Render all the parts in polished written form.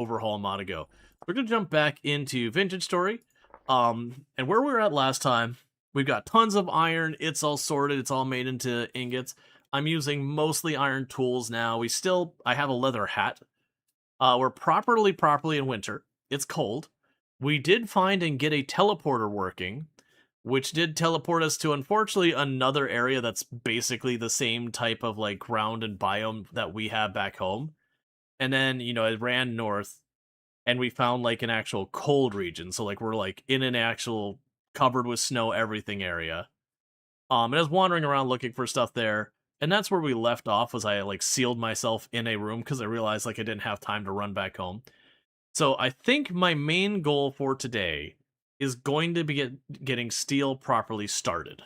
overhaul mod ago. We're going to jump back into Vintage Story. And where we were at last time, we've got tons of iron. It's all sorted. It's all made into ingots. I'm using mostly iron tools now. I have a leather hat. We're properly in winter. It's cold. We did find and get a teleporter working, which did teleport us to, unfortunately, another area that's basically the same type of, like, ground and biome that we have back home. And then, it ran north, and we found, like, an actual cold region. So, like, we're, like, in an actual covered with snow everything area. And I was wandering around looking for stuff there, and that's where we left off, was I, like, sealed myself in a room because I realized, like, I didn't have time to run back home. So I think my main goal for today is going to be getting steel properly started.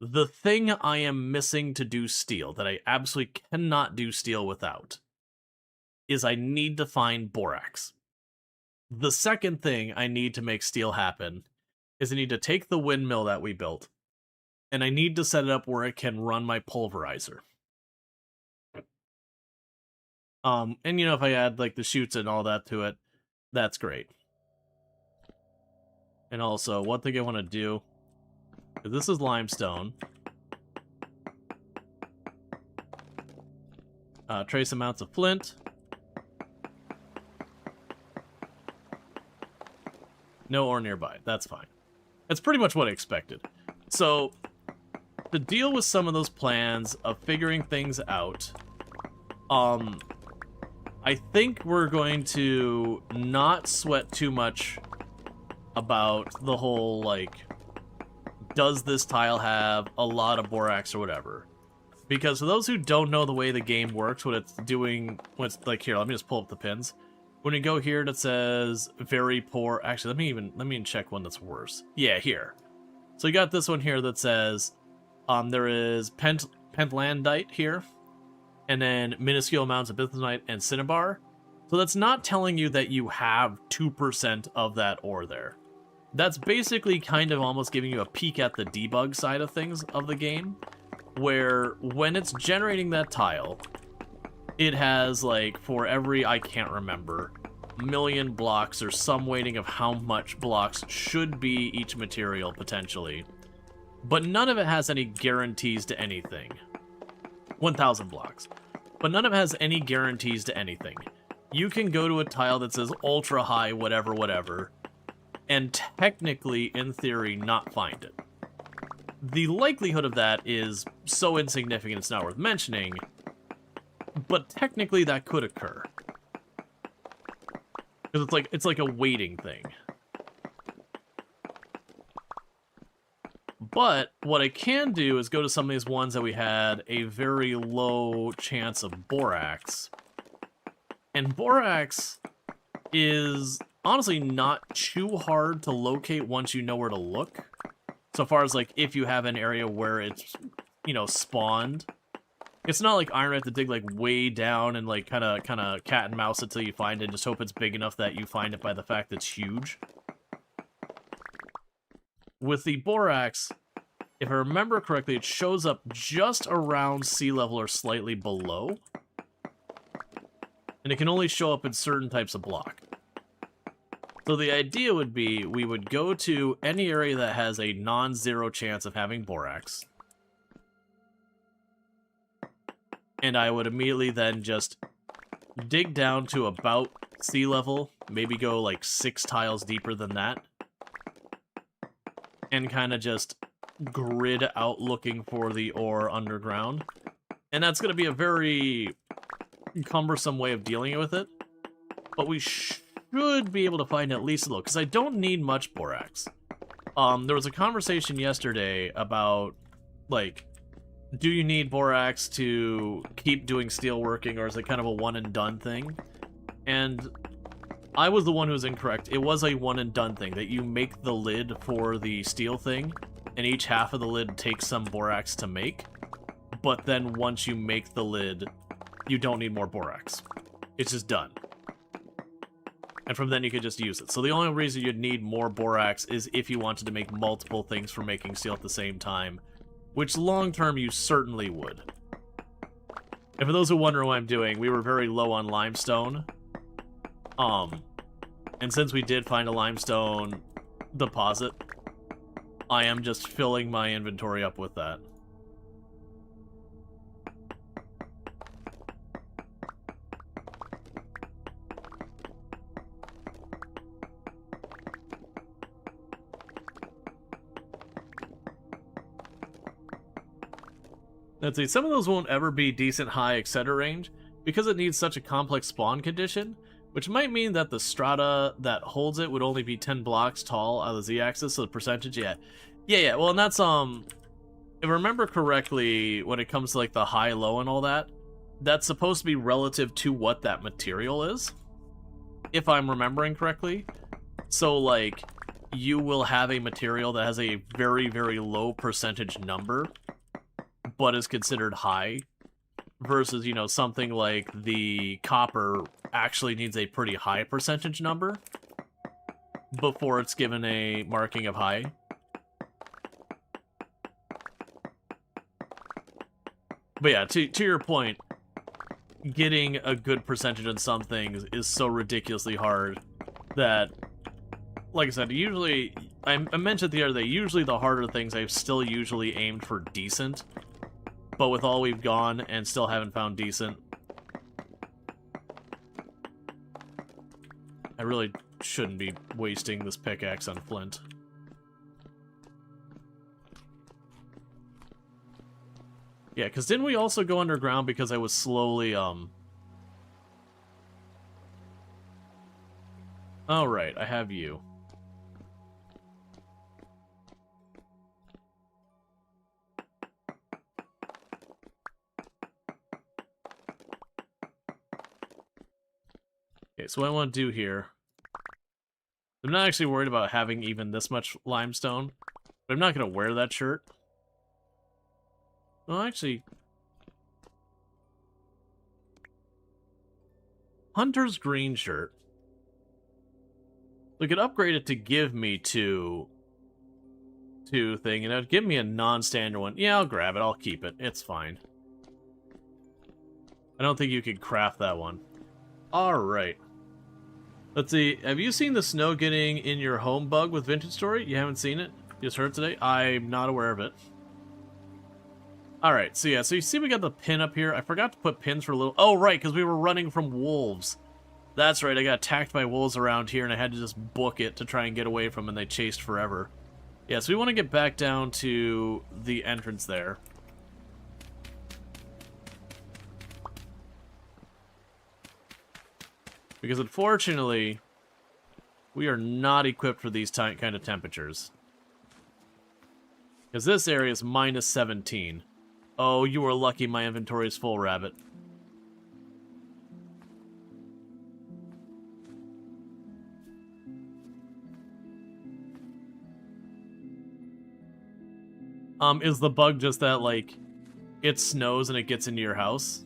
The thing I am missing to do steel, that I absolutely cannot do steel without, is I need to find borax. The second thing I need to make steel happen is I need to take the windmill that we built, and I need to set it up where it can run my pulverizer. And if I add, like, the chutes and all that to it, that's great. And also, one thing I want to do, this is limestone. Trace amounts of flint. No ore nearby. That's fine. That's pretty much what I expected. So, to deal with some of those plans of figuring things out, I think we're going to not sweat too much about the whole, like, does this tile have a lot of borax or whatever. Because for those who don't know the way the game works, what it's doing, when it's like, here, let me just pull up the pins. When you go here, that says very poor. Actually, let me even check one that's worse. Yeah, here. So you got this one here that says, there is pentlandite here, and then minuscule amounts of bismuthite and cinnabar. So that's not telling you that you have 2% of that ore there. That's basically kind of almost giving you a peek at the debug side of things of the game, where when it's generating that tile, it has, like, for every, I can't remember, million blocks or some weighting of how much blocks should be each material, potentially. But none of it has any guarantees to anything. 1,000 blocks. But none of it has any guarantees to anything. You can go to a tile that says ultra high, whatever, whatever, and technically, in theory, not find it. The likelihood of that is so insignificant it's not worth mentioning, but technically that could occur. Because it's like a waiting thing. But what I can do is go to some of these ones that we had a very low chance of borax. And borax is honestly not too hard to locate once you know where to look. So far as, like, if you have an area where it's, spawned. It's not like iron, you have to dig, like, way down and, like, kind of cat and mouse it till you find it and just hope it's big enough that you find it by the fact that it's huge. With the borax, if I remember correctly, it shows up just around sea level or slightly below. And it can only show up in certain types of block. So the idea would be we would go to any area that has a non-zero chance of having borax. And I would immediately then just dig down to about sea level, maybe go like 6 tiles deeper than that, and kind of just grid out looking for the ore underground. And that's going to be a very cumbersome way of dealing with it, but we should be able to find at least a little, because I don't need much borax. There was a conversation yesterday about, like, do you need borax to keep doing steel working, or is it kind of a one-and-done thing? And I was the one who was incorrect. It was a one-and-done thing, that you make the lid for the steel thing, and each half of the lid takes some borax to make, but then once you make the lid, you don't need more borax. It's just done. And from then you could just use it. So the only reason you'd need more borax is if you wanted to make multiple things for making steel at the same time, which long-term you certainly would. And for those who wonder what I'm doing, we were very low on limestone. And since we did find a limestone deposit, I am just filling my inventory up with that. Let's see, some of those won't ever be decent high, etc. range, because it needs such a complex spawn condition, which might mean that the strata that holds it would only be 10 blocks tall out of the z-axis, so the percentage, yeah, well, and that's, if I remember correctly, when it comes to, like, the high, low, and all that, that's supposed to be relative to what that material is, if I'm remembering correctly. So, like, you will have a material that has a very, very low percentage number, but is considered high, versus, you know, something like the copper actually needs a pretty high percentage number before it's given a marking of high. But yeah, to your point, getting a good percentage on some things is so ridiculously hard that, like I said, usually, I mentioned the other day, usually the harder things I've still usually aimed for decent. But with all we've gone and still haven't found decent, I really shouldn't be wasting this pickaxe on flint. Yeah, because didn't we also go underground because I was slowly, Oh, right, I have you. Okay, so what I want to do here... I'm not actually worried about having even this much limestone, but I'm not going to wear that shirt. Well, actually... Hunter's green shirt. We could upgrade it to give me two thing, and it would give me a non-standard one. Yeah, I'll grab it. I'll keep it. It's fine. I don't think you could craft that one. Alright. Let's see. Have you seen the snow getting in your home bug with Vintage Story? You haven't seen it? You just heard today? I'm not aware of it. Alright, so yeah. So you see we got the pin up here. I forgot to put pins for a little... Oh, right, because we were running from wolves. That's right, I got attacked by wolves around here, and I had to just book it to try and get away from them, and they chased forever. Yeah, so we want to get back down to the entrance there. Because unfortunately, we are not equipped for these kind of temperatures. Because this area is minus 17. Oh, you are lucky my inventory is full, rabbit. Is the bug just that, like, it snows and it gets into your house?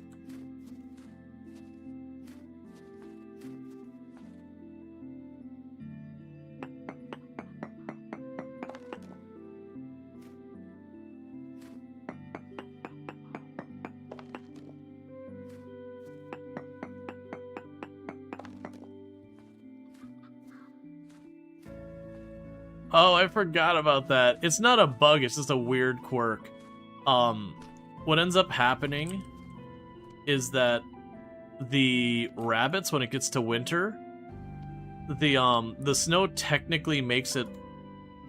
Oh, I forgot about that. It's not a bug, it's just a weird quirk. What ends up happening is that the rabbits, when it gets to winter, the snow technically makes it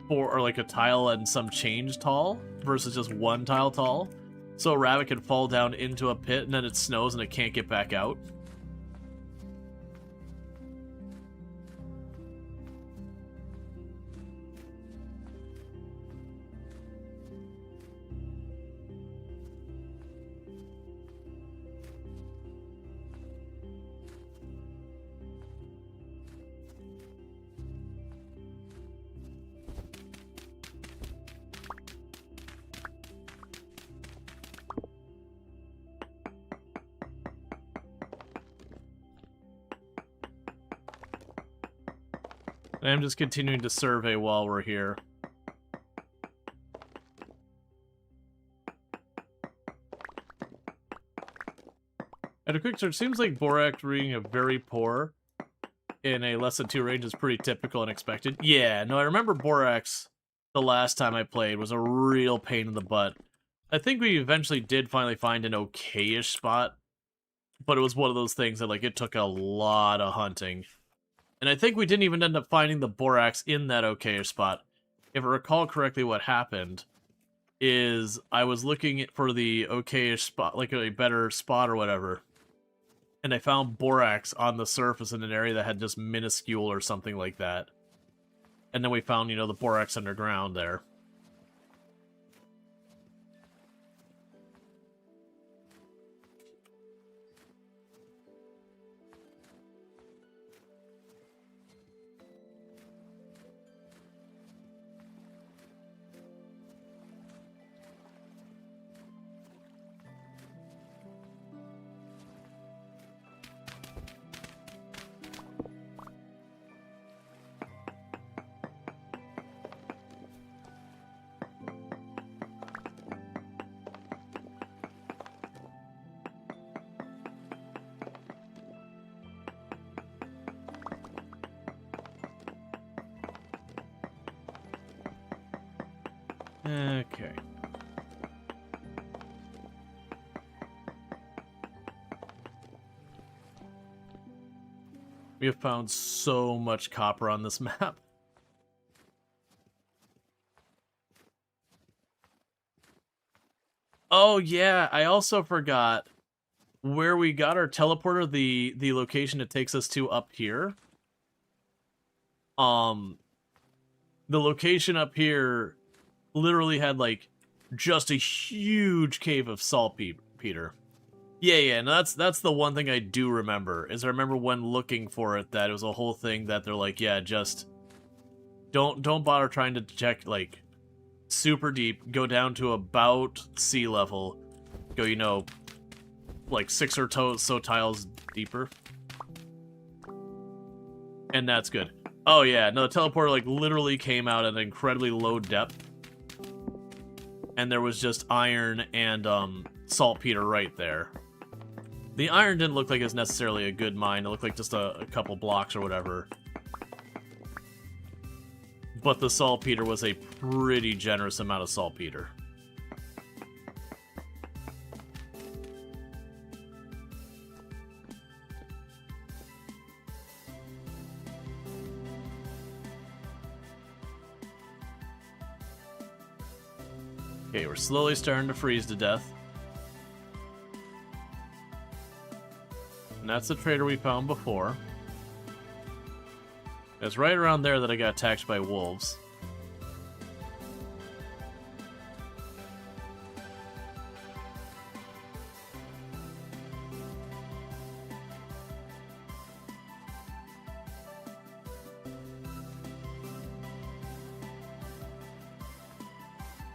or like a tile and some change tall versus just one tile tall. So a rabbit can fall down into a pit and then it snows and it can't get back out. And I'm just continuing to survey while we're here. At a quick search, seems like Borax reading a very poor. in a less than 2 range is pretty typical and expected. Yeah, no, I remember Borax the last time I played was a real pain in the butt. I think we eventually did finally find an okay-ish spot, but it was one of those things that, like, it took a lot of hunting. And I think we didn't even end up finding the Borax in that okay-ish spot. If I recall correctly, what happened is I was looking for the okay-ish spot, like a better spot or whatever, and I found Borax on the surface in an area that had just minuscule or something like that. And then we found, you know, the Borax underground there. Okay. We have found so much copper on this map. Oh yeah, I also forgot where we got our teleporter, the location it takes us to up here. The location up here literally had, like, just a huge cave of saltpeter. Yeah, no, that's the one thing I do remember, is I remember when looking for it that it was a whole thing that they're like, yeah, just don't bother trying to check, like, super deep, go down to about sea level, go, you know, like 6 or so tiles deeper. And that's good. Oh yeah, no, the teleporter, like, literally came out at an incredibly low depth. And there was just iron and saltpeter right there. The iron didn't look like it was necessarily a good mine. It looked like just a couple blocks or whatever. But the saltpeter was a pretty generous amount of saltpeter. Okay, we're slowly starting to freeze to death. And that's the trader we found before. It's right around there that I got attacked by wolves.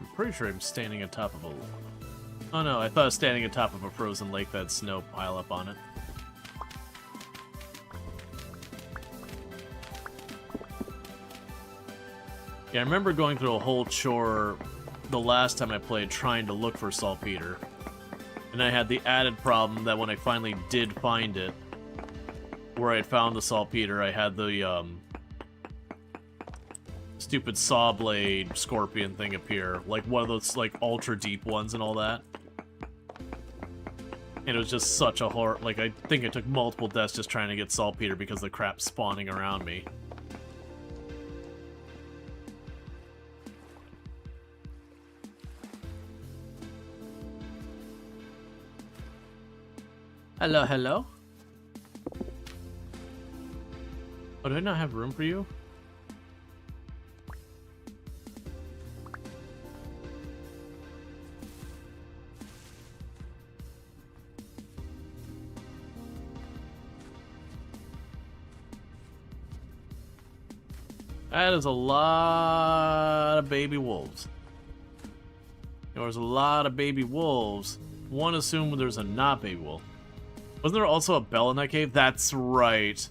I'm pretty sure I'm standing on top of a... Oh no, I thought I was standing on top of a frozen lake that had snow pile up on it. Yeah, I remember going through a whole chore the last time I played trying to look for saltpeter. And I had the added problem that when I finally did find it, where I had found the saltpeter, I had the stupid saw blade scorpion thing appear. Like one of those, like, ultra deep ones and all that. And it was just such a horror. Like, I think it took multiple deaths just trying to get saltpeter because the crap's spawning around me. Hello, hello? Oh, do I not have room for you? That is a lot of baby wolves. There's a lot of baby wolves. One assumed there's a not baby wolf. Wasn't there also a bell in that cave? That's right.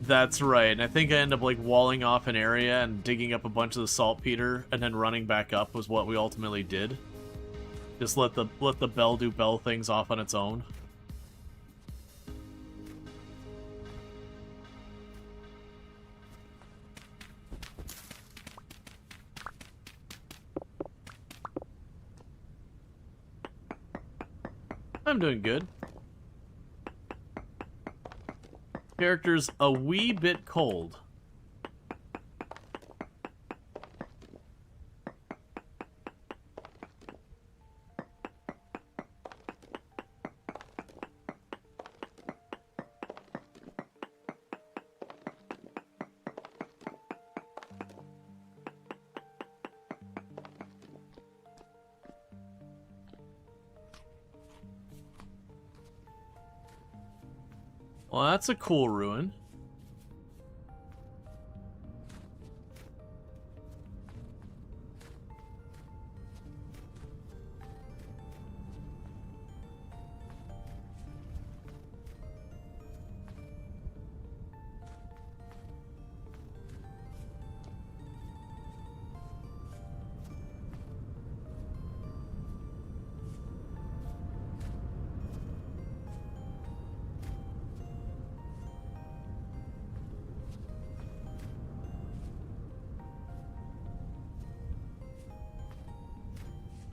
That's right. And I think I ended up, like, walling off an area and digging up a bunch of the saltpeter and then running back up was what we ultimately did. Just let the bell do bell things off on its own. I'm doing good. Character's a wee bit cold. Well, that's a cool ruin.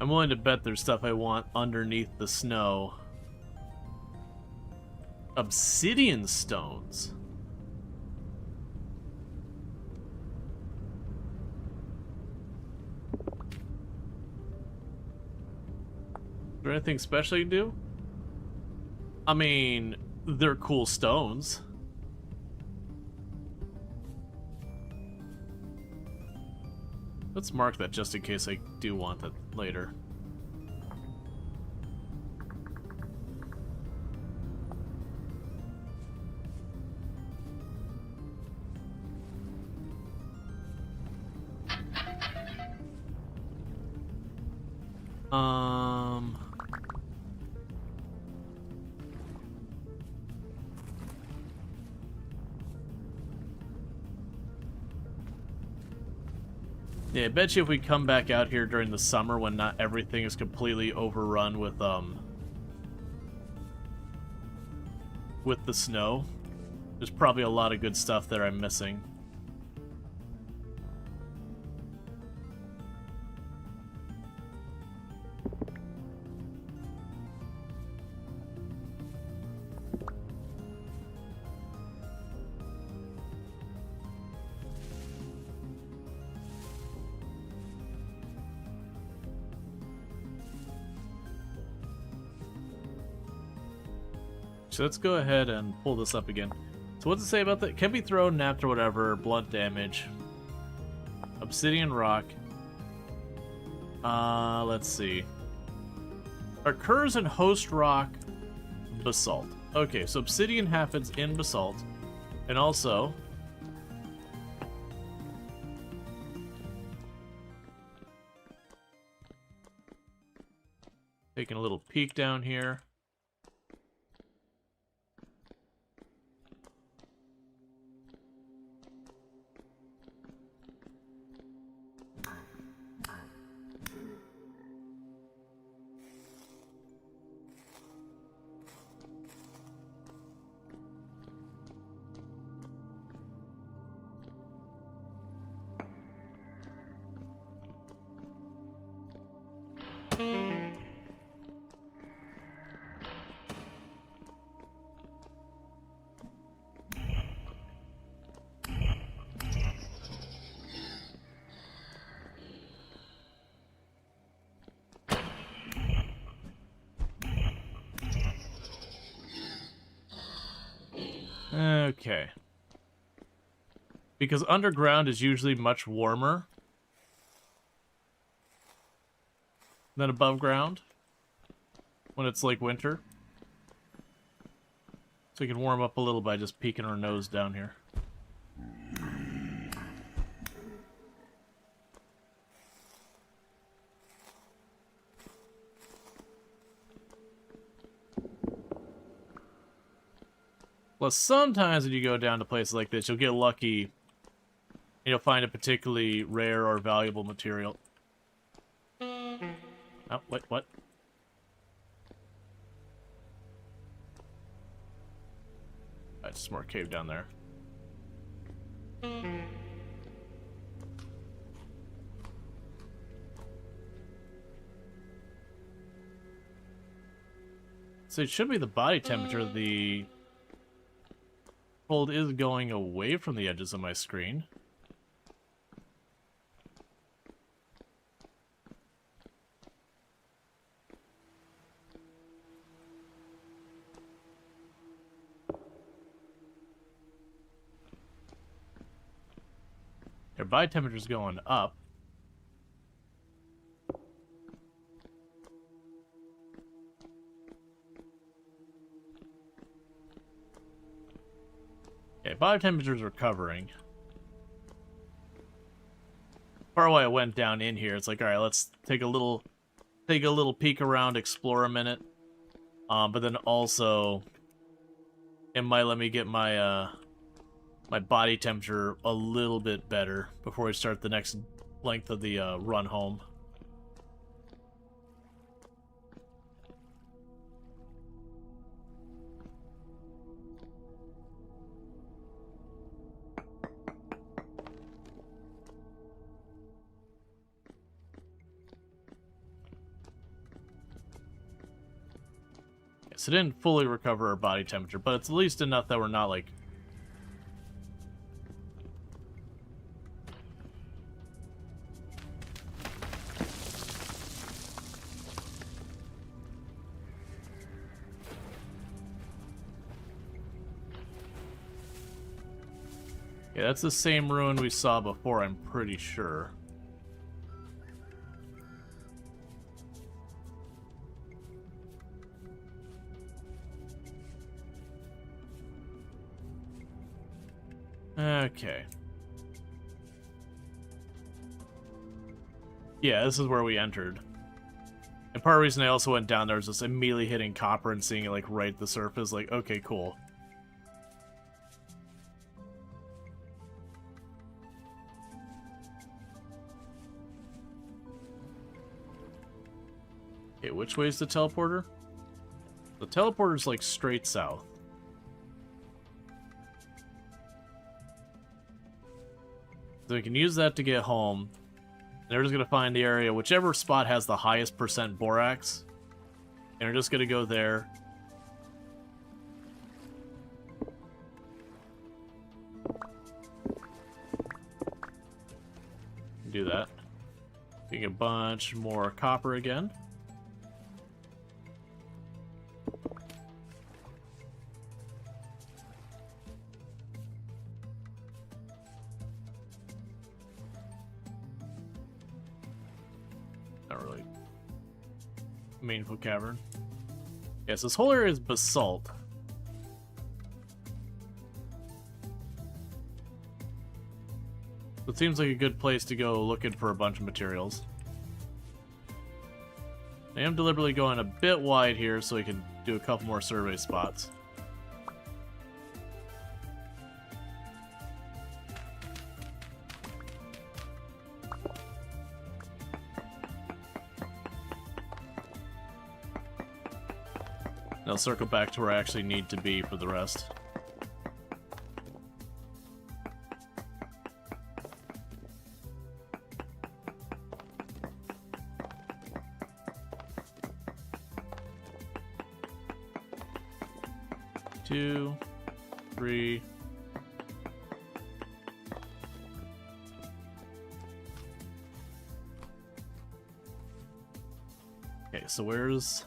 I'm willing to bet there's stuff I want underneath the snow. Obsidian stones. Is there anything special you can do? I mean, they're cool stones. Let's mark that just in case I do want that later. Yeah, I bet you if we come back out here during the summer when not everything is completely overrun with the snow, there's probably a lot of good stuff that I'm missing. So let's go ahead and pull this up again. So what's it say about that? Can be thrown, napped, or whatever. Blunt damage. Obsidian rock. Let's see. Occurs in host rock basalt. Okay, so obsidian happens in basalt. And also... taking a little peek down here. Okay. Because underground is usually much warmer than above ground when it's like winter. So we can warm up a little by just peeking our nose down here. Plus, sometimes when you go down to places like this, you'll get lucky and you'll find a particularly rare or valuable material. Oh, wait, what? Just more cave down there. So it should be the body temperature. The cold is going away from the edges of my screen. Your body temperature's going up. Okay, body temperature's recovering. Part of why I went down in here, it's like, alright, let's take a little peek around, explore a minute. But then also it might let me get my my body temperature a little bit better before we start the next length of the run home. Yes, it didn't fully recover our body temperature, but it's at least enough that we're not like yeah, that's the same ruin we saw before, I'm pretty sure. Okay. Yeah, this is where we entered. And part of the reason I also went down there was just immediately hitting copper and seeing it like right at the surface, like, okay, cool. Okay, which way is the teleporter? The teleporter's like straight south. So we can use that to get home. And we're just going to find the area, whichever spot has the highest percent borax. And we're just going to go there. Do that. Getting a bunch more copper again. Not really meaningful cavern. Yes, this whole area is basalt. It seems like a good place to go looking for a bunch of materials. I am deliberately going a bit wide here so we can do a couple more survey spots. I'll circle back to where I actually need to be for the rest. Two, three. Okay, so where's...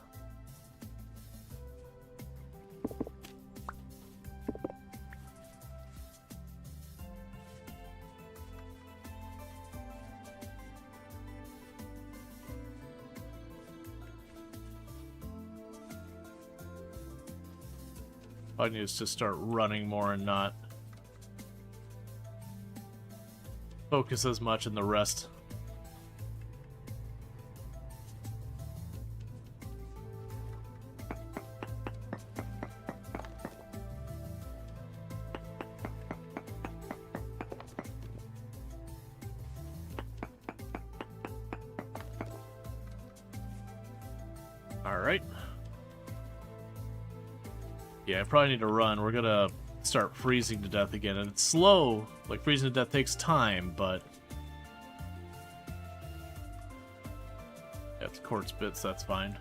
I need to just start running more and not focus as much in the rest. All right. Yeah, I probably need to run. We're gonna start freezing to death again, and it's slow. Like, freezing to death takes time, but... yeah, it's quartz bits, that's fine.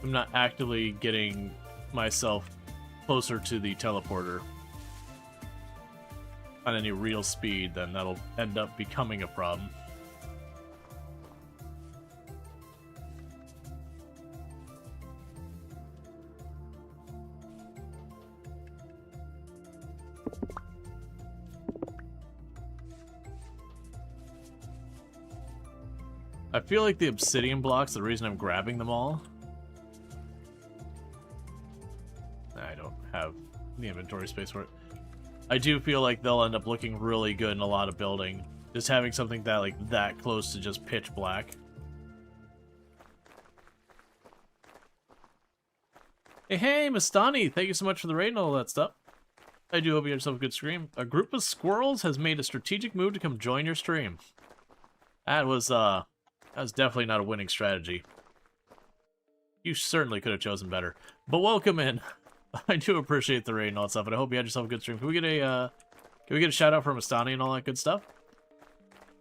I'm not actively getting myself closer to the teleporter on any real speed, then that'll end up becoming a problem. I feel like the obsidian blocks, the reason I'm grabbing them all... I don't have the inventory space for it. I do feel like they'll end up looking really good in a lot of building. Just having something that, like, that close to just pitch black. Hey, Mastani! Thank you so much for the raid and all that stuff. I do hope you had yourself a good stream. A group of squirrels has made a strategic move to come join your stream. That was definitely not a winning strategy. You certainly could have chosen better. But welcome in. I do appreciate the raid and all that stuff, and I hope you had yourself a good stream. Can we get a shout out from Mastani and all that good stuff?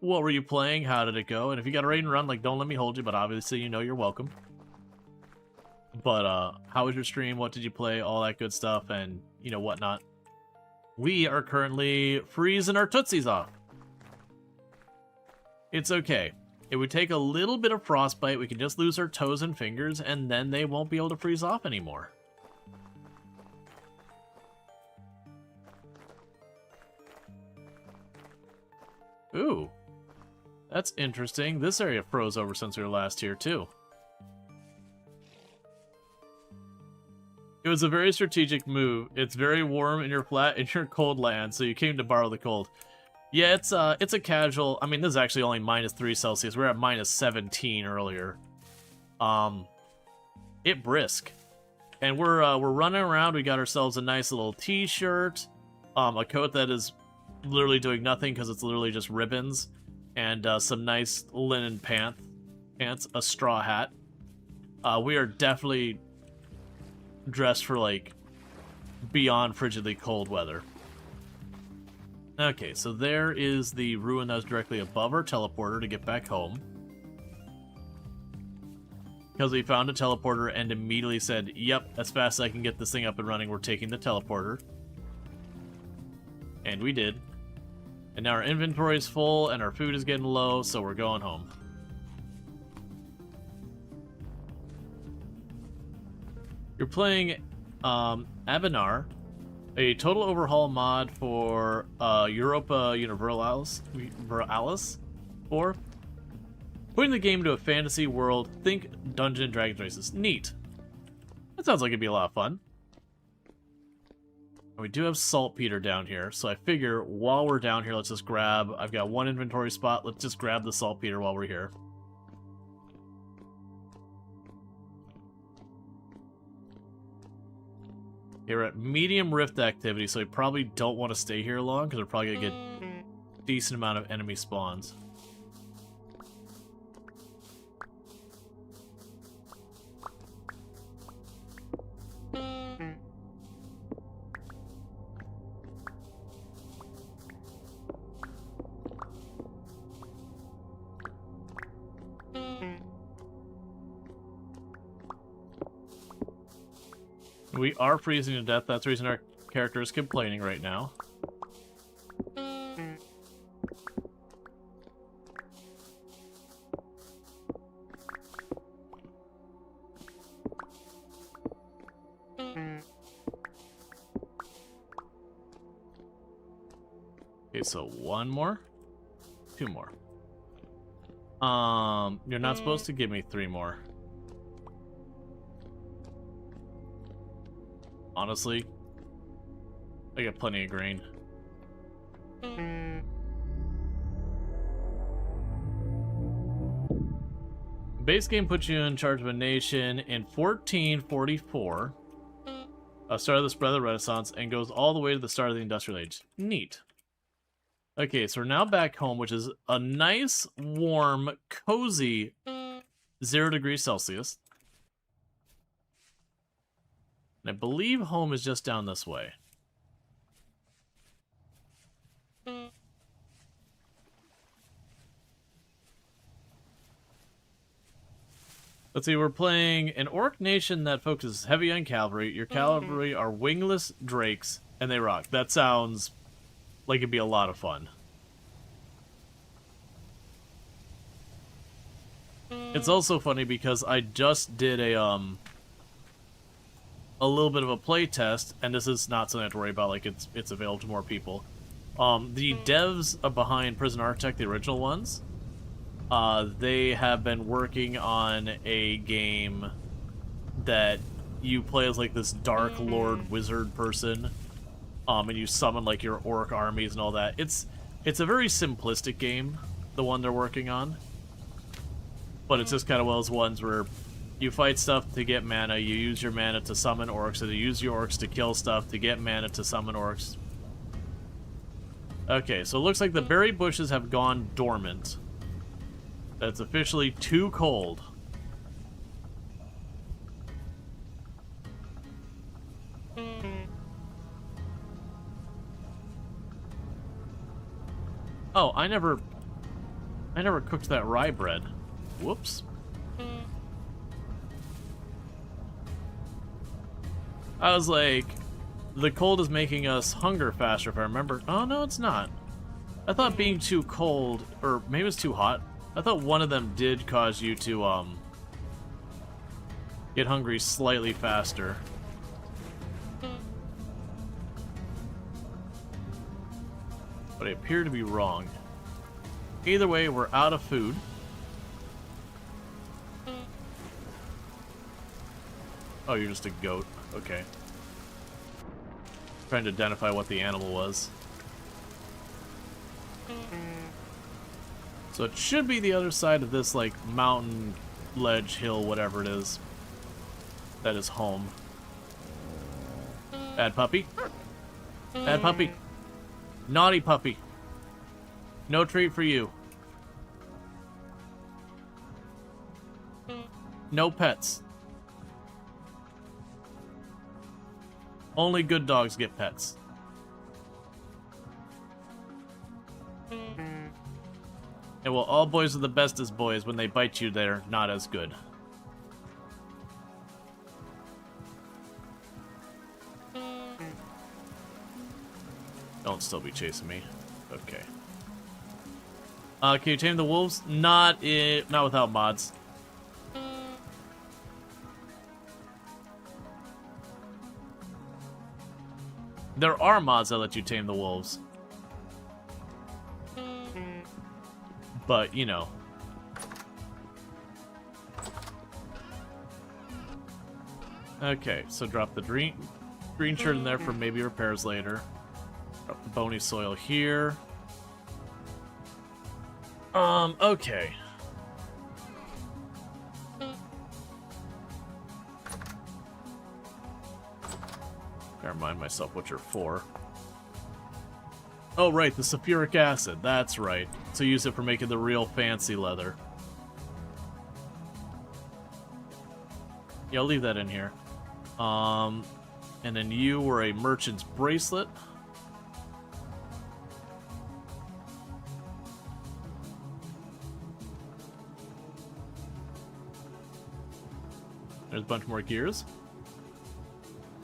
What were you playing? How did it go? And if you got a raid and run, like, don't let me hold you, but obviously you know you're welcome. But how was your stream? What did you play? All that good stuff, and you know whatnot. We are currently freezing our tootsies off. It's okay. It would take a little bit of frostbite. We can just lose our toes and fingers, and then they won't be able to freeze off anymore. Ooh. That's interesting. This area froze over since we were last here, too. It was a very strategic move. It's very warm in your flat, in your cold land, so you came to borrow the cold. Yeah, it's a casual... I mean, this is actually only -3 Celsius. We were at -17 earlier. It brisk. And we're running around. We got ourselves a nice little t-shirt. A coat that is literally doing nothing because it's literally just ribbons. And some nice linen pants. A straw hat. We are definitely dressed for, like, beyond frigidly cold weather. Okay, so there is the ruin that was directly above our teleporter to get back home. Because we found a teleporter and immediately said, yep, as fast as I can get this thing up and running, we're taking the teleporter. And we did. And now our inventory is full and our food is getting low, so we're going home. You're playing Abenar, a total overhaul mod for Europa Universalis, or putting the game into a fantasy world. Think Dungeon and Dragons races. Neat. That sounds like it'd be a lot of fun. And we do have saltpeter down here, so I figure while we're down here, let's just grab... I've got one inventory spot. Let's just grab the saltpeter while we're here. We're at medium rift activity, so we probably don't want to stay here long, because we're probably going to get a decent amount of enemy spawns. We are freezing to death. That's the reason our character is complaining right now. Okay, so one more. Two more. You're not supposed to give me 3 more. Honestly, I got plenty of grain. Base game puts you in charge of a nation in 1444. Start of the spread of the Renaissance, and goes all the way to the start of the Industrial Age. Neat. Okay, so we're now back home, which is a nice, warm, cozy 0 degrees Celsius. And I believe home is just down this way. Let's see, we're playing an orc nation that focuses heavy on cavalry. Your cavalry are wingless drakes, and they rock. That sounds like it'd be a lot of fun. It's also funny because I just did a little bit of a play test, and this is not something I have to worry about, like it's available to more people. The devs behind Prison Architect, the original ones, they have been working on a game that you play as like this Dark Lord wizard person, and you summon like your orc armies and all that. It's a very simplistic game, the one they're working on, but it's just kind of one of those ones where you fight stuff to get mana, you use your mana to summon orcs, and you use your orcs to kill stuff to get mana to summon orcs. Okay, so it looks like the berry bushes have gone dormant. It's officially too cold. Oh, I never cooked that rye bread. Whoops. I was like, the cold is making us hunger faster, if I remember. Oh, no, it's not. I thought being too cold, or maybe it's too hot. I thought one of them did cause you to, get hungry slightly faster. But I appear to be wrong. Either way, we're out of food. Oh, you're just a goat. Okay. Trying to identify what the animal was. So it should be the other side of this, like, mountain, ledge, hill, whatever it is. That is home. Bad puppy. Bad puppy. Naughty puppy. No treat for you. No pets. Only good dogs get pets. And well, all boys are the best as boys. When they bite you, they're not as good. Don't still be chasing me. Okay. Can you tame the wolves? Not without mods. There are mods that let you tame the wolves. But, you know. Okay, so drop the green shirt in there for maybe repairs later. Drop the bony soil here. Okay. Gotta remind myself what you're for. Oh, right, the sulfuric acid. That's right. So use it for making the real fancy leather. Yeah, I'll leave that in here. And then you were a merchant's bracelet. There's a bunch more gears.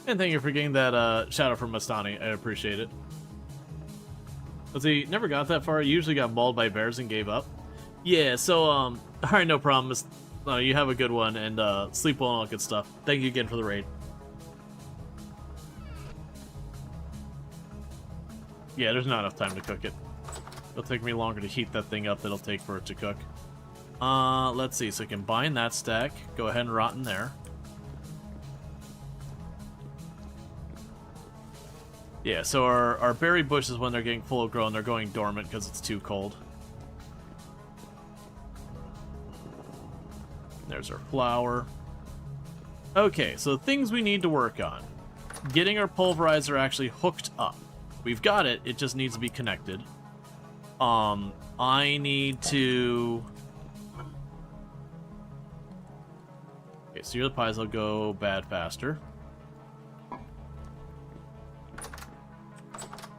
And thank you for getting that shadow from Mastani. I appreciate it. Let's see, never got that far. I usually got mauled by bears and gave up. Yeah, so, alright, no problem. You have a good one, and sleep well and all that good stuff. Thank you again for the raid. Yeah, there's not enough time to cook it. It'll take me longer to heat that thing up than it'll take for it to cook. Let's see, so I can bind that stack. Go ahead and rot in there. Yeah, so our berry bushes, when they're getting full grown, they're going dormant because it's too cold. There's our flour. Okay, so the things we need to work on. Getting our pulverizer actually hooked up. We've got it, it just needs to be connected. I need to... Okay, so your pies will go bad faster.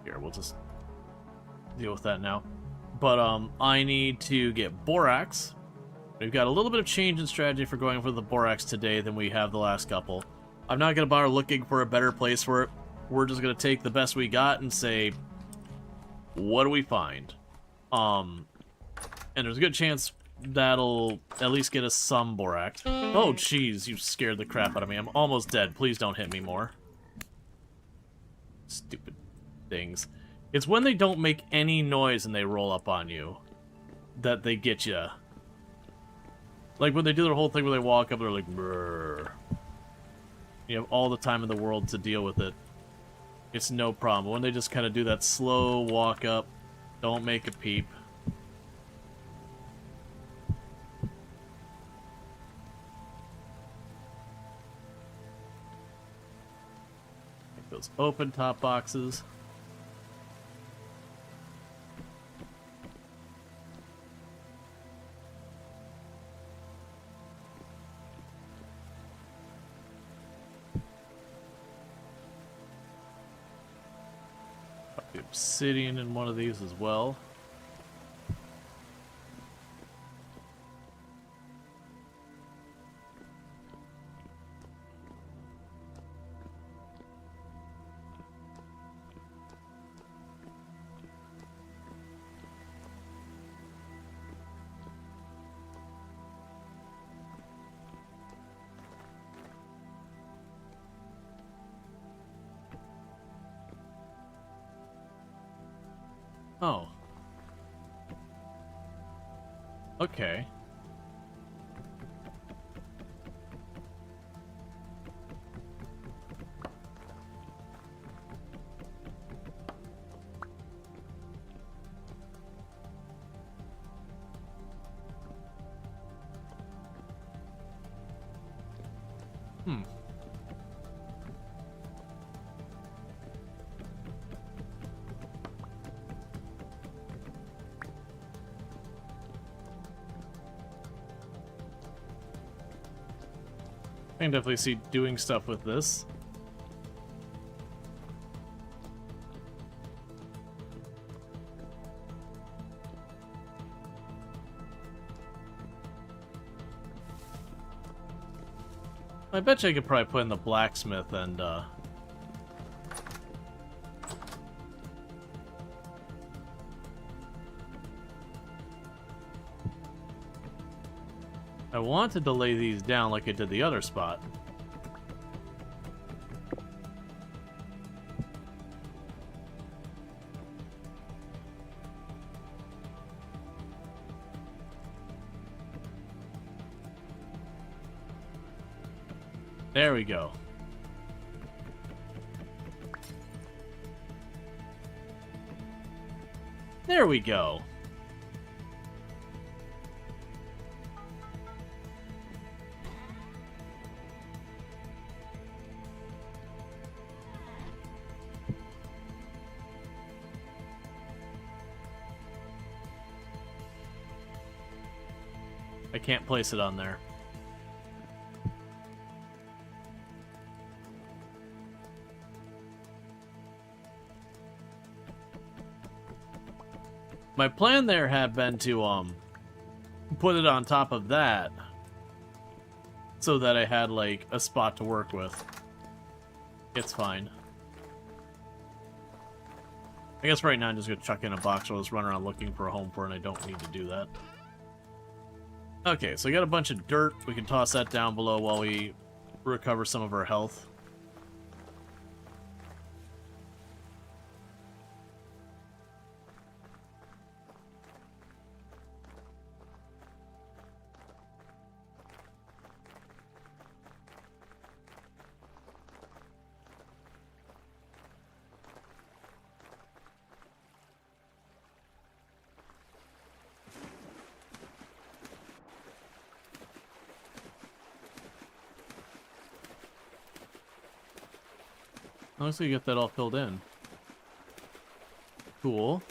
Here, we'll just deal with that now. But, I need to get borax. We've got a little bit of change in strategy for going for the Borax today than we have the last couple. I'm not going to bother looking for a better place for it. We're just going to take the best we got and say, what do we find? And there's a good chance that'll at least get us some Borax. Oh, jeez, you scared the crap out of me. I'm almost dead. Please don't hit me more. Stupid things. It's when they don't make any noise and they roll up on you that they get you. Like when they do their whole thing where they walk up, they're like, brrr. You have all the time in the world to deal with it. It's no problem. But when they just kind of do that slow walk up, don't make a peep. Like those open top boxes. Obsidian in one of these as well. Oh. Okay. Hmm. I can definitely see doing stuff with this. I bet you I could probably put in the blacksmith and, I wanted to lay these down like I did the other spot. There we go. There we go. I can't place it on there. My plan there had been to, put it on top of that so that I had, like, a spot to work with. It's fine. I guess right now I'm just gonna chuck in a box while I was running around looking for a home for it, and I don't need to do that. Okay, so we got a bunch of dirt. We can toss that down below while we recover some of our health. Looks like you get that all filled in. Cool.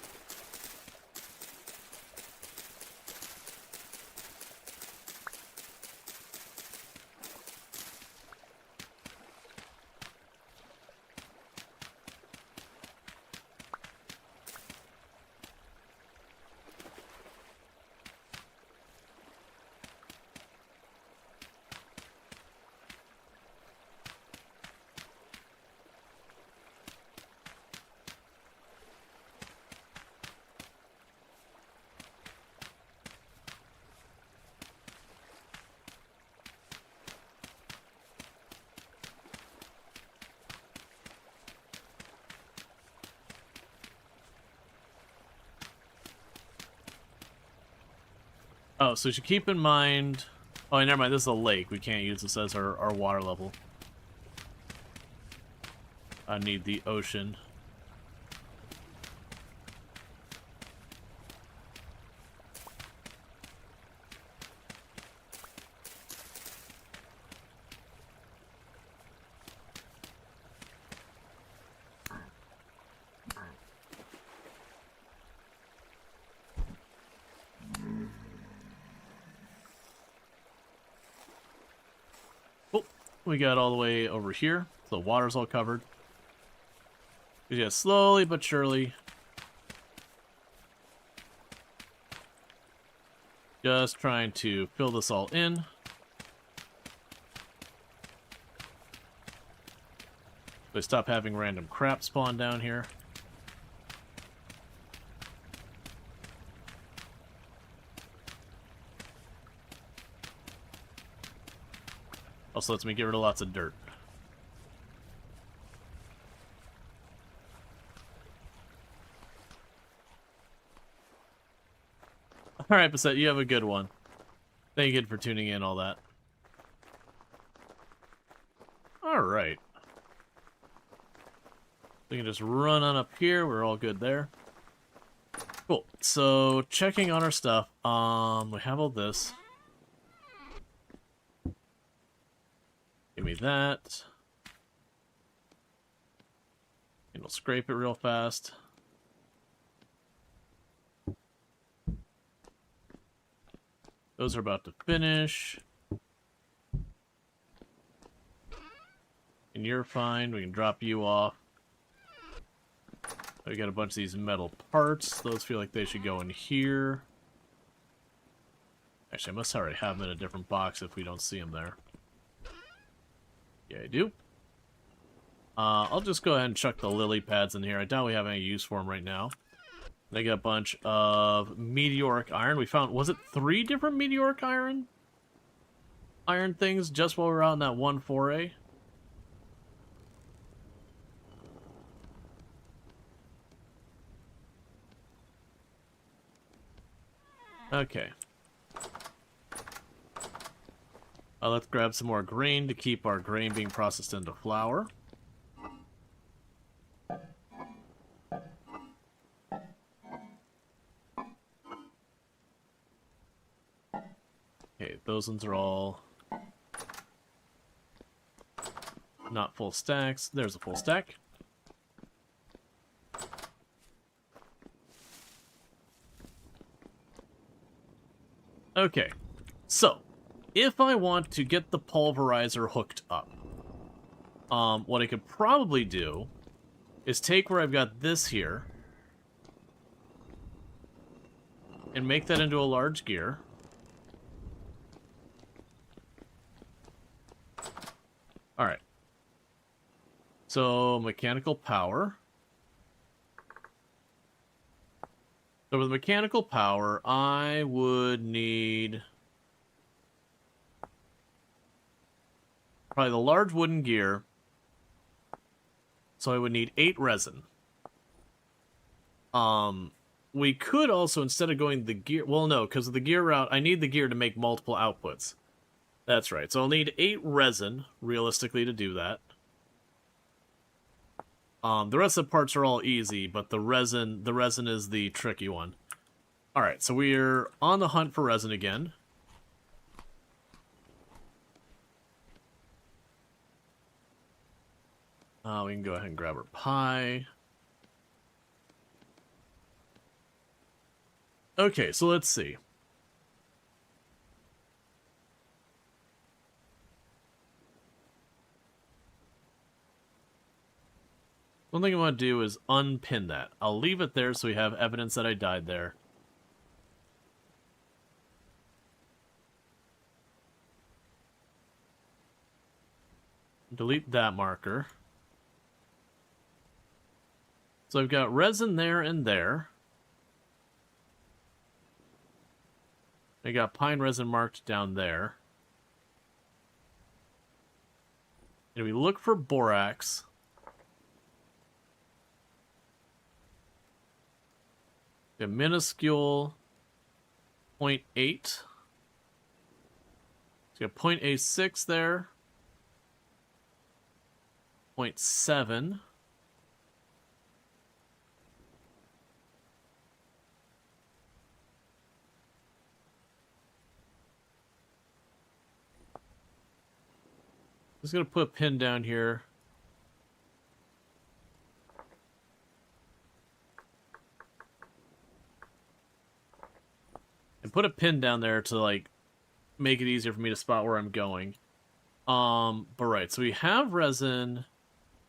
Oh, so you should keep in mind... Oh, never mind, this is a lake. We can't use this as our water level. I need the ocean. Oh, we got all the way over here. So the water's all covered. Yeah, slowly but surely. Just trying to fill this all in. So I stop having random crap spawn down here. Also lets me get rid of lots of dirt. Alright, Bassett, you have a good one. Thank you for tuning in, all that. Alright. We can just run on up here. We're all good there. Cool. So, checking on our stuff. We have all this. Give me that. And we'll scrape it real fast. Those are about to finish. And you're fine. We can drop you off. We got a bunch of these metal parts. Those feel like they should go in here. Actually, I must already have them in a different box if we don't see them there. Yeah, I do. I'll just go ahead and chuck the lily pads in here. I doubt we have any use for them right now. They got a bunch of meteoric iron. We found, was it 3 different meteoric iron things just while we were out in that one foray? Okay. Let's grab some more grain to keep our grain being processed into flour. Okay, those ones are all not full stacks. There's a full stack. Okay, so if I want to get the pulverizer hooked up, what I could probably do is take where I've got this here and make that into a large gear. Alright. So, mechanical power. So with mechanical power, I would need probably the large wooden gear. So I would need 8 resin. We could also, instead of going the gear... Well, no, because of the gear route, I need the gear to make multiple outputs. That's right. So I'll need 8 resin, realistically, to do that. The rest of the parts are all easy, but the resin is the tricky one. Alright, so we're on the hunt for resin again. We can go ahead and grab our pie. Okay, so let's see. One thing I want to do is unpin that. I'll leave it there so we have evidence that I died there. Delete that marker. So I've got resin there and there. I got pine resin marked down there. And we look for borax. A minuscule 0.8. So you got 0.86 there. 0.7. Just gonna put a pin down here. And put a pin down there to, like, make it easier for me to spot where I'm going. But right, so we have resin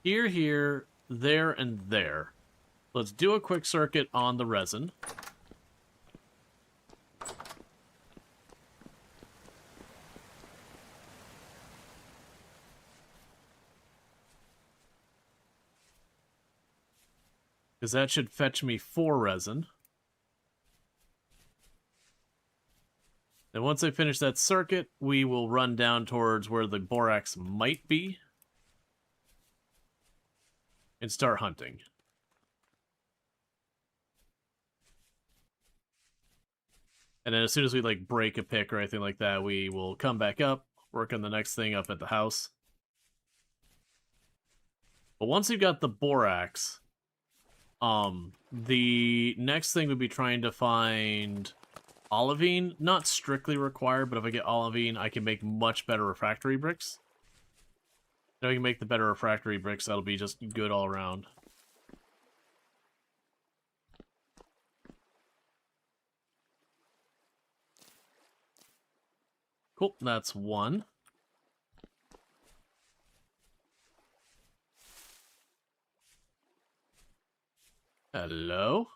here, here, there, and there. Let's do a quick circuit on the resin. Because that should fetch me 4 resin. And once I finish that circuit, we will run down towards where the borax might be and start hunting. And then as soon as we, like, break a pick or anything like that, we will come back up, work on the next thing up at the house. But once you've got the borax, the next thing would be trying to find olivine. Not strictly required, but if I get olivine, I can make much better refractory bricks. If I can make the better refractory bricks, that'll be just good all around. Cool, that's 1. Hello?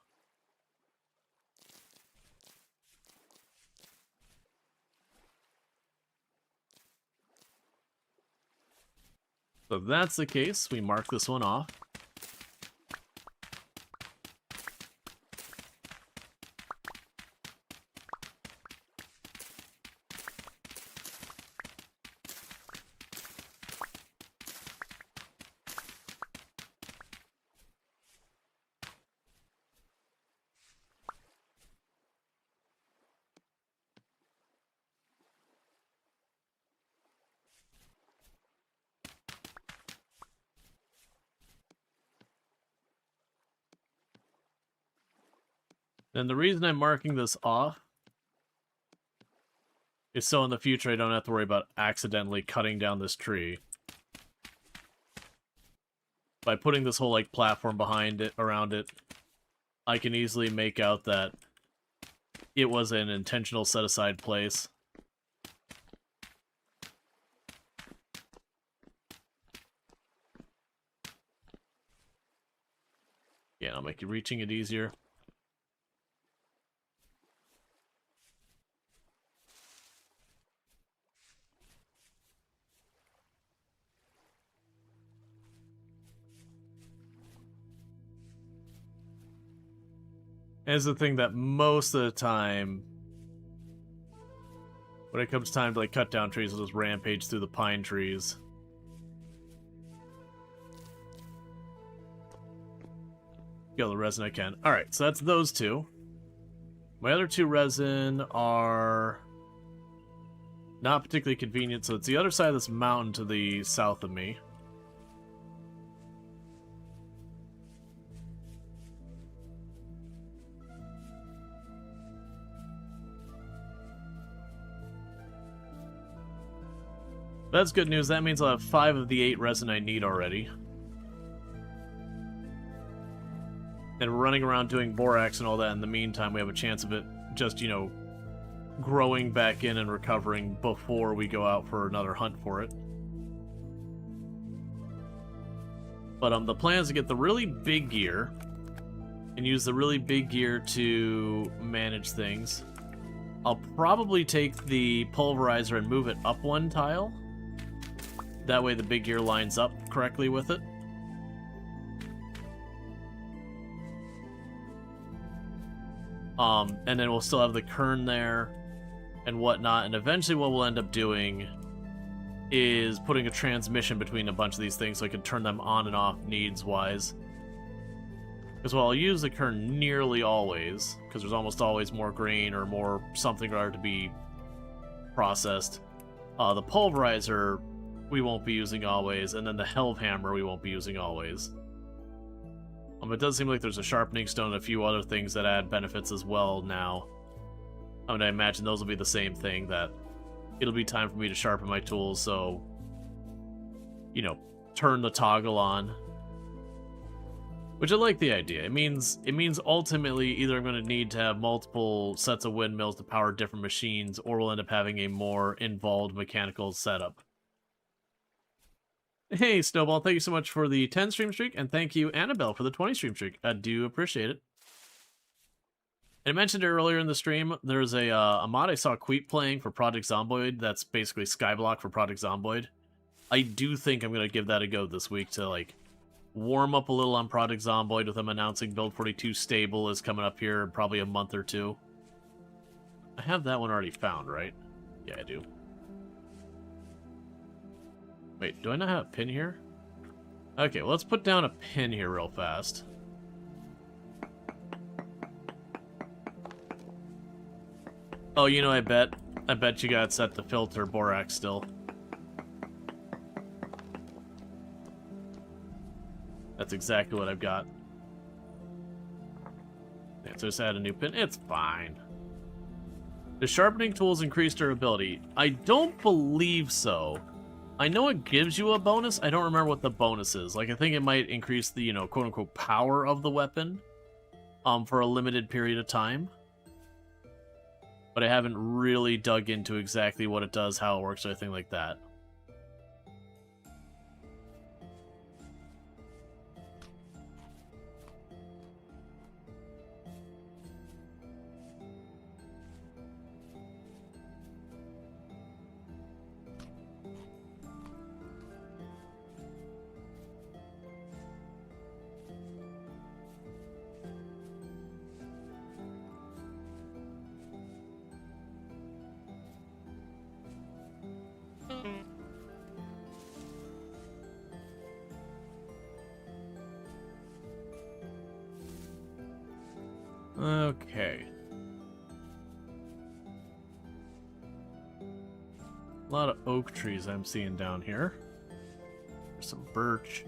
So if that's the case, we mark this one off. And the reason I'm marking this off is so in the future I don't have to worry about accidentally cutting down this tree. By putting this whole, like, platform behind it, around it, I can easily make out that it was an intentional set-aside place. Yeah, I'll make you reaching it easier. Is the thing that most of the time, when it comes time to, like, cut down trees, we'll just rampage through the pine trees. Get all the resin I can. Alright, so that's those 2. My other 2 resin are not particularly convenient, so it's the other side of this mountain to the south of me. That's good news. That means I'll have 5 of the 8 resin I need already. And running around doing borax and all that in the meantime, we have a chance of it just, you know, growing back in and recovering before we go out for another hunt for it. But the plan is to get the really big gear and use the really big gear to manage things. I'll probably take the pulverizer and move it up 1 tile. That way the big gear lines up correctly with it. And then we'll still have the kern there and whatnot. And eventually what we'll end up doing is putting a transmission between a bunch of these things so I can turn them on and off needs-wise. Because while I'll use the kern nearly always, because there's almost always more grain or more something or other to be processed, The pulverizer we won't be using always, and then the helve hammer we won't be using always. It does seem like there's a sharpening stone and a few other things that add benefits as well now. I imagine those will be the same thing, that it'll be time for me to sharpen my tools, so, you know, turn the toggle on. Which I like the idea. It means ultimately either I'm going to need to have multiple sets of windmills to power different machines, or we'll end up having a more involved mechanical setup. Hey, Snowball, thank you so much for the 10 stream streak, and thank you, Annabelle, for the 20 stream streak. I do appreciate it. I mentioned it earlier in the stream, there's a mod I saw Queep playing for Project Zomboid that's basically Skyblock for Project Zomboid. I do think I'm going to give that a go this week to, like, warm up a little on Project Zomboid with them announcing Build 42 Stable is coming up here in probably a month or two. I have that one already found, right? Yeah, I do. Wait, do I not have a pin here? Okay, well, let's put down a pin here real fast. Oh, you know, I bet you got it set to filter Borax still. That's exactly what I've got. Yeah, so just add a new pin. It's fine. The sharpening tools increase durability. I don't believe so. I know it gives you a bonus. I don't remember what the bonus is. Like, I think it might increase the, you know, quote-unquote power of the weapon for a limited period of time. But I haven't really dug into exactly what it does, how it works, or anything like that. Okay. A lot of oak trees I'm seeing down here. There's some birch.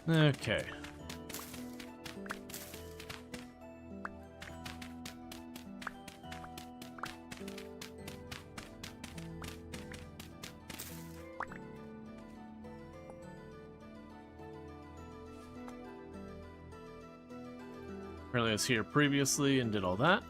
Okay. Apparently I was here previously and did all that.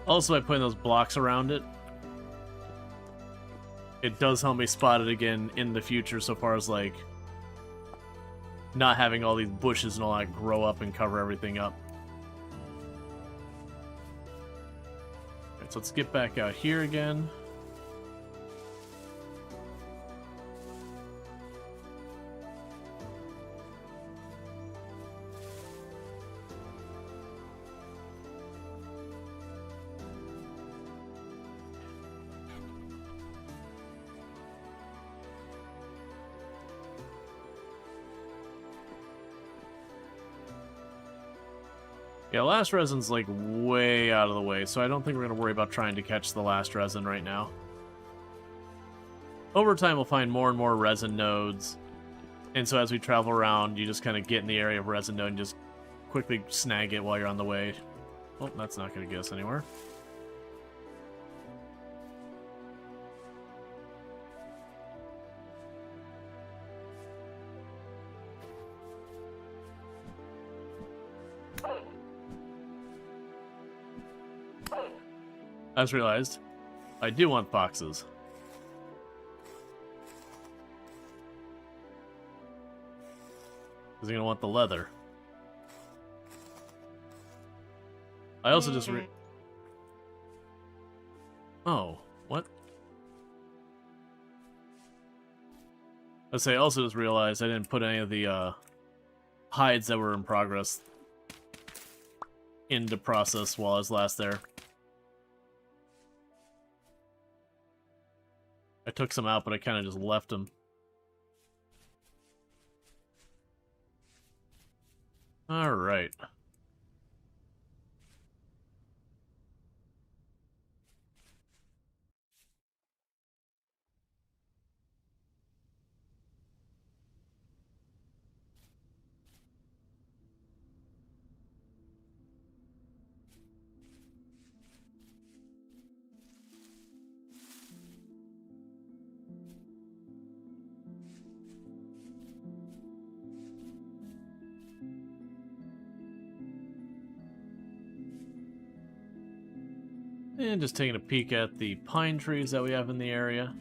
Also, by putting those blocks around it, it does help me spot it again in the future, so far as, like, not having all these bushes and all that grow up and cover everything up. Alright, so let's get back out here again. Yeah, last resin's like way out of the way, so I don't think we're going to worry about trying to catch the last resin right now. Over time, we'll find more and more resin nodes, and so as we travel around, you just kind of get in the area of resin node and just quickly snag it while you're on the way. Oh, that's not going to get us anywhere. I just realized I do want foxes. Because you're going to want the leather. I also just Oh, what? I also just realized I didn't put any of the hides that were in progress into process while I was last there. I took some out, but I kind of just left them. Alright. And just taking a peek at the pine trees that we have in the area.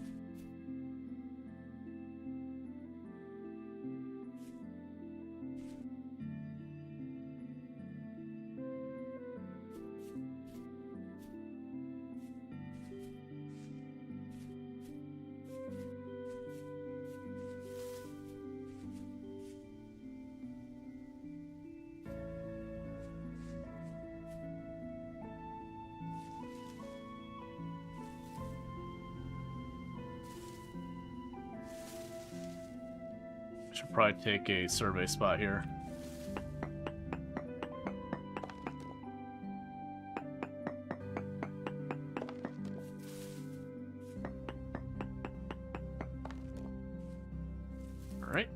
Should probably take a survey spot here. All right.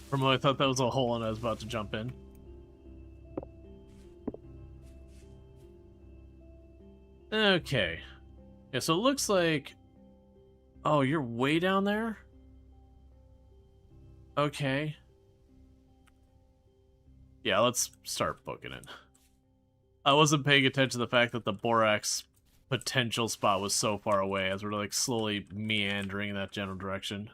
For a moment, I thought that was a hole and I was about to jump in. Okay. Yeah, so it looks like... Oh, you're way down there? Okay. Yeah, let's start booking it. I wasn't paying attention to the fact that the Borax potential spot was so far away as we're like slowly meandering in that general direction.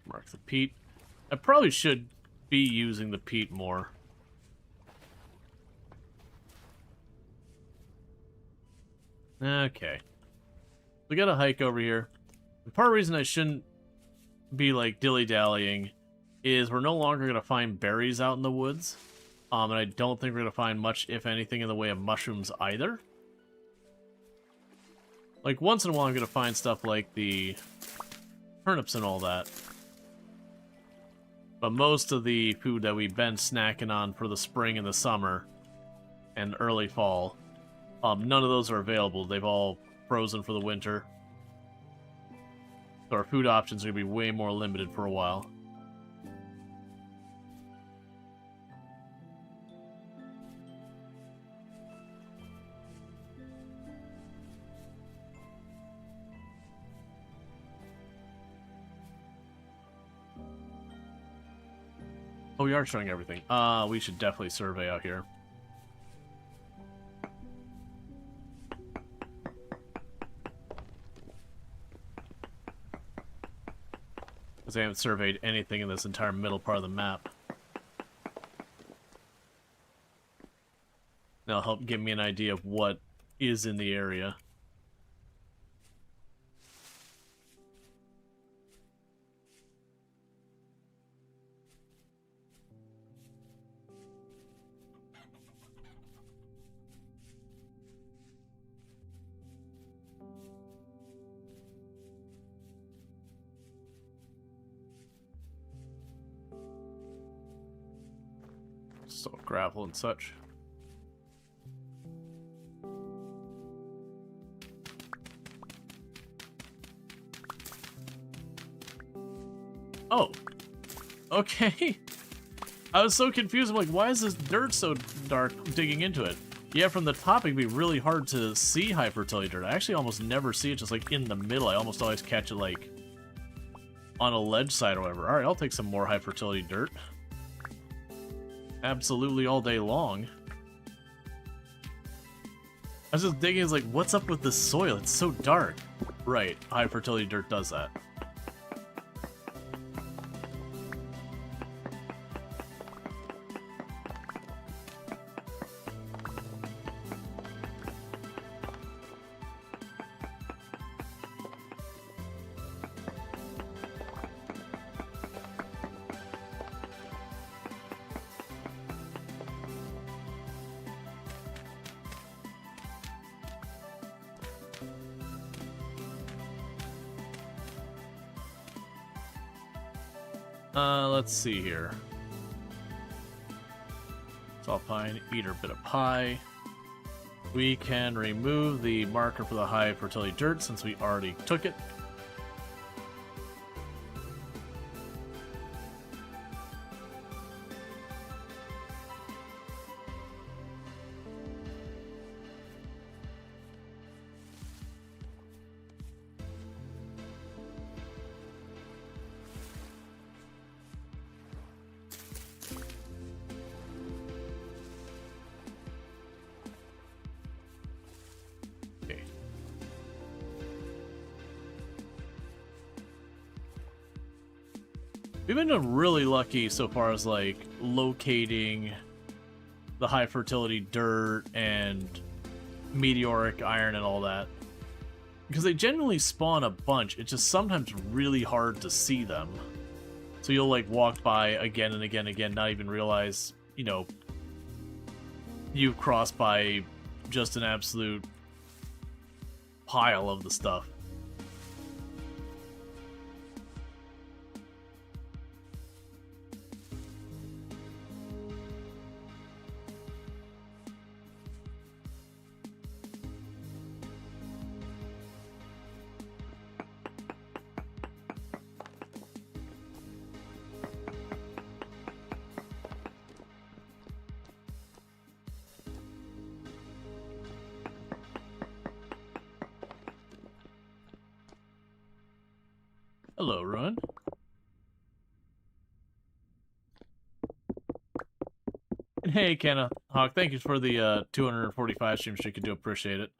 Mark the peat. I probably should be using the peat more. Okay. We got a hike over here. The part of the reason I shouldn't be like dilly-dallying is we're no longer going to find berries out in the woods. And I don't think we're going to find much, if anything, in the way of mushrooms either. Like, once in a while I'm going to find stuff like the turnips and all that. But most of the food that we've been snacking on for the spring and the summer and early fall, none of those are available. They've all frozen for the winter. So our food options are going to be way more limited for a while. Oh, we are showing everything. We should definitely survey out here. Because I haven't surveyed anything in this entire middle part of the map. That'll help give me an idea of what is in the area. So gravel and such. Oh, okay. I was so confused. I'm like, why is this dirt so dark digging into it? Yeah, from the top it'd be really hard to see high fertility dirt. I actually almost never see it just like in the middle. I almost always catch it like on a ledge side or whatever. Alright, I'll take some more high fertility dirt. Absolutely all day long. I was just digging, it's like, what's up with this soil? It's so dark. Right, high fertility dirt does that. Let's see here. Tall pine, eat our bit of pie. We can remove the marker for the high fertility dirt since we already took it. We've been really lucky so far as like locating the high fertility dirt and meteoric iron and all that. Because they generally spawn a bunch, it's just sometimes really hard to see them. So you'll like walk by again and again and again, not even realize, you know, you've crossed by just an absolute pile of the stuff. Hello, Ruin. And hey, Kenna Hawk, thank you for the 245 streams. You could do appreciate it.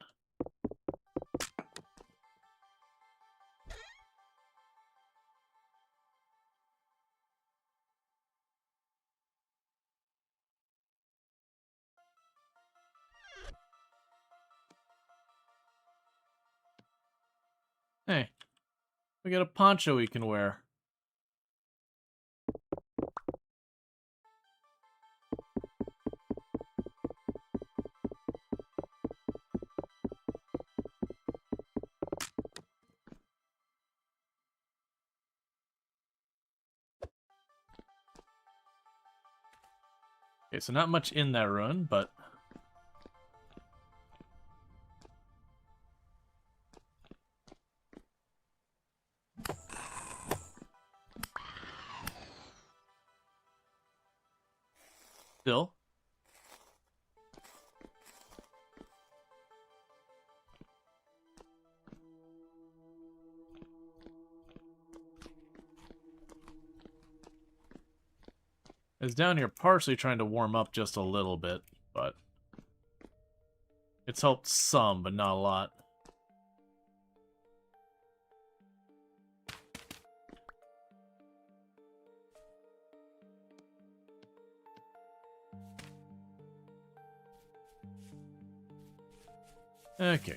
Hey, we got a poncho we can wear. Okay, so not much in that run, but... still. It's down here partially trying to warm up just a little bit, but... it's helped some, but not a lot. Okay.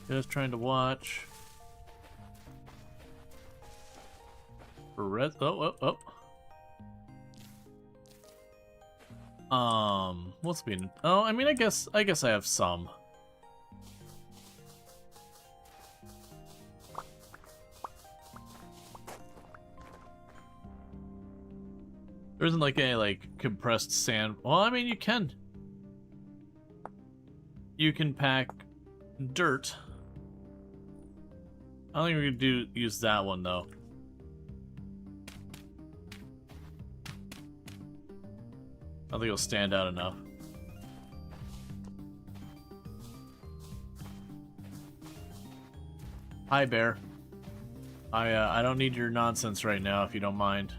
Just trying to watch. For red. Oh. What's been? Oh, I mean, I guess I have some. There isn't like any like compressed sand. Well, I mean, you can pack dirt. I don't think we're gonna use that one though. I don't think it'll stand out enough. Hi, Bear. I don't need your nonsense right now, if you don't mind.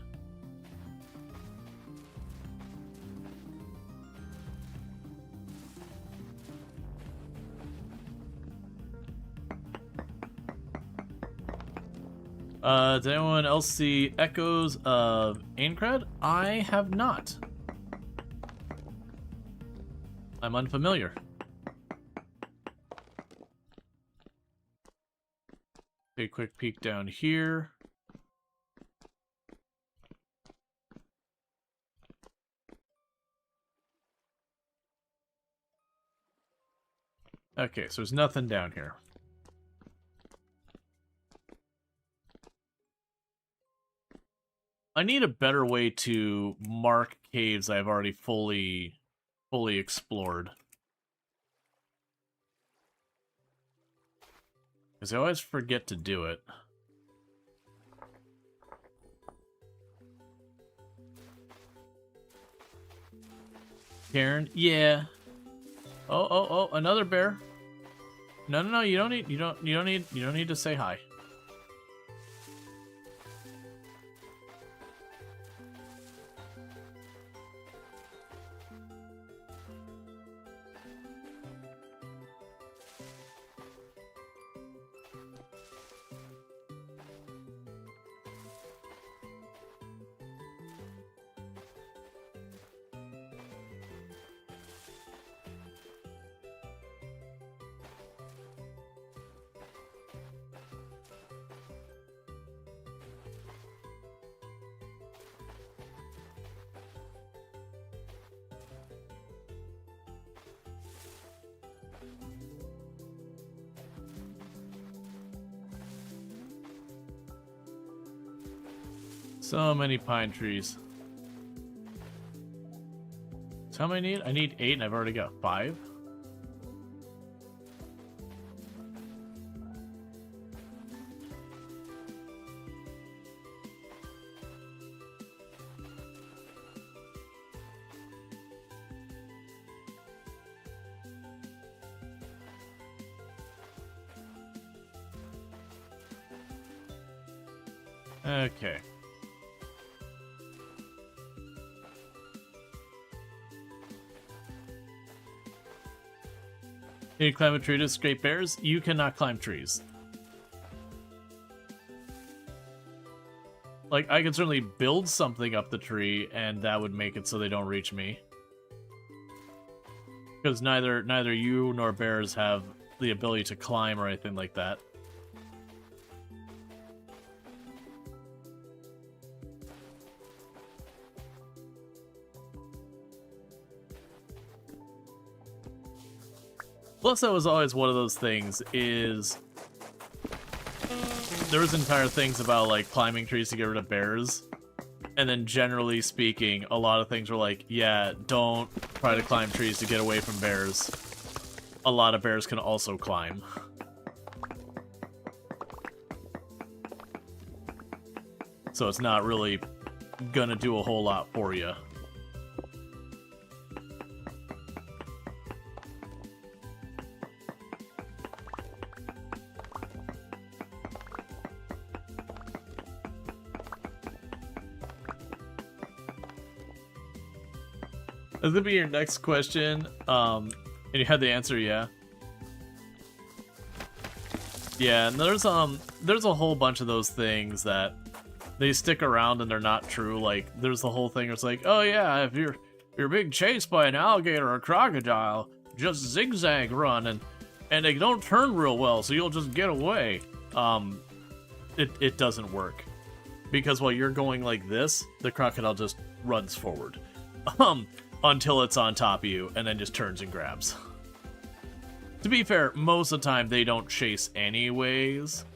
Did anyone else see Echoes of Aincrad? I have not. I'm unfamiliar. Take a quick peek down here. Okay, so there's nothing down here. I need a better way to mark caves I've already fully explored. Because I always forget to do it. Karen, yeah. Oh, another bear. No, you don't need to say hi. So many pine trees. So how many I need? I need 8 and I've already got 5. Okay. Can you climb a tree to escape bears? You cannot climb trees. Like, I could certainly build something up the tree, and that would make it so they don't reach me. Because neither you nor bears have the ability to climb or anything like that. Plus, that was always one of those things, is there was entire things about, like, climbing trees to get rid of bears, and then generally speaking, a lot of things were like, yeah, don't try to climb trees to get away from bears. A lot of bears can also climb. So it's not really gonna do a whole lot for you. This would be your next question, and you had the answer, yeah. Yeah, and there's a whole bunch of those things that they stick around and they're not true. Like, there's the whole thing where it's like, oh yeah, if you're being chased by an alligator or a crocodile, just zigzag run, and and they don't turn real well, so you'll just get away. It doesn't work. Because while you're going like this, the crocodile just runs forward. Until it's on top of you, and then just turns and grabs. To be fair, most of the time they don't chase anyways.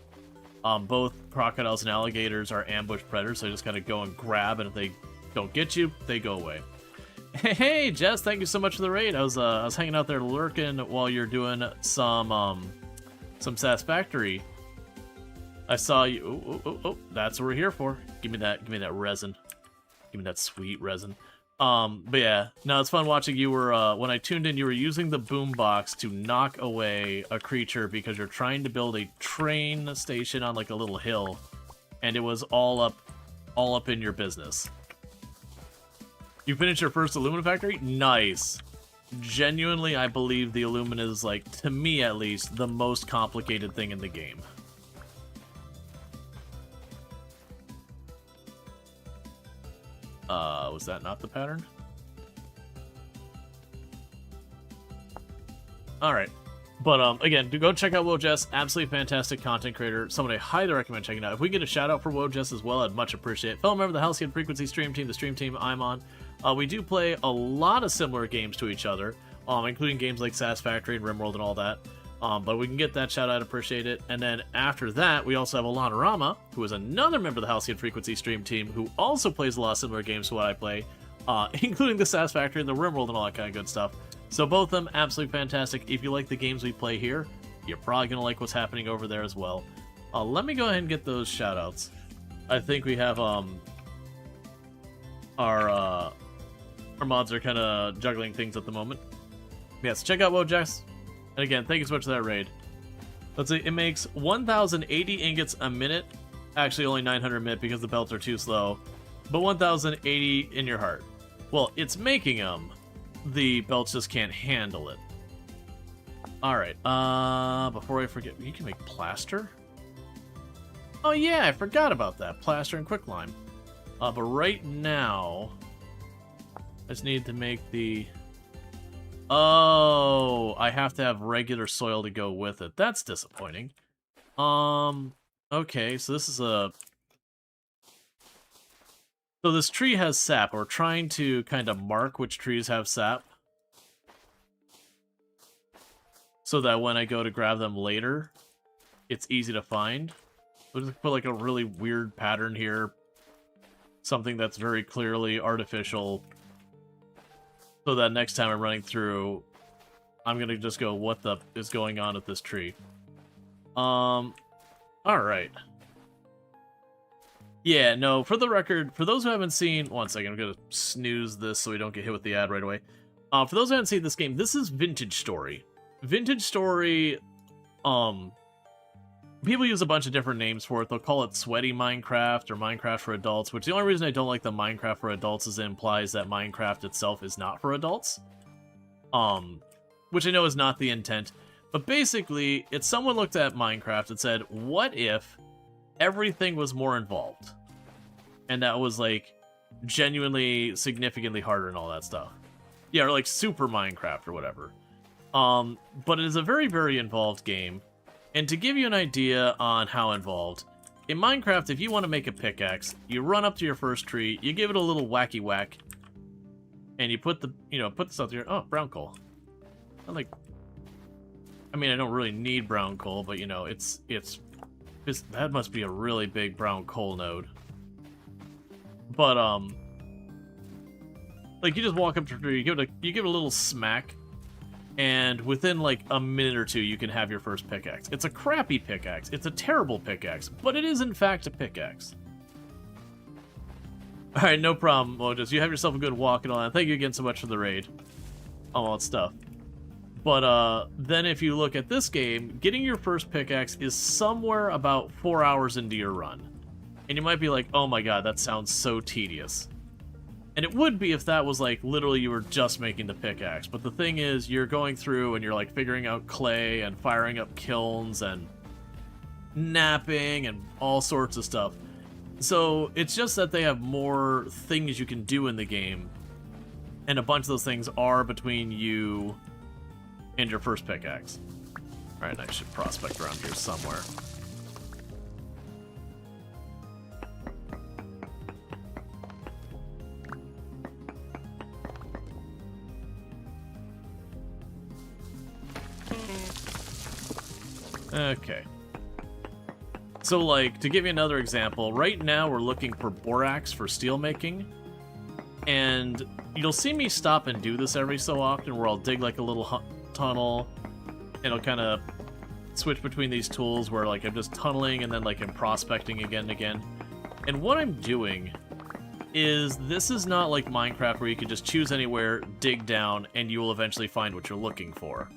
Both crocodiles and alligators are ambush predators, so you just gotta go and grab, and if they don't get you, they go away. Hey, Jess, thank you so much for the raid. I was hanging out there lurking while you're doing some Satisfactory. I saw you. Oh, that's what we're here for. Give me that resin. Give me that sweet resin. But yeah, no, it's fun watching. You were, when I tuned in, you were using the boombox to knock away a creature because you're trying to build a train station on like a little hill, and it was all up in your business. You finished your first Illumina factory? Nice. Genuinely, I believe the Illumina is, like, to me at least, the most complicated thing in the game. Was that not the pattern? Alright. But, again, do go check out Wojess. Absolutely fantastic content creator. Someone I highly recommend checking out. If we get a shout out for Wojess as well, I'd much appreciate it. Fellow member of the Halcyon Frequency stream team, the stream team I'm on. We do play a lot of similar games to each other, including games like Satisfactory and RimWorld and all that. But we can get that shout out, appreciate it. And then after that, we also have Alana Rama, who is another member of the Halcyon Frequency stream team, who also plays a lot of similar games to what I play, including the Satisfactory and the RimWorld and all that kind of good stuff. So both of them, absolutely fantastic. If you like the games we play here, you're probably going to like what's happening over there as well. Let me go ahead and get those shout outs. I think we have our mods are kind of juggling things at the moment. Yes, check out Wojess. And again, thank you so much for that raid. Let's see, it makes 1,080 ingots a minute. Actually, only 900 a minute because the belts are too slow. But 1,080 in your heart. Well, it's making them. The belts just can't handle it. Alright, before I forget, you can make plaster? Oh yeah, I forgot about that. Plaster and quicklime. But right now, I just need to make the... Oh, I have to have regular soil to go with it. That's disappointing. Okay, so this is a... So this tree has sap. We're trying to kind of mark which trees have sap, so that when I go to grab them later, it's easy to find. We'll just put like a really weird pattern here. Something that's very clearly artificial. So that next time I'm running through, I'm gonna just go, what the is going on with this tree? Alright. Yeah, no, for the record, for those who haven't seen... One second, I'm gonna snooze this so we don't get hit with the ad right away. For those who haven't seen this game, this is Vintage Story. Vintage Story, people use a bunch of different names for it. They'll call it Sweaty Minecraft or Minecraft for Adults, which the only reason I don't like the Minecraft for Adults is it implies that Minecraft itself is not for adults. Which I know is not the intent. But basically, it's someone looked at Minecraft and said, what if everything was more involved? And that was, like, genuinely significantly harder and all that stuff. Yeah, or like Super Minecraft or whatever. But it is a very, very involved game. And to give you an idea on how involved, in Minecraft, if you want to make a pickaxe, you run up to your first tree, you give it a little wacky whack, and you put the, put this out there. Oh, brown coal. I mean, I don't really need brown coal, but that must be a really big brown coal node. But like you just walk up to a tree, you give it a little smack, and within like a minute or two, you can have your first pickaxe. It's a crappy pickaxe. It's a terrible pickaxe, but it is in fact a pickaxe. All right, no problem, Mojos. You have yourself a good walk and all that. Thank you again so much for the raid. All that stuff. But then if you look at this game, getting your first pickaxe is somewhere about 4 hours into your run. And you might be like, oh my god, that sounds so tedious. And it would be if that was like, literally you were just making the pickaxe. But the thing is, you're going through and you're like figuring out clay and firing up kilns and napping and all sorts of stuff. So it's just that they have more things you can do in the game. And a bunch of those things are between you and your first pickaxe. Alright, I should prospect around here somewhere. Okay. So, like, to give you another example, right now we're looking for borax for steel making. And you'll see me stop and do this every so often, where I'll dig, like, a little tunnel, and I'll kind of switch between these tools where, like, I'm just tunneling and then, like, I'm prospecting again and again. And what I'm doing is, this is not like Minecraft where you can just choose anywhere, dig down, and you will eventually find what you're looking for.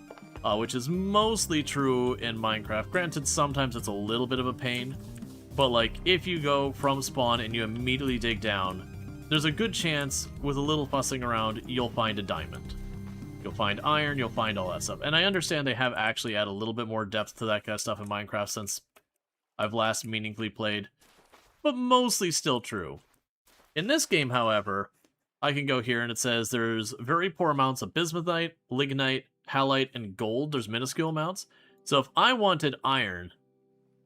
Which is mostly true in Minecraft. Granted, sometimes it's a little bit of a pain, but like, if you go from spawn and you immediately dig down, there's a good chance, with a little fussing around, you'll find a diamond. You'll find iron, you'll find all that stuff. And I understand they have actually added a little bit more depth to that kind of stuff in Minecraft since I've last meaningfully played, but mostly still true. In this game, however, I can go here and it says there's very poor amounts of bismuthite, lignite, halite, and gold. There's minuscule amounts. So if I wanted iron,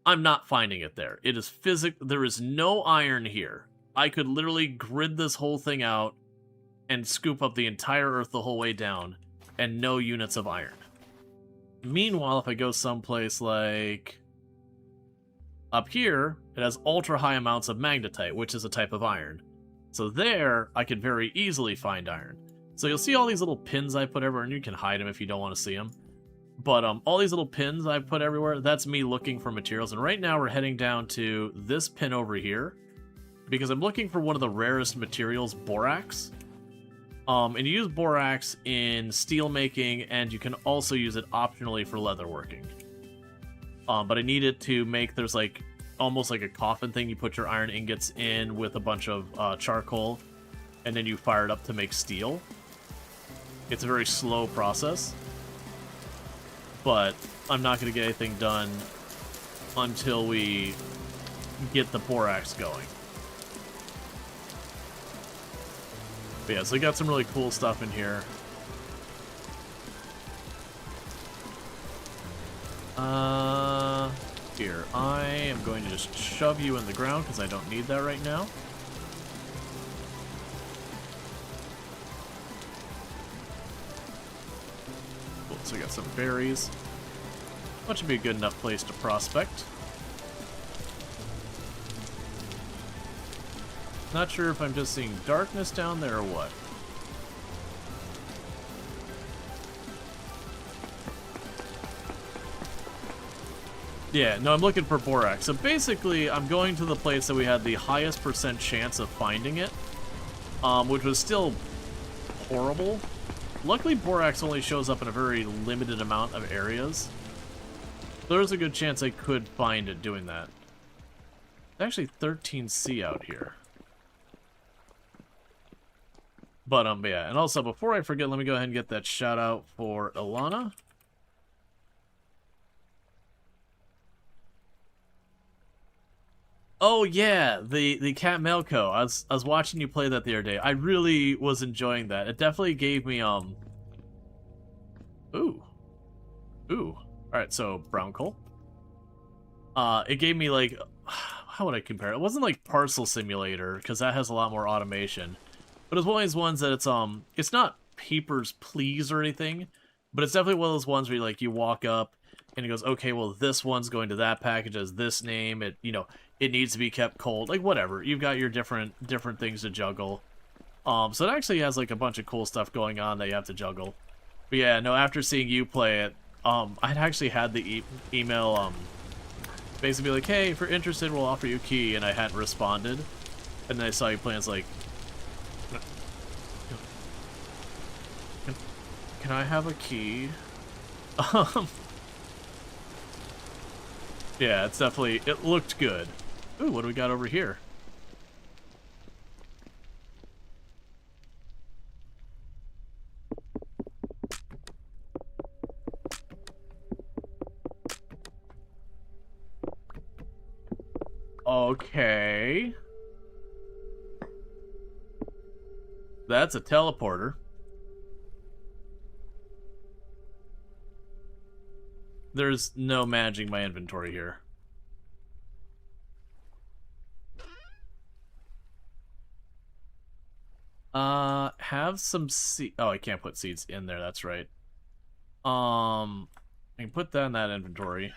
I'm not finding it there. It is there is no iron here. I could literally grid this whole thing out and scoop up the entire earth the whole way down, and no units of iron. Meanwhile, if I go someplace like up here, it has ultra high amounts of magnetite, which is a type of iron. So there, I could very easily find iron. So you'll see all these little pins I put everywhere, and you can hide them if you don't want to see them. But all these little pins I put everywhere, that's me looking for materials. And right now we're heading down to this pin over here, because I'm looking for one of the rarest materials, borax. And you use borax in steel making, and you can also use it optionally for leather working. But I need it to make, there's like, almost like a coffin thing. You put your iron ingots in with a bunch of charcoal, and then you fire it up to make steel. It's a very slow process, but I'm not going to get anything done until we get the borax going. But yeah, so we got some really cool stuff in here. Here, I am going to just shove you in the ground because I don't need that right now. Cool, so we got some berries. That should be a good enough place to prospect. Not sure if I'm just seeing darkness down there or what. Yeah, no, I'm looking for borax. So basically, I'm going to the place that we had the highest % chance of finding it, which was still horrible. Luckily, borax only shows up in a very limited amount of areas. There's a good chance I could find it doing that. It's actually 13C out here. But, yeah. And also, before I forget, let me go ahead and get that shout out for Ilana. Oh yeah, the Cat Melco. I was watching you play that the other day. I really was enjoying that. It definitely gave me Ooh. Alright, so brown coal. It gave me like, how would I compare it? It wasn't like Parcel Simulator, because that has a lot more automation. But it's one of those ones that it's not Papers, Please or anything, but it's definitely one of those ones where you walk up and it goes, okay, well this one's going to that package as this name. It it needs to be kept cold, like whatever. You've got your different things to juggle. So it actually has like a bunch of cool stuff going on that you have to juggle. But yeah, no, after seeing you play it, I'd actually had the email basically like, hey, if you're interested, we'll offer you a key, and I hadn't responded. And then I saw you playing, it's like, can I have a key? Yeah, it's definitely, it looked good. Ooh, what do we got over here? Okay. That's a teleporter. There's no managing my inventory here. Have some seed. Oh, I can't put seeds in there. That's right. I can put that in that inventory.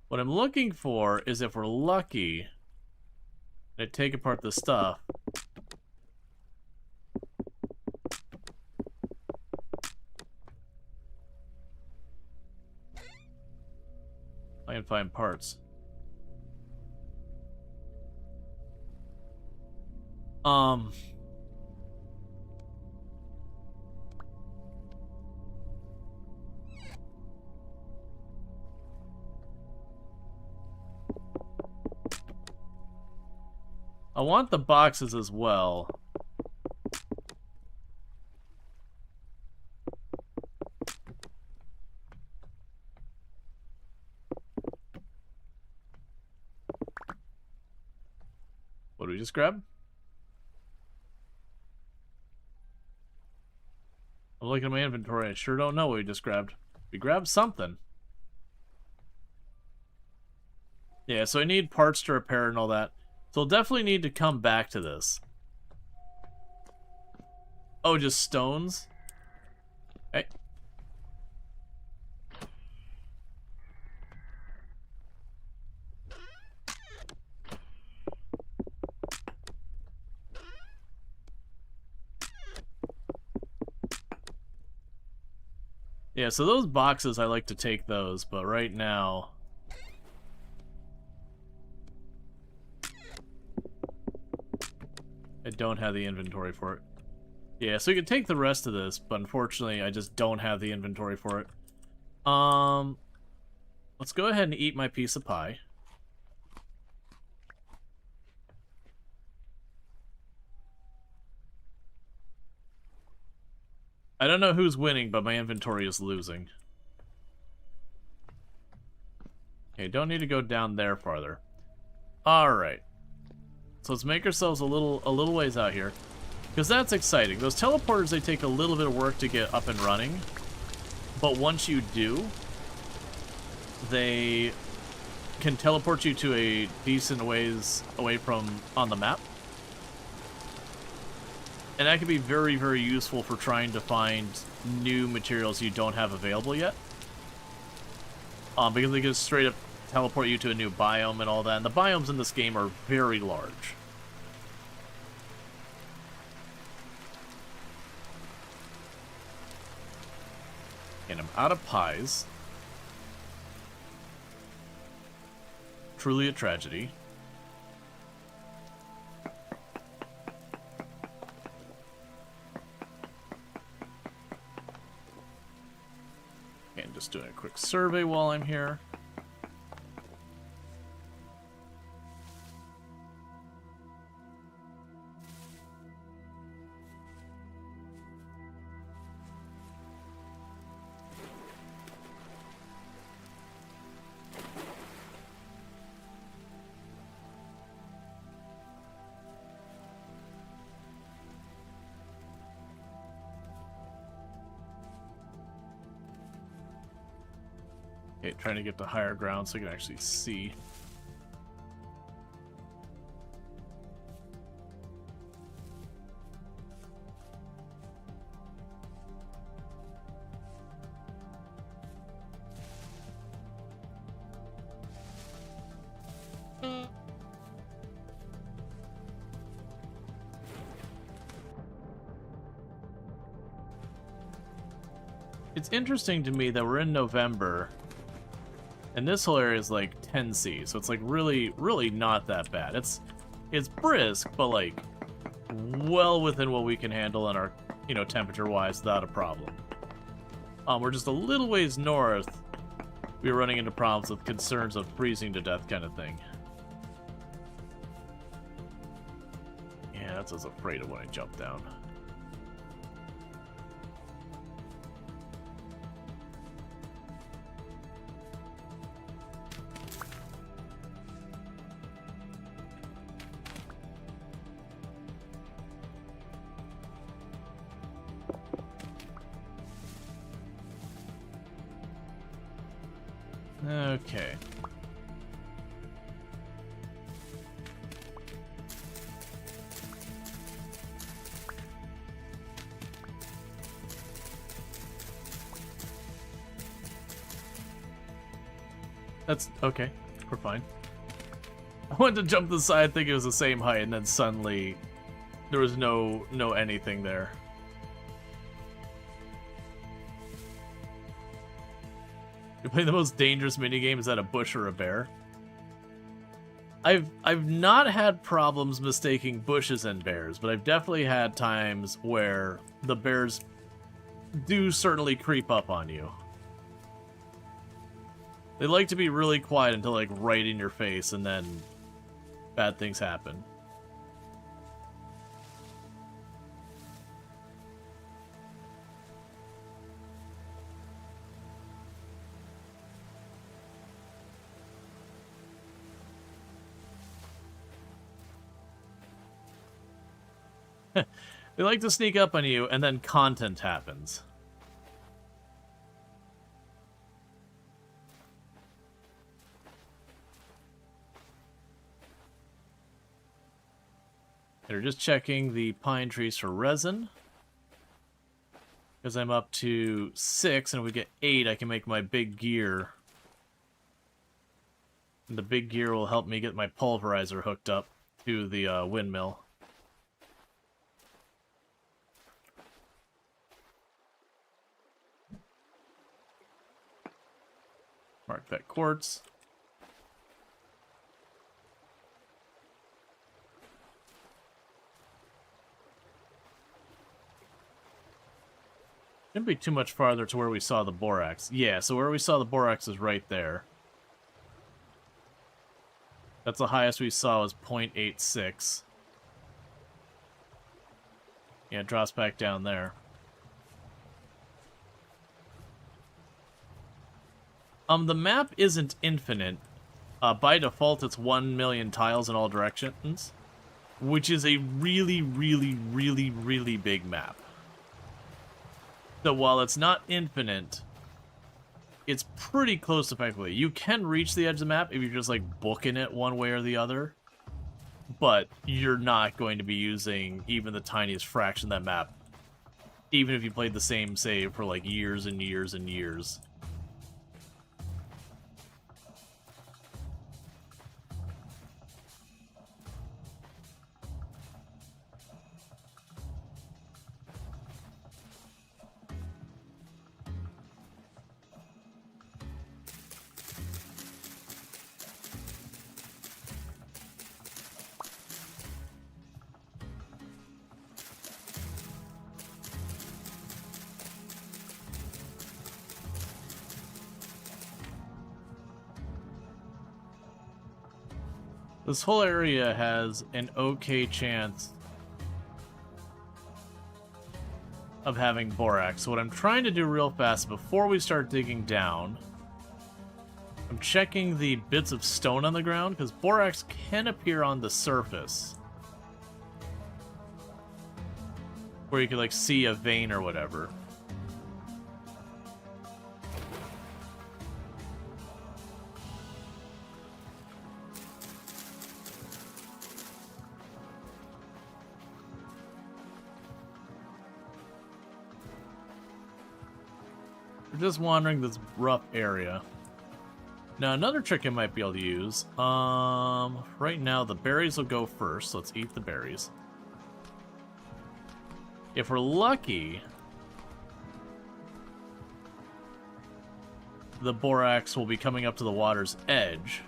What I'm looking for is, if we're lucky, I take apart the stuff. I can find parts. I want the boxes as well. What did we just grab? I'm looking at my inventory. I sure don't know what we just grabbed. We grabbed something. Yeah, so I need parts to repair and all that. So I'll definitely need to come back to this. Oh, just stones? Hey. Yeah, so those boxes, I like to take those, but right now... I don't have the inventory for it. Yeah, so we can take the rest of this, but unfortunately, I just don't have the inventory for it. Let's go ahead and eat my piece of pie. I don't know who's winning, but my inventory is losing. Okay, don't need to go down there farther. Alright. So let's make ourselves a little ways out here. Because that's exciting. Those teleporters, they take a little bit of work to get up and running. But once you do, they can teleport you to a decent ways away from on the map. And that can be very, very useful for trying to find new materials you don't have available yet. Because they can straight up teleport you to a new biome and all that. And the biomes in this game are very large. And I'm out of pies. Truly a tragedy. And just doing a quick survey while I'm here. Okay, trying to get to higher ground so I can actually see. It's interesting to me that we're in November, and this whole area is like 10C, so it's like really, really not that bad. It's brisk, but like well within what we can handle in our, you know, temperature-wise without a problem. We're just a little ways north. We were running into problems with concerns of freezing to death kind of thing. Yeah, that's what I was afraid of when I jumped down. Okay. That's okay. We're fine. I wanted to jump to the side, think it was the same height, and then suddenly there was no anything there. You play the most dangerous minigame, is that a bush or a bear? I've not had problems mistaking bushes and bears, but I've definitely had times where the bears do certainly creep up on you. They like to be really quiet until, like, right in your face, and then bad things happen. They like to sneak up on you, and then content happens. They're just checking the pine trees for resin. Because I'm up to 6, and if we get 8, I can make my big gear. And the big gear will help me get my pulverizer hooked up to the windmill. Mark that quartz. Shouldn't be too much farther to where we saw the borax. Yeah, so where we saw the borax is right there. That's the highest we saw was 0.86. Yeah, it drops back down there. The map isn't infinite. By default, it's 1 million tiles in all directions, which is a really, really, really, really big map. So while it's not infinite, it's pretty close effectively. You can reach the edge of the map if you're just, like, booking it one way or the other, but you're not going to be using even the tiniest fraction of that map, even if you played the same save for, like, years and years and years. This whole area has an okay chance of having borax. So what I'm trying to do real fast before we start digging down, I'm checking the bits of stone on the ground, because borax can appear on the surface, where you can, like, see a vein or whatever. Just wandering this rough area. Now, another trick I might be able to use. Right now, the berries will go first. So let's eat the berries. If we're lucky, the borax will be coming up to the water's edge.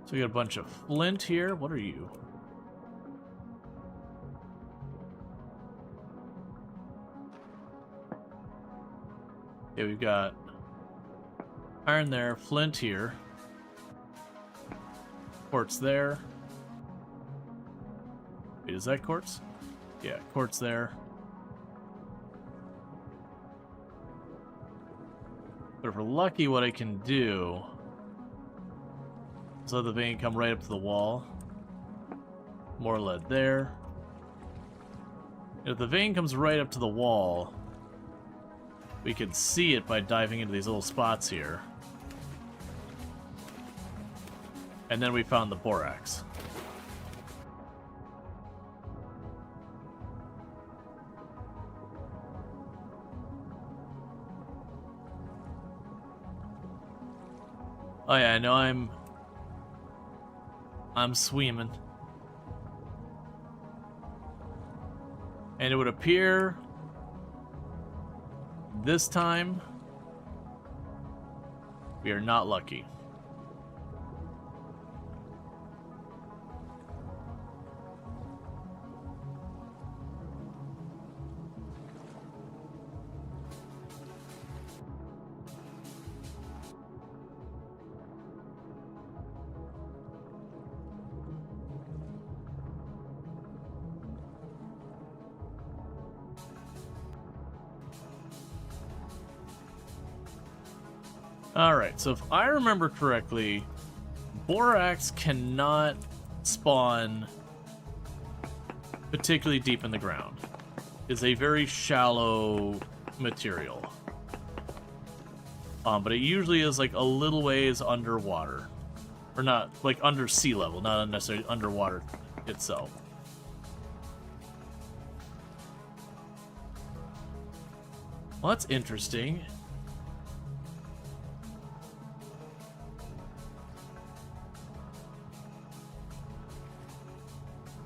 So we got a bunch of flint here. What are you? Okay, we've got iron there, flint here, quartz there. Wait, is that quartz? Yeah, quartz there. But if we're lucky, what I can do is let the vein come right up to the wall. More lead there. If the vein comes right up to the wall, we can see it by diving into these little spots here. And then we found the borax. Oh yeah, I know I'm swimming. And it would appear this time we are not lucky. Alright, so if I remember correctly, borax cannot spawn particularly deep in the ground. It's a very shallow material. But it usually is like a little ways underwater. Or not, like under sea level, not necessarily underwater itself. Well, that's interesting.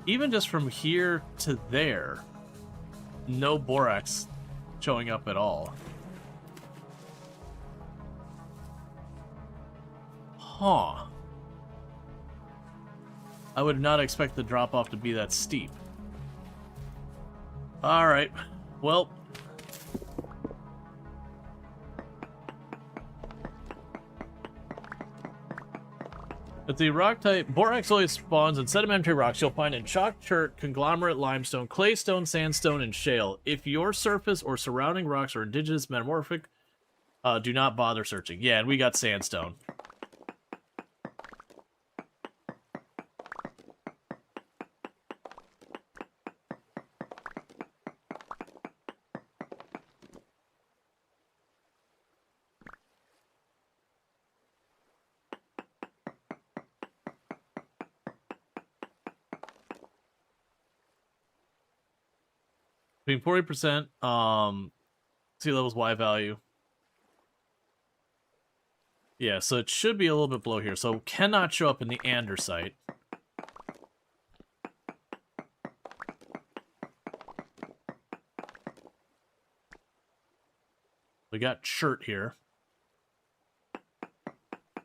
Even just from here to there, no borax showing up at all. Huh. I would not expect the drop-off to be that steep. Alright, well... It's the rock type. Borax always spawns in sedimentary rocks you'll find in chalk, chert, conglomerate, limestone, claystone, sandstone, and shale. If your surface or surrounding rocks are indigenous metamorphic, do not bother searching. Yeah, and we got sandstone. Between 40%, sea levels, Y value. Yeah, so it should be a little bit below here. So cannot show up in the andesite. We got chert here.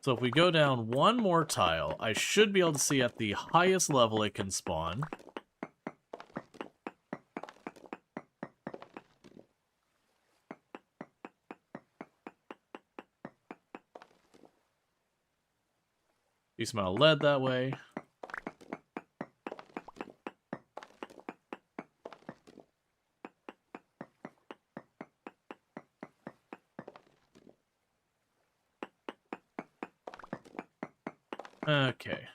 So if we go down one more tile, I should be able to see at the highest level it can spawn. Decent amount of lead that way. Okay.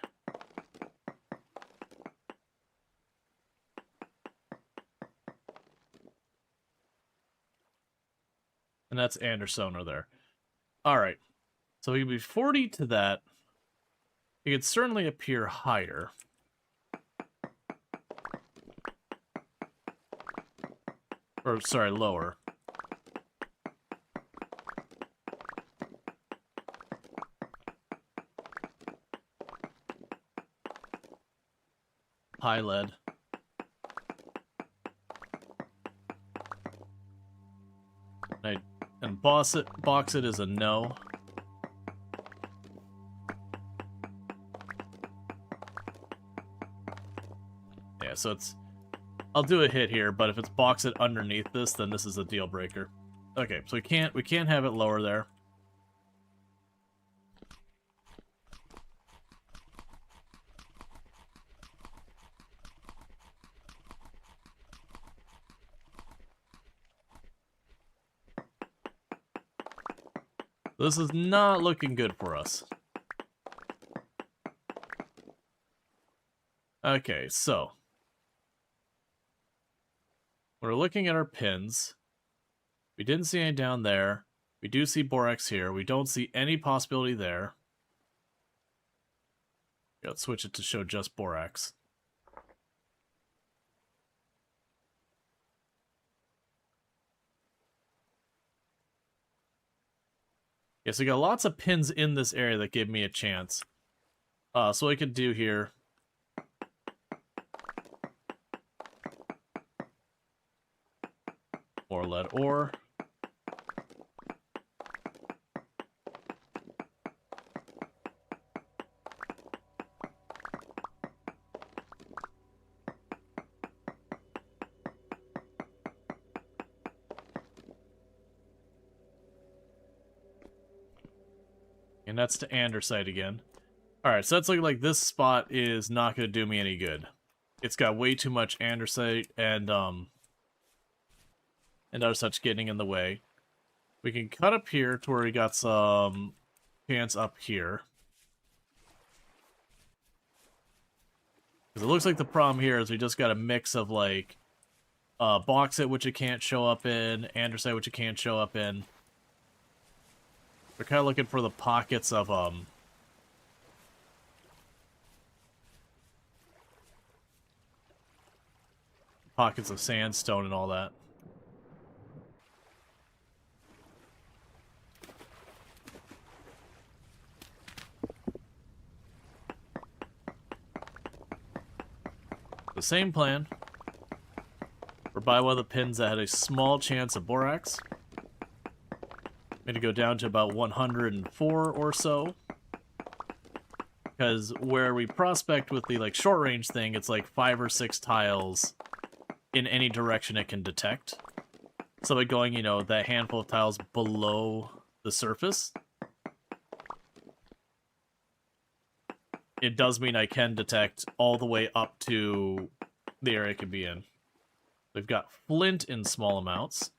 And that's Anderson over there. Alright. So we can be 40 to that. It could certainly appear higher. Or, sorry, lower. High lead. And box it is a no. Yeah, so it's... I'll do a hit here, but if it's box it underneath this, then this is a deal breaker. Okay, so we can't have it lower there. This is not looking good for us. Okay, so We're looking at our pins. We didn't see any down there. We do see Borax here. We don't see any possibility there. Let's switch it to show just Borax. Yeah, so we got lots of pins in this area that give me a chance. So what I could do here... More lead ore. And that's to andesite again. Alright, so that's looking like this spot is not going to do me any good. It's got way too much andesite and other such getting in the way. We can cut up here to where we got some chance up here. Because it looks like the problem here is we just got a mix of, like, bauxite, which it can't show up in, andesite, which it can't show up in. We're kind of looking for the pockets of, pockets of sandstone and all that. The same plan. We're by one of the pins that had a small chance of borax. Made it go down to about 104 or so. Because where we prospect with the like short range thing, it's like 5 or 6 tiles in any direction it can detect. So by going, you know, that handful of tiles below the surface, it does mean I can detect all the way up to the area it could be in. We've got flint in small amounts.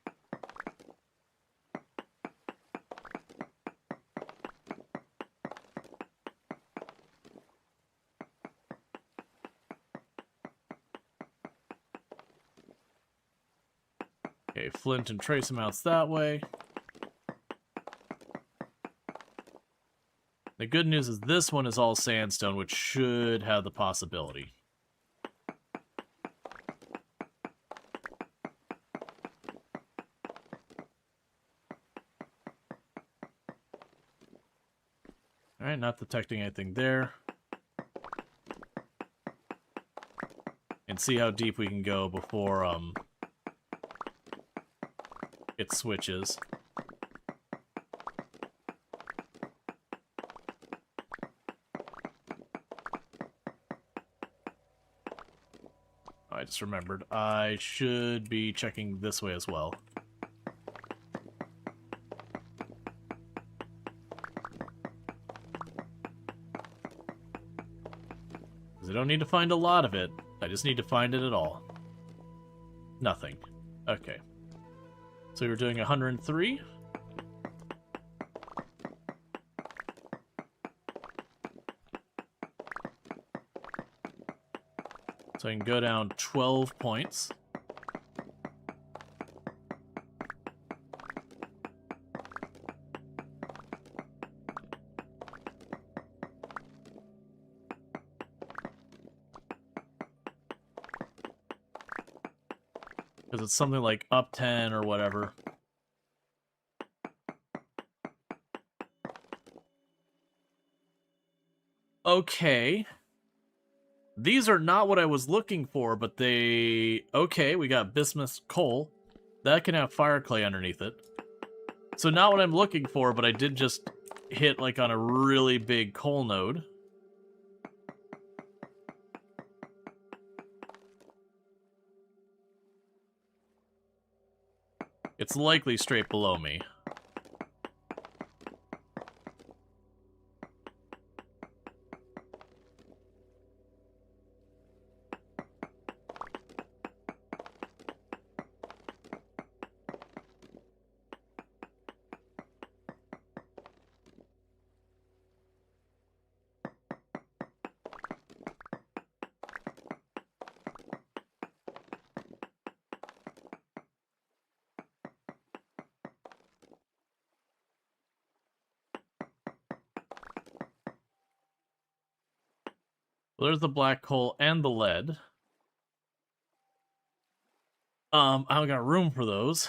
Okay, flint and trace amounts that way. The good news is this one is all sandstone, which should have the possibility. Alright, not detecting anything there. And see how deep we can go before it switches. I just remembered. I should be checking this way as well. Because I don't need to find a lot of it. I just need to find it at all. Nothing. Okay. So we're doing 103. So I can go down 12 points. Because it's something like up 10 or whatever. Okay. These are not what I was looking for, but they... Okay, we got bismuth coal. That can have fire clay underneath it. So not what I'm looking for, but I did just hit, like, on a really big coal node. It's likely straight below me. So there's the black coal and the lead. I don't got room for those.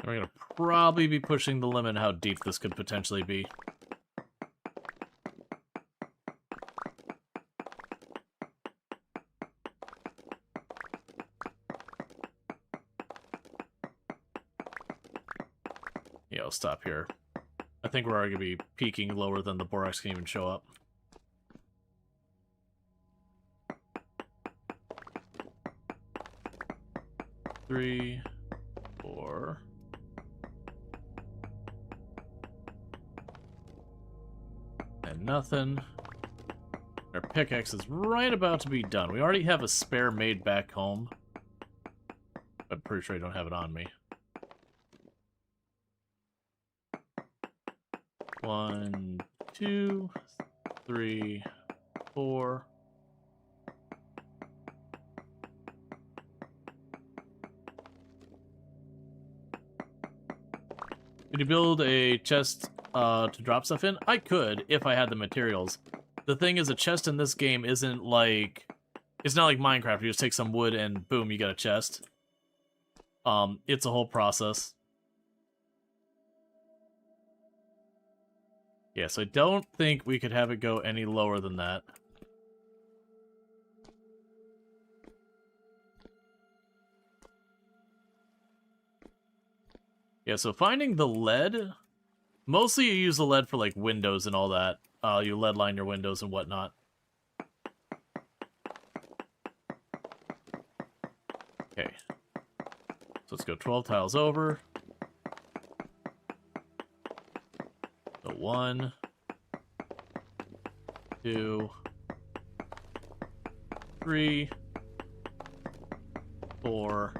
We're gonna probably be pushing the limit how deep this could potentially be. Yeah, I'll stop here. I think we're already gonna be peaking lower than the borax can even show up. Three, 4. And nothing. Our pickaxe is right about to be done. We already have a spare made back home. I'm pretty sure I don't have it on me. 1, 2, 3, 4. Could you build a chest to drop stuff in? I could, if I had the materials. The thing is, a chest in this game isn't like... It's not like Minecraft. You just take some wood and boom, you got a chest. It's a whole process. Yeah, so I don't think we could have it go any lower than that. Yeah, so finding the lead... Mostly you use the lead for, like, windows and all that. You lead line your windows and whatnot. Okay. So let's go 12 tiles over. So 1, 2, 3, 4,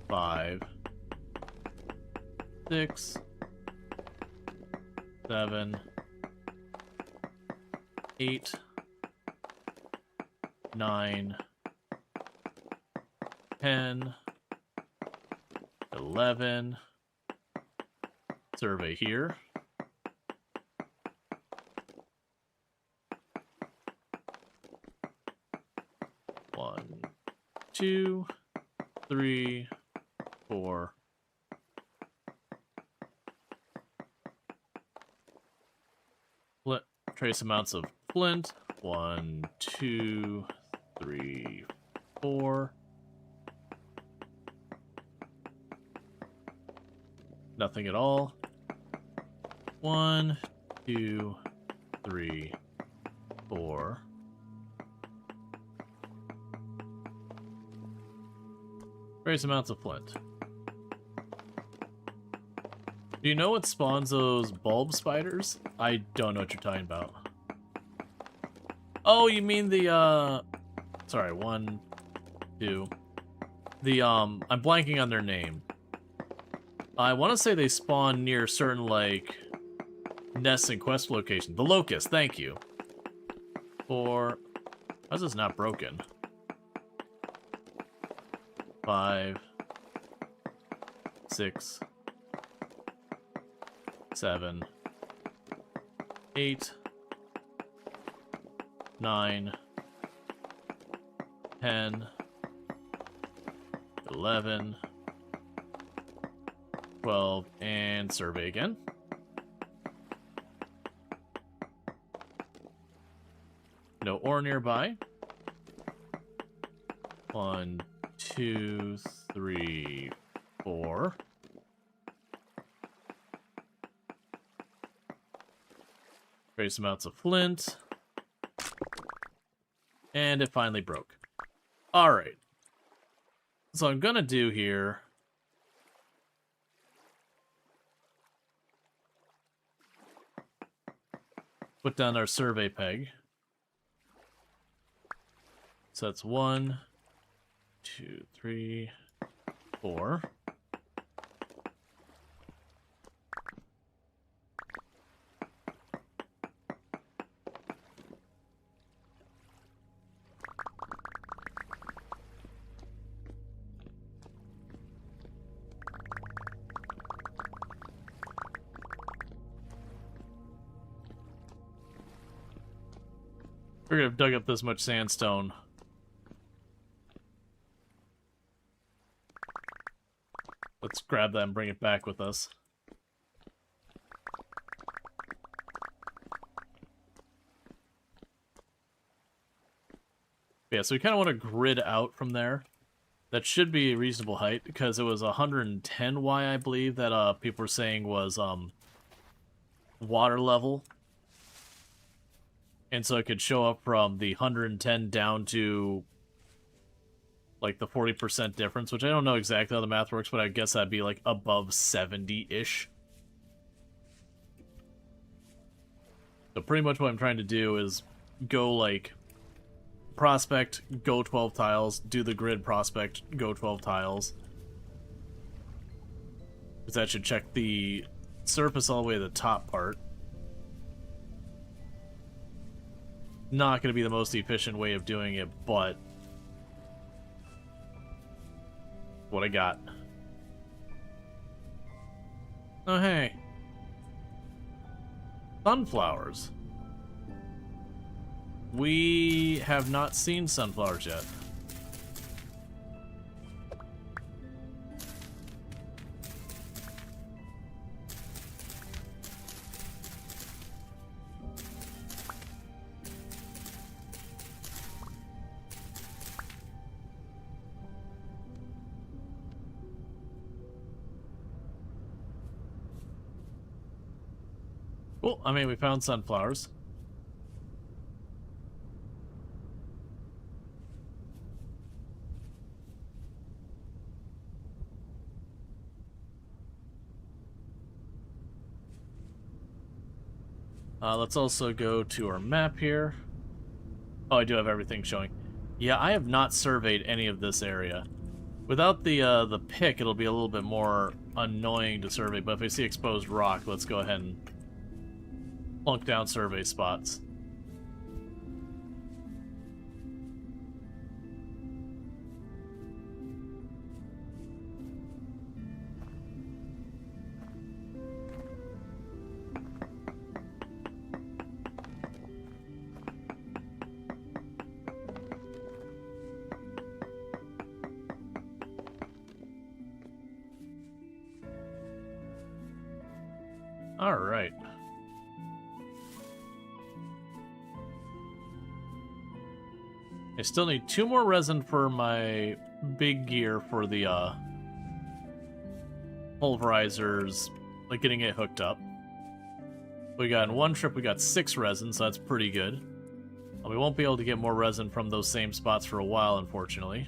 5, 6, 7, 8, 9, 10, 11. Survey here. One, 2, 3, 4. Trace amounts of flint. 1, 2, 3, 4. Nothing at all. 1, 2, 3, 4. Trace amounts of flint. Do you know what spawns those bulb spiders? I don't know what you're talking about. Oh, you mean the, sorry, 1, 2. The, I'm blanking on their name. I want to say they spawn near certain, like, nests and quest locations. The locust, thank you. How's this not broken? 5, 6, 7, 8, 9, 10, 11, 12, and survey again. No ore nearby. 1, 2, 3, 4. Trace amounts of flint. And it finally broke. Alright. So I'm gonna do here put down our survey peg. So that's 1, 2, 3, 4. We're gonna have dug up this much sandstone. Let's grab that and bring it back with us. Yeah, so we kind of want to grid out from there. That should be a reasonable height, because it was 110 Y, I believe, that people were saying was water level. And so it could show up from the 110 down to like the 40% difference, which I don't know exactly how the math works, but I guess that'd be like above 70-ish. So pretty much what I'm trying to do is go like prospect, go 12 tiles, do the grid prospect, go 12 tiles. Because that should check the surface all the way to the top part. Not going to be the most efficient way of doing it, but what I got. Oh, hey. Sunflowers. We have not seen sunflowers yet. Well, I mean, we found sunflowers. Let's also go to our map here. Oh, I do have everything showing. Yeah, I have not surveyed any of this area. Without the pick, it'll be a little bit more annoying to survey, but if I see exposed rock, let's go ahead and plunk down survey spots. All right. I still need 2 more resin for my big gear for the pulverizers, like getting it hooked up. We got in one trip, we got 6 resin, so that's pretty good. We won't be able to get more resin from those same spots for a while, unfortunately.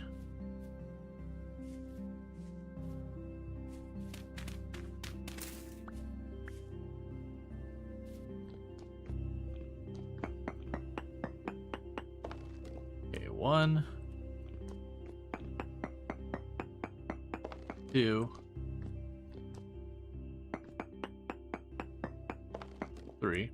Okay, 1, 2, 3.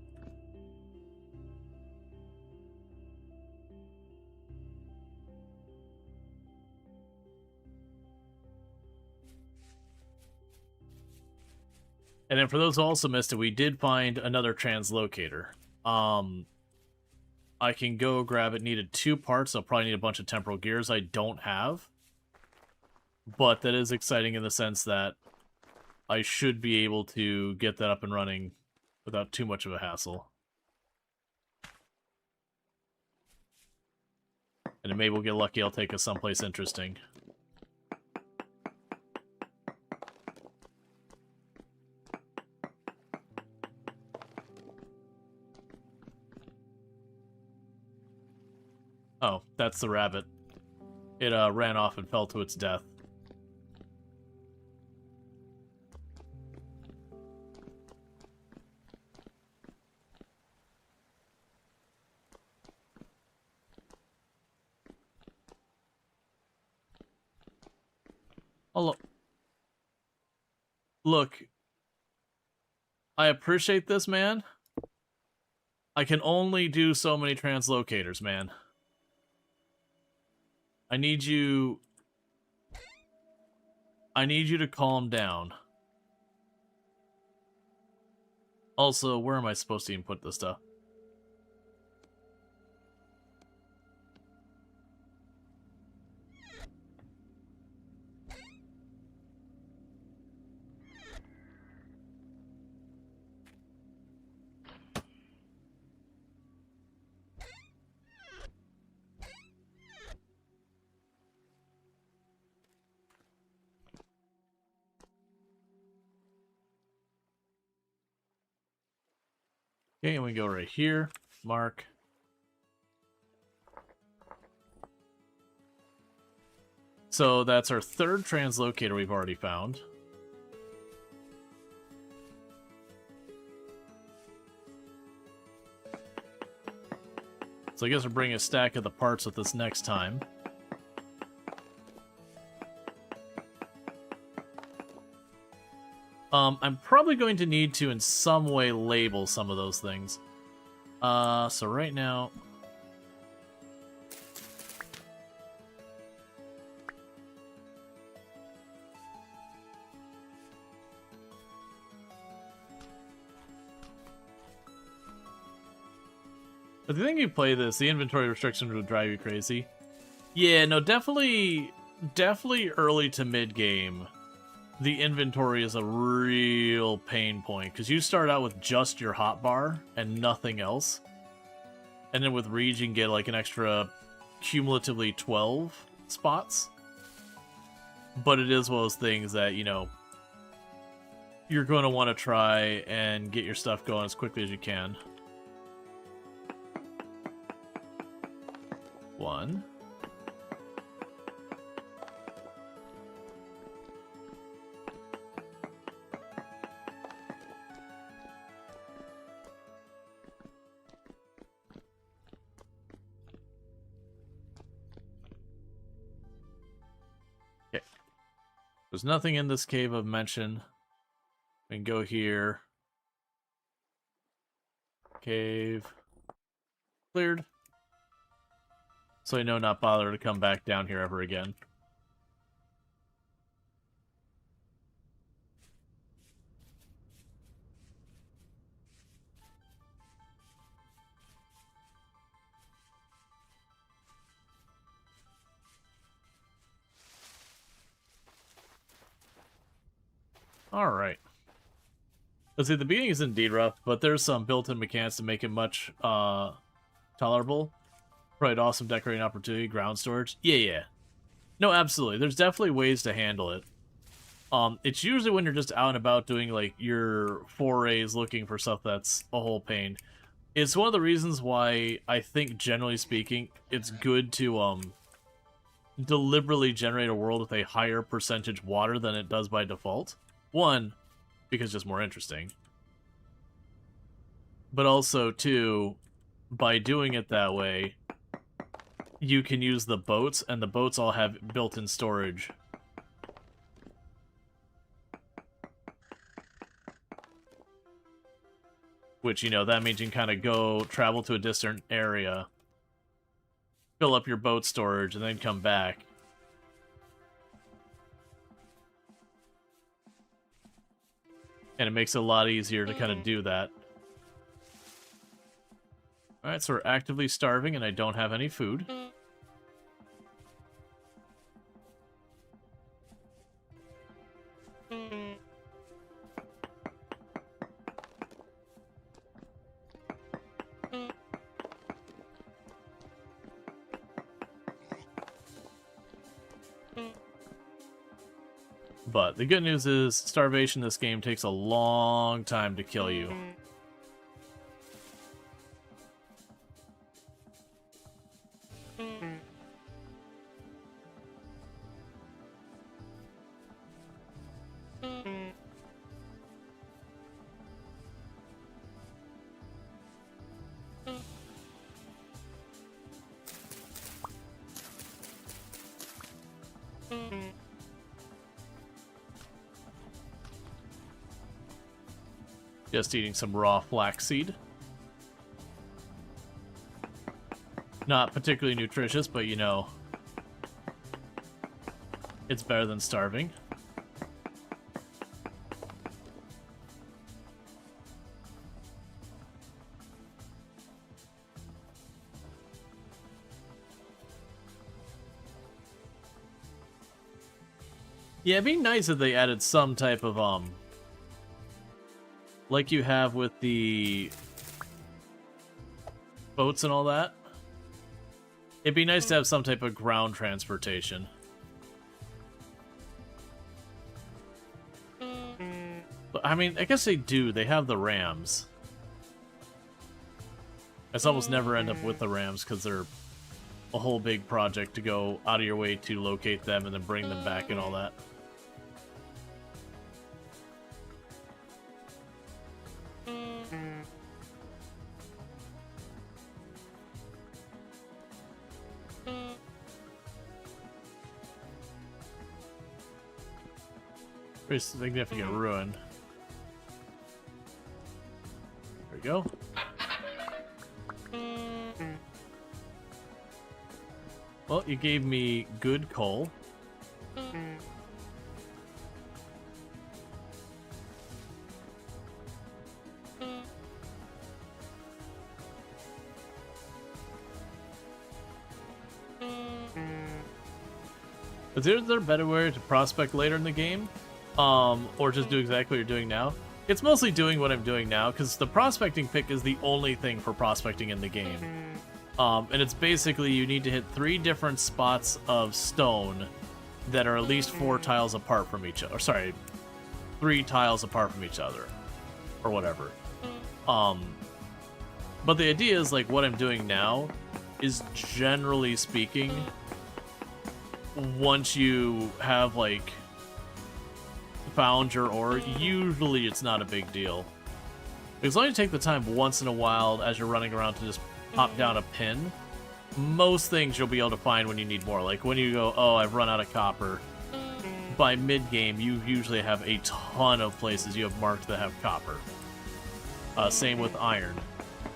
And then for those who also missed it, we did find another translocator. I can go grab it. Needed 2 parts. I'll probably need a bunch of temporal gears I don't have. But that is exciting in the sense that I should be able to get that up and running without too much of a hassle. And then maybe we'll get lucky, I'll take us someplace interesting. Oh, that's the rabbit. It ran off and fell to its death. Look, I appreciate this, man. I can only do so many translocators, man. I need you to calm down. Also, where am I supposed to even put this stuff? Okay, and we go right here. Mark. So that's our third translocator we've already found. So I guess we'll bring a stack of the parts with us next time. I'm probably going to need to in some way label some of those things. So right now... But the thing you play this, the inventory restrictions would drive you crazy. Yeah, no, definitely early to mid-game, the inventory is a real pain point, because you start out with just your hotbar and nothing else. And then with Rege, you can get like an extra cumulatively 12 spots. But it is one of those things that, you know, you're going to want to try and get your stuff going as quickly as you can. One. Okay. There's nothing in this cave of mention. We can go here. Cave. Cleared. So I know not bother to come back down here ever again. Alright. Let's see, the beginning is indeed rough, but there's some built-in mechanics to make it much tolerable. Probably an awesome decorating opportunity, ground storage. Yeah. No, absolutely. There's definitely ways to handle it. It's usually when you're just out and about doing, like, your forays looking for stuff that's a whole pain. It's one of the reasons why I think, generally speaking, it's good to, deliberately generate a world with a higher percentage water than it does by default. One, because it's just more interesting. But also, two, by doing it that way, you can use the boats, and the boats all have built-in storage. Which, you know, that means you can kind of go travel to a distant area, fill up your boat storage, and then come back. And it makes it a lot easier to kind of do that. Alright, so we're actively starving, and I don't have any food. But the good news is, starvation in this game takes a long time to kill you. Just eating some raw flaxseed. Not particularly nutritious, but you know, it's better than starving. Yeah, it'd be nice if they added some type of, like you have with the boats and all that. It'd be nice to have some type of ground transportation. But, I mean, I guess they do. They have the rams. I almost never end up with the rams because they're a whole big project to go out of your way to locate them and then bring them back and all that. Pretty significant ruin. There we go. Well, you gave me good coal. Is there a better way to prospect later in the game? Or just do exactly what you're doing now? It's mostly doing what I'm doing now, because the prospecting pick is the only thing for prospecting in the game. And it's basically you need to hit 3 different spots of stone that are at least 4 tiles apart from each other. Or sorry, 3 tiles apart from each other. Or whatever. But the idea is, like, what I'm doing now is, generally speaking, once you have, like, found your ore, usually it's not a big deal. As long as you take the time once in a while as you're running around to just pop down a pin, most things you'll be able to find when you need more. Like when you go, oh, I've run out of copper. By mid-game, you usually have a ton of places you have marked that have copper. Same with iron.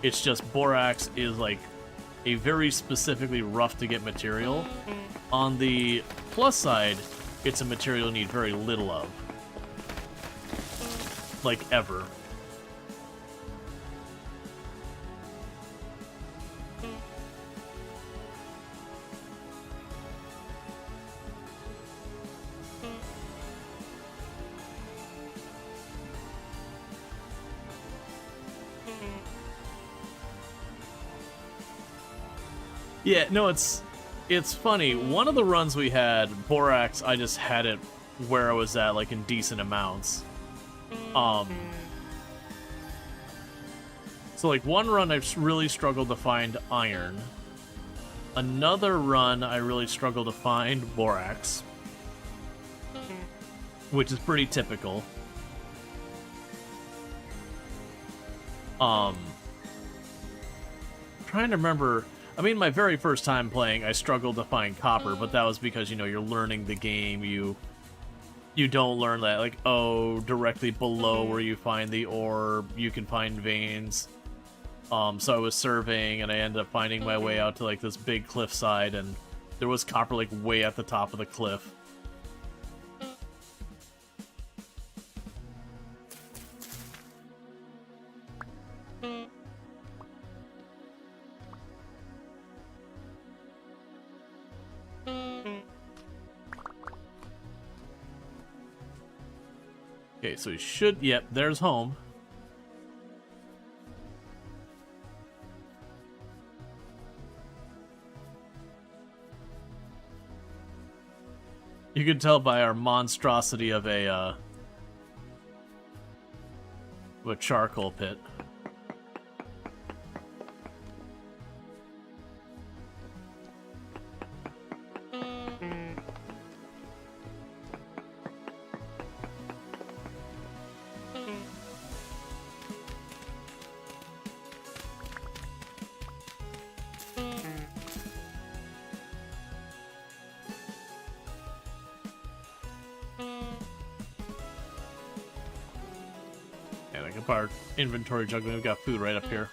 It's just borax is like a very specifically rough to get material. On the plus side, it's a material you need very little of. Like, ever. Yeah, no, it's funny. One of the runs we had, borax, I just had it where I was at, like, in decent amounts. So, like, one run I really struggled to find iron. Another run I really struggled to find borax. Which is pretty typical. Trying to remember... I mean, my very first time playing, I struggled to find copper, but that was because, you know, you're learning the game, you don't learn that, like, oh, directly below where you find the ore, you can find veins. So I was surveying, and I ended up finding my way out to, like, this big cliffside, and there was copper, like, way at the top of the cliff. Okay, so he should... Yep, there's home. You can tell by our monstrosity of a charcoal pit. skip our inventory juggling. We've got food right up here.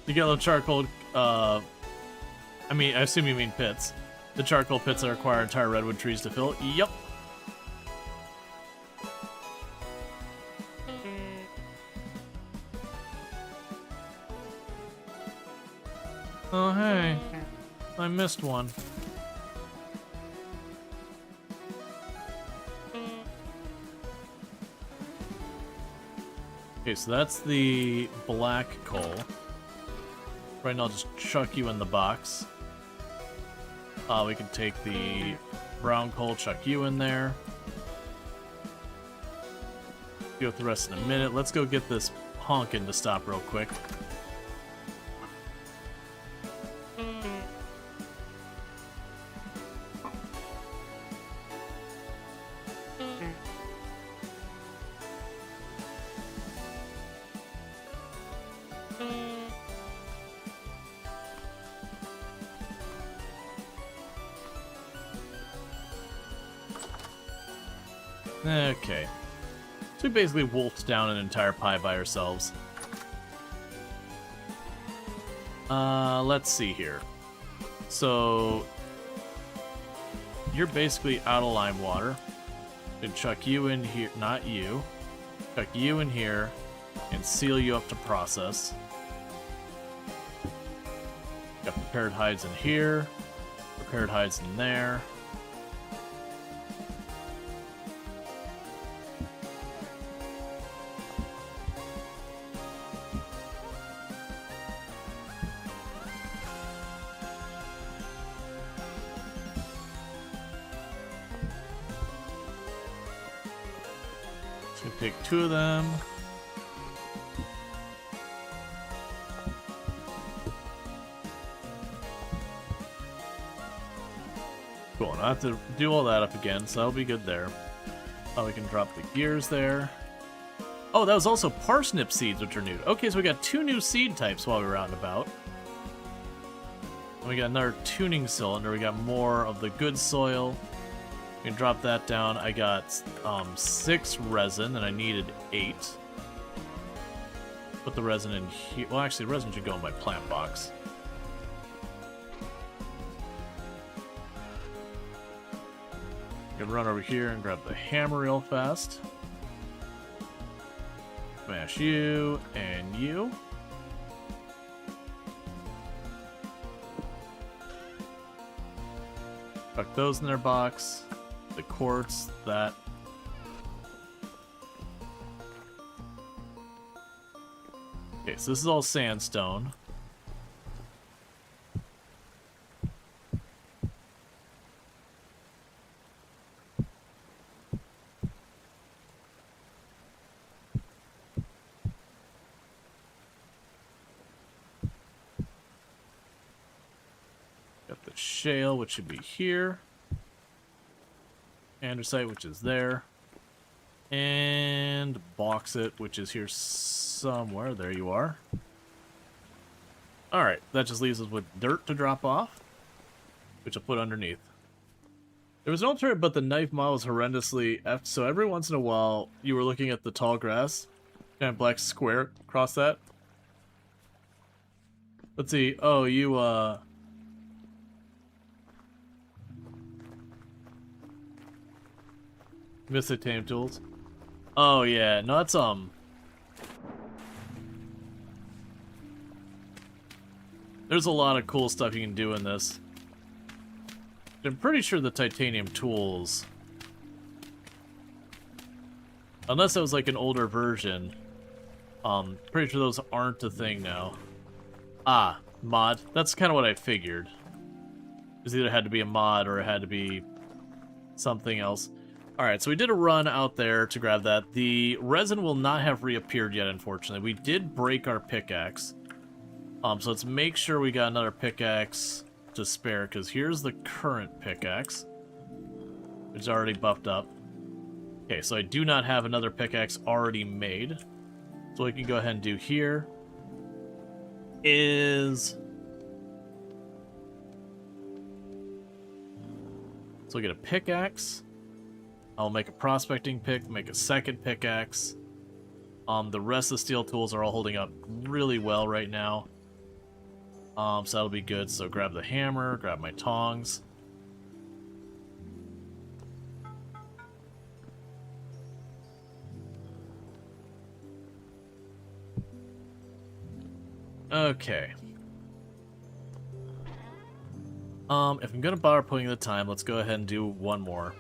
The yellow charcoal, I assume you mean pits. The charcoal pits that require entire redwood trees to fill. Yep. Oh, hey. I missed one. Okay, so that's the black coal. Right now, I'll just chuck you in the box. We can take the brown coal, chuck you in there. Deal with the rest in a minute. Let's go get this honkin' to stop real quick. Okay. So we basically wolfed down an entire pie by ourselves. Let's see here. So you're basically out of lime water. Then chuck you in here, not you. Chuck you in here and seal you up to process. Got prepared hides in here, prepared hides in there. Take two of them. Cool, and I have to do all that up again, so that'll be good there. Oh, we can drop the gears there. Oh, that was also parsnip seeds, which are new. Okay, so we got 2 new seed types while we were out and about. And we got another tuning cylinder. We got more of the good soil. We can drop that down. I got 6 resin, and I needed 8. Put the resin in here. Well, actually, resin should go in my plant box. You can run over here and grab the hammer real fast. Smash you and you. Tuck those in their box. The quartz, that. Okay, so this is all sandstone. Got the shale, which should be here. Andesite, which is there, and bauxite, which is here somewhere. There you are. Alright, that just leaves us with dirt to drop off, which I'll put underneath. There was no turret, but the knife model was horrendously effed, so every once in a while you were looking at the tall grass, kind of black square across that. Let's see. Oh, you, Mystic Tame Tools. Oh yeah, no, that's there's a lot of cool stuff you can do in this. I'm pretty sure the titanium tools, unless it was like an older version, pretty sure those aren't a thing now. Ah, mod. That's kind of what I figured. It either had to be a mod or it had to be something else. Alright, so we did a run out there to grab that. The resin will not have reappeared yet, unfortunately. We did break our pickaxe. So let's make sure we got another pickaxe to spare, because here's the current pickaxe, which is already buffed up. Okay, so I do not have another pickaxe already made. So what we can go ahead and do here is... let's So we'll get a pickaxe. I'll make a prospecting pick, make a second pickaxe. The rest of the steel tools are all holding up really well right now. So that'll be good. So grab the hammer, grab my tongs. Okay. If I'm gonna bother putting the time, let's go ahead and do one more.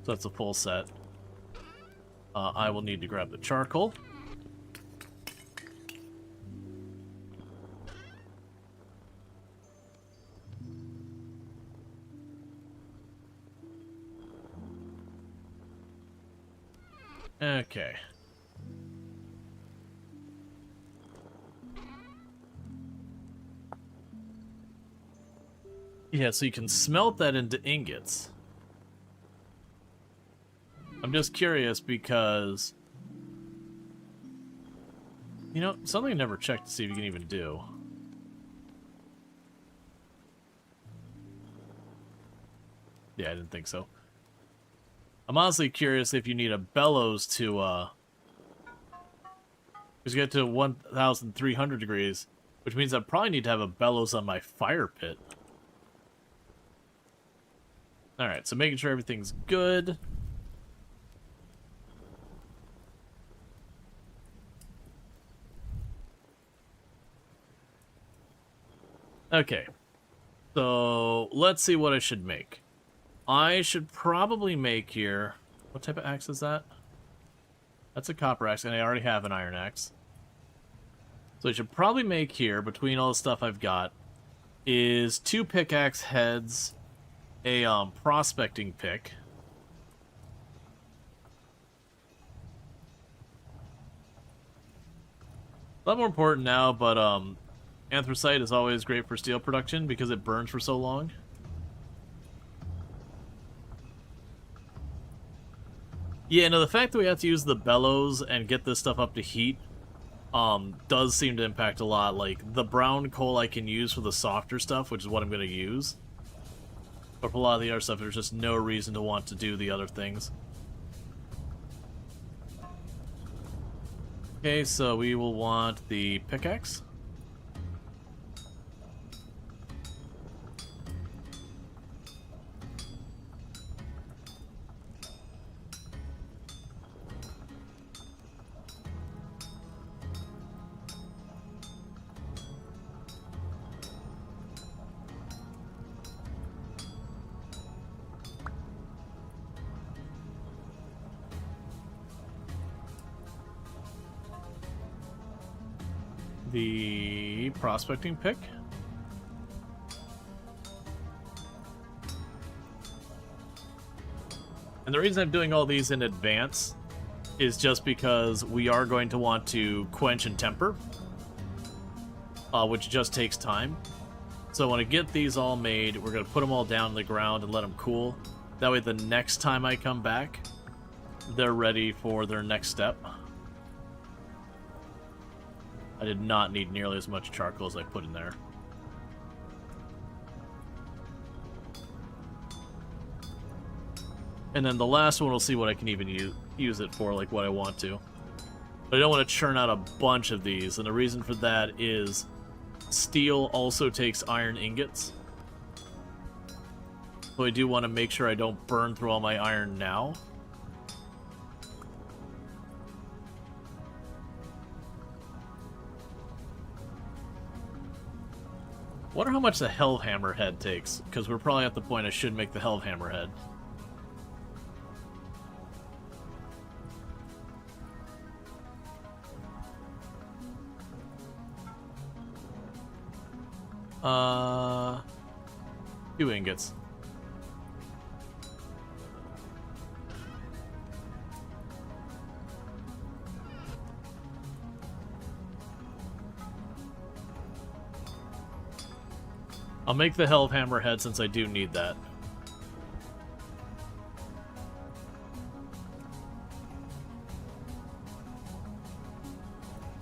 So that's a full set. I will need to grab the charcoal. Okay. Yeah, so you can smelt that into ingots. I'm just curious because, you know, something I never checked to see if you can even do. Yeah, I didn't think so. I'm honestly curious if you need a bellows to, because you get to 1,300 degrees, which means I probably need to have a bellows on my fire pit. Alright, so making sure everything's good. Okay, so let's see what I should make. I should probably make here... What type of axe is that? That's a copper axe, and I already have an iron axe. So I should probably make here, between all the stuff I've got, is 2 pickaxe heads, a prospecting pick. A lot more important now, but anthracite is always great for steel production because it burns for so long. Yeah, no, the fact that we have to use the bellows and get this stuff up to heat does seem to impact a lot. Like, the brown coal I can use for the softer stuff, which is what I'm going to use. But for a lot of the other stuff, there's just no reason to want to do the other things. Okay, so we will want the pickaxe. The prospecting pick. And the reason I'm doing all these in advance is just because we are going to want to quench and temper, which just takes time. So when I get these all made, we're going to put them all down on the ground and let them cool. That way the next time I come back, they're ready for their next step. I did not need nearly as much charcoal as I put in there. And then the last one, we'll see what I can even use it for, like what I want to. But I don't want to churn out a bunch of these, and the reason for that is steel also takes iron ingots. So I do want to make sure I don't burn through all my iron now. Wonder how much the Hellhammer head takes, because we're probably at the point I should make the Hellhammer head. Two ingots. I'll make the Hellhammer head since I do need that.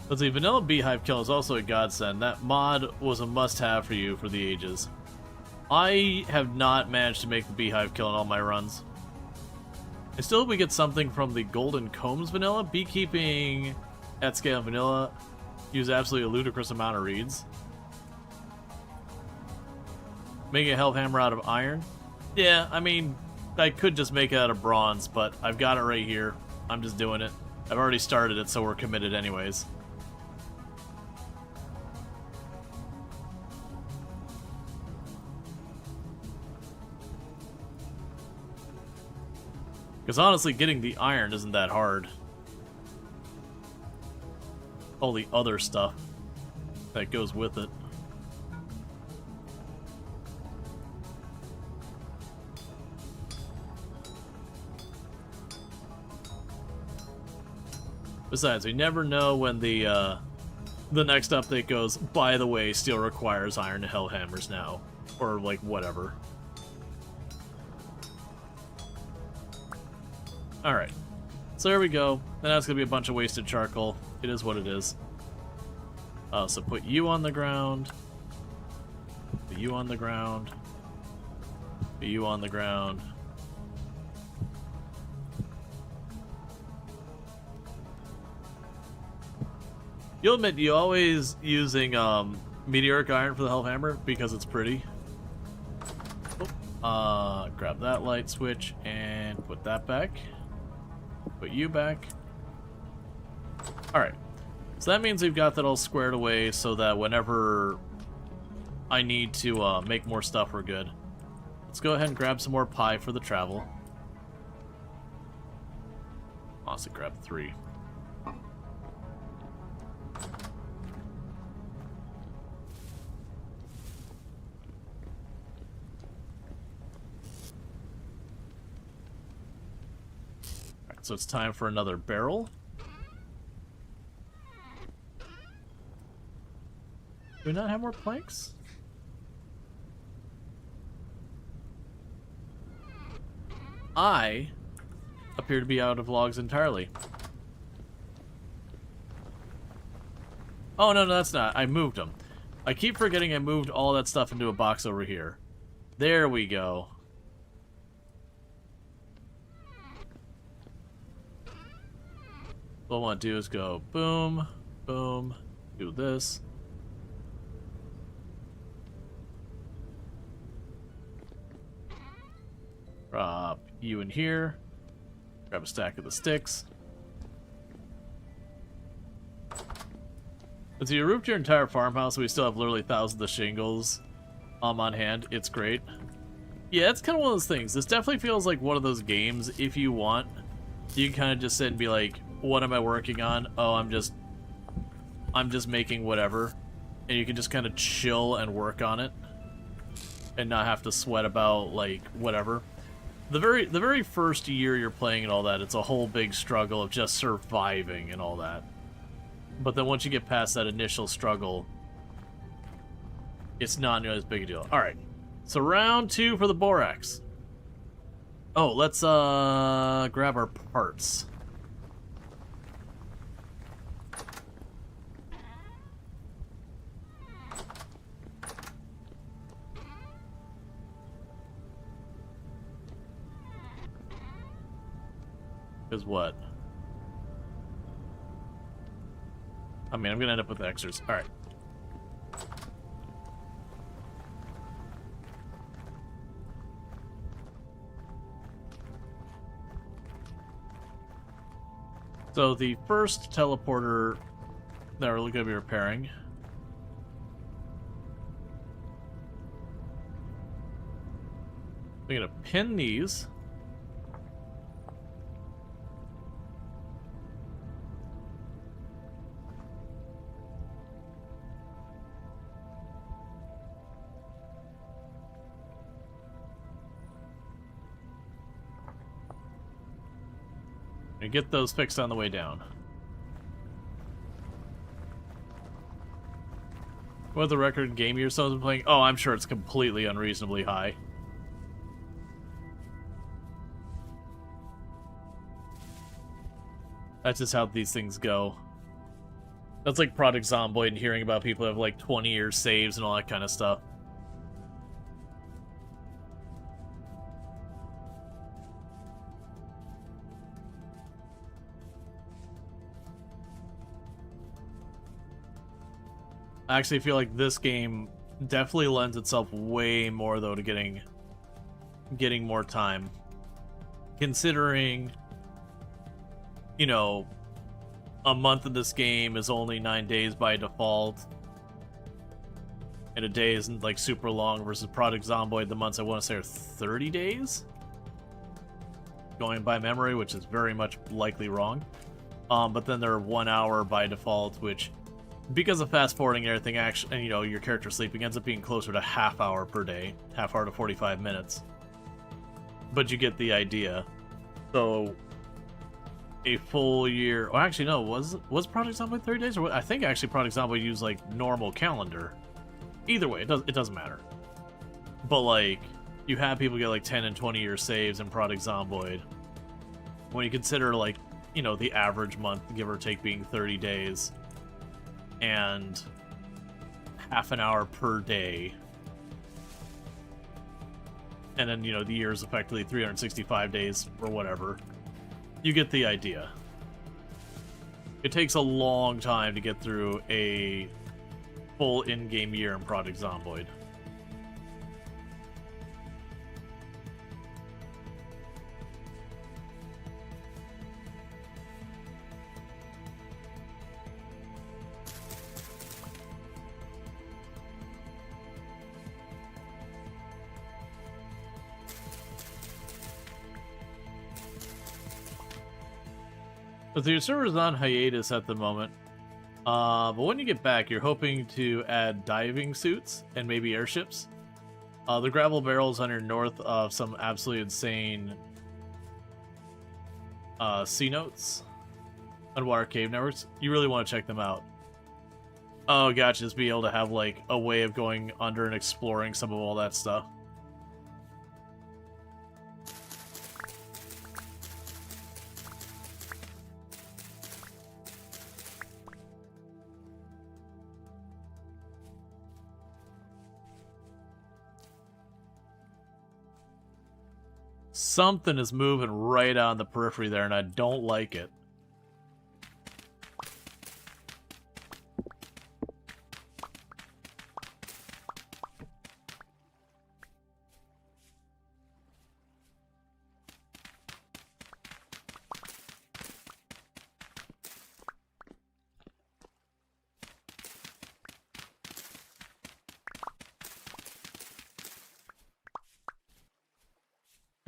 Let's see, Vanilla Beehive Kill is also a godsend. That mod was a must-have for you for the ages. I have not managed to make the beehive kill in all my runs. I still hope we get something from the Golden Combs vanilla. Beekeeping at scale vanilla use absolutely a ludicrous amount of reeds. Making a hell hammer out of iron. Yeah, I mean, I could just make it out of bronze, but I've got it right here. I'm just doing it. I've already started it, so we're committed anyways. Because honestly, getting the iron isn't that hard. All the other stuff that goes with it. Besides, we never know when the next update goes, by the way, steel requires iron hellhammers now. Or, like, whatever. Alright. So there we go. And that's going to be a bunch of wasted charcoal. It is what it is. So put you on the ground. Put you on the ground. Put you on the ground. You'll admit, you always using meteoric iron for the hellhammer because it's pretty. Grab that light switch and put that back. Put you back. Alright. So that means we've got that all squared away so that whenever I need to make more stuff, we're good. Let's go ahead and grab some more pie for the travel. Also grab 3. So it's time for another barrel. Do we not have more planks? I appear to be out of logs entirely. Oh, no, that's not. I moved them. I keep forgetting I moved all that stuff into a box over here. There we go. What I want to do is go boom, boom, do this. Drop you in here. Grab a stack of the sticks. And so you roofed your entire farmhouse, so we still have literally thousands of shingles on hand. It's great. Yeah, it's kind of one of those things. This definitely feels like one of those games, if you want, you can kind of just sit and be like, what am I working on? Oh, I'm just making whatever. And you can just kind of chill and work on it. And not have to sweat about, like, whatever. The very first year you're playing and all that, it's a whole big struggle of just surviving and all that. But then once you get past that initial struggle, it's not nearly as big a deal. Alright. So round 2 for the Borax. Oh, let's grab our parts. Because what? I mean, I'm gonna end up with extras. Alright. So the first teleporter that we're going to be repairing. We're going to pin these. And get those fixed on the way down. What the record game year someone's been playing? Oh, I'm sure it's completely unreasonably high. That's just how these things go. That's like Project Zomboid and hearing about people who have like 20 years saves and all that kind of stuff. I actually feel like this game definitely lends itself way more, though, to getting more time. Considering, you know, a month in this game is only 9 days by default, and a day isn't like super long, versus Project Zomboid, the months I want to say are 30 days? Going by memory, which is very much likely wrong. But then they're 1 hour by default, which, because of fast forwarding and everything, actually, and your character sleeping, ends up being closer to half hour per day, half hour to 45 minutes. But you get the idea. So a full year. Oh, actually, no. Was Project Zomboid 30 days? Or what? I think actually Project Zomboid used like normal calendar. Either way, it doesn't matter. But like, you have people get like 10 and 20-year saves in Project Zomboid. When you consider like, the average month, give or take, being 30 days, and half an hour per day, and then the year is effectively 365 days or whatever. You get the idea. It takes a long time to get through a full in-game year in Project Zomboid. So your server's on hiatus at the moment, but when you get back, you're hoping to add diving suits and maybe airships. The gravel barrels on your north of some absolutely insane sea notes, underwater cave networks. You really want to check them out. Oh, gotcha, just be able to have like a way of going under and exploring some of all that stuff. Something is moving right on the periphery there, and I don't like it.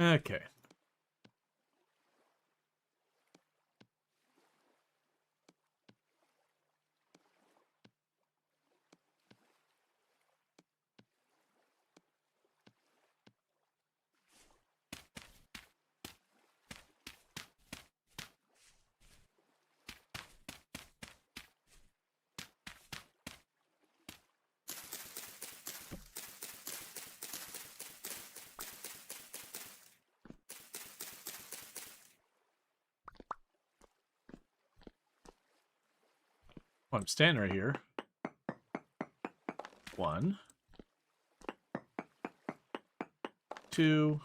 Okay. Well, I'm standing right here. 1, 2.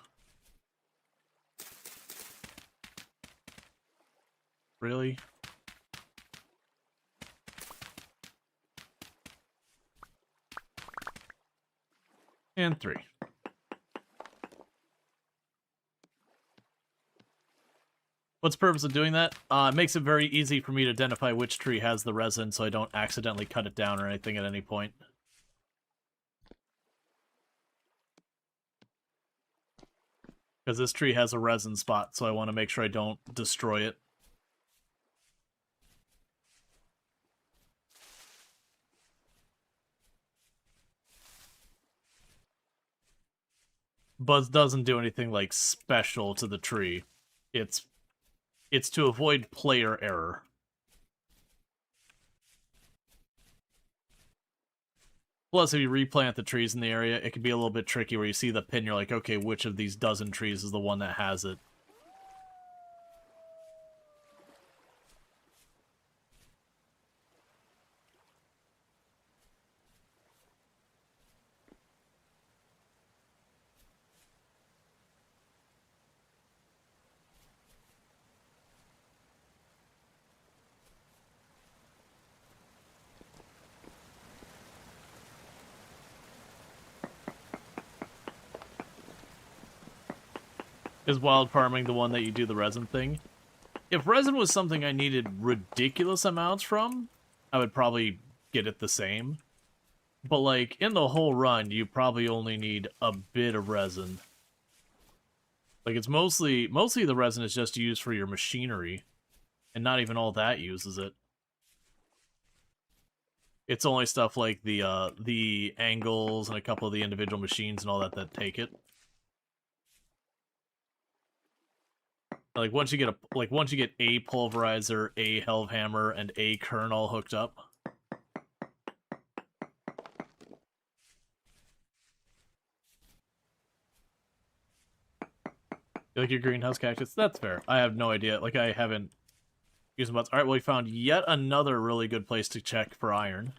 Really? And 3. What's the purpose of doing that? It makes it very easy for me to identify which tree has the resin, so I don't accidentally cut it down or anything at any point. Because this tree has a resin spot, so I want to make sure I don't destroy it. Buzz doesn't do anything like special to the tree. It's to avoid player error. Plus, if you replant the trees in the area, it can be a little bit tricky where you see the pin, you're like, okay, which of these dozen trees is the one that has it? Is wild farming the one that you do the resin thing? If resin was something I needed ridiculous amounts from, I would probably get it the same. But, like, in the whole run, you probably only need a bit of resin. Like, it's mostly the resin is just used for your machinery, and not even all that uses it. It's only stuff like the angles and a couple of the individual machines and all that take it. Like once you get a pulverizer, a Helvhammer, and a kern all hooked up. You like your greenhouse cactus? That's fair. I have no idea. Like I haven't used them much. Alright, well we found yet another really good place to check for iron.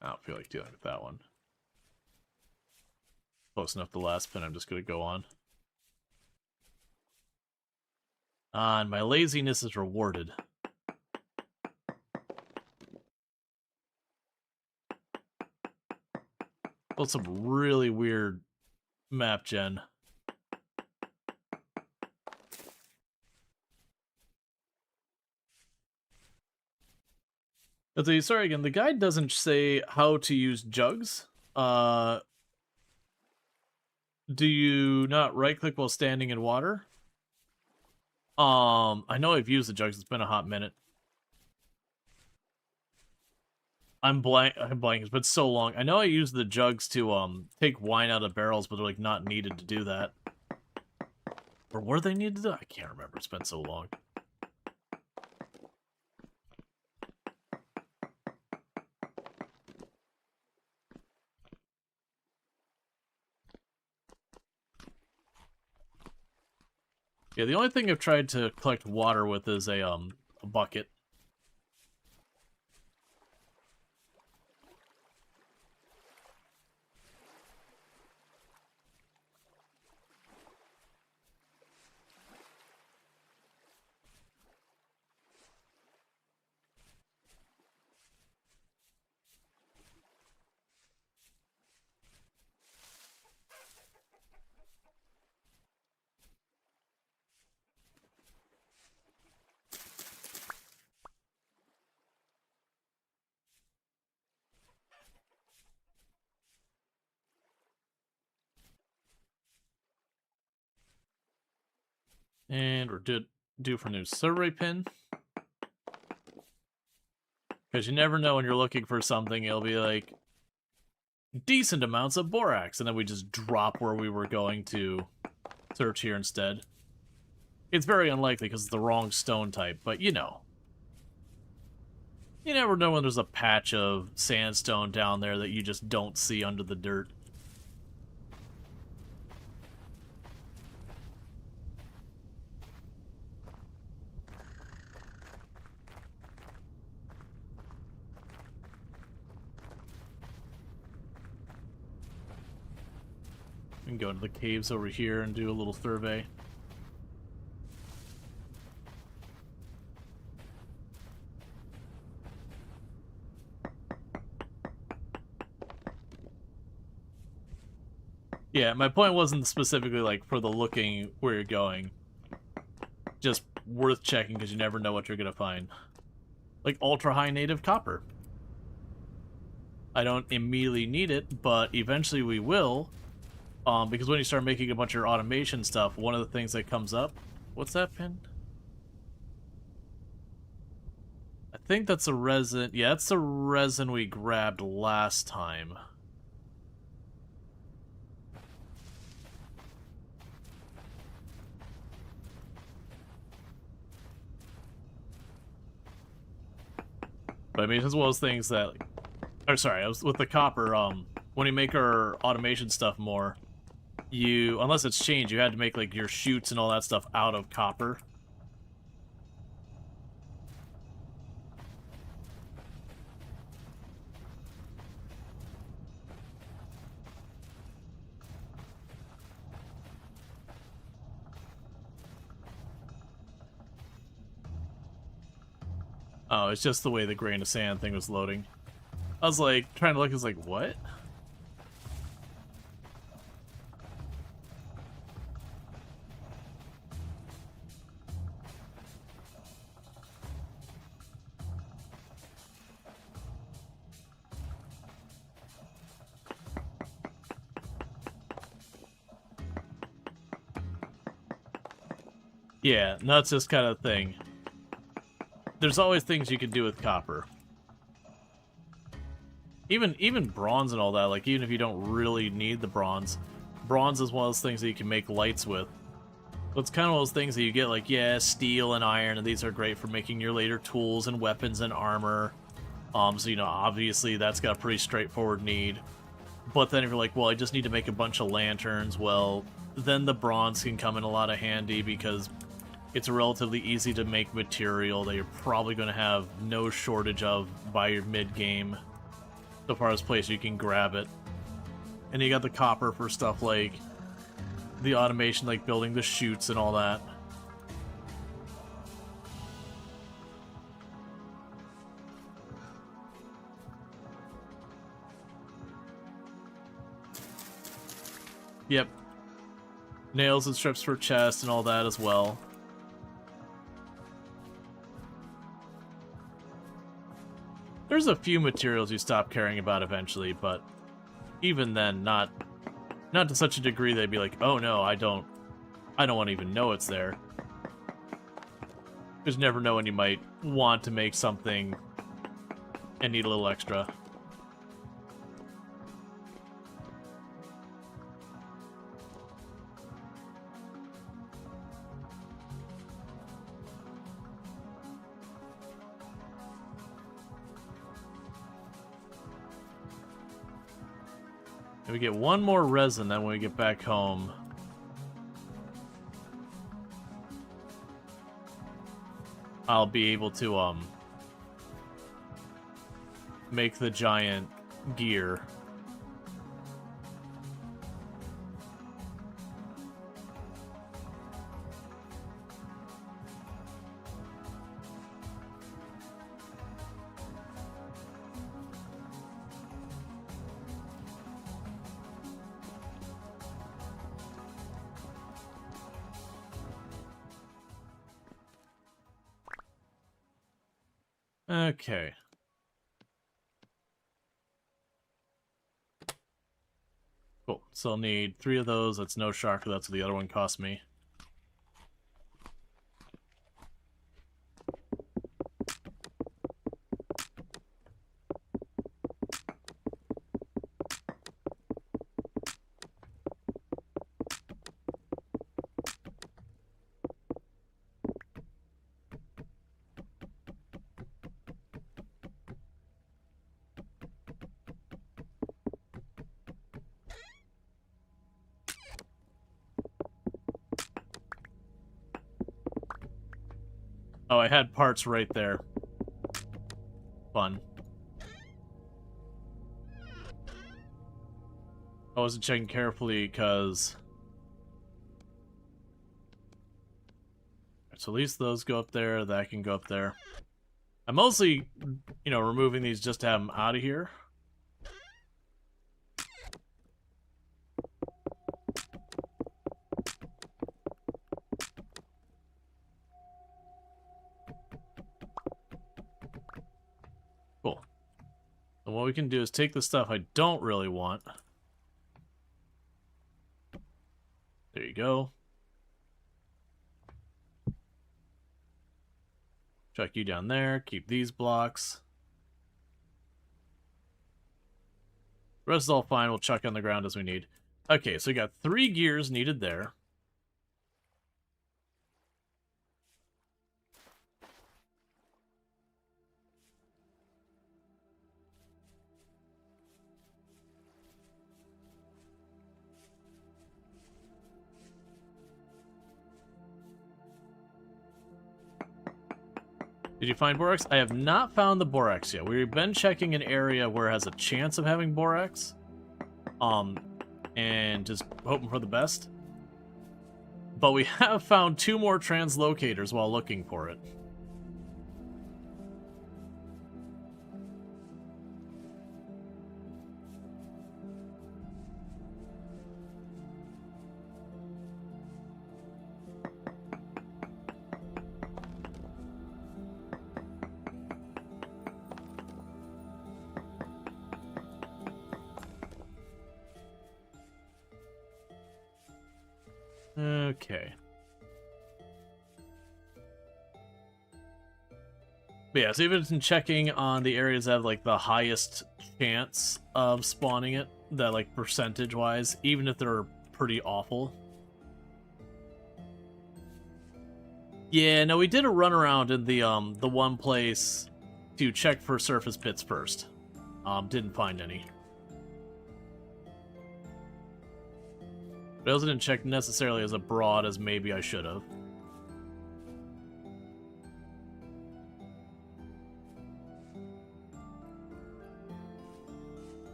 I don't feel like dealing with that one. Close enough to the last pin, I'm just going to go on. And my laziness is rewarded. Well, some really weird map gen. Sorry again, the guide doesn't say how to use jugs. Do you not right-click while standing in water? I know I've used the jugs, it's been a hot minute. I'm blank, it's been so long. I know I used the jugs to, take wine out of barrels, but they're, like, not needed to do that. Or were they needed to do that? I can't remember, it's been so long. Yeah, the only thing I've tried to collect water with is a bucket. And we're due for a new survey pin. Because you never know when you're looking for something, it'll be like, decent amounts of borax, and then we just drop where we were going to search here instead. It's very unlikely because it's the wrong stone type, but you know. You never know when there's a patch of sandstone down there that you just don't see under the dirt. We can go into the caves over here and do a little survey. Yeah, my point wasn't specifically like for the looking where you're going. Just worth checking because you never know what you're gonna find. Like ultra high native copper. I don't immediately need it, but eventually we will. Because when you start making a bunch of automation stuff, one of the things that comes up... What's that pin? I think that's a resin... Yeah, that's the resin we grabbed last time. But I mean, as well as things that... Or sorry, I was with the copper, when we make our automation stuff more... unless it's changed, you had to make, like, your chutes and all that stuff out of copper. Oh, it's just the way the grain of sand thing was loading. I was like, trying to look, I was like, what? Yeah, and that's this kind of thing. There's always things you can do with copper. Even bronze and all that, like, even if you don't really need the bronze, bronze is one of those things that you can make lights with. So it's kind of one of those things that you get, like, yeah, steel and iron, and these are great for making your later tools and weapons and armor. So, you know, obviously that's got a pretty straightforward need. But then if you're like, well, I just need to make a bunch of lanterns, well, then the bronze can come in a lot of handy because it's a relatively easy to make material that you're probably going to have no shortage of by your mid-game. So far as place you can grab it. And you got the copper for stuff like the automation, like building the chutes and all that. Yep. Nails and strips for chest and all that as well. There's a few materials you stop caring about eventually, but even then, not to such a degree they'd be like, oh no, I don't want to even know it's there. Because you never know when you might want to make something and need a little extra. And we get one more resin, then when we get back home, I'll be able to make the giant gear. Okay. Cool. So I'll need 3 of those. That's no shocker. That's what the other one cost me. Oh, I had parts right there. Fun. I wasn't checking carefully because... So at least those go up there, that can go up there. I'm mostly, you know, removing these just to have them out of here. Cool. So what we can do is take the stuff I don't really want. There you go. Chuck you down there. Keep these blocks. The rest is all fine. We'll chuck on the ground as we need. Okay, so we got 3 gears needed there. Did you find borax? I have not found the borax yet. We've been checking an area where it has a chance of having borax. And just hoping for the best. But we have found 2 more translocators while looking for it. Okay. But yeah, so even in checking on the areas that have like the highest chance of spawning it, that like percentage-wise, even if they're pretty awful. Yeah, no, we did a run around in the one place to check for surface pits first. Didn't find any. But I also didn't check necessarily as broad as maybe I should have.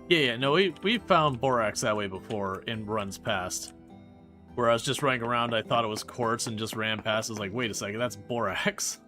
Yeah, no, we found Borax that way before in runs past. Where I was just running around, I thought it was quartz and just ran past. I was like, wait a second, that's Borax.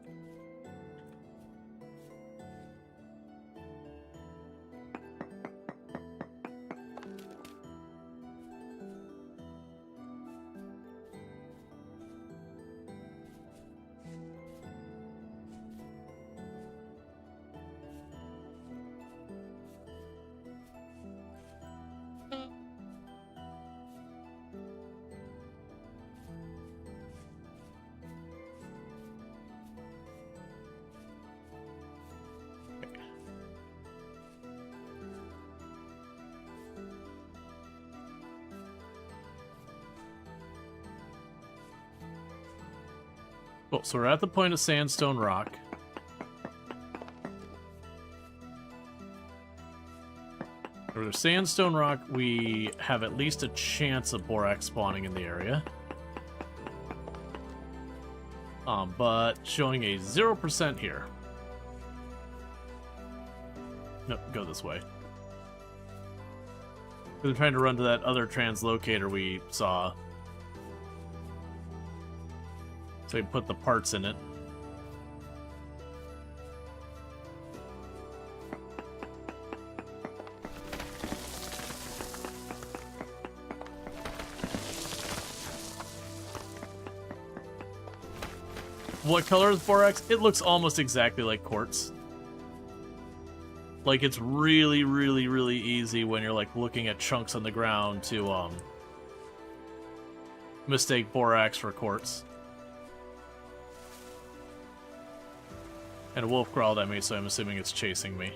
Cool, so we're at the point of sandstone rock. For the sandstone rock, we have at least a chance of Borax spawning in the area. But showing a 0% here. Nope, go this way. I'm trying to run to that other translocator we saw. So we put the parts in it. What color is Borax? It looks almost exactly like quartz. Like, it's really, really, really easy when you're, like, looking at chunks on the ground to, mistake Borax for quartz. And a wolf crawled at me, so I'm assuming it's chasing me.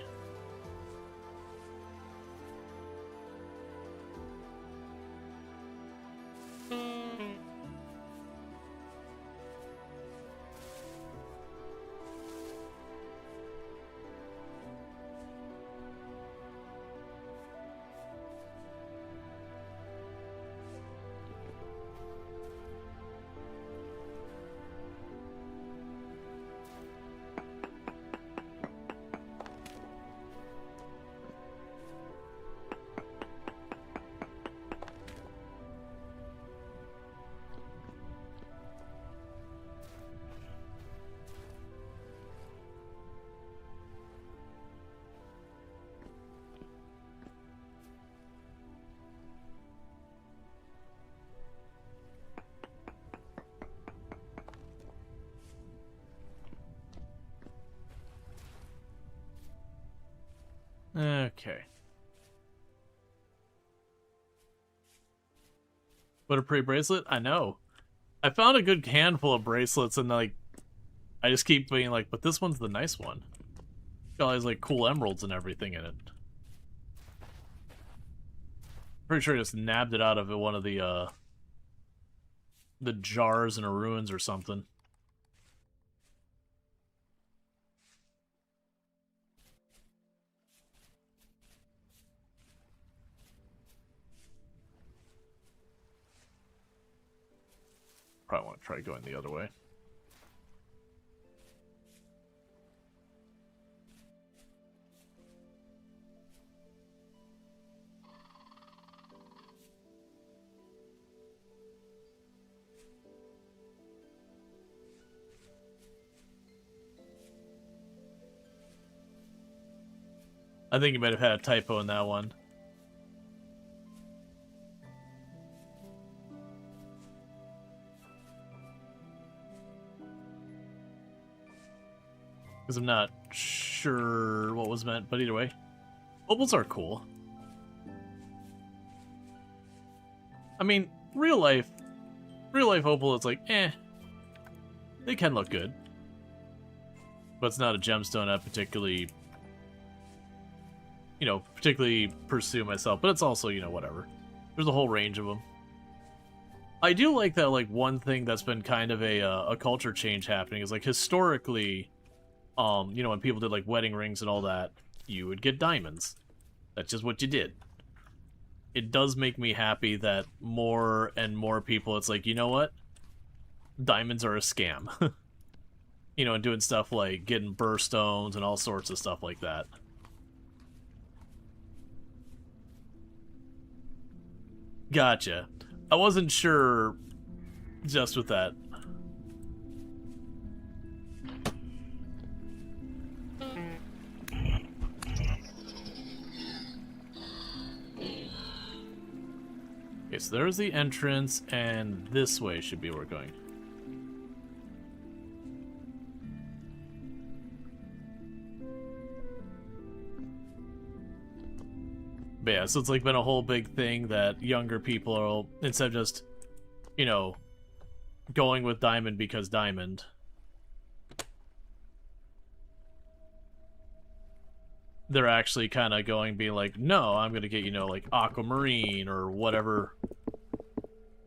Okay. What a pretty bracelet? I know. I found a good handful of bracelets and, like, I just keep being like, but this one's the nice one. Got all these, like, cool emeralds and everything in it. Pretty sure I just nabbed it out of one of the jars in a ruins or something. Probably want to try going the other way. I think you might have had a typo in that one. Because I'm not sure what was meant, but either way. Opals are cool. I mean, real life opal is like, eh. They can look good. But it's not a gemstone I particularly, particularly pursue myself. But it's also, whatever. There's a whole range of them. I do like that, like, one thing that's been kind of a culture change happening is, like, historically, when people did, like, wedding rings and all that, you would get diamonds. That's just what you did. It does make me happy that more and more people, it's like, you know what? Diamonds are a scam. And doing stuff like getting birthstones and all sorts of stuff like that. Gotcha. I wasn't sure just with that. Okay, so there's the entrance, and this way should be where we're going. But yeah, so it's like been a whole big thing that younger people are, instead of just, going with diamond because diamond. They're actually kind of going, being like, no, I'm going to get, like aquamarine or whatever.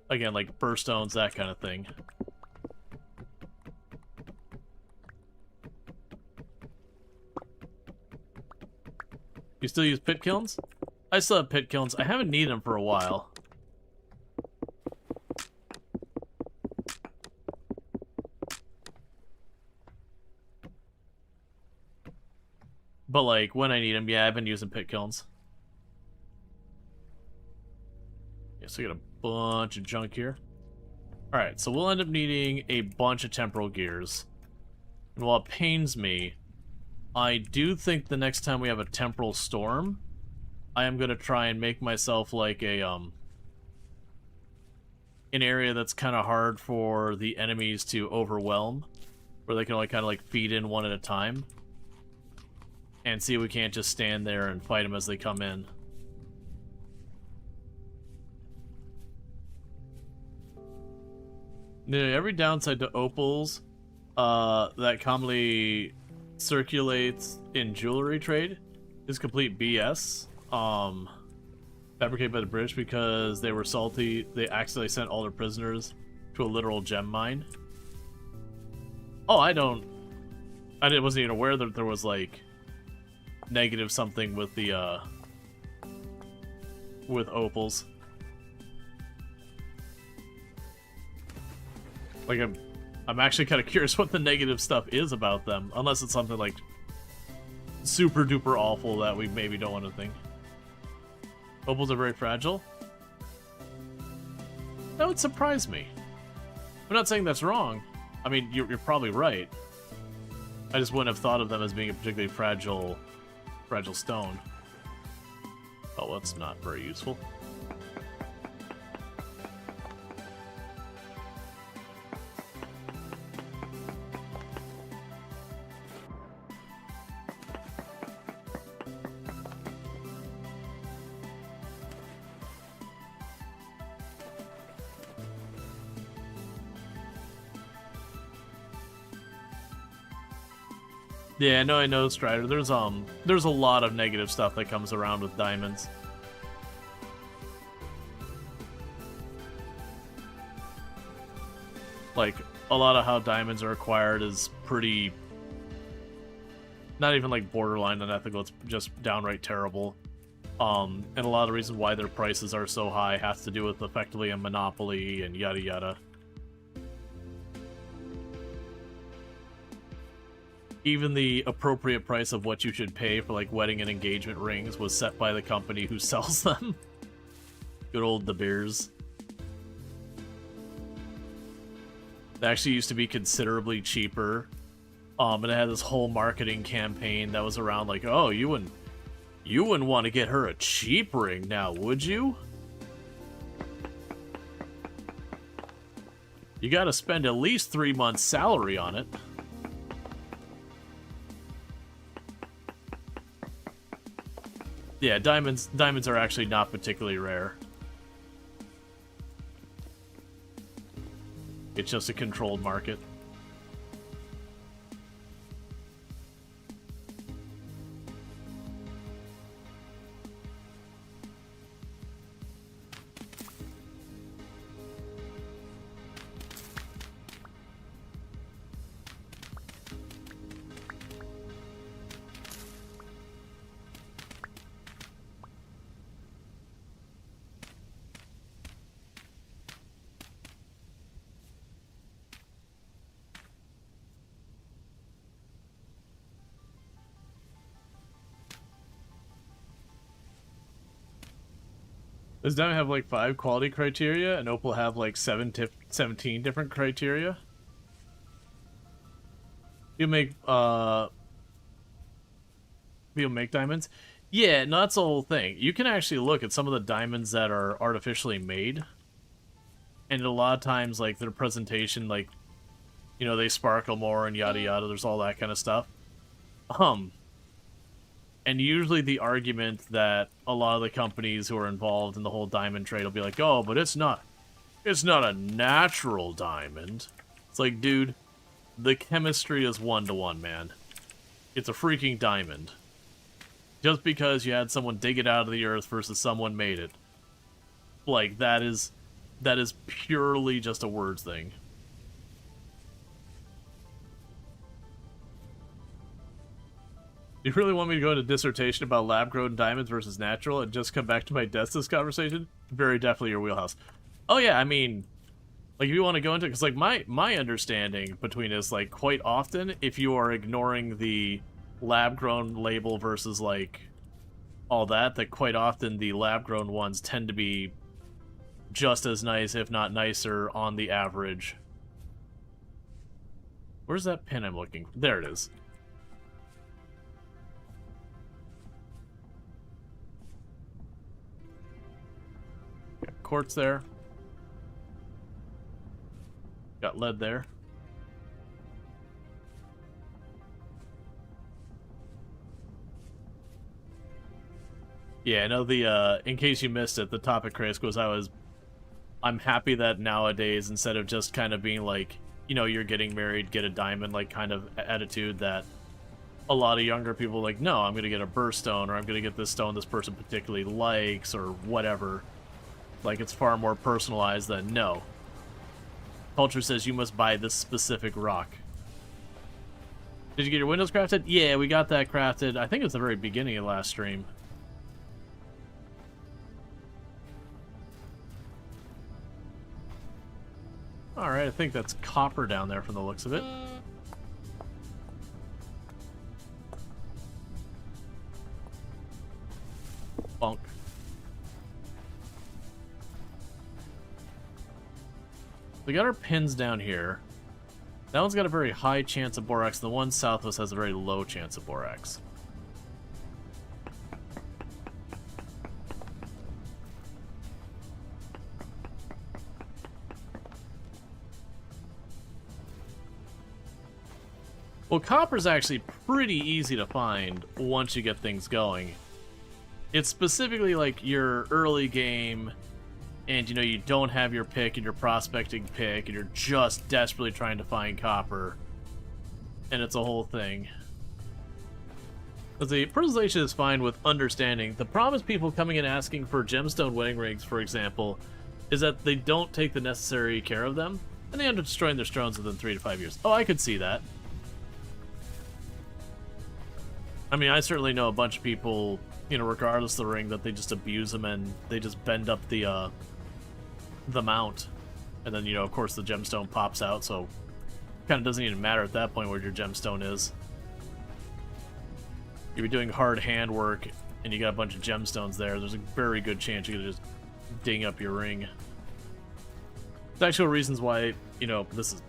Again, like birthstones, that kind of thing. You still use pit kilns? I still have pit kilns. I haven't needed them for a while. But, like, when I need them, yeah, I've been using pit kilns. Yeah, so I got a bunch of junk here. Alright, so we'll end up needing a bunch of temporal gears. And while it pains me, I do think the next time we have a temporal storm, I am going to try and make myself like a, an area that's kind of hard for the enemies to overwhelm, where they can only kind of like feed in one at a time. And see if we can't just stand there and fight them as they come in. Nearly every downside to opals that commonly circulates in jewelry trade is complete BS. Fabricated by the British because they were salty. They accidentally sent all their prisoners to a literal gem mine. Oh, I wasn't even aware that there was like negative something with the with opals. Like I'm actually kind of curious what the negative stuff is about them, unless it's something like super duper awful that we maybe don't want to think. Opals are very fragile? That would surprise me. I'm not saying that's wrong. I mean, you're probably right. I just wouldn't have thought of them as being a particularly fragile stone. Oh, that's not very useful. Yeah, no, I know, Strider. There's a lot of negative stuff that comes around with diamonds. Like, a lot of how diamonds are acquired is pretty... not even, like, borderline unethical, it's just downright terrible. And a lot of the reasons why their prices are so high has to do with effectively a monopoly and yada yada. Even the appropriate price of what you should pay for, like, wedding and engagement rings was set by the company who sells them. Good old De Beers. They actually used to be considerably cheaper. And it had this whole marketing campaign that was around like, oh, you wouldn't want to get her a cheap ring now, would you? You gotta spend at least 3 months' salary on it. Yeah, diamonds are actually not particularly rare. It's just a controlled market. Does Diamond have like 5 quality criteria and Opal have like 17 different criteria? You make diamonds? Yeah, no, that's the whole thing. You can actually look at some of the diamonds that are artificially made. And a lot of times, like, their presentation, like, you know, they sparkle more and yada yada, there's all that kind of stuff. And usually the argument that a lot of the companies who are involved in the whole diamond trade will be like, oh, but it's not a natural diamond. It's like, dude, the chemistry is 1-to-1, man. It's a freaking diamond. Just because you had someone dig it out of the earth versus someone made it. Like, that is purely just a words thing. Do you really want me to go into dissertation about lab-grown diamonds versus natural and just come back to my Destus conversation? Very definitely your wheelhouse. Oh yeah, I mean, like, if you want to go into it, because, like, my understanding between is, like, quite often, if you are ignoring the lab-grown label versus, like, all that quite often the lab-grown ones tend to be just as nice, if not nicer, on the average. Where's that pin I'm looking for? There it is. Quartz there. Got lead there. Yeah, no, the, in case you missed it, the topic, Chris, was I'm happy that nowadays, instead of just kind of being like, you know, you're getting married, get a diamond, like, kind of attitude, that a lot of younger people are like, no, I'm gonna get a birthstone, or I'm gonna get this stone this person particularly likes, or whatever. Like, it's far more personalized than, no. Culture says you must buy this specific rock. Did you get your windows crafted? Yeah, we got that crafted. I think it was the very beginning of last stream. Alright, I think that's copper down there from the looks of it. Bonk. We got our pins down here. That one's got a very high chance of borax. The one south of us has a very low chance of borax. Well, copper's actually pretty easy to find once you get things going. It's specifically like your early game, and, you know, you don't have your pick and your prospecting pick, and you're just desperately trying to find copper. And it's a whole thing. But the personalization is fine with understanding. The problem is people coming in asking for gemstone wedding rings, for example, is that they don't take the necessary care of them, and they end up destroying their stones within 3 to 5 years. Oh, I could see that. I mean, I certainly know a bunch of people, you know, regardless of the ring, that they just abuse them and they just bend up the mount. And then, you know, of course the gemstone pops out, so kind of doesn't even matter at that point where your gemstone is. You're doing hard hand work and you got a bunch of gemstones there, there's a very good chance you're gonna just ding up your ring. There's actual reasons why, you know, this is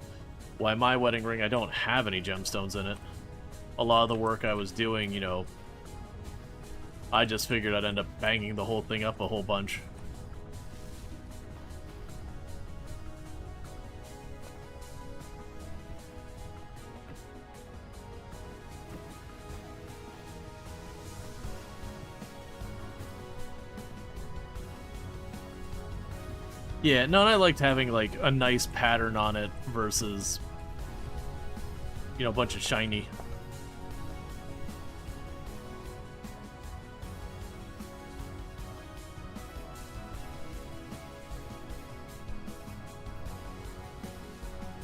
why my wedding ring, I don't have any gemstones in it. A lot of the work I was doing, you know, I just figured I'd end up banging the whole thing up a whole bunch. Yeah, no, and I liked having, like, a nice pattern on it versus, you know, a bunch of shiny.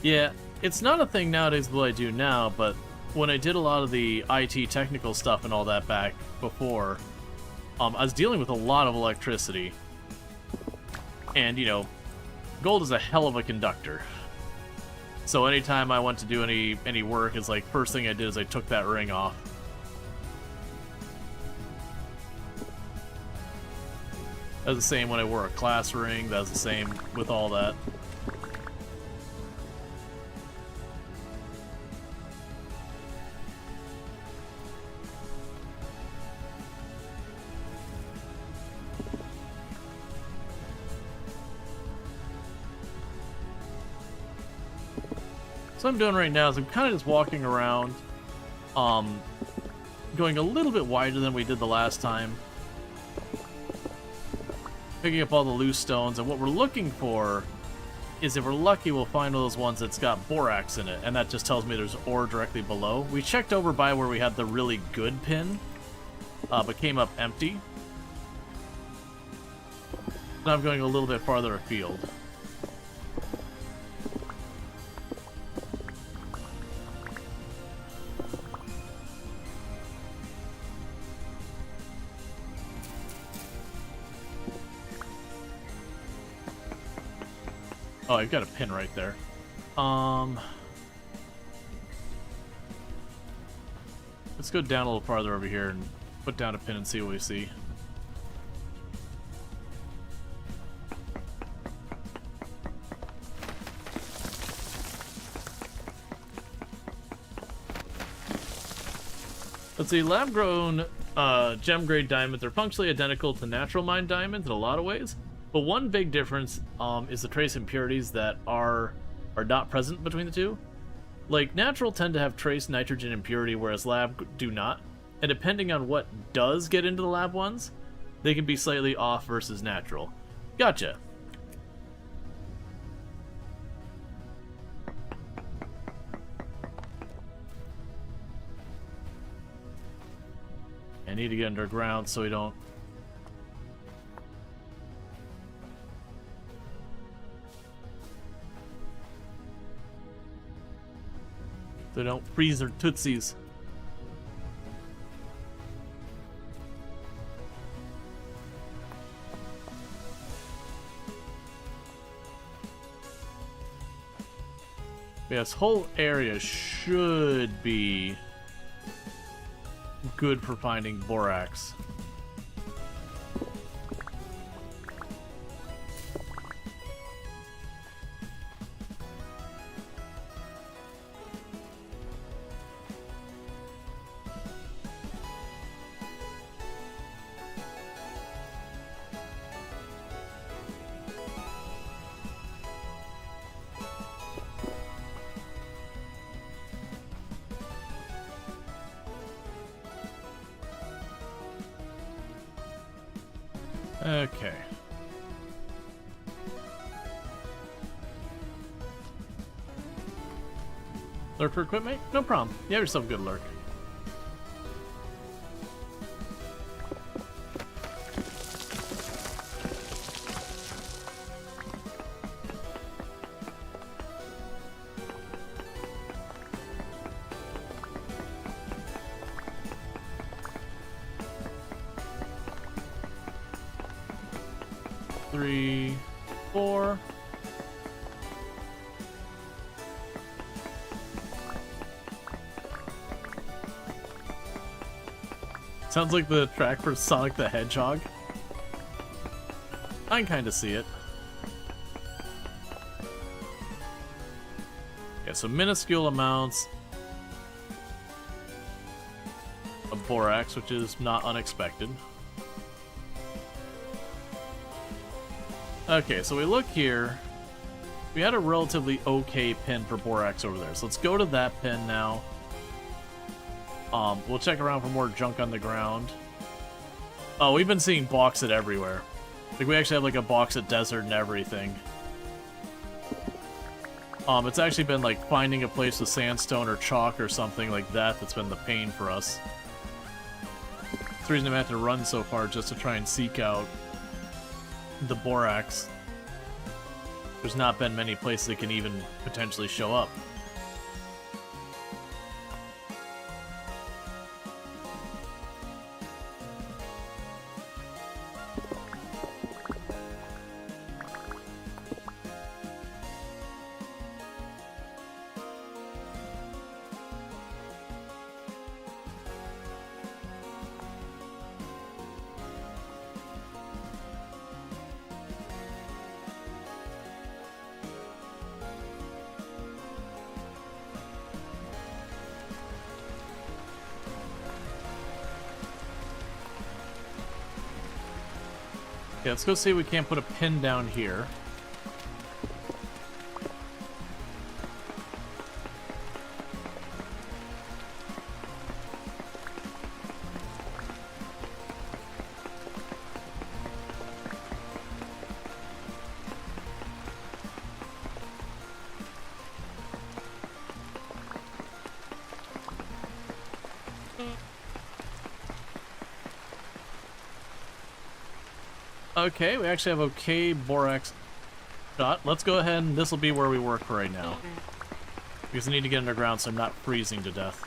Yeah, it's not a thing nowadays what I do now, but when I did a lot of the IT technical stuff and all that back before, I was dealing with a lot of electricity. And, you know, gold is a hell of a conductor. So anytime I went to do any work, it's like, first thing I did is I took that ring off. That was the same when I wore a class ring, that was the same with all that. So what I'm doing right now is I'm kind of just walking around, going a little bit wider than we did the last time, picking up all the loose stones, and what we're looking for is, if we're lucky, we'll find one of those ones that's got borax in it, and that just tells me there's ore directly below. We checked over by where we had the really good pin, but came up empty. Now I'm going a little bit farther afield. Oh, I've got a pin right there. Let's go down a little farther over here and put down a pin and see what we see. Let's see, lab-grown gem-grade diamonds are functionally identical to natural mine diamonds in a lot of ways. But one big difference is the trace impurities that are not present between the two. Like, natural tend to have trace nitrogen impurity, whereas lab do not. And depending on what does get into the lab ones, they can be slightly off versus natural. Gotcha. I need to get underground so we don't... So don't freeze their tootsies. Yeah, this whole area should be good for finding borax. Okay. Lurk for equipment? No problem. You have yourself a good lurk. Three, four. Sounds like the track for Sonic the Hedgehog. I can kind of see it. Yeah, so minuscule amounts of borax, which is not unexpected. Okay, so we look here. We had a relatively okay pin for borax over there, so let's go to that pin now. We'll check around for more junk on the ground. Oh, we've been seeing bauxite everywhere. Like, we actually have like a bauxite desert and everything. It's actually been like finding a place with sandstone or chalk or something like that that's been the pain for us. That's the reason I've had to run so far, just to try and seek out the borax. There's not been many places that can even potentially show up. Okay, let's go see if we can't put a pin down here. Okay, we actually have okay borax shot. Let's go ahead and this will be where we work for right now. Because I need to get underground so I'm not freezing to death.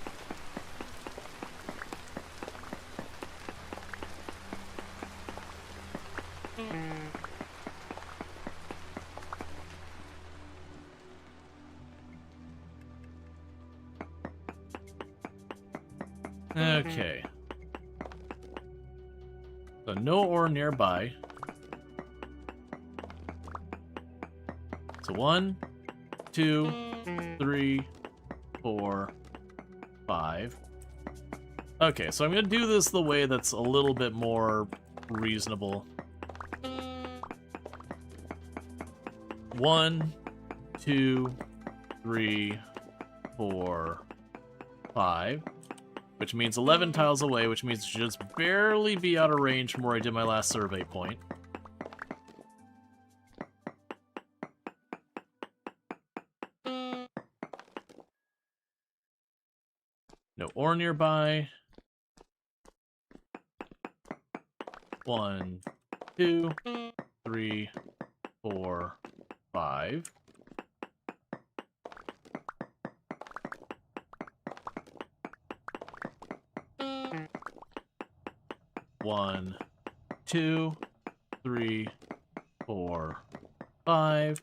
Okay. So no ore nearby. So 1, 2, 3, 4, 5. Okay, so I'm gonna do this the way that's a little bit more reasonable. 1, 2, 3, 4, 5. Which means 11 tiles away, which means it should just barely be out of range from where I did my last survey point. No ore nearby. 1, 2, 3, 4, 5. One, 2, 3, 4, 5.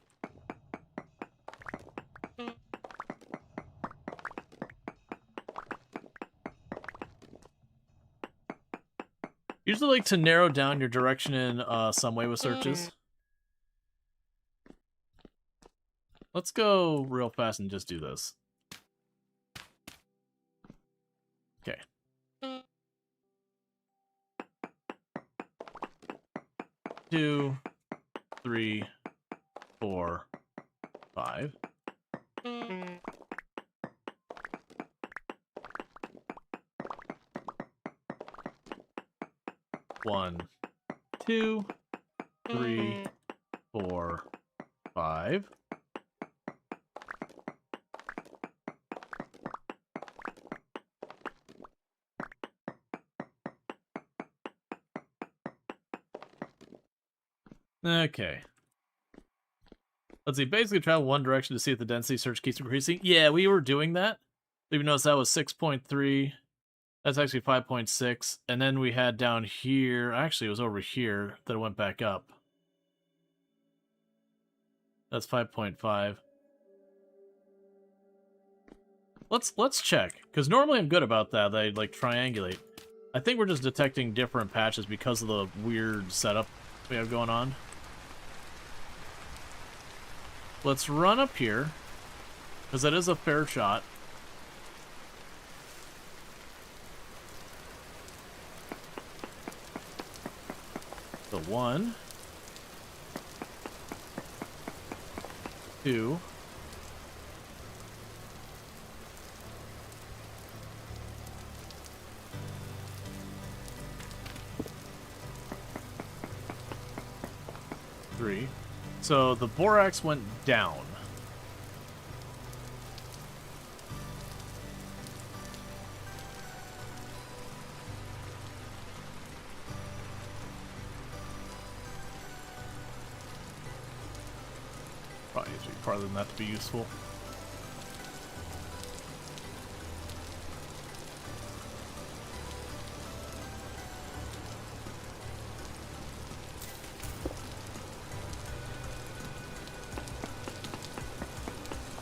Usually like to narrow down your direction in some way with searches. Let's go real fast and just do this. Okay. 2, 3, 4, 5. One, 2, 3, 4, 5. Okay. Let's see, basically travel one direction to see if the density search keeps increasing. Yeah, we were doing that. Even notice that was 6.3. That's actually 5.6. And then we had down here, actually it was over here that it went back up. That's 5.5. Let's check, because normally I'm good about that. I like triangulate. I think we're just detecting different patches because of the weird setup we have going on. Let's run up here, because that is a fair shot. So 1, 2, 3. So the borax went down. farther than that to be useful.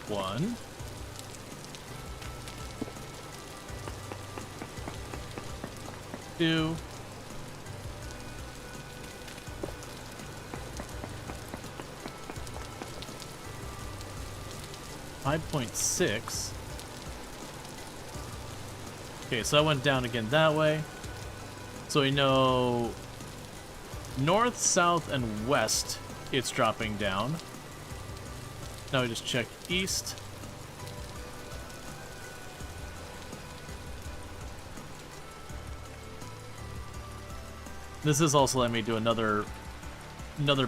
One. Two. 5.6. Okay, so I went down again that way. So we know north, south, and west it's dropping down. Now we just check east. This is also letting me do another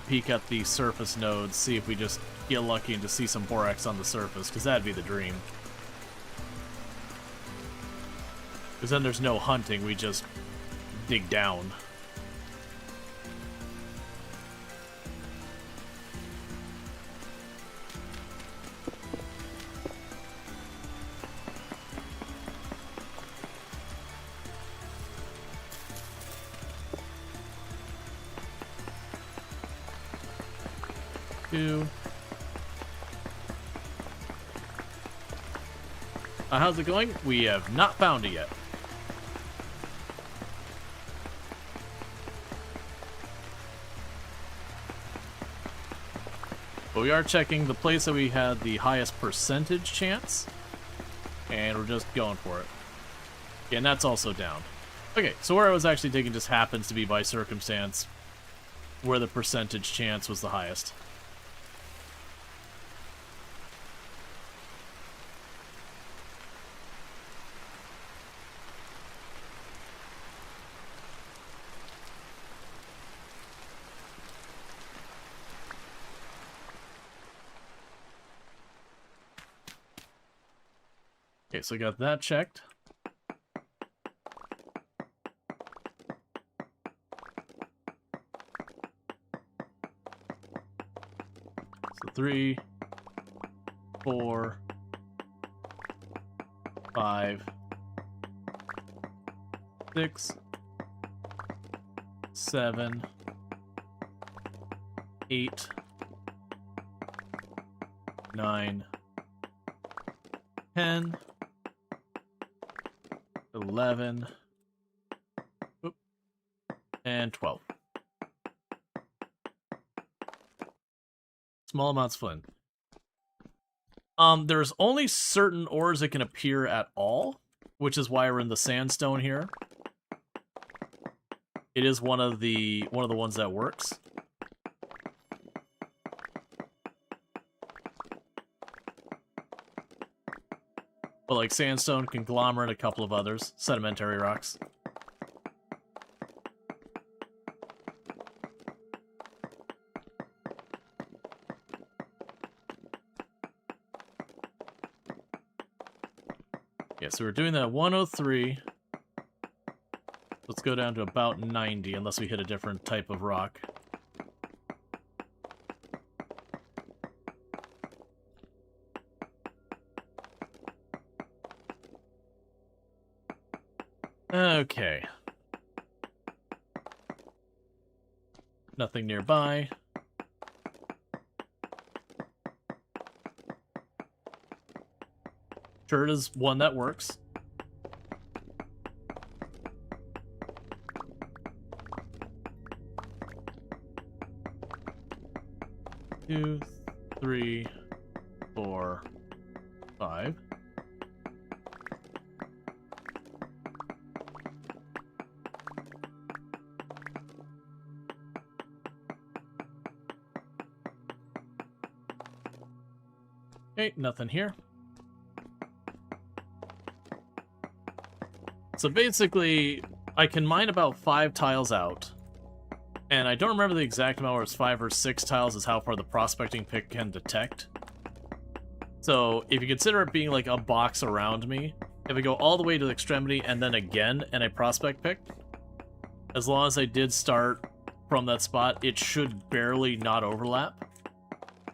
peek at the surface nodes, see if we just get lucky and just see some borax on the surface, because that'd be the dream. Because then there's no hunting, we just dig down. How's it going? We have not found it yet. But we are checking the place that we had the highest percentage chance, and we're just going for it. Yeah, and that's also down. Okay, so where I was actually digging just happens to be by circumstance where the percentage chance was the highest. Okay, so I got that checked. So 3, 4, 5, 6, 7, 8, 9, 10, 11, and 12. Small amounts of flint. There's only certain ores that can appear at all, which is why we're in the sandstone here. It is one of the ones that works. But like sandstone, conglomerate, a couple of others, sedimentary rocks. Yeah, so we're doing that 103. Let's go down to about 90, unless we hit a different type of rock. Okay. Nothing nearby. Sure, it is one that works. Two, 3, 4, 5. Okay, nothing here. So basically, I can mine about 5 tiles out. And I don't remember the exact amount, where it's 5 or 6 tiles is how far the prospecting pick can detect. So if you consider it being like a box around me, if I go all the way to the extremity and then again and I prospect pick, as long as I did start from that spot, it should barely not overlap.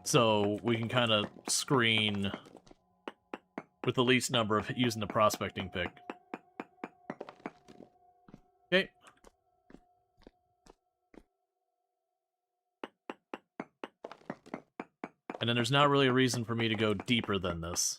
So we can kind of screen with the least number of using the prospecting pick. Okay. And then there's not really a reason for me to go deeper than this.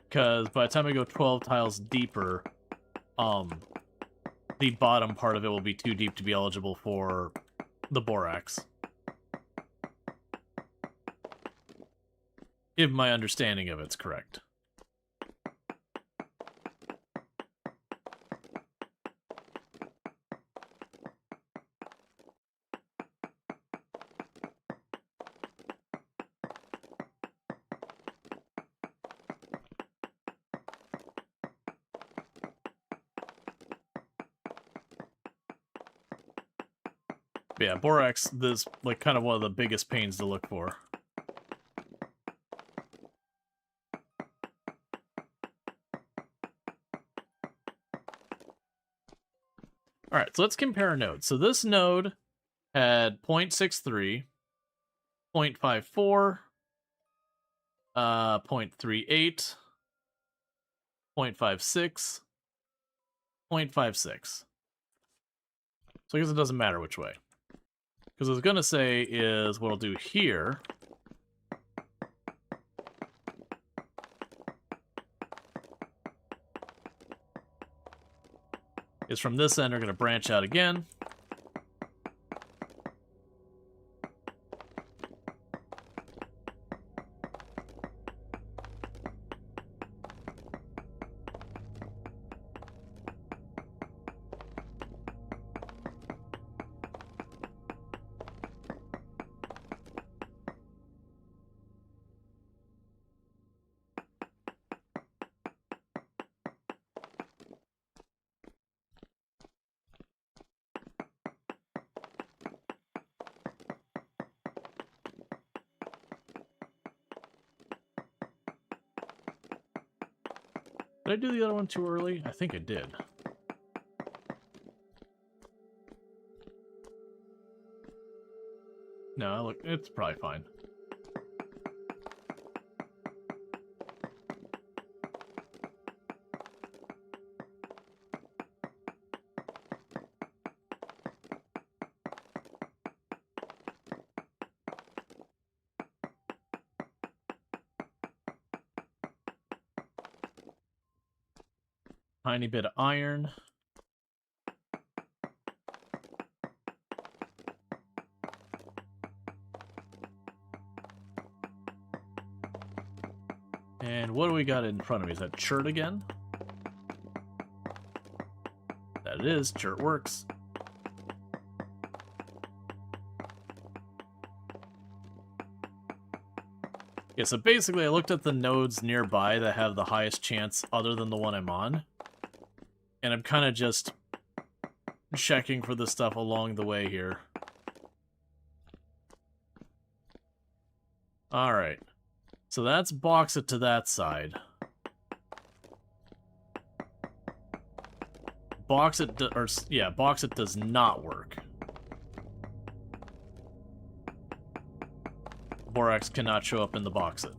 Because by the time I go 12 tiles deeper, the bottom part of it will be too deep to be eligible for the Borax. If my understanding of it's correct. But yeah, Borax, this like kind of one of the biggest pains to look for. Alright, so let's compare nodes. So this node had 0.63, 0.54, 0.38, 0.56, 0.56. So I guess it doesn't matter which way. Because what I was going to say is what I'll do here is from this end, we're going to branch out again. Did I do the other one too early? I think I did. No, look, it's probably fine. Tiny bit of iron. And what do we got in front of me? Is that chert again? That it is. Chert works. Yeah, so basically I looked at the nodes nearby that have the highest chance other than the one I'm on. And I'm kind of just checking for this stuff along the way here. Alright. So that's bauxite to that side. Bauxite does not work. Borax cannot show up in the bauxite.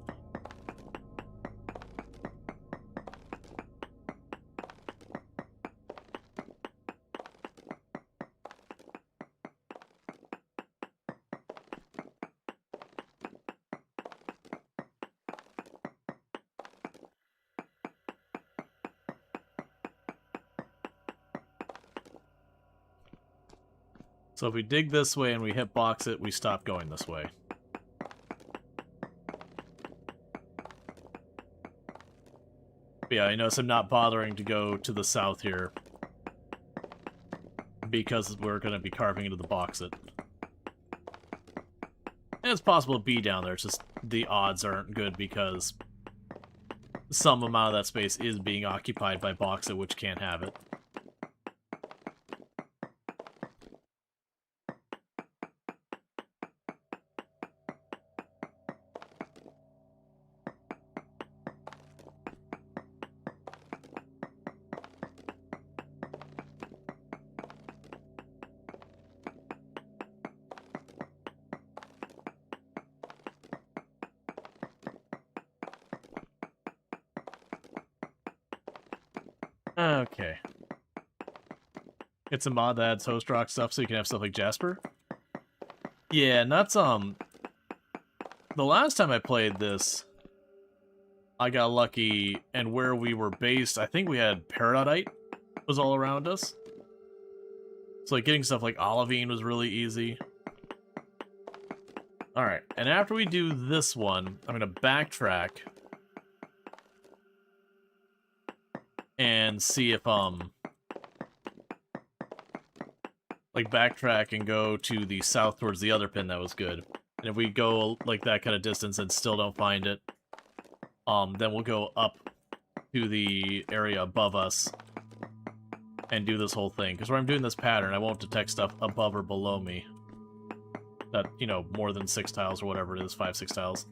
So if we dig this way and we hit bauxite, we stop going this way. But yeah, I notice I'm not bothering to go to the south here because we're going to be carving into the bauxite. And it's possible to be down there, it's just the odds aren't good because some amount of that space is being occupied by bauxite, which can't have it. Okay. It's a mod that adds host rock stuff so you can have stuff like Jasper. Yeah, and that's, the last time I played this, I got lucky, and where we were based, I think we had Peridotite was all around us. So, like, getting stuff like olivine was really easy. Alright, and after we do this one, I'm gonna backtrack and see if, like, backtrack and go to the south towards the other pin that was good. And if we go, like, that kind of distance and still don't find it, then we'll go up to the area above us and do this whole thing. Because where I'm doing this pattern, I won't detect stuff above or below me. That, you know, more than 6 tiles or whatever it is, 5, 6 tiles.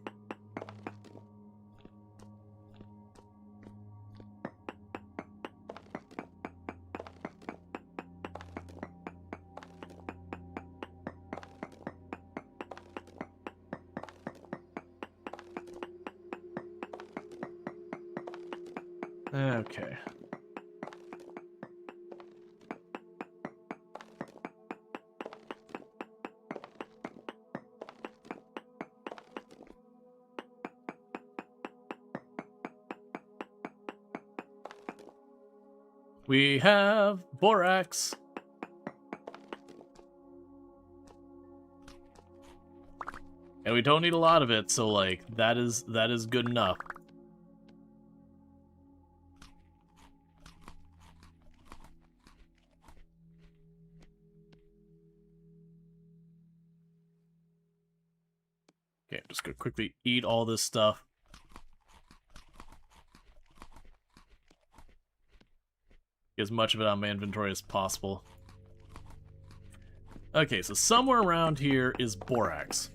Okay. We have Borax. And we don't need a lot of it, so like that is good enough. Okay, I'm just gonna quickly eat all this stuff. Get as much of it on my inventory as possible. Okay, so somewhere around here is Borax.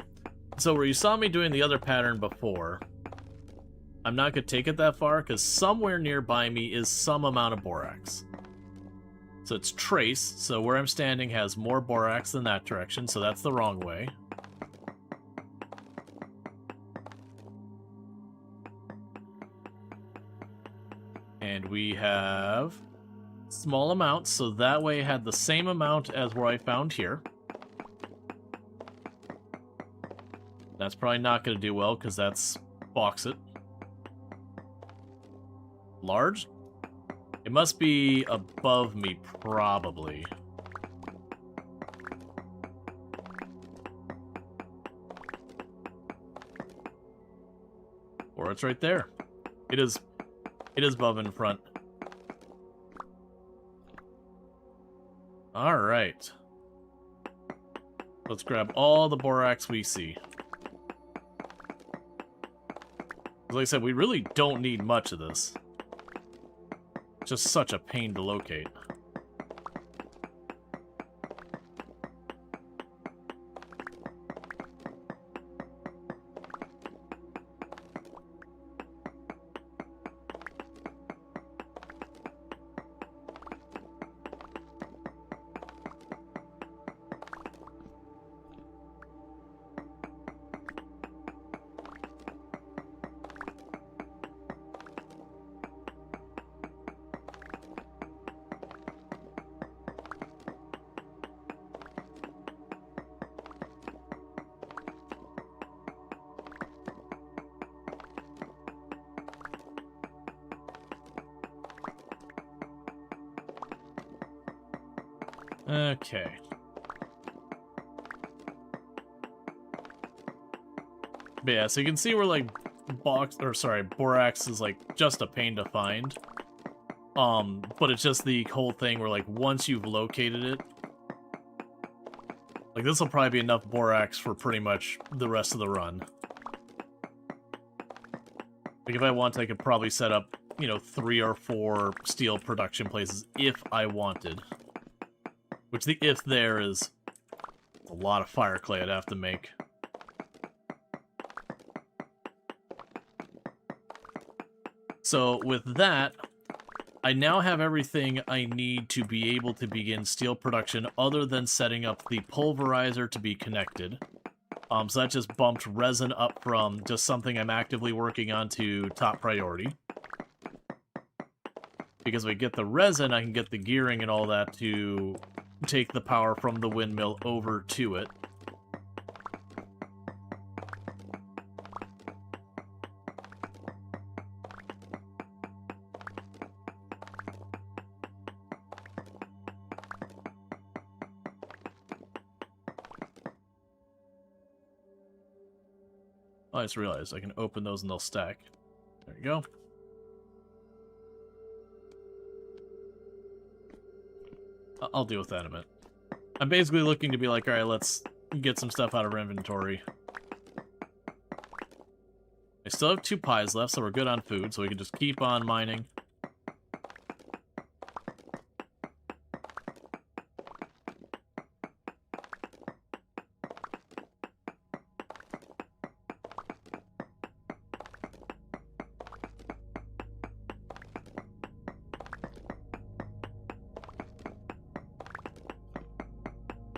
So where you saw me doing the other pattern before, I'm not going to take it that far, because somewhere nearby me is some amount of Borax. So it's trace, so where I'm standing has more Borax than that direction, so that's the wrong way. And we have small amounts, so that way it had the same amount as where I found here. That's probably not going to do well, because that's bauxite. Large? It must be above me, probably. Or it's right there. It is above in front. Alright. Let's grab all the Borax we see. Like I said, we really don't need much of this. It's just such a pain to locate. Okay. But yeah, so you can see where like Borax is like just a pain to find. But it's just the whole thing where like once you've located it, like this will probably be enough Borax for pretty much the rest of the run. Like if I want, I could probably set up, you know, 3 or 4 steel production places if I wanted. Which the if there is a lot of fire clay I'd have to make. So with that, I now have everything I need to be able to begin steel production other than setting up the pulverizer to be connected. So that just bumped resin up from just something I'm actively working on to top priority. Because if I get the resin, I can get the gearing and all that to take the power from the windmill over to it. I just realized I can open those and they'll stack. There you go. I'll deal with that in a minute. I'm basically looking to be like, alright, let's get some stuff out of our inventory. I still have 2 pies left, so we're good on food, so we can just keep on mining.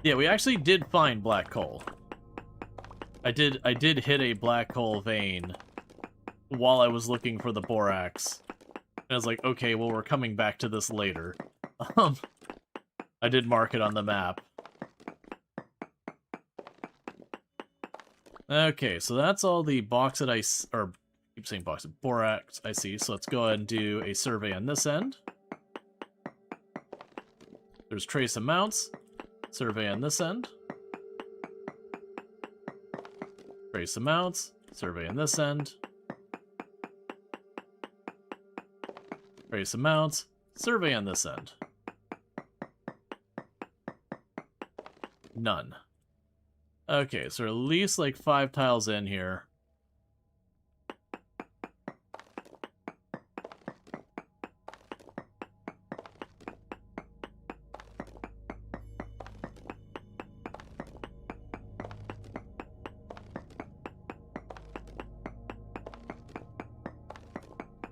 Yeah, we actually did find black coal. I did hit a black coal vein while I was looking for the borax. And I was like, okay, well, we're coming back to this later. I did mark it on the map. Okay, so that's all the bauxite I keep saying bauxite, borax I see. So let's go ahead and do a survey on this end. There's trace amounts. Survey on this end. Trace amounts. Survey on this end. Trace amounts. Survey on this end. None. Okay, so at least like 5 tiles in here.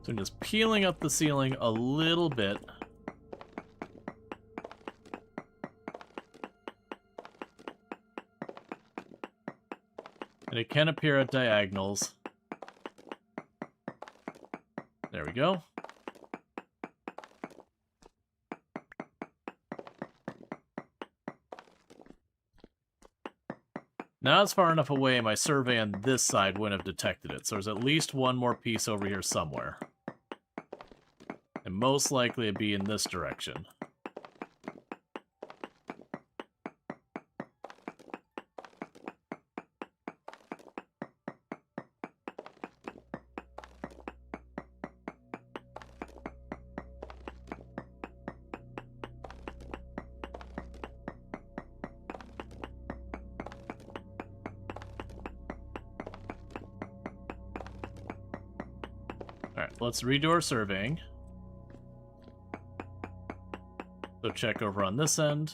So I'm just peeling up the ceiling a little bit. And it can appear at diagonals. There we go. Now it's far enough away, my survey on this side wouldn't have detected it. So there's at least one more piece over here somewhere. And most likely it'd be in this direction. Alright, let's redo our surveying. So check over on this end.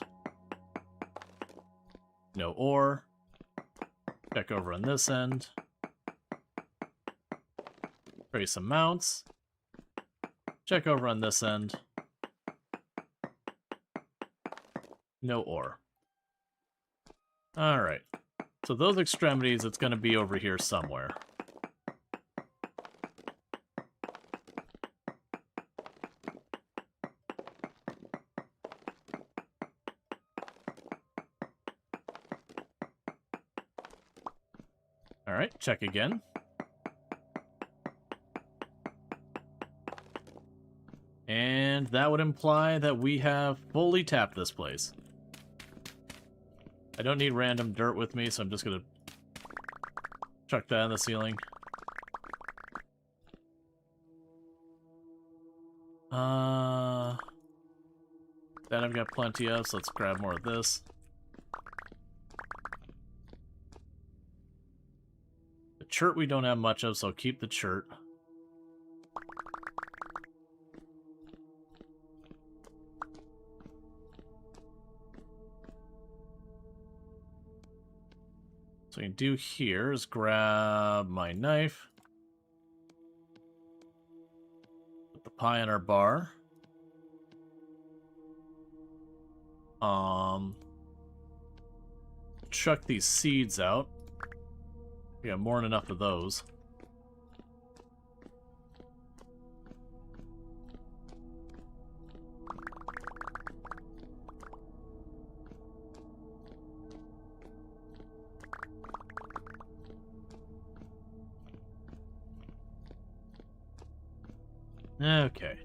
No ore. Check over on this end. Trace amounts. Check over on this end. No ore. Alright. So those extremities, it's going to be over here somewhere. Alright, check again. And that would imply that we have fully tapped this place. I don't need random dirt with me, so I'm just gonna chuck that in the ceiling. That I've got plenty of, so let's grab more of this. The chert we don't have much of, so I'll keep the chert. So what I can do here is grab my knife. Put the pie in our bar. Chuck these seeds out. We got more than enough of those. Okay.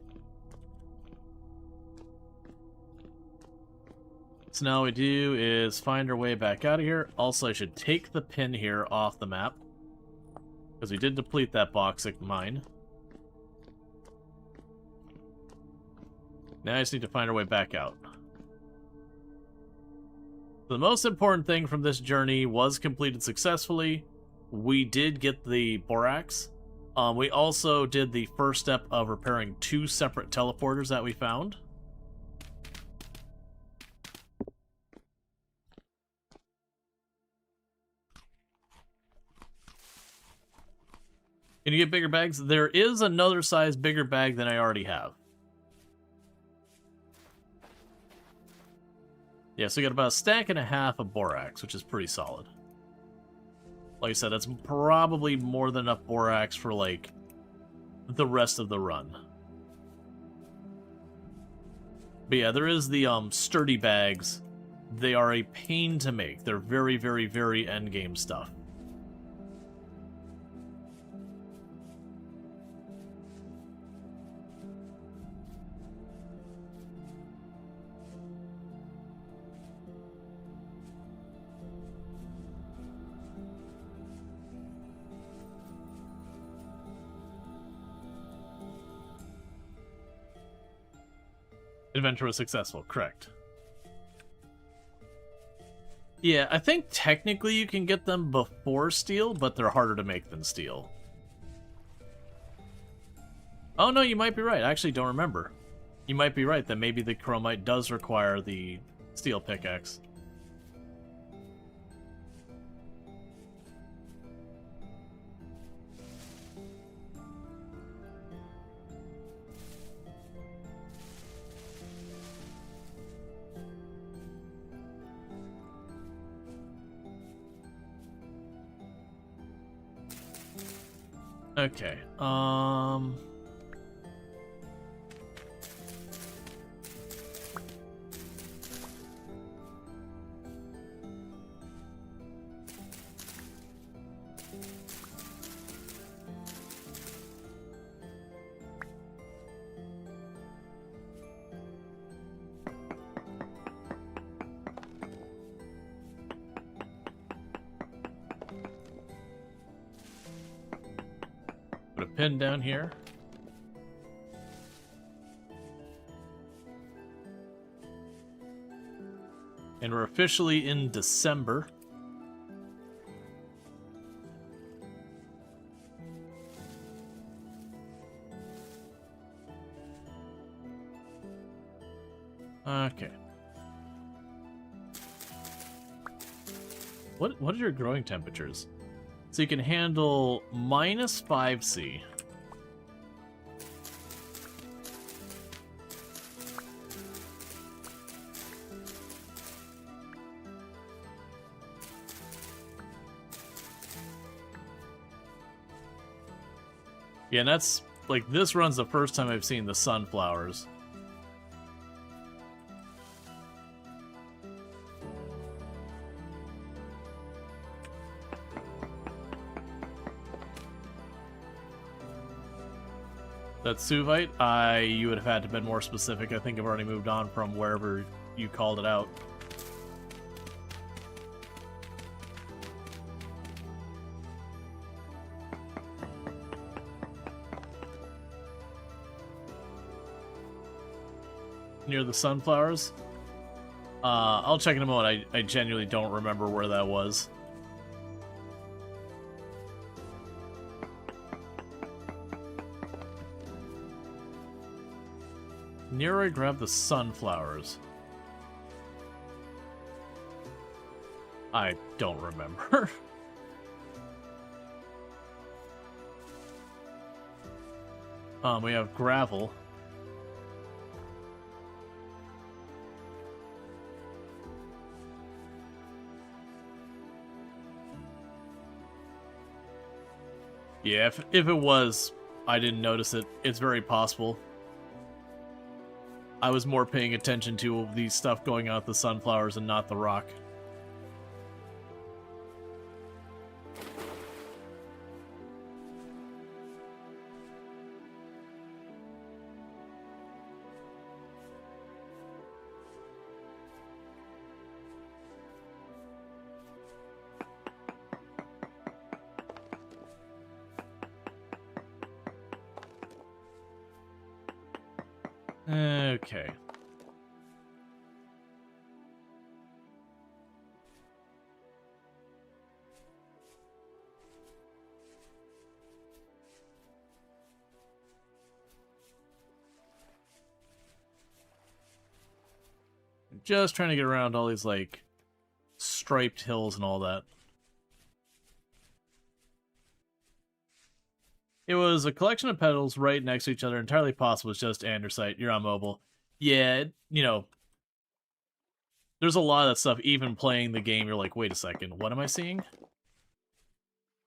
So now what we do is find our way back out of here. Also, I should take the pin here off the map, because we did deplete that bauxic mine. Now I just need to find our way back out. The most important thing from this journey was completed successfully. We did get the Borax. We also did the first step of repairing 2 separate teleporters that we found. Can you get bigger bags? There is another size bigger bag than I already have. Yeah, so we got about a stack and a half of Borax, which is pretty solid. Like I said, that's probably more than enough Borax for, like, the rest of the run. But yeah, there is the sturdy bags. They are a pain to make. They're very, very, very endgame stuff. Adventure was successful, correct. Yeah, I think technically you can get them before steel, but they're harder to make than steel. Oh no, you might be right. I actually don't remember. You might be right that maybe the chromite does require the steel pickaxe. Okay, put a pin down here. And we're officially in December. Okay. What are your growing temperatures? So you can handle minus 5C. Yeah, and that's, like, this run's the first time I've seen the sunflowers. That Suvite, you would have had to have been more specific. I think I've already moved on from wherever you called it out. Near the sunflowers? I'll check in a moment. I genuinely don't remember where that was. Near I grabbed the sunflowers. I don't remember. We have gravel. Yeah, if it was, I didn't notice it. It's very possible. I was more paying attention to the stuff going on with the sunflowers and not the rock. Okay. Just trying to get around all these, like, striped hills and all that. It was a collection of petals right next to each other, entirely possible. It's just andesite. You're on mobile. Yeah, you know, there's a lot of that stuff, even playing the game, you're like, wait a second, what am I seeing?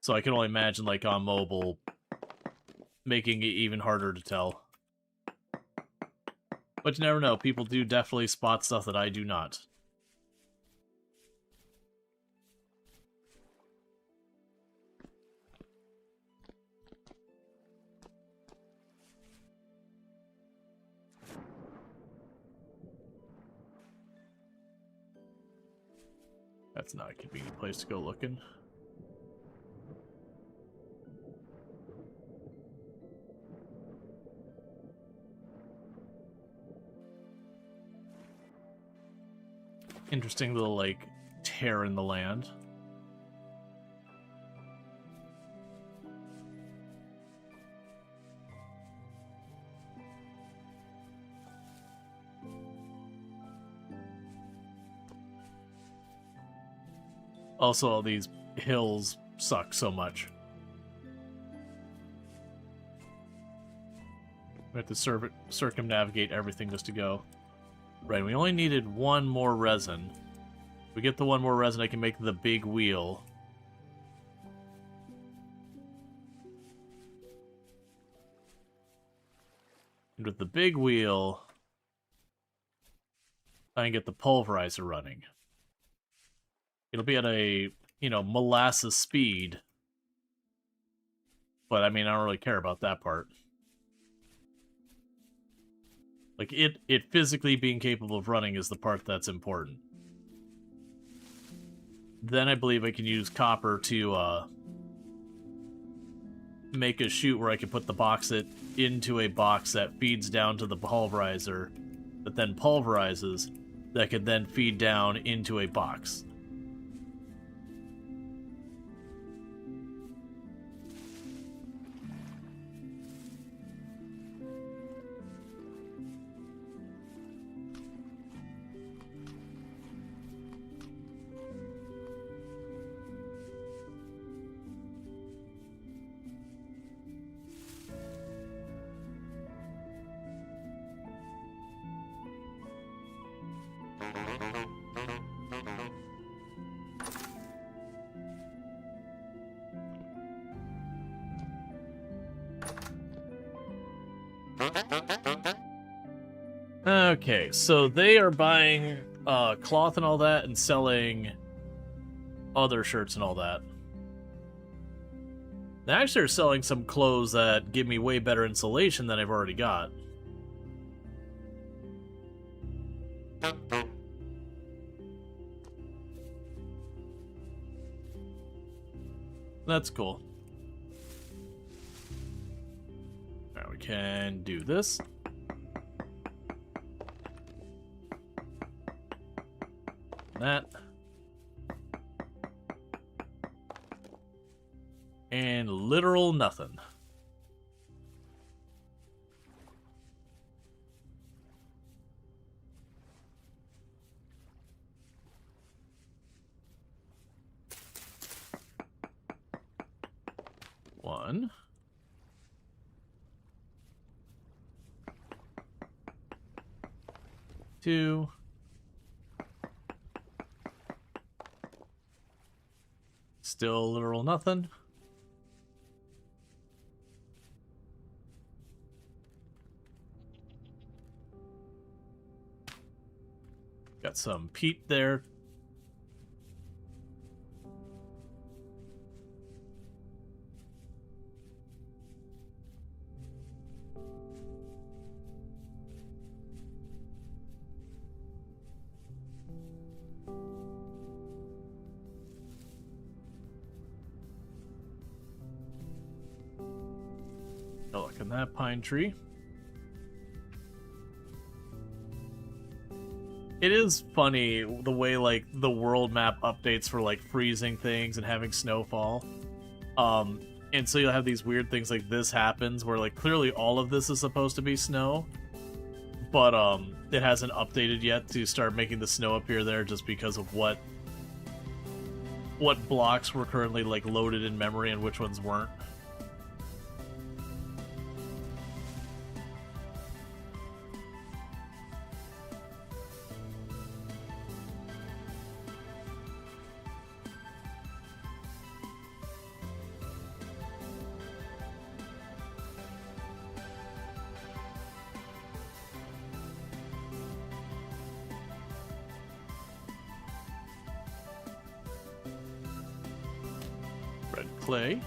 So I can only imagine, like, on mobile, making it even harder to tell. But you never know. People do definitely spot stuff that I do not. That's not a convenient place to go looking. Interesting little, like, tear in the land. Also, all these hills suck so much. We have to circumnavigate everything just to go. Right, we only needed one more resin. If we get the one more resin, I can make the big wheel. And with the big wheel, I can get the pulverizer running. It'll be at a, you know, molasses speed. But, I mean, I don't really care about that part. Like, it physically being capable of running is the part that's important. Then I believe I can use copper to, make a chute where I can put the bauxite into a box that feeds down to the pulverizer, that then pulverizes, that could then feed down into a box. Okay, so they are buying cloth and all that and selling other shirts and all that. They actually are selling some clothes that give me way better insulation than I've already got. That's cool. Now we can do this. That. And literal nothing. One. Two. Still literal nothing. Got some peat there. Oh, look at that pine tree. It is funny the way like the world map updates for like freezing things and having snowfall. And so you'll have these weird things like this happens where like clearly all of this is supposed to be snow, but it hasn't updated yet to start making the snow appear there just because of what blocks were currently like loaded in memory and which ones weren't. Red clay.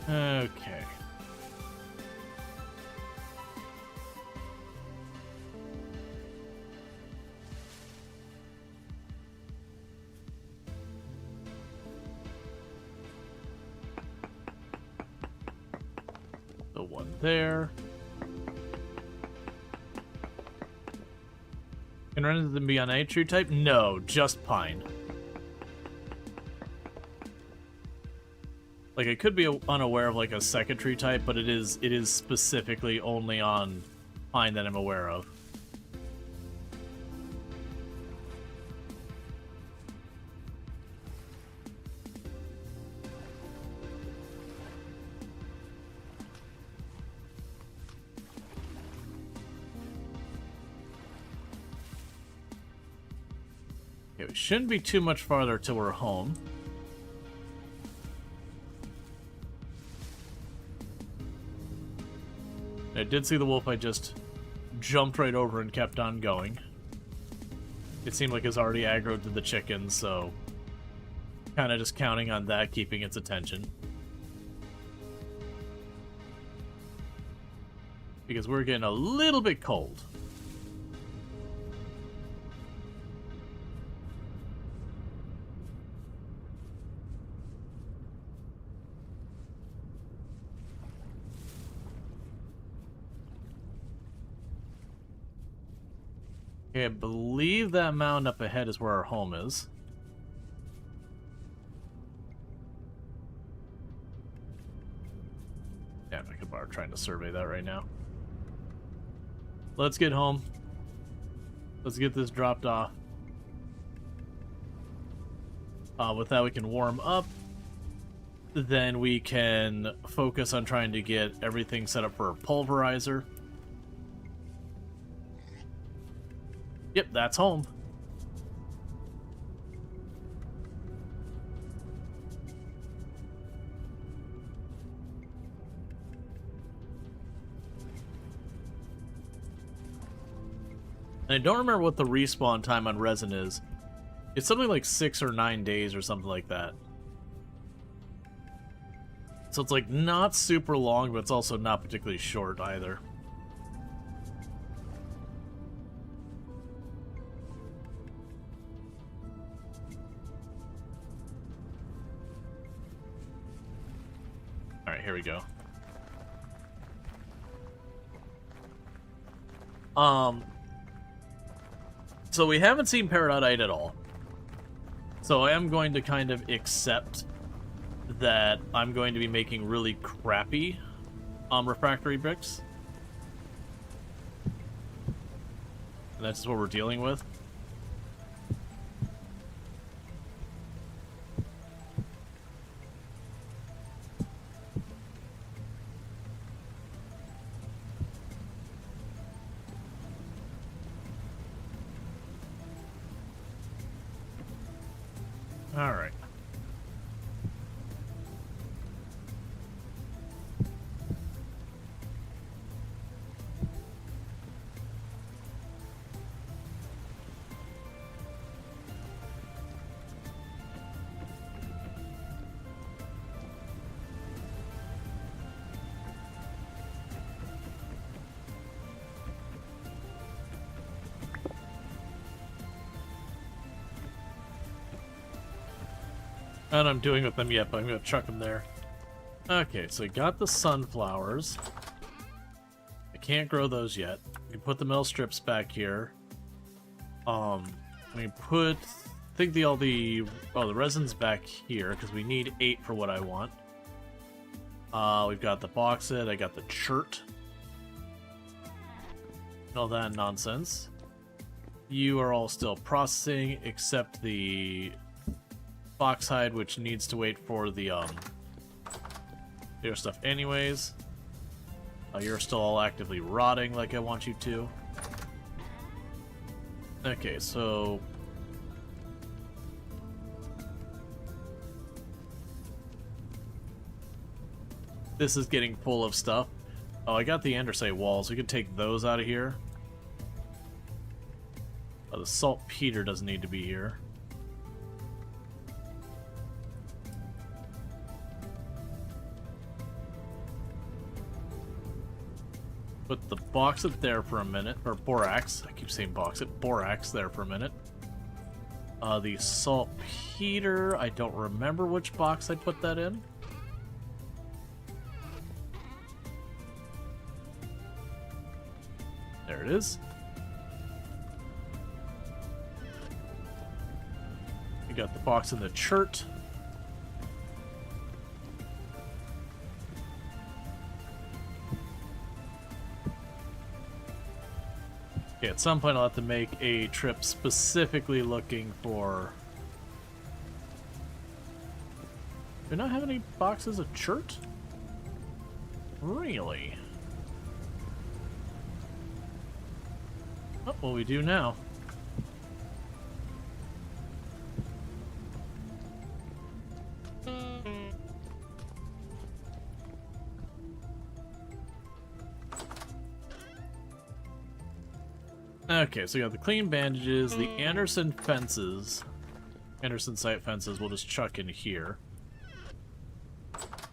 Okay. The one there. Can run into them be on any tree type? No, just pine. Like, I could be unaware of, like, a second tree type, but it is specifically only on pine that I'm aware of. Okay, we shouldn't be too much farther till we're home. I did see the wolf I just jumped right over and kept on going. It seemed like it's already aggroed to the chickens, so kind of just counting on that keeping its attention. Because we're getting a little bit cold. Okay, I believe that mountain up ahead is where our home is. Yeah, I could bar trying to survey that right now. Let's get home. Let's get this dropped off. With that, we can warm up. Then we can focus on trying to get everything set up for a pulverizer. Yep, that's home. And I don't remember what the respawn time on resin is. It's something like 6 or 9 days or something like that. So it's like not super long, but it's also not particularly short either. Alright, here we go. So we haven't seen Peridotite at all. So I am going to kind of accept that I'm going to be making really crappy refractory bricks. And that's just what we're dealing with. All right. And I'm doing with them yet, but I'm going to chuck them there. Okay, so we got the sunflowers. I can't grow those yet. We can put the metal strips back here. We put, I think the resin's back here because we need 8 for what I want. We've got the bauxite. I got the chert. All that nonsense. You are all still processing, except the foxhide, which needs to wait for the their stuff anyways. You're still all actively rotting like I want you to. Okay, so this is getting full of stuff. Oh, I got the andesite walls. We can take those out of here. The saltpeter doesn't need to be here. Put the bauxite there for a minute, or borax. I keep saying bauxite. Borax there for a minute. The saltpeter, I don't remember which box I put that in. There it is. We got the box in the chert. Okay, at some point I'll have to make a trip specifically looking for... Do we not have any boxes of chert? Really? Oh, well, we do now. Okay, so we got the clean bandages, the Anderson fences. Anderson site fences we'll just chuck in here.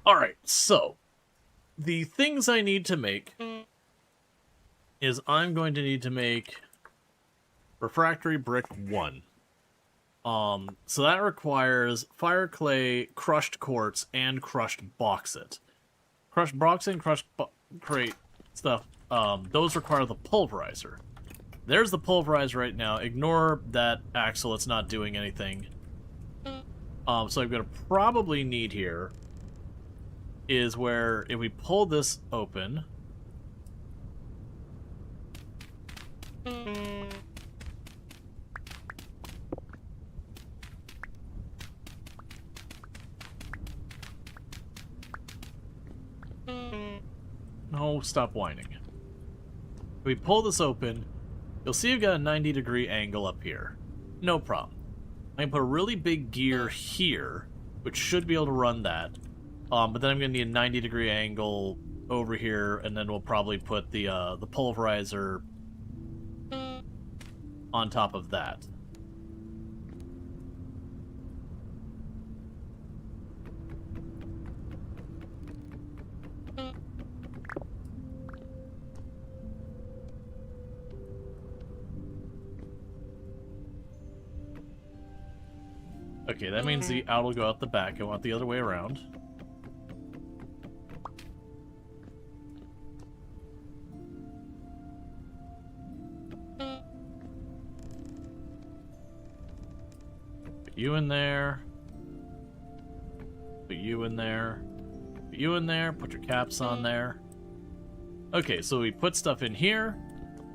Alright, so the things I need to make is I'm going to need to make refractory brick 1. So that requires fire clay, crushed quartz, and crushed bauxite. Crushed bauxite and crushed crate stuff, those require the pulverizer. There's the pulverizer right now. Ignore that axle, it's not doing anything. So I'm going to probably need here is where if we pull this open... No, stop whining. If we pull this open, you'll see you've got a 90-degree angle up here. No problem. I can put a really big gear here, which should be able to run that. But then I'm going to need a 90-degree angle over here, and then we'll probably put the pulverizer on top of that. Okay, that means the out will go out the back. I want the other way around. Put you in there. Put you in there. Put you in there. Put your caps on there. Okay, so we put stuff in here,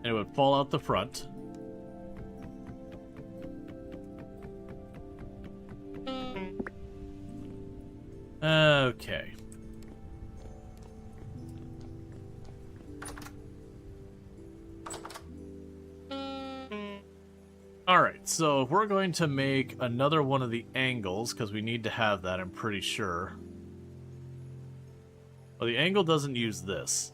and it would fall out the front. Okay. Alright, so if we're going to make another one of the angles, because we need to have that, I'm pretty sure. Well, the angle doesn't use this.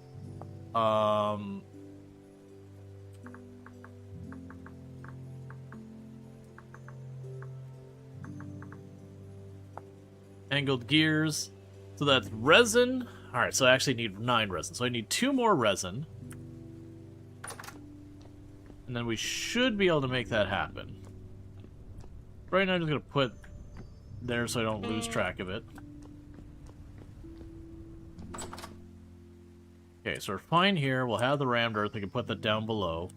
Angled gears. So that's resin. Alright, so I actually need 9 resin. So I need 2 more resin. And then we should be able to make that happen. Right now I'm just going to put there so I don't lose track of it. Okay, so we're fine here. We'll have the rammed earth. We can put that down below.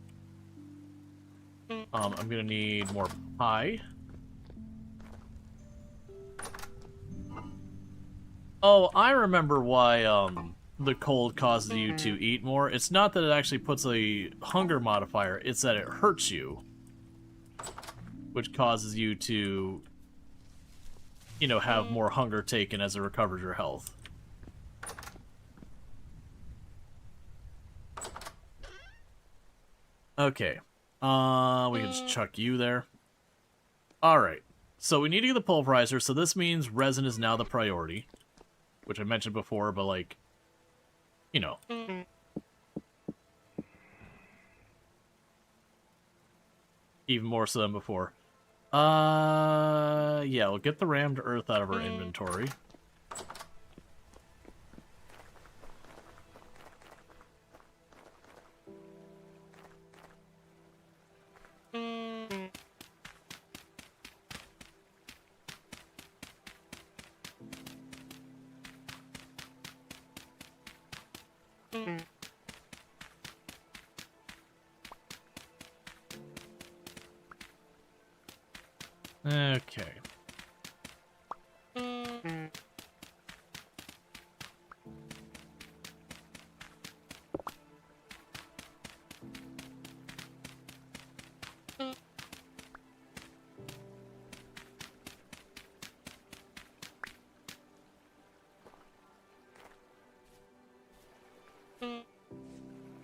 I'm gonna need more pie. Oh, I remember why the cold causes you to eat more. It's not that it actually puts a hunger modifier, it's that it hurts you. Which causes you to, you know, have more hunger taken as it recovers your health. Okay. We can just chuck you there. Alright. So we need to get the pulverizer, so this means resin is now the priority. Which I mentioned before, but like, you know. Even more so than before. Yeah, we'll get the rammed earth out of our inventory. Okay.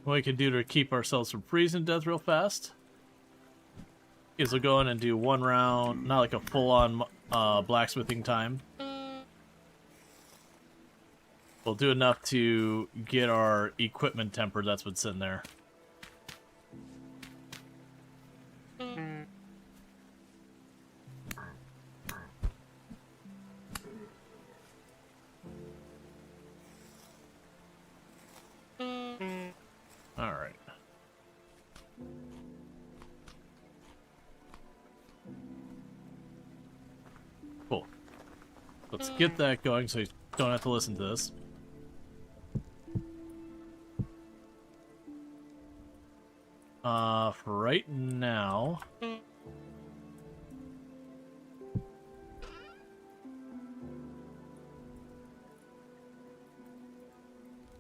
What we can do to keep ourselves from freezing to death real fast is we'll go in and do one round, not like a full-on blacksmithing time. We'll do enough to get our equipment tempered, that's what's in there. Alright. Cool. Let's get that going so you don't have to listen to this. For right now...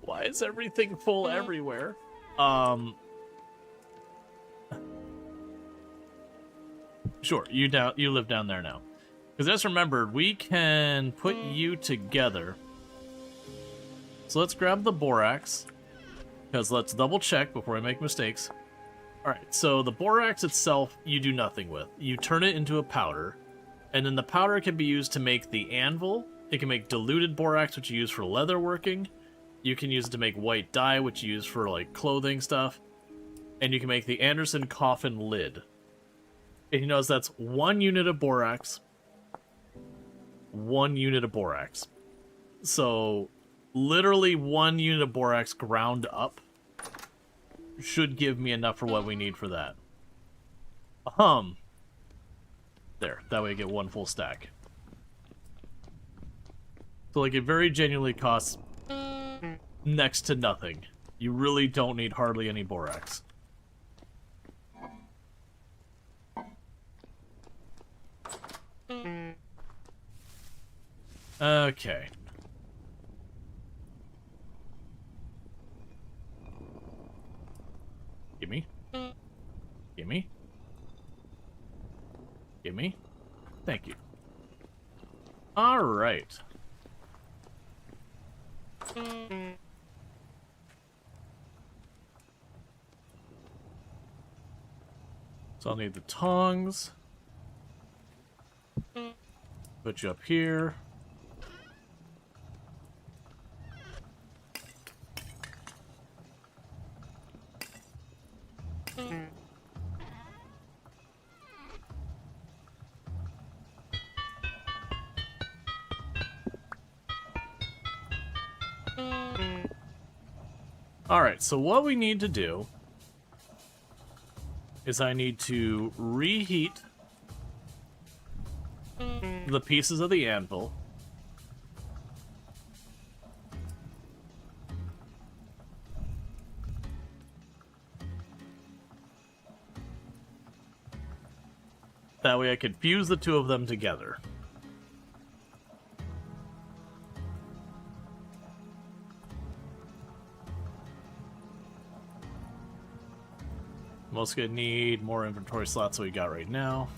Why is everything full everywhere? Sure, you live down there now. Because just remembered, we can put you together. So let's grab the borax. Because let's double check before I make mistakes. Alright, so the borax itself, you do nothing with. You turn it into a powder. And then the powder can be used to make the anvil. It can make diluted borax, which you use for leather working. You can use it to make white dye, which you use for, like, clothing stuff. And you can make the Anderson coffin lid. And you notice that's 1 unit of borax. 1 unit of borax. So, literally 1 unit of borax ground up should give me enough for what we need for that. There. That way I get 1 full stack. So, like, it very genuinely costs next to nothing. You really don't need hardly any borax. Okay. Gimme. Gimme. Gimme. Thank you. Alright. So I'll need the tongs. Put you up here. Alright, so what we need to do is I need to reheat the pieces of the anvil. That way I could fuse the two of them together. I'm also gonna need more inventory slots than we got right now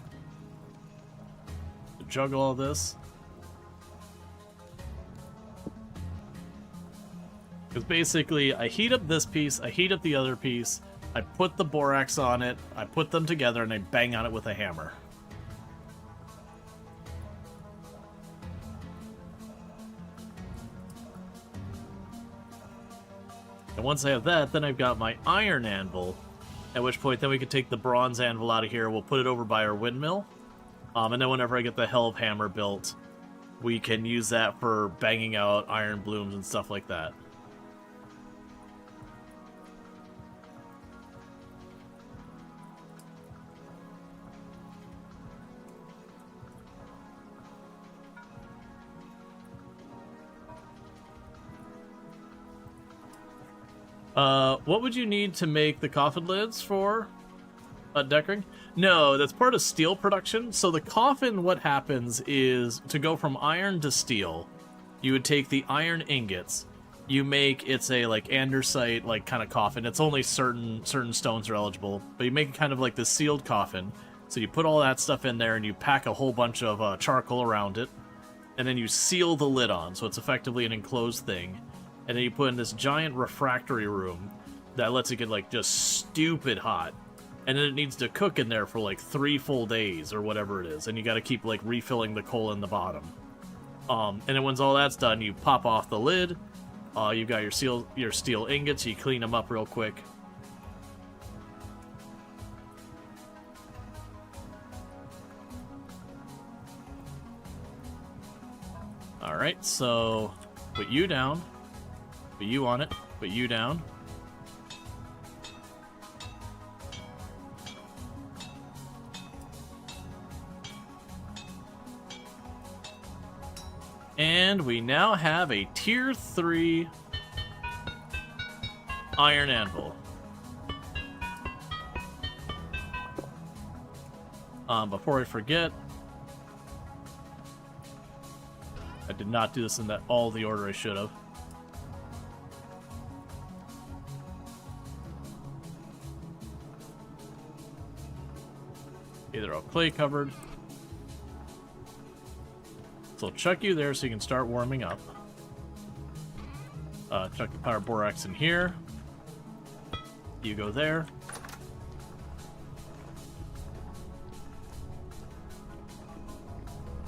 to juggle all this. Because basically, I heat up this piece, I heat up the other piece, I put the borax on it, I put them together, and I bang on it with a hammer. And once I have that, then I've got my iron anvil. At which point, then we could take the bronze anvil out of here. We'll put it over by our windmill. And then whenever I get the Hell of Hammer built, we can use that for banging out iron blooms and stuff like that. What would you need to make the coffin lids for decorating? No, that's part of steel production. So the coffin, what happens is, to go from iron to steel, you would take the iron ingots, you make, it's a like andesite like kind of coffin. It's only certain stones are eligible, but you make kind of like this sealed coffin. So you put all that stuff in there and you pack a whole bunch of charcoal around it, and then you seal the lid on, so it's effectively an enclosed thing. And then you put in this giant refractory room that lets it get like just stupid hot. And then it needs to cook in there for like 3 full days or whatever it is. And you got to keep like refilling the coal in the bottom. And then once all that's done, you pop off the lid. You've got your steel ingots. You clean them up real quick. All right, so put you down. Put you on it. Put you down. And we now have a tier 3 iron anvil. Before I forget, I did not do this in all the order I should have. Either all clay covered. So I'll chuck you there so you can start warming up. Chuck the power borax in here. You go there.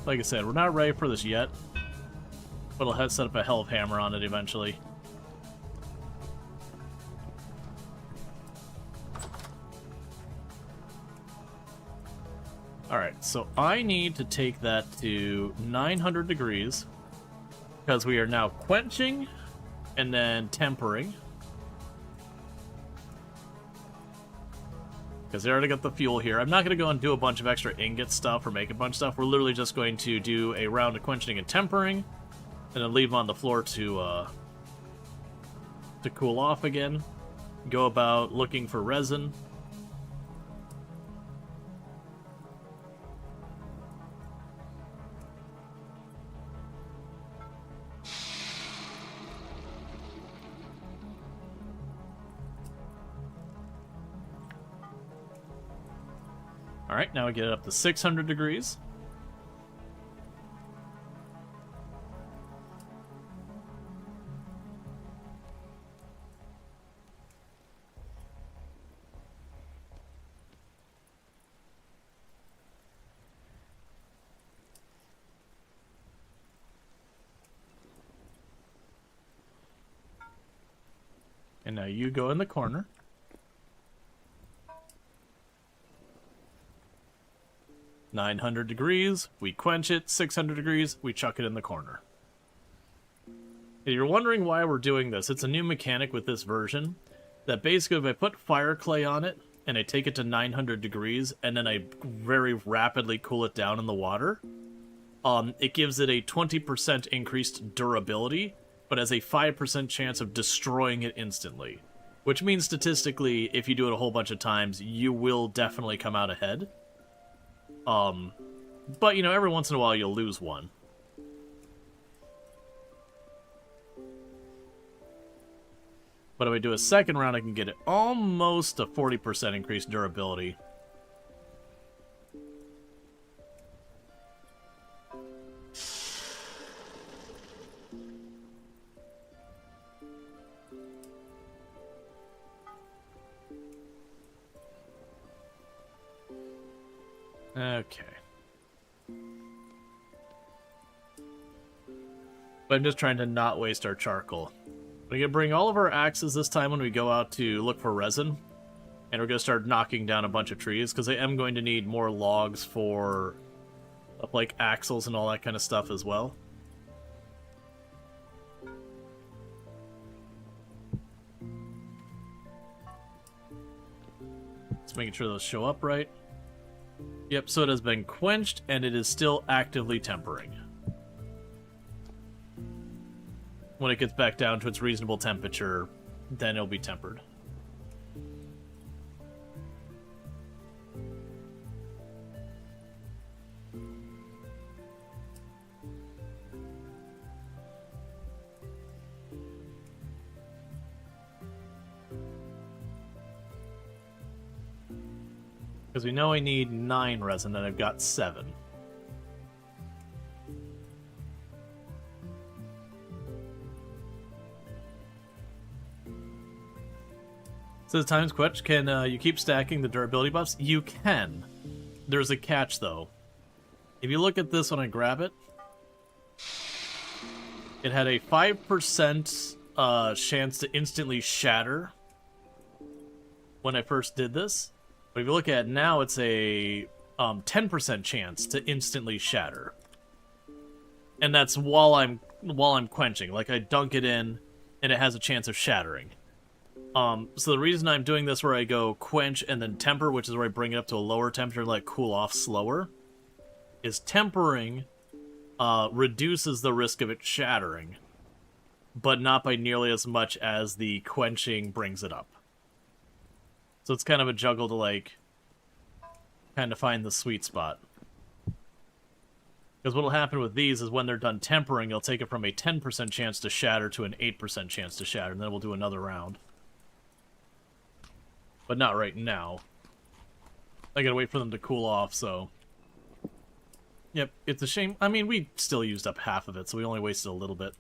Like I said, we're not ready for this yet, but I'll have to set up a Hell of Hammer on it eventually. Alright, so I need to take that to 900 degrees, because we are now quenching and then tempering. Because they already got the fuel here. I'm not going to go and do a bunch of extra ingot stuff or make a bunch of stuff. We're literally just going to do a round of quenching and tempering, and then leave them on the floor to cool off again. Go about looking for resin. Alright, now we get it up to 600 degrees. And now you go in the corner. .900 degrees, we quench it. 600 degrees, we chuck it in the corner. If you're wondering why we're doing this, it's a new mechanic with this version, that basically if I put fire clay on it, and I take it to 900 degrees, and then I very rapidly cool it down in the water, it gives it a 20% increased durability, but has a 5% chance of destroying it instantly. Which means statistically, if you do it a whole bunch of times, you will definitely come out ahead. But, you know, every once in a while you'll lose one. But if I do a second round, I can get it almost a 40% increased durability. Okay. But I'm just trying to not waste our charcoal. We're going to bring all of our axes this time when we go out to look for resin. And we're going to start knocking down a bunch of trees, because I am going to need more logs for, like, axles and all that kind of stuff as well. Just making sure those show up right. Yep, so it has been quenched, and it is still actively tempering. When it gets back down to its reasonable temperature, then it'll be tempered. Because we know I need 9 resin, and I've got 7. So the times quetch, can you keep stacking the durability buffs? You can. There's a catch, though. If you look at this when I grab it, it had a 5% chance to instantly shatter when I first did this. But if you look at it now, it's a 10% chance to instantly shatter. And that's while I'm quenching. Like, I dunk it in, and it has a chance of shattering. So the reason I'm doing this where I go quench and then temper, which is where I bring it up to a lower temperature and let it cool off slower, is tempering reduces the risk of it shattering, but not by nearly as much as the quenching brings it up. So it's kind of a juggle to, like, kind of find the sweet spot. Because what'll happen with these is when they're done tempering, it'll take it from a 10% chance to shatter to an 8% chance to shatter, and then we'll do another round. But not right now. I gotta wait for them to cool off, so... Yep, it's a shame. I mean, we still used up half of it, so we only wasted a little bit.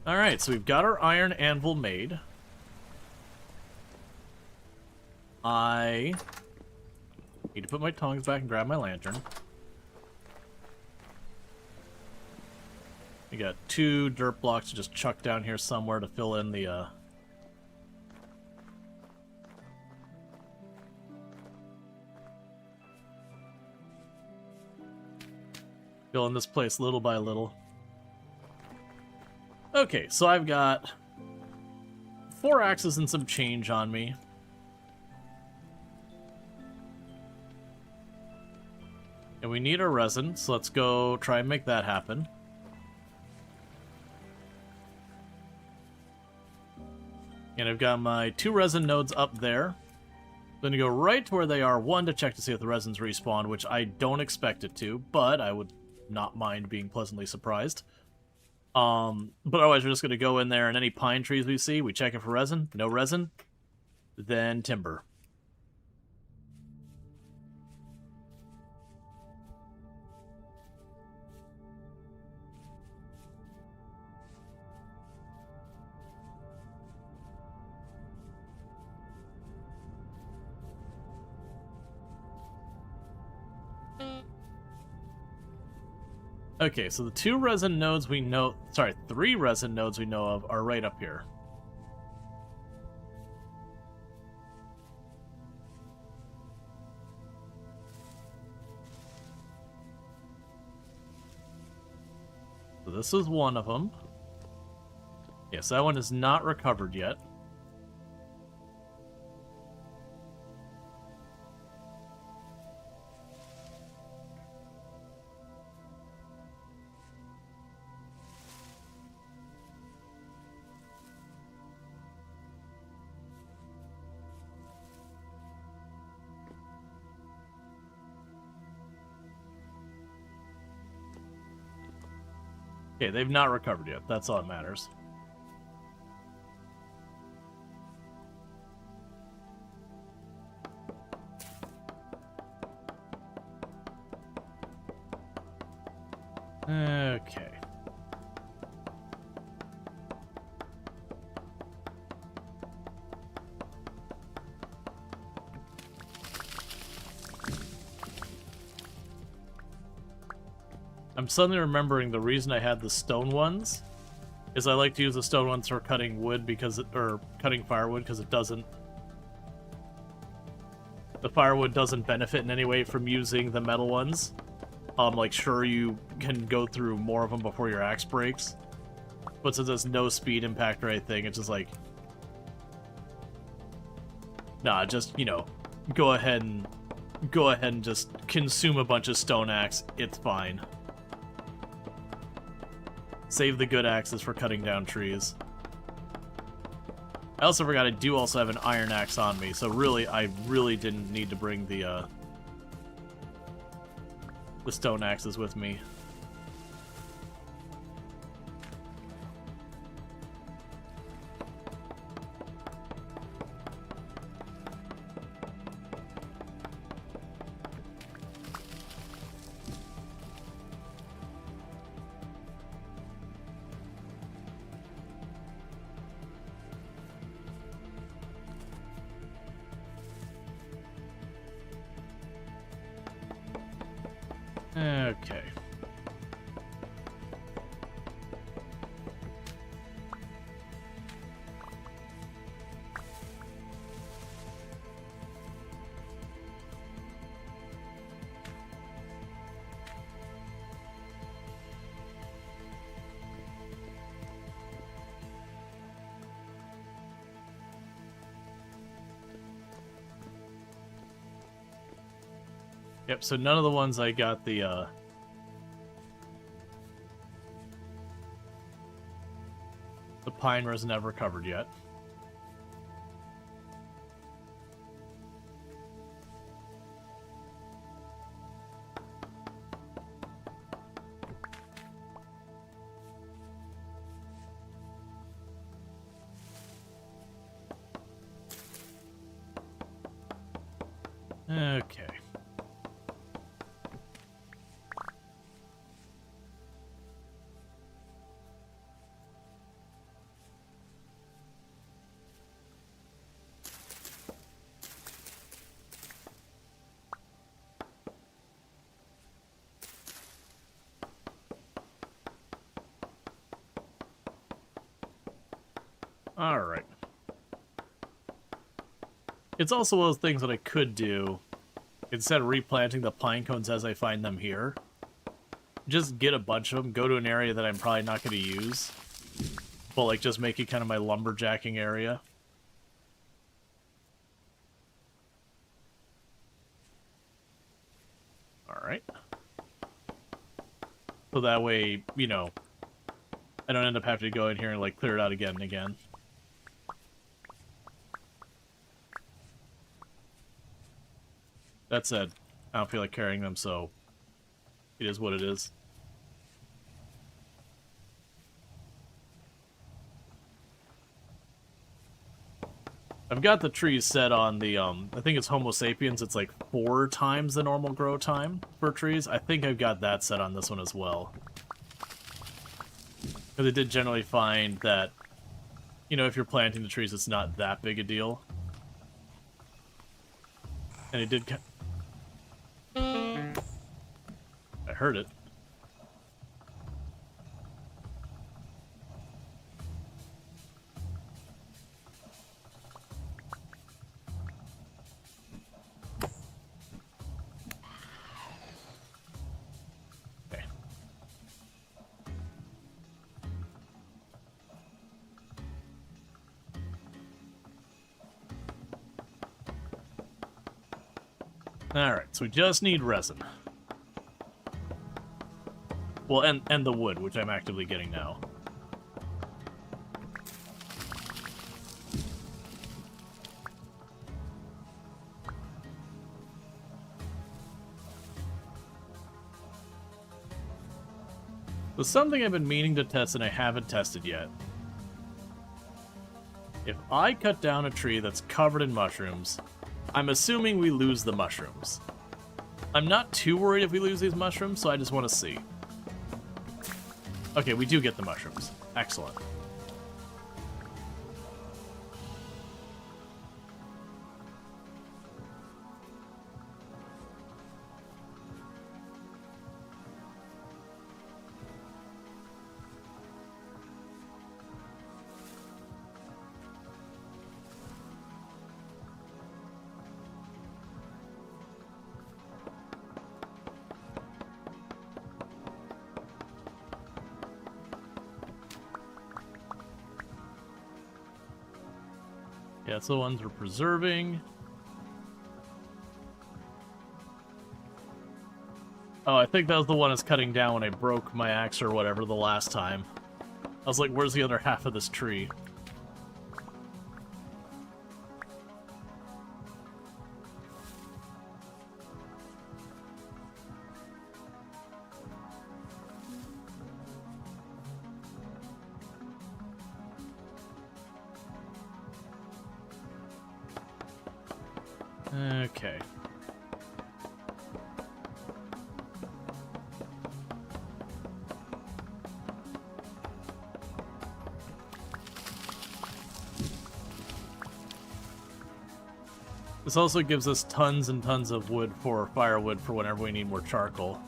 Alright, so we've got our iron anvil made. I need to put my tongs back and grab my lantern. We got 2 dirt blocks to just chuck down here somewhere to fill in the, fill in this place little by little. Okay, so I've got 4 axes and some change on me. And we need our resin, so let's go try and make that happen. And I've got my 2 resin nodes up there. I'm going to go right to where they are. 1, to check to see if the resin's respawned, which I don't expect it to, but I would not mind being pleasantly surprised. But otherwise, we're just going to go in there, and any pine trees we see, we check it for resin. No resin, then timber. Okay, so the 2 resin nodes we know... Sorry, 3 resin nodes we know of are right up here. So this is one of them. Yes, that one is not recovered yet. Okay, they've not recovered yet. That's all that matters. Okay. I'm suddenly remembering the reason I had the stone ones is I like to use the stone ones for cutting wood because or cutting firewood because it doesn't. The firewood doesn't benefit in any way from using the metal ones. Like, sure, you can go through more of them before your axe breaks, but since there's no speed impact or anything, it's just like, nah, just, you know, go ahead and just consume a bunch of stone axe. It's fine. Save the good axes for cutting down trees. I also forgot I do also have an iron axe on me, so really, I really didn't need to bring the stone axes with me. Okay. Yep, so none of the ones I got the pine resin ever covered yet. Okay. Alright. It's also one of those things that I could do, instead of replanting the pine cones as I find them here, just get a bunch of them, go to an area that I'm probably not going to use, but like just make it kind of my lumberjacking area. Alright. So that way, you know, I don't end up having to go in here and like clear it out again and again. That said, I don't feel like carrying them, so it is what it is. I've got the trees set on the, I think it's Homo sapiens, it's like 4 times the normal grow time for trees. I think I've got that set on this one as well. Because I did generally find that, you know, if you're planting the trees, it's not that big a deal. And it did... I heard it. Okay. Alright, so we just need resin. Well, and the wood, which I'm actively getting now. There's something I've been meaning to test and I haven't tested yet. If I cut down a tree that's covered in mushrooms, I'm assuming we lose the mushrooms. I'm not too worried if we lose these mushrooms, so I just want to see. Okay, we do get the mushrooms. Excellent. Yeah, it's the ones we're preserving. Oh, I think that was the one I was cutting down when I broke my axe or whatever the last time. I was like, where's the other half of this tree? Okay. This also gives us tons and tons of wood for firewood for whenever we need more charcoal.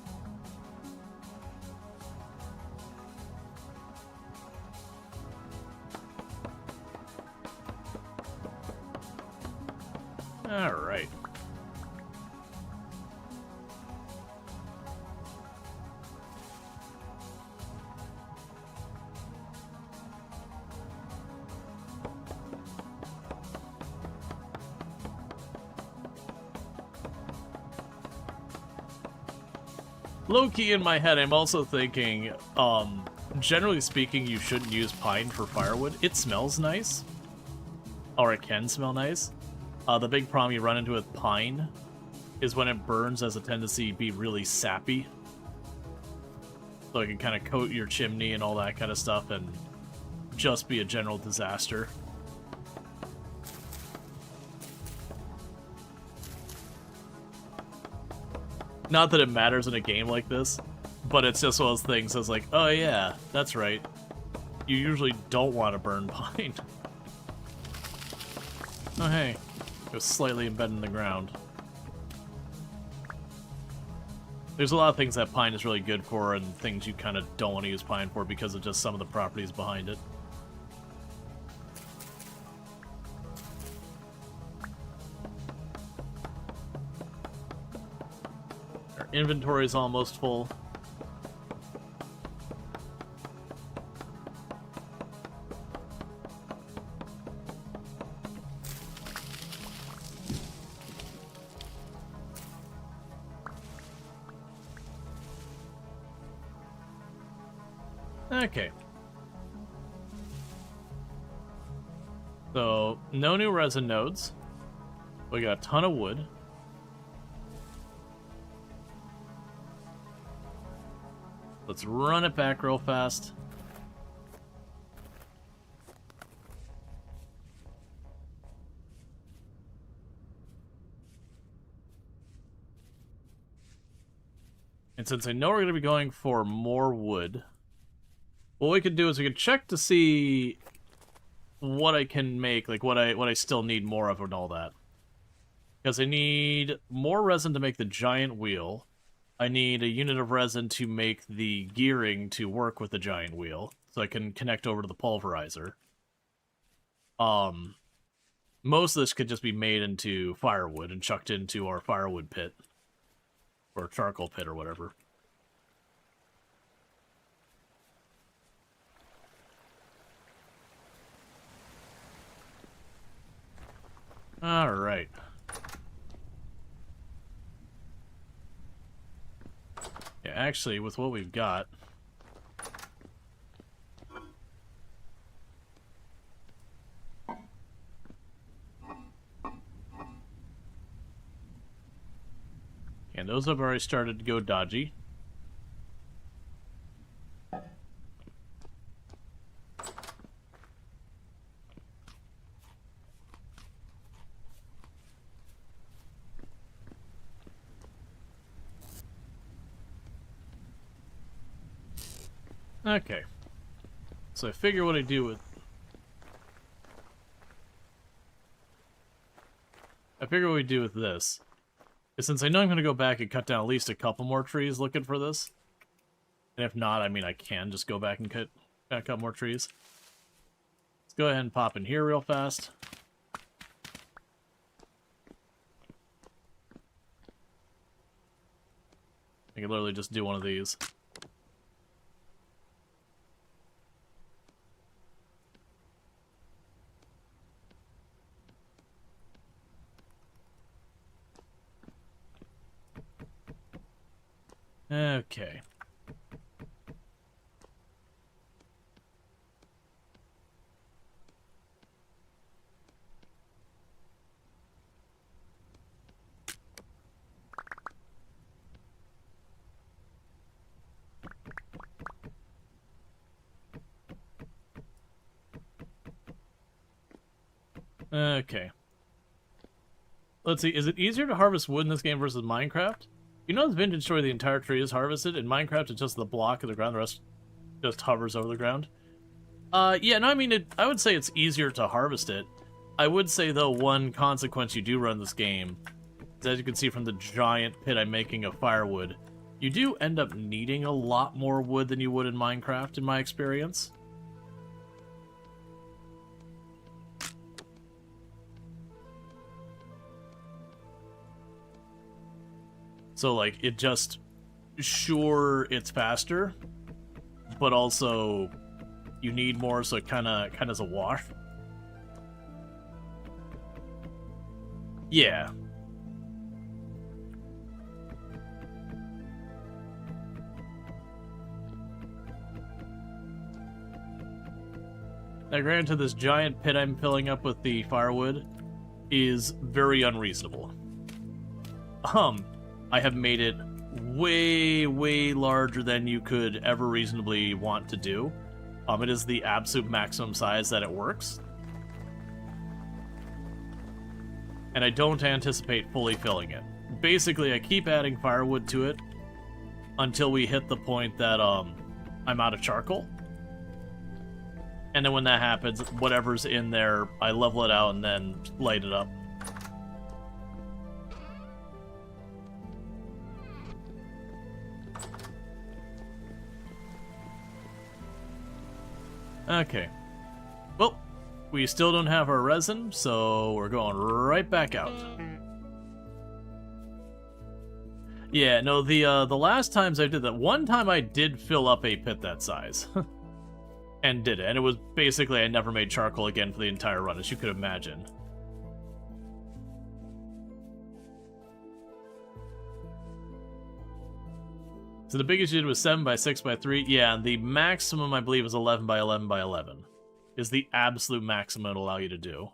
Alright. Low-key in my head, I'm also thinking, generally speaking, you shouldn't use pine for firewood. It smells nice. Or it can smell nice. The big problem you run into with pine is when it burns has a tendency to be really sappy. So it can kind of coat your chimney and all that kind of stuff and just be a general disaster. Not that it matters in a game like this, but it's just one of those things that's like, oh yeah, that's right. You usually don't want to burn pine. Oh hey, it was slightly embedded in the ground. There's a lot of things that pine is really good for and things you kind of don't want to use pine for because of just some of the properties behind it. Our inventory is almost full. Okay. So, no new resin nodes. We got a ton of wood. Let's run it back real fast. And since I know we're going to be going for more wood, what we could do is we could check to see what I can make, like what I still need more of and all that. Because I need more resin to make the giant wheel. I need a unit of resin to make the gearing to work with the giant wheel, so I can connect over to the pulverizer. Most of this could just be made into firewood and chucked into our firewood pit. Or charcoal pit or whatever. Alright. Yeah, actually, with what we've got... And those have already started to go dodgy. Okay. So I figure what I do with... I figure what we do with this is, since I know I'm going to go back and cut down at least a couple more trees looking for this, and if not, I mean, I can just go back and cut more trees. Let's go ahead and pop in here real fast. I can literally just do one of these. Okay. Okay. Let's see, is it easier to harvest wood in this game versus Minecraft? You know, in Vintage Story, the entire tree is harvested. In Minecraft, it's just the block of the ground. The rest just hovers over the ground. Yeah, no, I mean, I would say it's easier to harvest it. I would say, though, one consequence you do run this game is, as you can see from the giant pit I'm making of firewood, you do end up needing a lot more wood than you would in Minecraft, in my experience. So, like, it just... Sure, it's faster, but also you need more, so it kind of is a wash. Yeah. Now, granted, this giant pit I'm filling up with the firewood is very unreasonable. I have made it way, way larger than you could ever reasonably want to do. It is the absolute maximum size that it works. And I don't anticipate fully filling it. Basically, I keep adding firewood to it until we hit the point that I'm out of charcoal. And then when that happens, whatever's in there, I level it out and then light it up. Okay. Well, we still don't have our resin, so we're going right back out. Yeah, no, the last times I did that, one time I did fill up a pit that size. And did it. And it was basically, I never made charcoal again for the entire run, as you could imagine. So the biggest you did was 7 by 6 by 3. Yeah, and the maximum, I believe, is 11 by 11 by 11. Is the absolute maximum it'll allow you to do.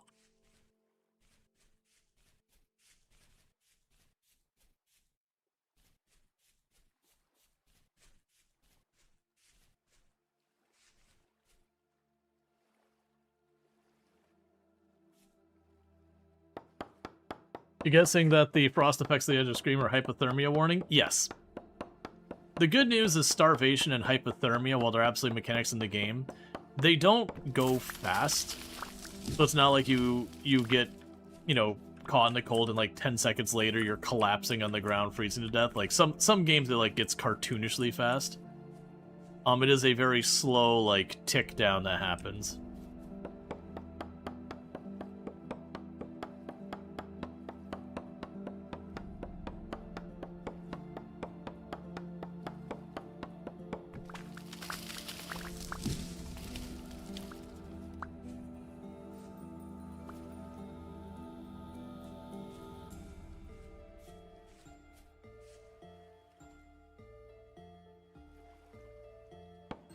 You guessing that the frost effects of the edge of Scream are hypothermia warning? Yes. The good news is starvation and hypothermia, while they're absolute mechanics in the game, they don't go fast. So it's not like you get, you know, caught in the cold and like 10 seconds later you're collapsing on the ground, freezing to death. Like some games it like gets cartoonishly fast. It is a very slow like tick down that happens.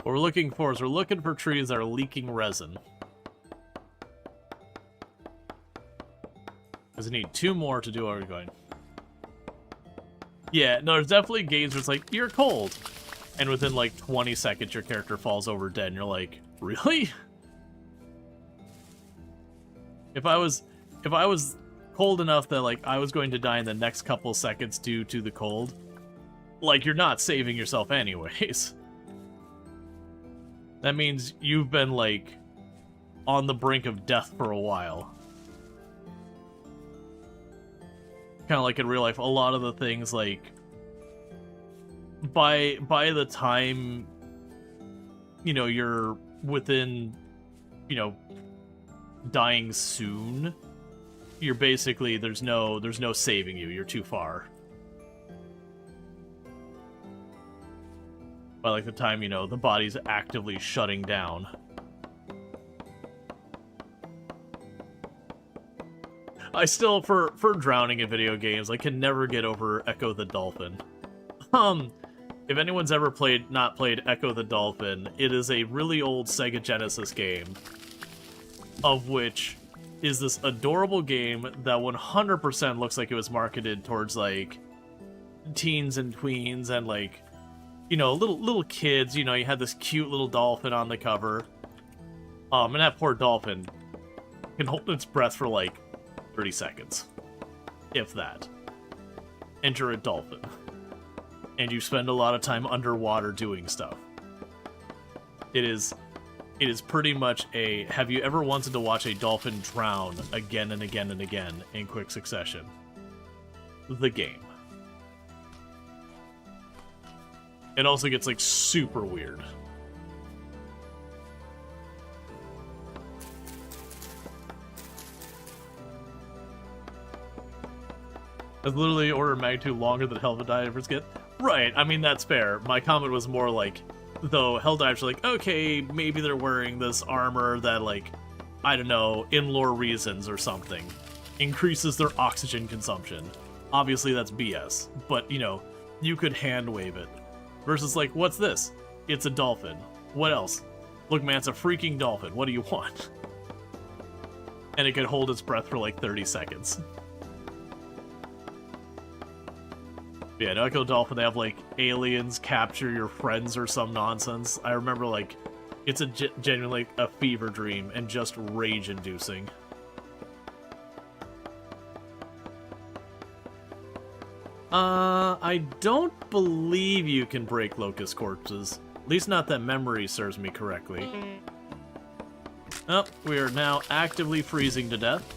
What we're looking for is we're looking for trees that are leaking resin. Because I need 2 more to do what we're going. Yeah, no, there's definitely games where it's like, you're cold. And within like 20 seconds your character falls over dead and you're like, really? If I was cold enough that like I was going to die in the next couple seconds due to the cold, like you're not saving yourself anyways. That means you've been, like, on the brink of death for a while. Kind of like in real life, a lot of the things, like, by the time, you know, you're within, you know, dying soon, you're basically, there's no saving you, you're too far. By, like, the time, you know, the body's actively shutting down. I still, for drowning in video games, I can never get over Echo the Dolphin. If anyone's ever not played Echo the Dolphin, it is a really old Sega Genesis game, of which is this adorable game that 100% looks like it was marketed towards, like, teens and tweens and, like, you know, little kids. You know, you had this cute little dolphin on the cover. And that poor dolphin can hold its breath for, like, 30 seconds. If that. Enter a dolphin. And you spend a lot of time underwater doing stuff. It is pretty much a, have you ever wanted to watch a dolphin drown again and again and again in quick succession? The game. It also gets, like, super weird. That's literally order of magnitude longer than Helldivers get. Right, I mean, that's fair. My comment was more like, though Helldivers are like, okay, maybe they're wearing this armor that, like, I don't know, in-lore reasons or something, increases their oxygen consumption. Obviously, that's BS, but, you know, you could hand-wave it. Versus, like, what's this? It's a dolphin. What else? Look, man, it's a freaking dolphin. What do you want? And it can hold its breath for, like, 30 seconds. Yeah, no, Echo Dolphin, they have, like, aliens capture your friends or some nonsense. I remember, like, it's genuinely like, a fever dream and just rage-inducing. I don't believe you can break locust corpses. At least not that memory serves me correctly. Oh, we are now actively freezing to death.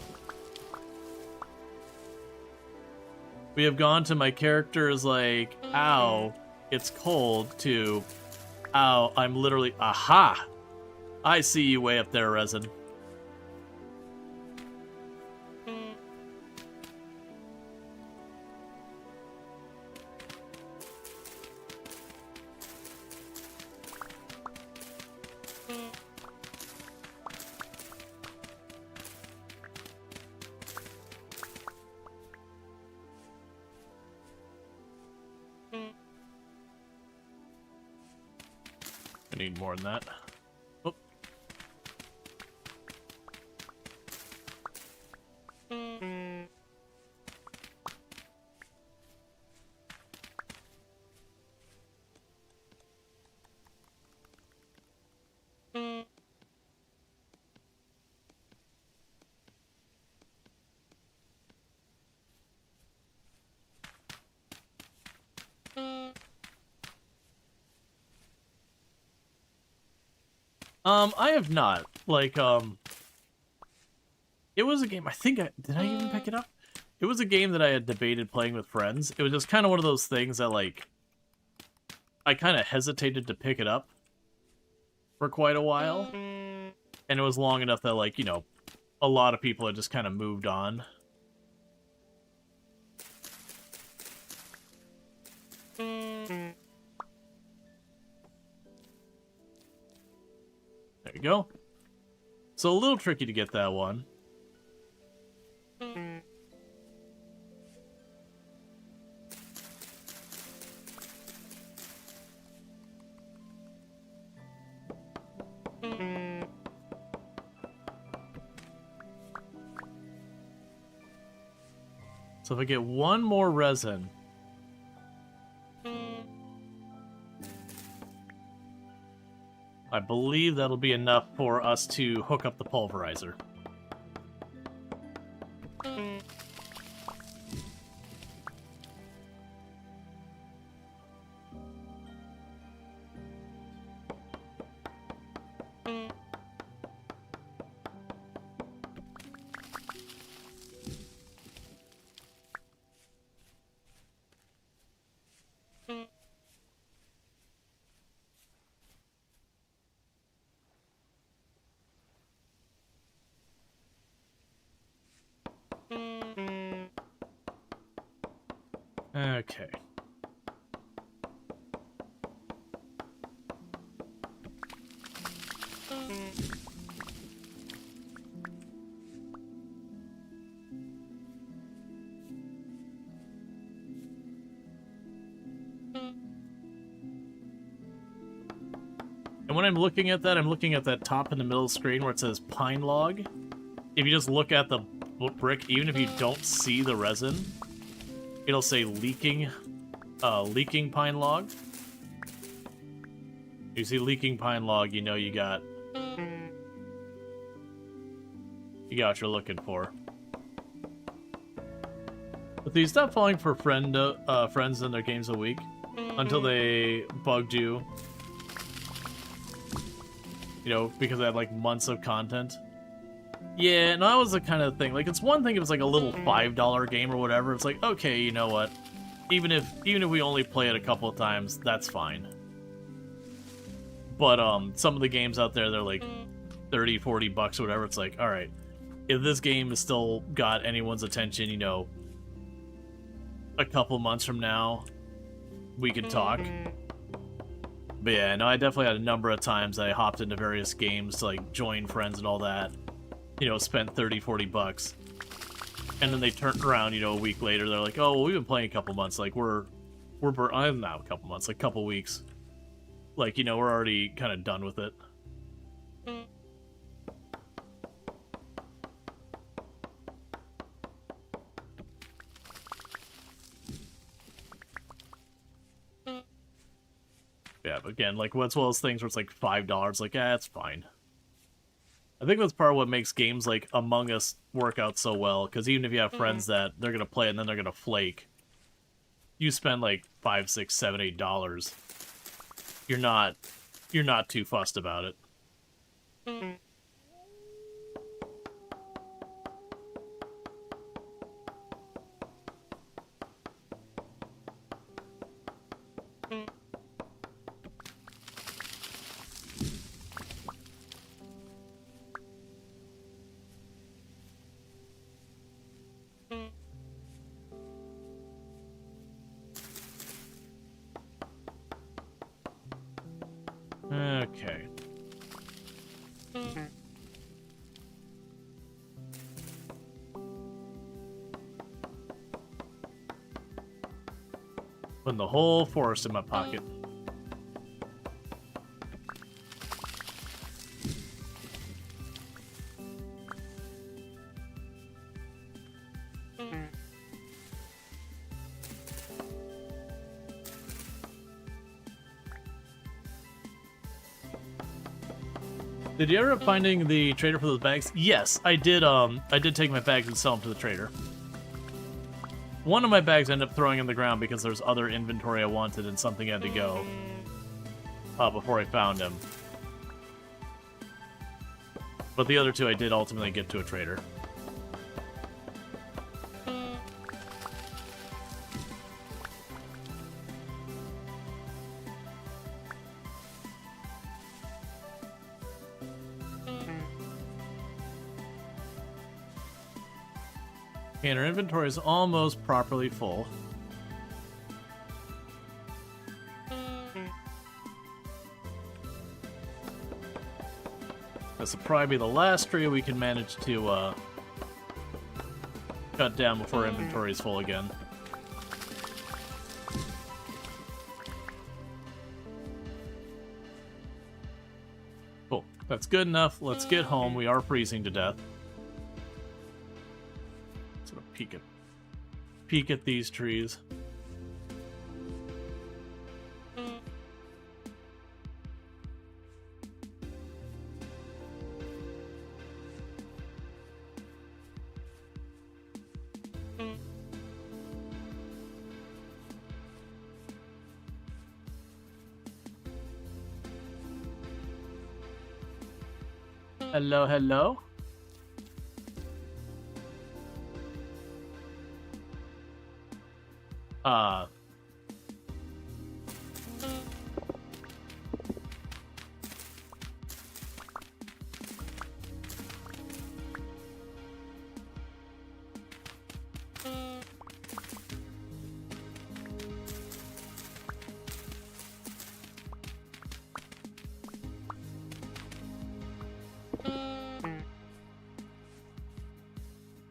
We have gone to my character is like, ow, it's cold, to, ow, I'm literally, aha! I see you way up there, Resin. I need more than that. Oh. I have not. Like, it was a game, I think did I even pick it up? It was a game that I had debated playing with friends. It was just kind of one of those things that, like, I kind of hesitated to pick it up for quite a while. And it was long enough that, like, you know, a lot of people had just kind of moved on. There you go. So a little tricky to get that one. So if I get one more resin, I believe that'll be enough for us to hook up the pulverizer. Okay. And when I'm looking at that, I'm looking at that top in the middle screen where it says pine log. If you just look at the brick, even if you don't see the resin, it'll say leaking pine log. If you see leaking pine log, you know you got what you're looking for. But you stop falling for friends in their games a week until they bugged you. You know, because they had like months of content. Yeah, no, that was the kind of thing. Like, it's one thing if it's like a little $5 game or whatever. It's like, okay, you know what? Even if we only play it a couple of times, that's fine. But some of the games out there, they're like 30, 40 bucks or whatever. It's like, all right, if this game has still got anyone's attention, you know, a couple months from now, we can talk. But yeah, no, I definitely had a number of times I hopped into various games to like join friends and all that. You know, spent 30, 40 bucks. And then they turned around, you know, a week later, they're like, oh, well, we've been playing a couple months. Like, I'm not a couple months, like a couple weeks. Like, you know, we're already kind of done with it. Yeah, but again, like, what's one of those things where it's like $5, like, it's fine. I think that's part of what makes games like Among Us work out so well, because even if you have friends that they're gonna play and then they're gonna flake, you spend like $5, $6, $7, $8. You're not too fussed about it. Okay. Putting the whole forest in my pocket. Did you ever end up finding the trader for those bags? Yes, I did. I did take my bags and sell them to the trader. One of my bags I ended up throwing in the ground because there's other inventory I wanted and something had to go before I found him. But the other two I did ultimately get to a trader. And our inventory is almost properly full. This will probably be the last tree we can manage to cut down before our inventory is full again. Cool. That's good enough. Let's get home. We are freezing to death. Peek at these trees. Hello, hello.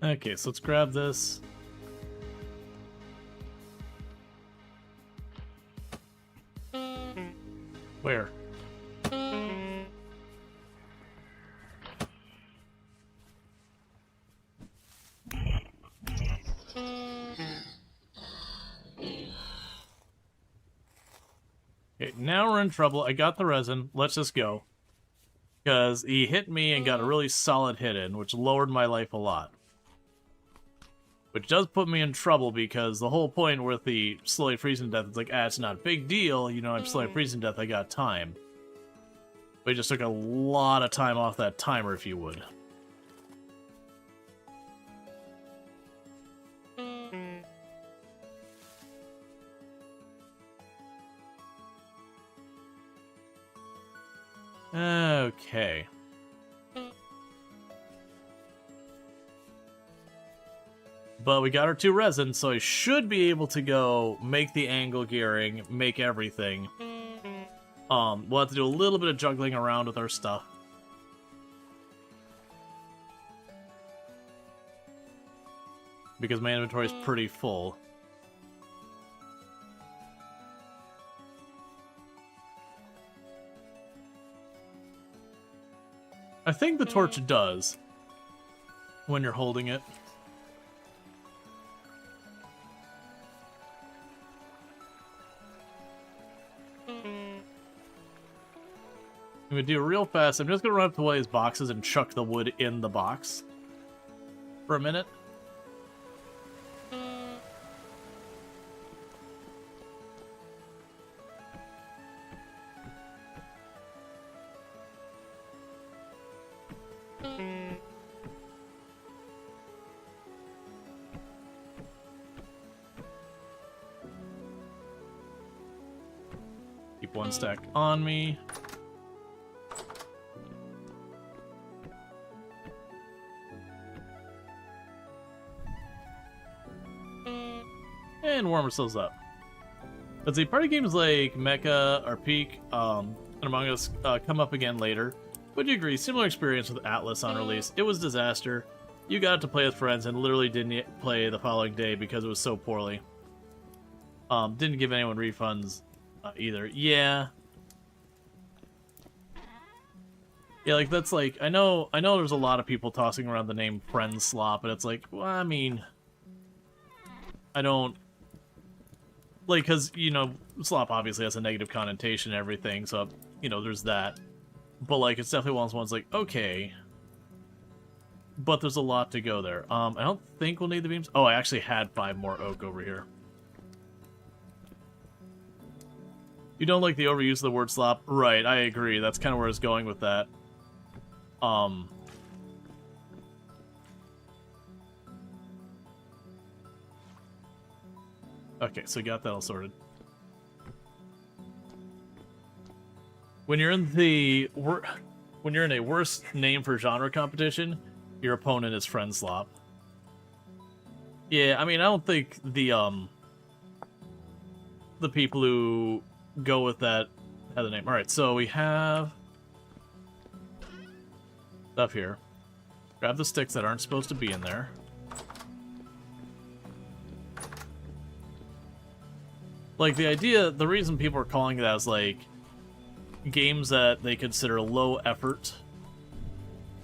Okay, so let's grab this. Where? Okay, now we're in trouble. I got the resin. Let's just go. Because he hit me and got a really solid hit in, which lowered my life a lot. Which does put me in trouble because the whole point with the slowly freezing death, it's like, it's not a big deal. You know, I'm slowly freezing death, I got time. But he just took a lot of time off that timer, if you would. Okay. But we got our 2 resin, so I should be able to go make the angle gearing, make everything. We'll have to do a little bit of juggling around with our stuff. Because my inventory is pretty full. I think the torch does when you're holding it. I'm gonna do it real fast. I'm just gonna run up to one of these boxes and chuck the wood in the box for a minute. Keep one stack on me. And warm ourselves up. Let's see, party games like Mecha or Peak and Among Us come up again later. Would you agree? Similar experience with Atlas on release. It was a disaster. You got to play with friends and literally didn't play the following day because it was so poorly. Didn't give anyone refunds either. Yeah. Yeah, like that's like I know there's a lot of people tossing around the name Friend Slop, but it's like, well, I mean, I don't like, because, you know, slop obviously has a negative connotation and everything, so, you know, there's that. But, like, it's definitely one of those ones, like, okay. But there's a lot to go there. I don't think we'll need the beams. Oh, I actually had 5 more oak over here. You don't like the overuse of the word slop? Right, I agree. That's kind of where I was going with that. Okay, so got that all sorted. When you're in a worse name for genre competition, your opponent is Friend Slop. Yeah, I mean, I don't think the people who go with that have the name. All right, so we have stuff here. Grab the sticks that aren't supposed to be in there. Like, the reason people are calling it as, like, games that they consider low effort,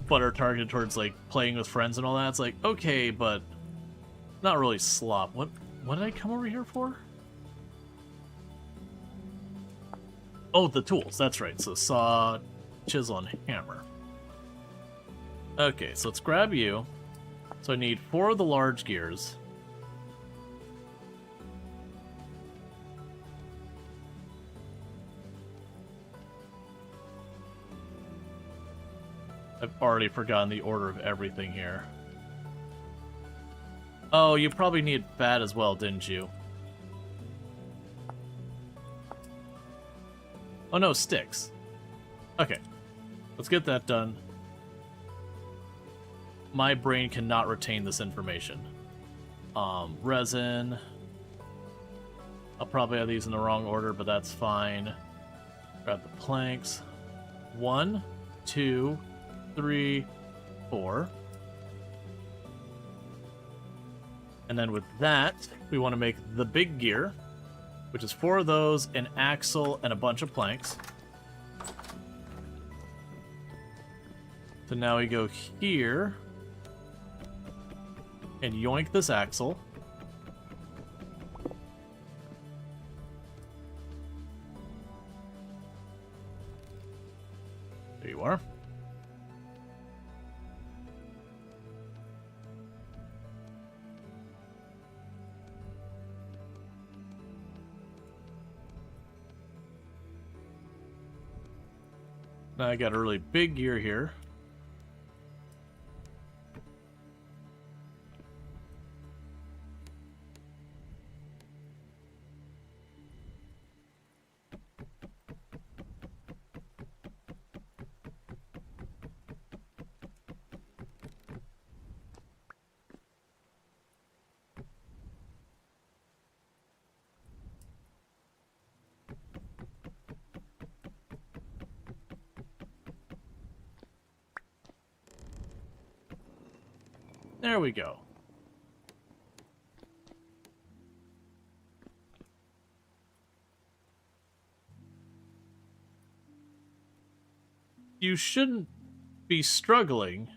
but are targeted towards, like, playing with friends and all that, it's like, okay, but not really slop. What did I come over here for? Oh, the tools, that's right. So saw, chisel, and hammer. Okay, so let's grab you. So I need 4 of the large gears. I've already forgotten the order of everything here. Oh, you probably need fat as well, didn't you? Oh no, sticks. Okay, let's get that done. My brain cannot retain this information. Resin. I'll probably have these in the wrong order, but that's fine. Grab the planks. 1, 2, 3, 4. And then with that, we want to make the big gear, which is 4 of those, an axle, and a bunch of planks. So now we go here and yoink this axle. There you are. Now I got a really big gear here. There we go. You shouldn't be struggling.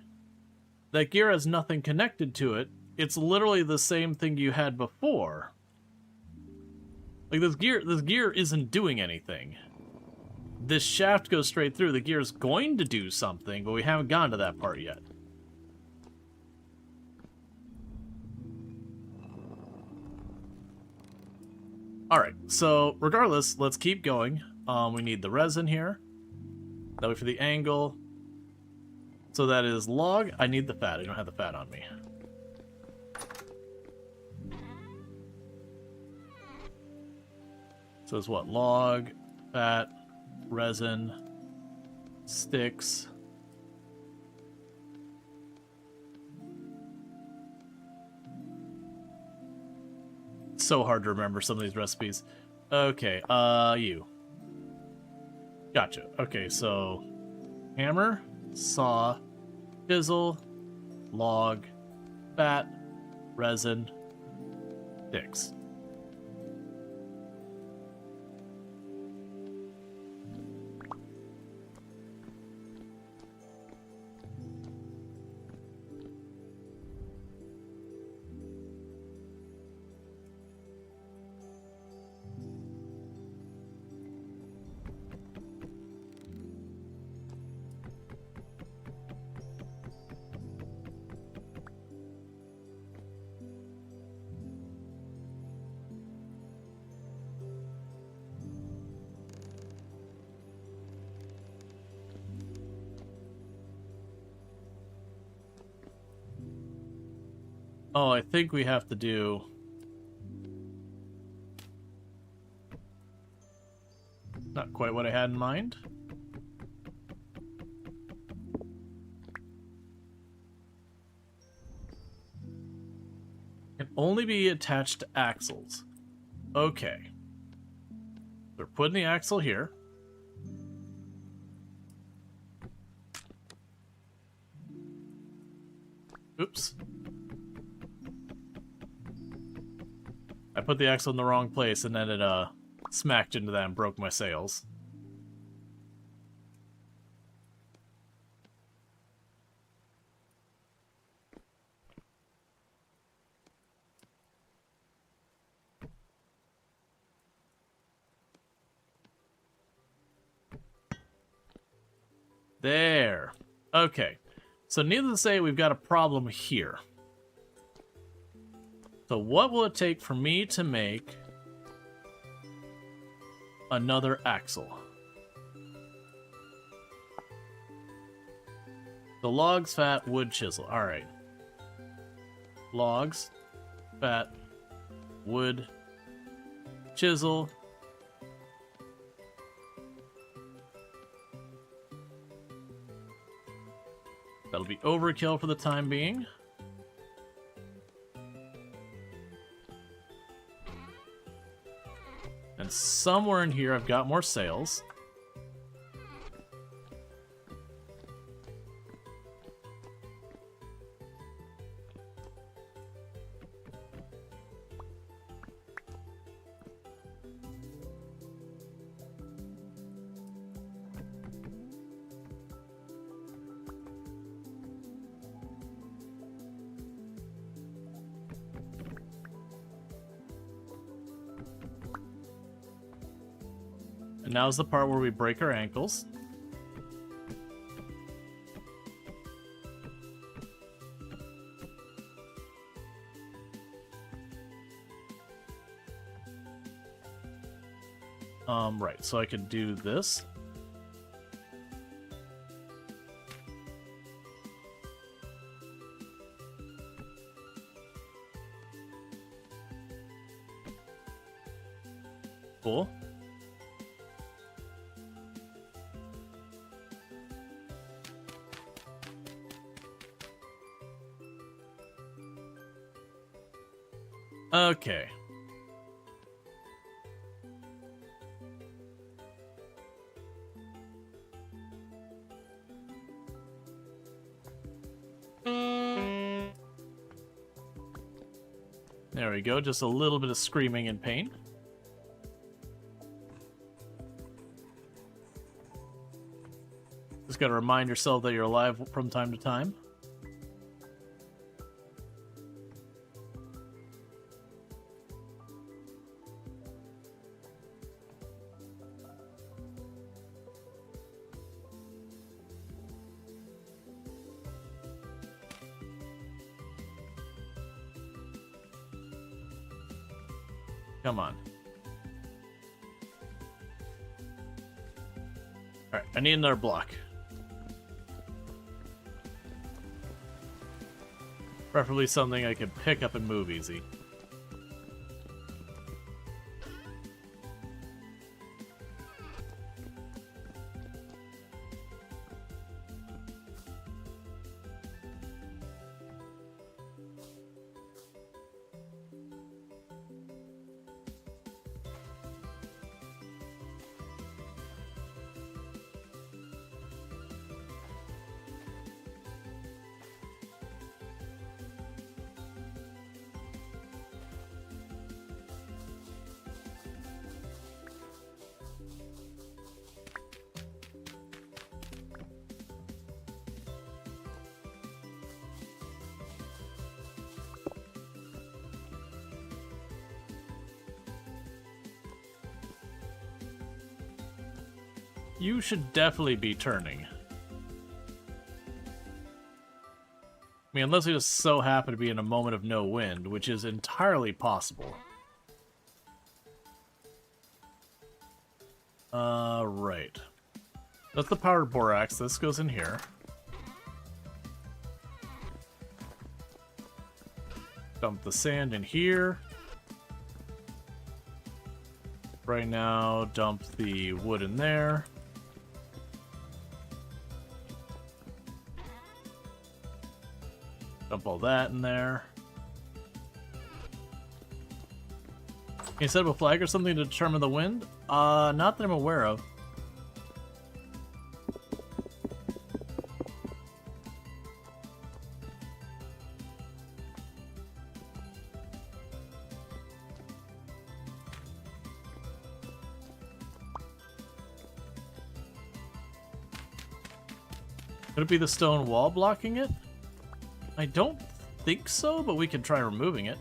That gear has nothing connected to it. It's literally the same thing you had before. Like this gear isn't doing anything. This shaft goes straight through. The gear's going to do something, but we haven't gotten to that part yet. Alright, so regardless, let's keep going. We need the resin here. That way for the angle. So that is log. I need the fat. I don't have the fat on me. So it's what? Log, fat, resin, sticks. So hard to remember some of these recipes. Okay, you. Gotcha. Okay, so hammer, saw, chisel, log, fat, resin, sticks. Oh, I think we have to do... Not quite what I had in mind. Can only be attached to axles. Okay. We're putting the axle here. Oops. I put the axle in the wrong place and then it smacked into that and broke my sails. There. Okay. So needless to say, we've got a problem here. So what will it take for me to make another axle? The logs, fat, wood, chisel. Alright. Logs, fat, wood, chisel. That'll be overkill for the time being. And somewhere in here I've got more sails. And now's the part where we break our ankles. Right, so I can do this. Cool. Okay. There we go, just a little bit of screaming in pain. Just gotta remind yourself that you're alive from time to time. Come on. Alright, I need another block. Preferably something I can pick up and move easy. You should definitely be turning. I mean, unless we just so happen to be in a moment of no wind, which is entirely possible. Right. That's the powered borax. This goes in here. Dump the sand in here. Right now, dump the wood in there. Dump all that in there. Can you set up a flag or something to determine the wind? Not that I'm aware of. Could it be the stone wall blocking it? I don't think so, but we can try removing it.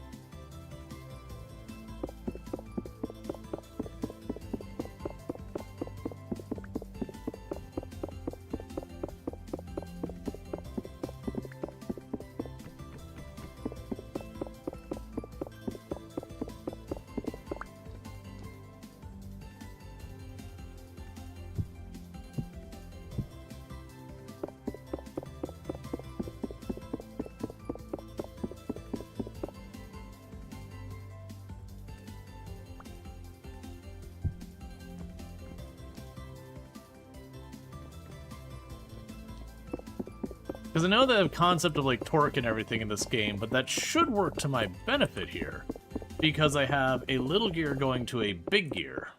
Because I know the concept of like torque and everything in this game, but that should work to my benefit here. Because I have a little gear going to a big gear.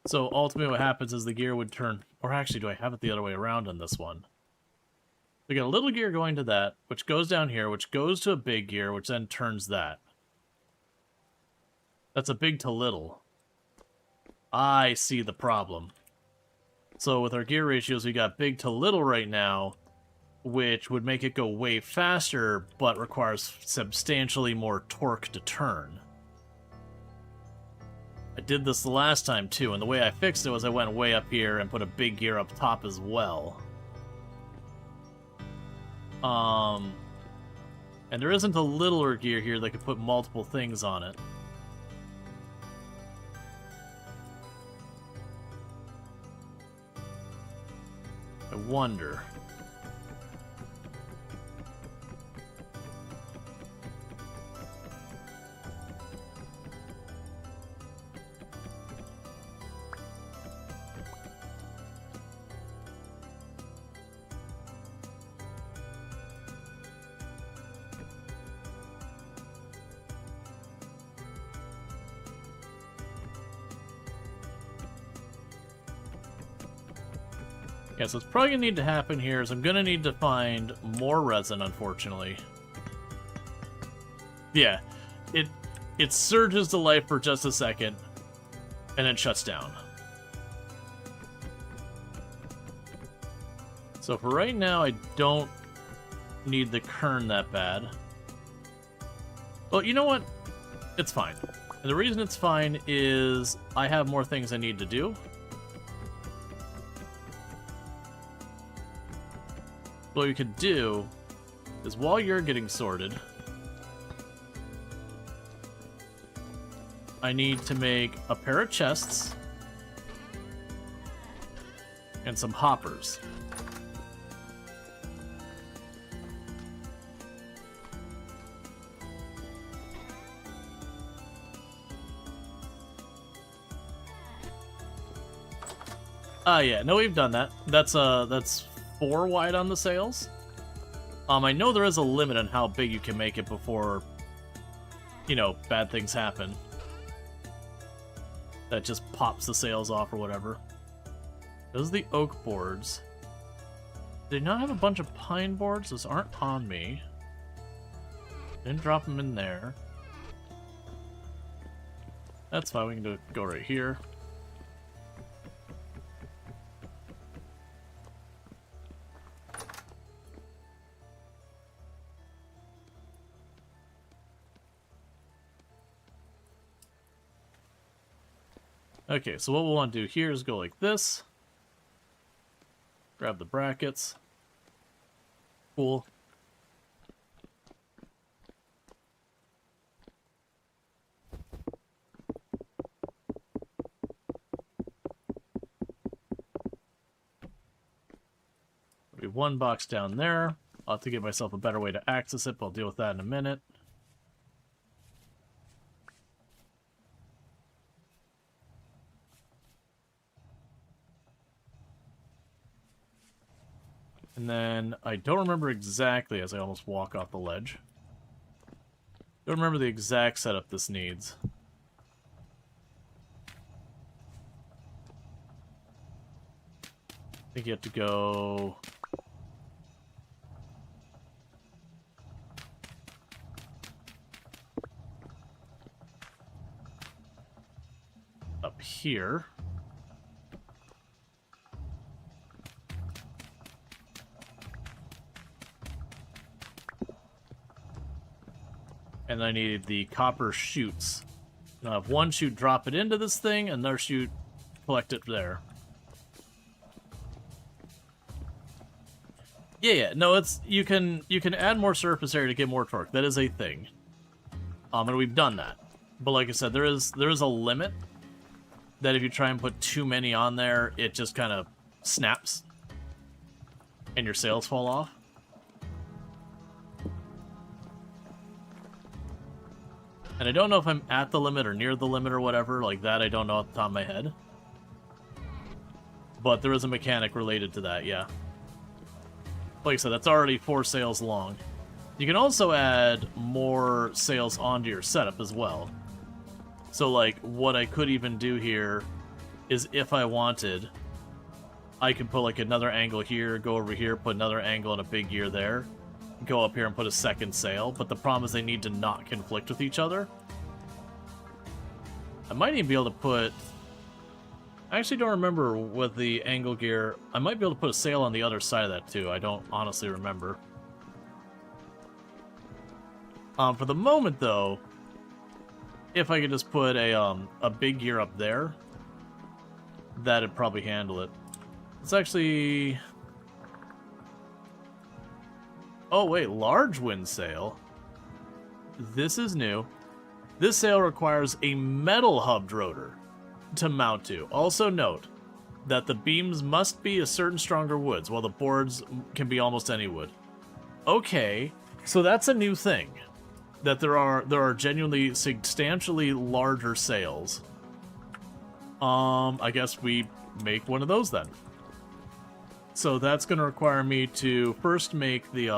So ultimately what happens is the gear would turn, or actually do I have it the other way around on this one? We got a little gear going to that, which goes down here, which goes to a big gear, which then turns that. That's a big to little. I see the problem. So with our gear ratios, we got big to little right now, which would make it go way faster, but requires substantially more torque to turn. I did this the last time too, and the way I fixed it was I went way up here and put a big gear up top as well. And there isn't a littler gear here that could put multiple things on it. I wonder. Yeah, so what's probably going to need to happen here is I'm going to need to find more resin, unfortunately. Yeah, it surges to life for just a second, and then shuts down. So for right now, I don't need the kern that bad. Well, you know what? It's fine. And the reason it's fine is I have more things I need to do. What we could do is while you're getting sorted, I need to make a pair of chests and some hoppers. Yeah, no, we've done that. That's 4 wide on the sails. I know there is a limit on how big you can make it before, you know, bad things happen. That just pops the sails off or whatever. Those are the oak boards. Did they not have a bunch of pine boards? Those aren't on me. Didn't drop them in there. That's fine, we can go right here. Okay, so what we'll want to do here is go like this. Grab the brackets. Cool. There'll be 1 box down there. I'll have to get myself a better way to access it, but I'll deal with that in a minute. And then, I don't remember exactly as I almost walk off the ledge. Don't remember the exact setup this needs. I think you have to go... up here. And I need the copper chutes. Now, have 1 chute drop it into this thing, another chute collect it there. Yeah, no, it's you can add more surface area to get more torque. That is a thing. And we've done that. But like I said, there is a limit that if you try and put too many on there, it just kind of snaps and your sails fall off. And I don't know if I'm at the limit or near the limit or whatever, like that I don't know off the top of my head. But there is a mechanic related to that, yeah. Like I said, that's already 4 sails long. You can also add more sails onto your setup as well. So like, what I could even do here is if I wanted, I could put like another angle here, go over here, put another angle and a big gear there. Go up here and put a second sail, but the problem is they need to not conflict with each other. I might even be able to put... I actually don't remember with the angle gear. I might be able to put a sail on the other side of that too. I don't honestly remember. For the moment though, if I could just put a big gear up there, that'd probably handle it. It's actually... Oh wait, large wind sail. This is new. This sail requires a metal hubbed rotor to mount to. Also note that the beams must be a certain stronger woods, while the boards can be almost any wood. Okay, so that's a new thing. That there are genuinely substantially larger sails. I guess we make one of those then. So that's going to require me to first make the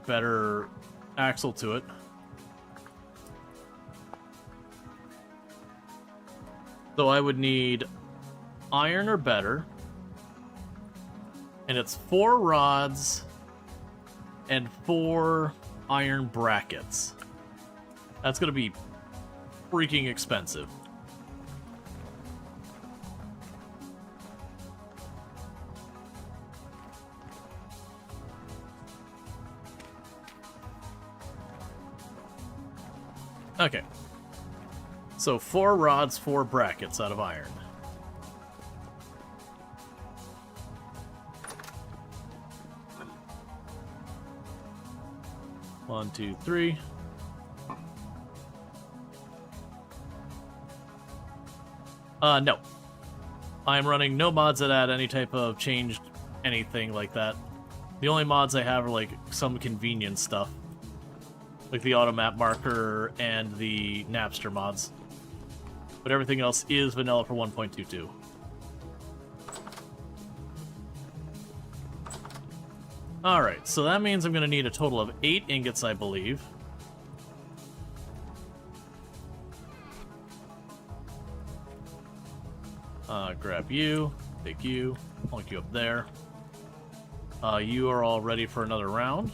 better axle to it. So I would need iron or better. And it's 4 rods and 4 iron brackets. That's going to be freaking expensive. Okay. So 4 rods, 4 brackets out of iron. One, two, three. No. I'm running no mods that add any type of changed anything like that. The only mods I have are like some convenience stuff. Like the auto map marker and the Napster mods. But everything else is vanilla for 1.22. Alright, so that means I'm going to need a total of 8 ingots, I believe. Grab you, take you, plunk you up there. You are all ready for another round.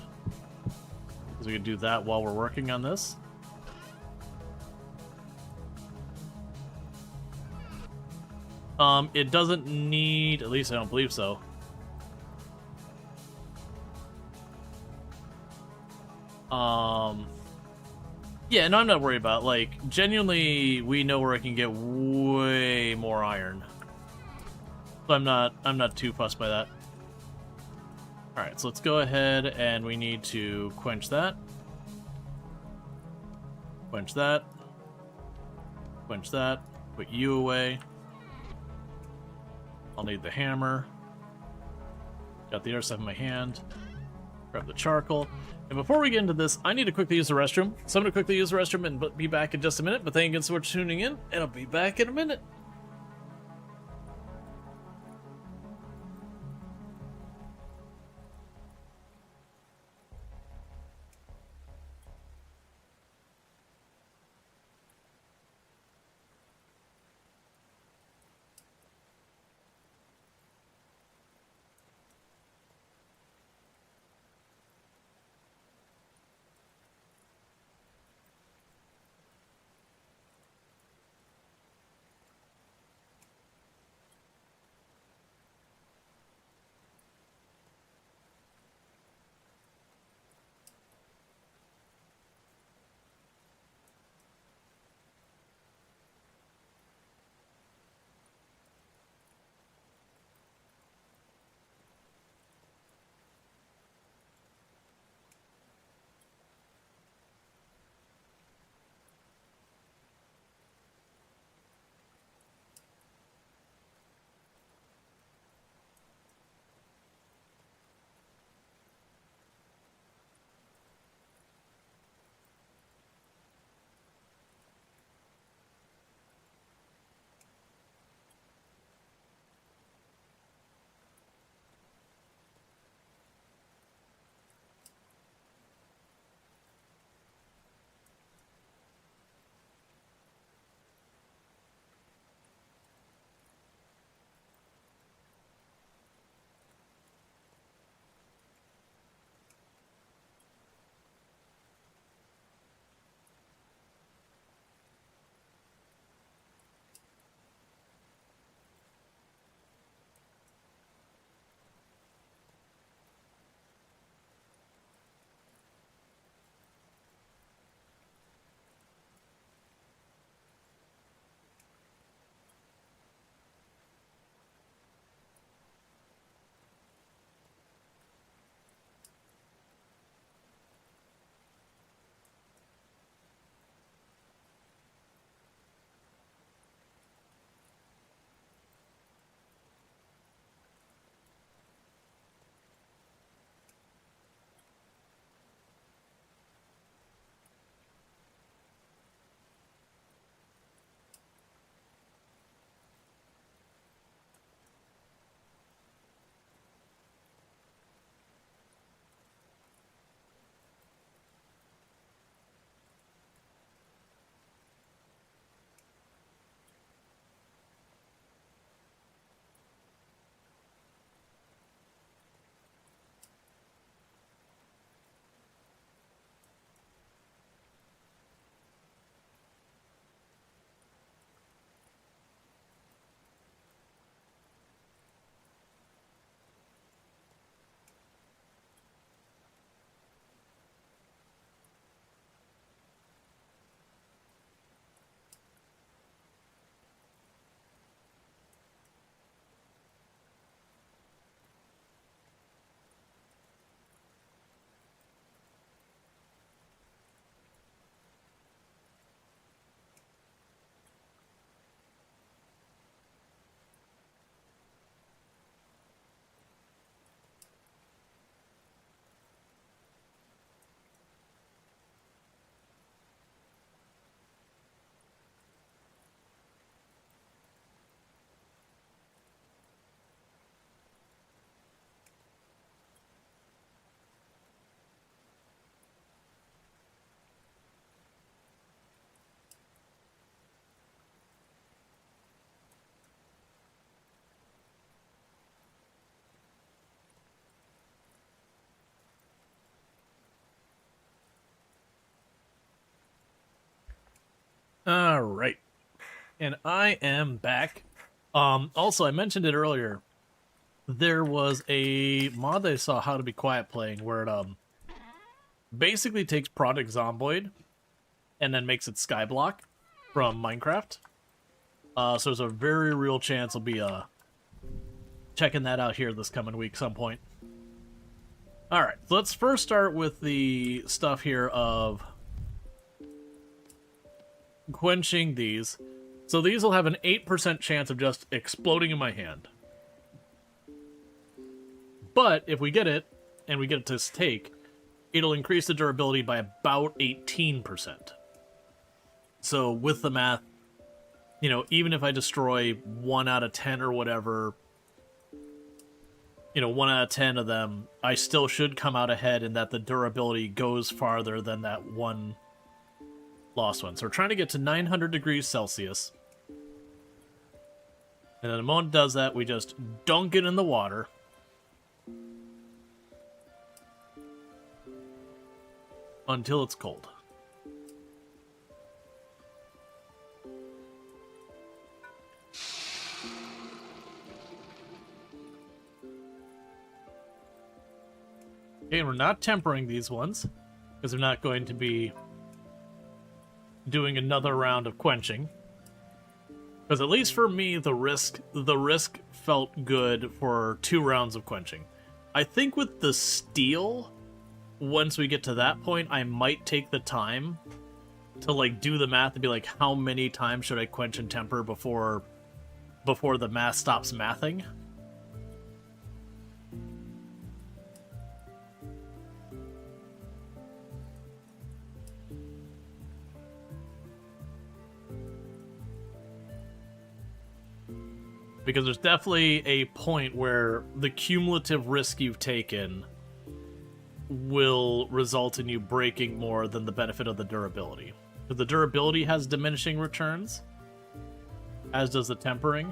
So we can do that while we're working on this. It doesn't need, at least I don't believe so. Yeah, no, I'm not worried about it. Like, genuinely, we know where I can get way more iron. So I'm not too fussed by that. Alright, so let's go ahead and we need to quench that. Quench that. Quench that. Put you away. I'll need the hammer. Got the other stuff in my hand. Grab the charcoal. And before we get into this, I need to quickly use the restroom. So I'm going to quickly use the restroom and be back in just a minute. But thank you so much for tuning in, and I'll be back in a minute. All right. And I am back. Also, I mentioned it earlier. There was a mod I saw, How to Be Quiet, playing, where it basically takes Project Zomboid and then makes it Skyblock from Minecraft. So there's a very real chance I'll be checking that out here this coming week some point. Alright, so let's first start with the stuff here of quenching these. So these will have an 8% chance of just exploding in my hand. But if we get it, and we get it to take, it'll increase the durability by about 18%. So with the math, you know, even if I destroy 1 out of 10 or whatever, you know, 1 out of 10 of them, I still should come out ahead in that the durability goes farther than that one lost one. So we're trying to get to 900 degrees Celsius. And then the moment it does that, we just dunk it in the water. Until it's cold. Okay, we're not tempering these ones, because we're not going to be doing another round of quenching. Because at least for me, the risk felt good for 2 rounds of quenching. I think with the steel, once we get to that point, I might take the time to like do the math and be like, how many times should I quench and temper before the math stops mathing? Because there's definitely a point where the cumulative risk you've taken will result in you breaking more than the benefit of the durability. But the durability has diminishing returns, as does the tempering.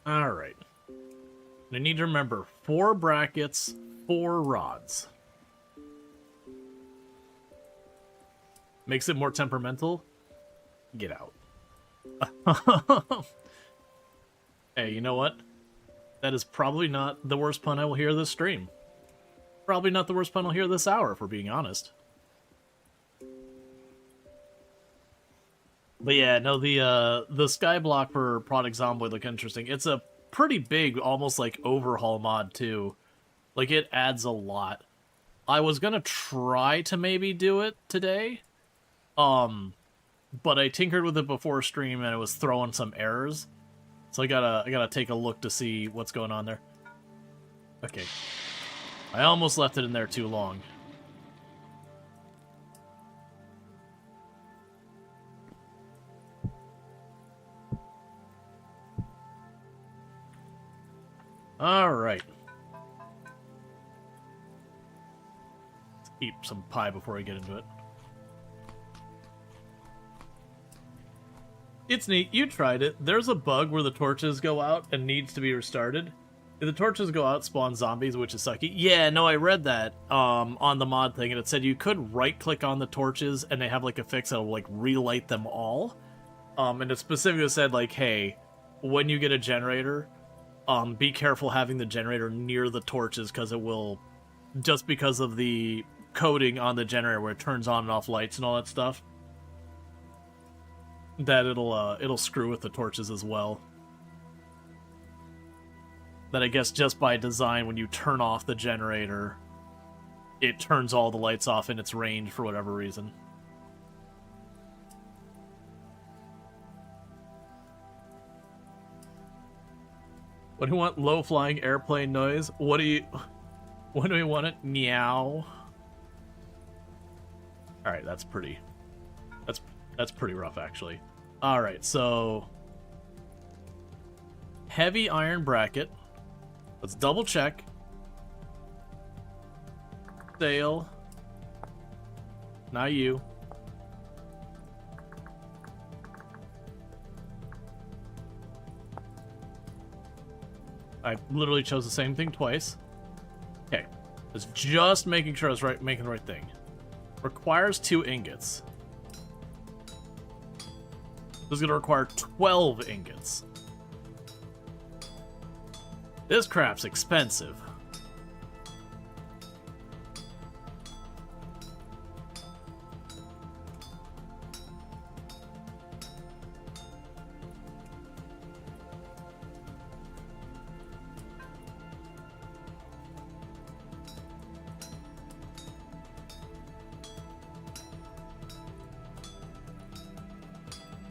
Alright. I need to remember 4 brackets, 4 rods. Makes it more temperamental. Get out. Hey, you know what? That is probably not the worst pun I will hear this stream. Probably not the worst pun I'll hear this hour, if we're being honest. But yeah, no, the skyblock for Project Zomboid look interesting. It's a pretty big, almost like overhaul mod too. Like, it adds a lot. I was gonna try to maybe do it today, but I tinkered with it before stream and it was throwing some errors. So I gotta take a look to see what's going on there. Okay. I almost left it in there too long. Alright. Let's eat some pie before I get into it. It's neat. You tried it. There's a bug where the torches go out and needs to be restarted. If the torches go out, spawn zombies, which is sucky. Yeah, no, I read that on the mod thing, and it said you could right-click on the torches, and they have, like, a fix that'll, like, relight them all. And it specifically said, like, hey, when you get a generator, be careful having the generator near the torches, because it will, just because of the coding on the generator where it turns on and off lights and all that stuff, that it'll screw with the torches as well. That I guess just by design, when you turn off the generator, it turns all the lights off in its range for whatever reason. What do you want? Low-flying airplane noise? What do we want it? Meow. Alright, that's pretty rough, actually. Alright, so heavy iron bracket. Let's double check. Sail. Not you. I literally chose the same thing twice. Okay. It's just making sure I was making the right thing. Requires 2 ingots. This is going to require 12 ingots. This crap's expensive.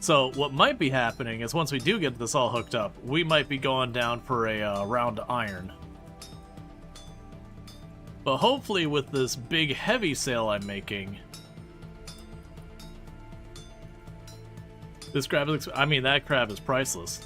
So what might be happening is once we do get this all hooked up, we might be going down for a round of iron. But hopefully with this big heavy sale I'm making, this crab is, I mean, that crab is priceless.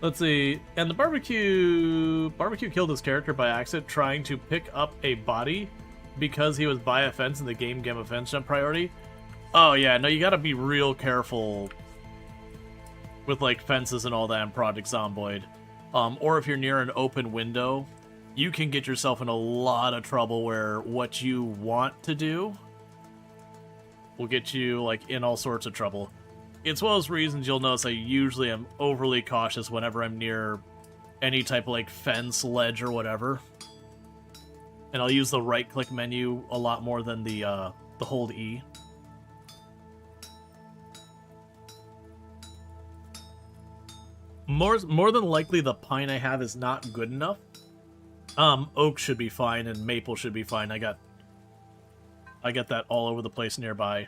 Let's see, and the barbecue killed his character by accident trying to pick up a body because he was by a fence and the game gave a fence jump priority. Oh yeah, no, you gotta be real careful with like fences and all that in Project Zomboid. Or if you're near an open window, you can get yourself in a lot of trouble where what you want to do will get you like in all sorts of trouble. It's one of those reasons you'll notice I usually am overly cautious whenever I'm near any type of like fence, ledge, or whatever. And I'll use the right-click menu a lot more than the hold E. More than likely the pine I have is not good enough. Oak should be fine and maple should be fine. I got that all over the place nearby.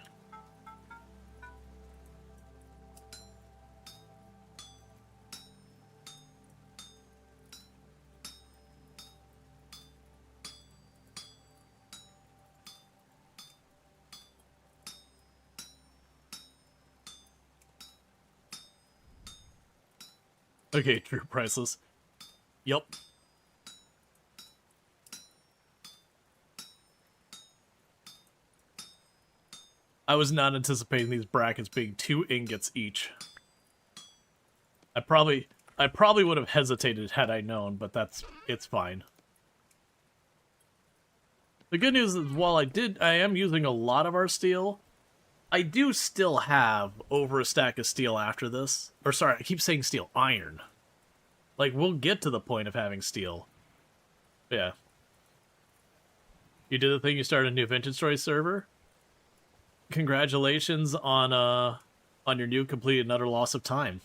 Okay, true, priceless. Yep. I was not anticipating these brackets being 2 ingots each. I probably would have hesitated had I known, but it's fine. The good news is while I am using a lot of our steel, I do still have over a stack of steel after this. Or sorry, I keep saying steel. Iron. Like, we'll get to the point of having steel. Yeah. You did the thing, you started a new Vintage Story server? Congratulations on your new complete and utter loss of time.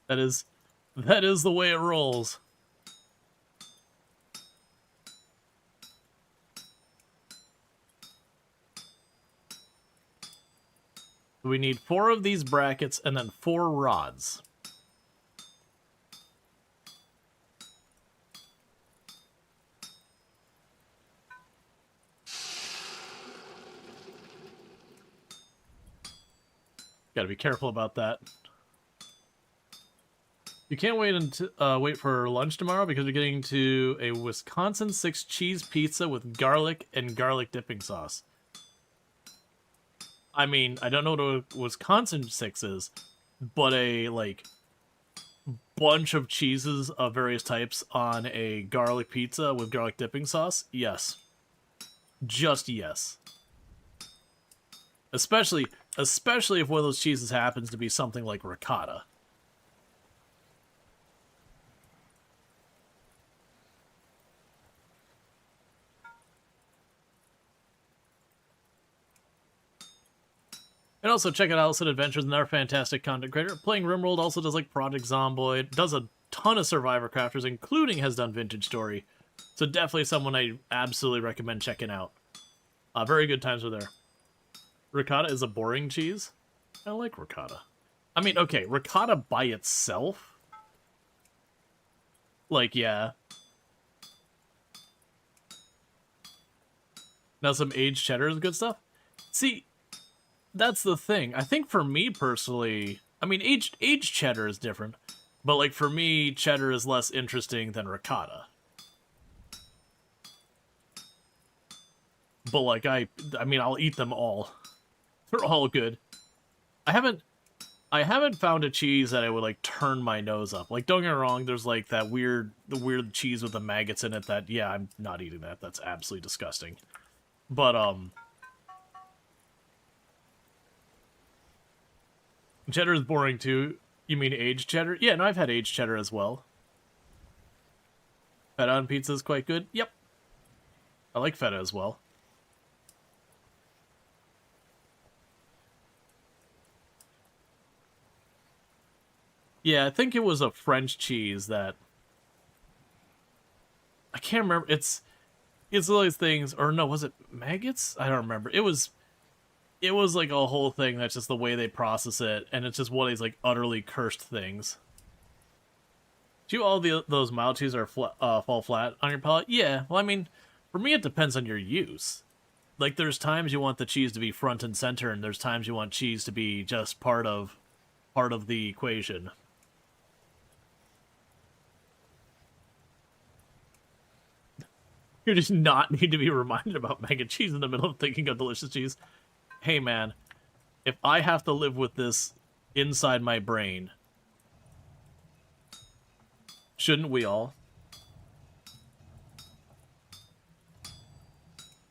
That is the way it rolls. We need 4 of these brackets and then 4 rods. Gotta be careful about that. You can't wait for lunch tomorrow because we're getting to a Wisconsin 6 cheese pizza with garlic and garlic dipping sauce. I mean, I don't know what a Wisconsin 6 is, but a, like, bunch of cheeses of various types on a garlic pizza with garlic dipping sauce? Yes. Just yes. Especially if one of those cheeses happens to be something like ricotta. And also check out Allison Adventures, another fantastic content creator. Playing RimWorld also does like Project Zomboid, does a ton of Survivor Crafters, including has done Vintage Story. So definitely someone I absolutely recommend checking out. Very good times with her. Ricotta is a boring cheese. I like ricotta. I mean, okay, ricotta by itself? Like, yeah. Now some aged cheddar is good stuff. See, that's the thing. I think for me personally, I mean, aged cheddar is different, but like for me, cheddar is less interesting than ricotta. But like I mean, I'll eat them all. They're all good. I haven't found a cheese that I would like turn my nose up. Like, don't get me wrong, there's like the weird cheese with the maggots in it that, yeah, I'm not eating that. That's absolutely disgusting. But cheddar is boring too. You mean aged cheddar? Yeah, no, I've had aged cheddar as well. Feta on pizza is quite good. Yep. I like feta as well. Yeah, I think it was a French cheese that... I can't remember. It's all these things, or no, was it maggots? I don't remember. It was like a whole thing that's just the way they process it, and it's just one of these like utterly cursed things. Do all those mild cheeses are fall flat on your palate? Yeah. Well, I mean, for me, it depends on your use. Like, there's times you want the cheese to be front and center, and there's times you want cheese to be just part of the equation. You just not need to be reminded about mac and cheese in the middle of thinking of delicious cheese. Hey, man, if I have to live with this inside my brain, shouldn't we all?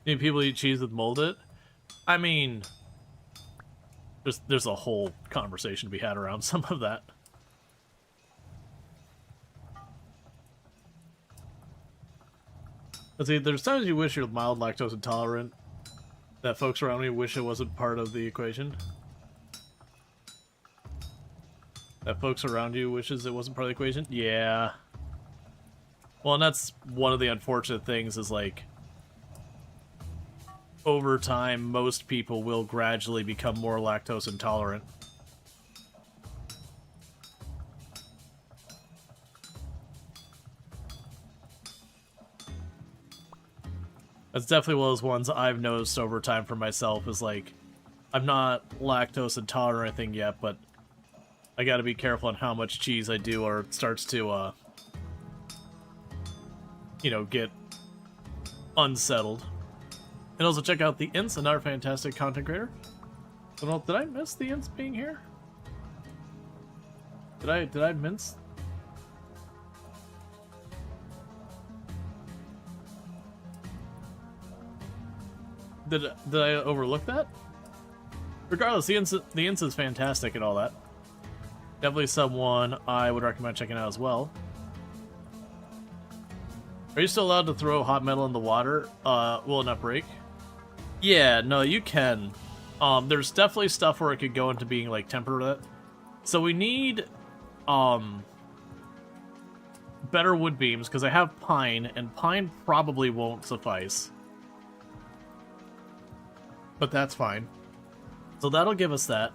Need people eat cheese with molded? I mean, there's a whole conversation to be had around some of that. Let's see, there's times you wish you're mild lactose intolerant, that folks around you wish it wasn't part of the equation. That folks around you wishes it wasn't part of the equation? Yeah. Well, and that's one of the unfortunate things is, like, over time, most people will gradually become more lactose intolerant. That's definitely one of those ones I've noticed over time for myself is, like, I'm not lactose intolerant or anything yet, but I gotta be careful on how much cheese I do or it starts to, you know, get unsettled. And also check out the Ints, another fantastic content creator. I don't know, did I miss the Ints being here? Did I miss? Did I overlook that? Regardless, the Ints is fantastic and all that. Definitely someone I would recommend checking out as well. Are you still allowed to throw hot metal in the water? Will it not break? Yeah, no, you can. There's definitely stuff where it could go into being like temperate. So we need better wood beams because I have pine, and pine probably won't suffice. But that's fine. So that'll give us that.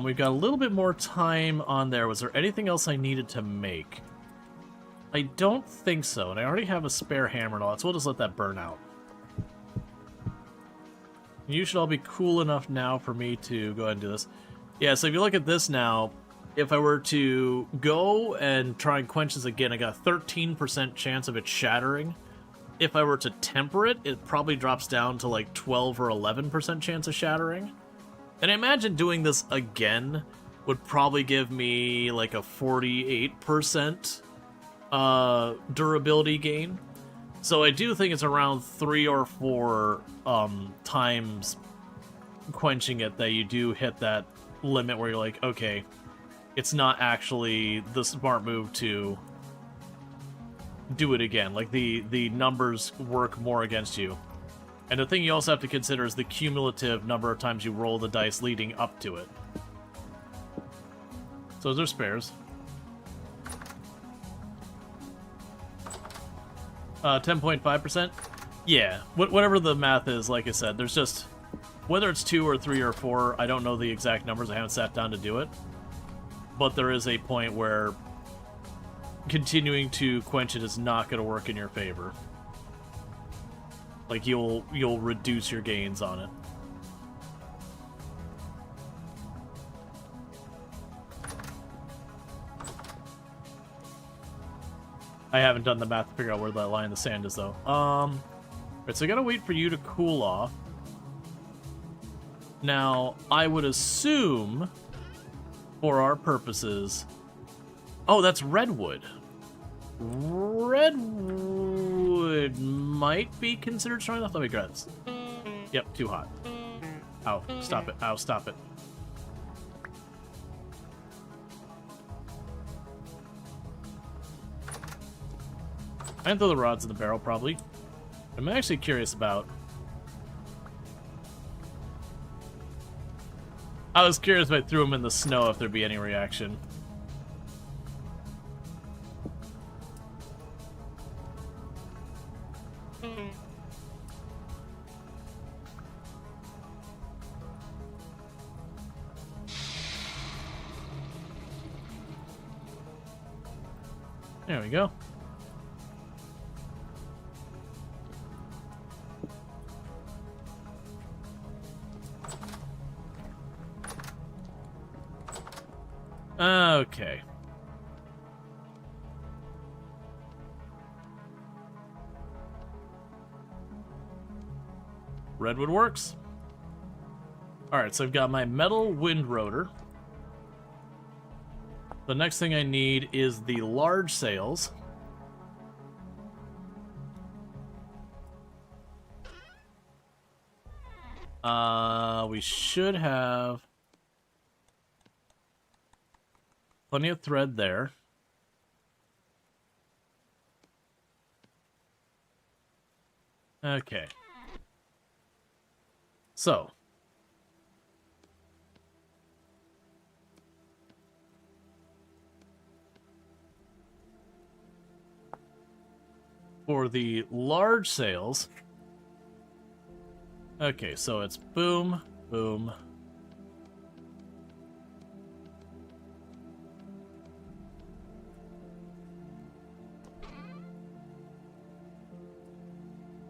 We've got a little bit more time on there. Was there anything else I needed to make? I don't think so, and I already have a spare hammer and all that, so we'll just let that burn out. You should all be cool enough now for me to go ahead and do this. Yeah, so if you look at this now, if I were to go and try and quench this again, I got a 13% chance of it shattering. If I were to temper it, it probably drops down to like 12 or 11% chance of shattering. And I imagine doing this again would probably give me like a 48% durability gain. So I do think it's around 3 or 4 times quenching it that you do hit that limit where you're like, okay, it's not actually the smart move to do it again. Like, the numbers work more against you. And the thing you also have to consider is the cumulative number of times you roll the dice leading up to it. So those are spares. 10.5%? Yeah, whatever the math is, like I said, there's just... Whether it's 2 or 3 or 4, I don't know the exact numbers, I haven't sat down to do it. But there is a point where continuing to quench it is not going to work in your favor. Like, you'll reduce your gains on it. I haven't done the math to figure out where that line in the sand is, though. Right, so I gotta wait for you to cool off. Now, I would assume, for our purposes... Oh, that's redwood. Redwood might be considered strong enough. Let me grab this. Yep, too hot. Ow, stop it. Ow, stop it. I can throw the rods in the barrel, probably. I'm actually curious about... I was curious if I threw them in the snow if there'd be any reaction. There we go. Okay. Redwood works. Alright, so I've got my metal wind rotor. The next thing I need is the large sails. We should have plenty of thread there. Okay. So. For the large sails. Okay, so it's boom, boom.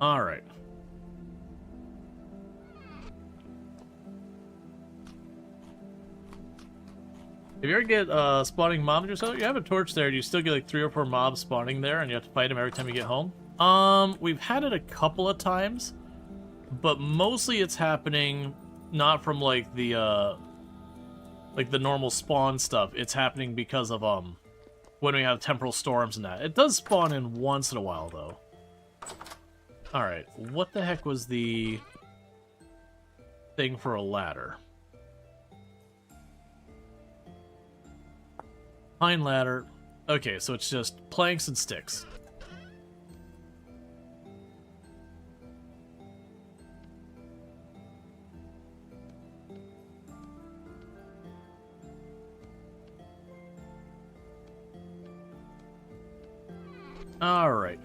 All right. If you ever get spawning mobs or so, you have a torch there. Do you still get like 3 or 4 mobs spawning there, and you have to fight them every time you get home? We've had it a couple of times, but mostly it's happening not from like the normal spawn stuff. It's happening because of when we have temporal storms and that. It does spawn in once in a while though. All right, what the heck was the thing for a ladder? Pine ladder. Okay, so it's just planks and sticks. All right.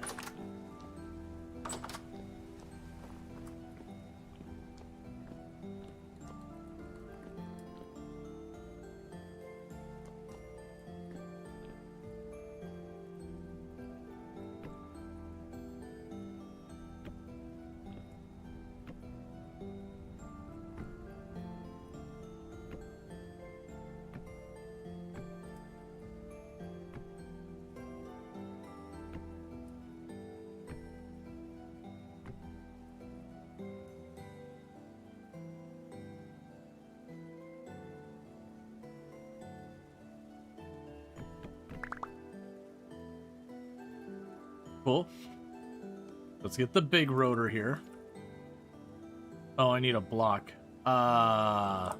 Cool. Let's get the big rotor here. Oh, I need a block. I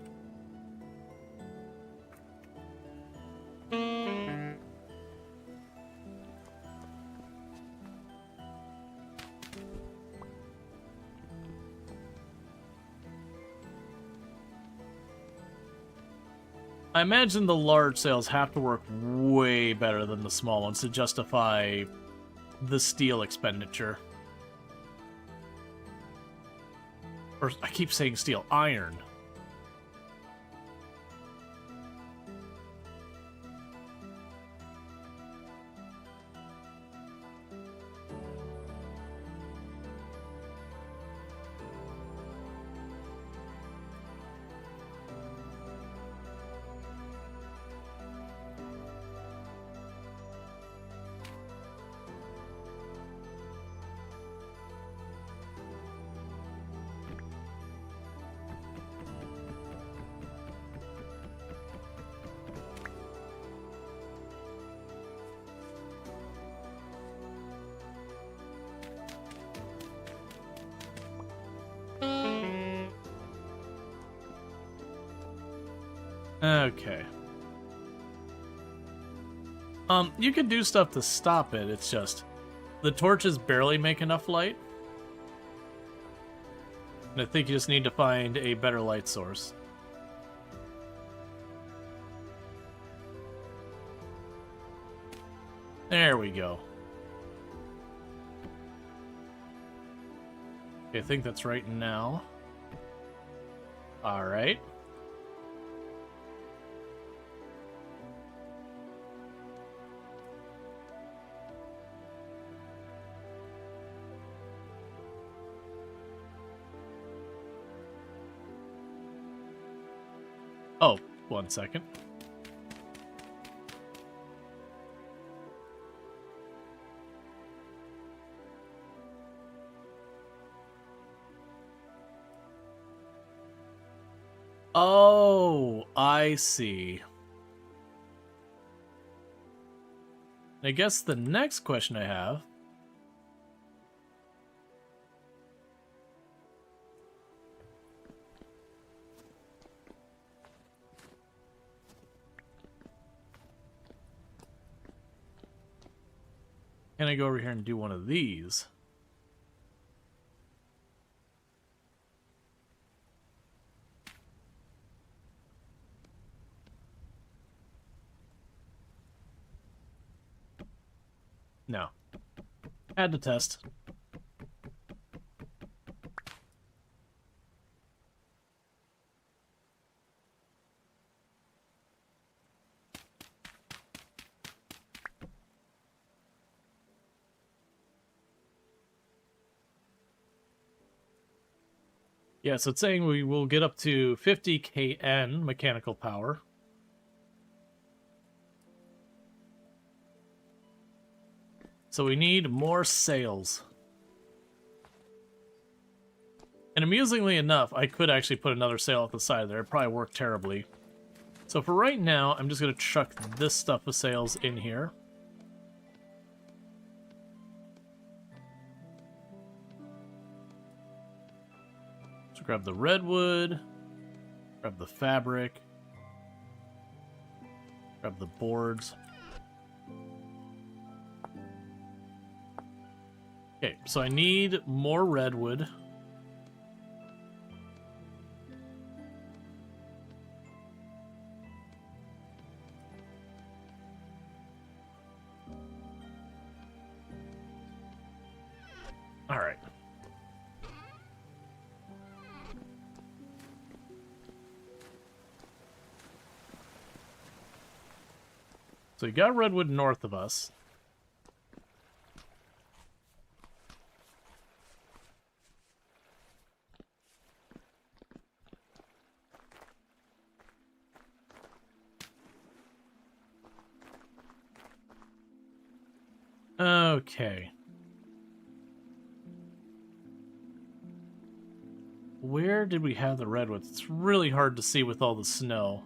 imagine the large sails have to work way better than the small ones to justify the steel expenditure. Or, I keep saying steel, iron. Okay. You can do stuff to stop it, it's just the torches barely make enough light. And I think you just need to find a better light source. There we go. Okay, I think that's right now. Alright. Oh, 1 second. Oh, I see. I guess the next question I have... Can I go over here and do one of these? No. Had to test. Yeah, so it's saying we will get up to 50 kN mechanical power. So we need more sails. And amusingly enough, I could actually put another sail at the side there. It'd probably work terribly. So for right now, I'm just going to chuck this stuff of sails in here. So grab the redwood, grab the fabric, grab the boards. Okay, so I need more redwood. All right. So you got redwood north of us. Okay. Where did we have the redwoods? It's really hard to see with all the snow.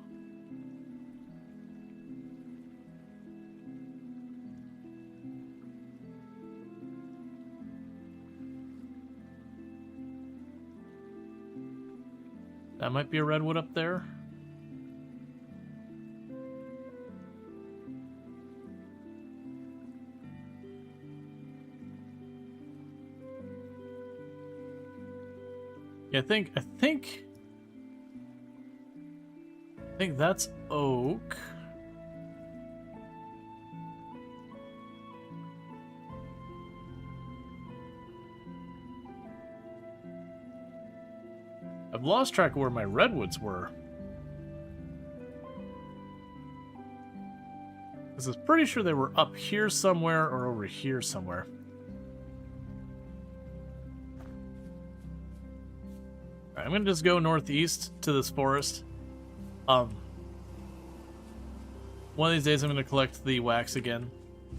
That might be a redwood up there. Yeah, I think that's oak. I've lost track of where my redwoods were. Because I was pretty sure they were up here somewhere or over here somewhere. Alright, I'm gonna just go northeast to this forest. One of these days I'm gonna collect the wax again.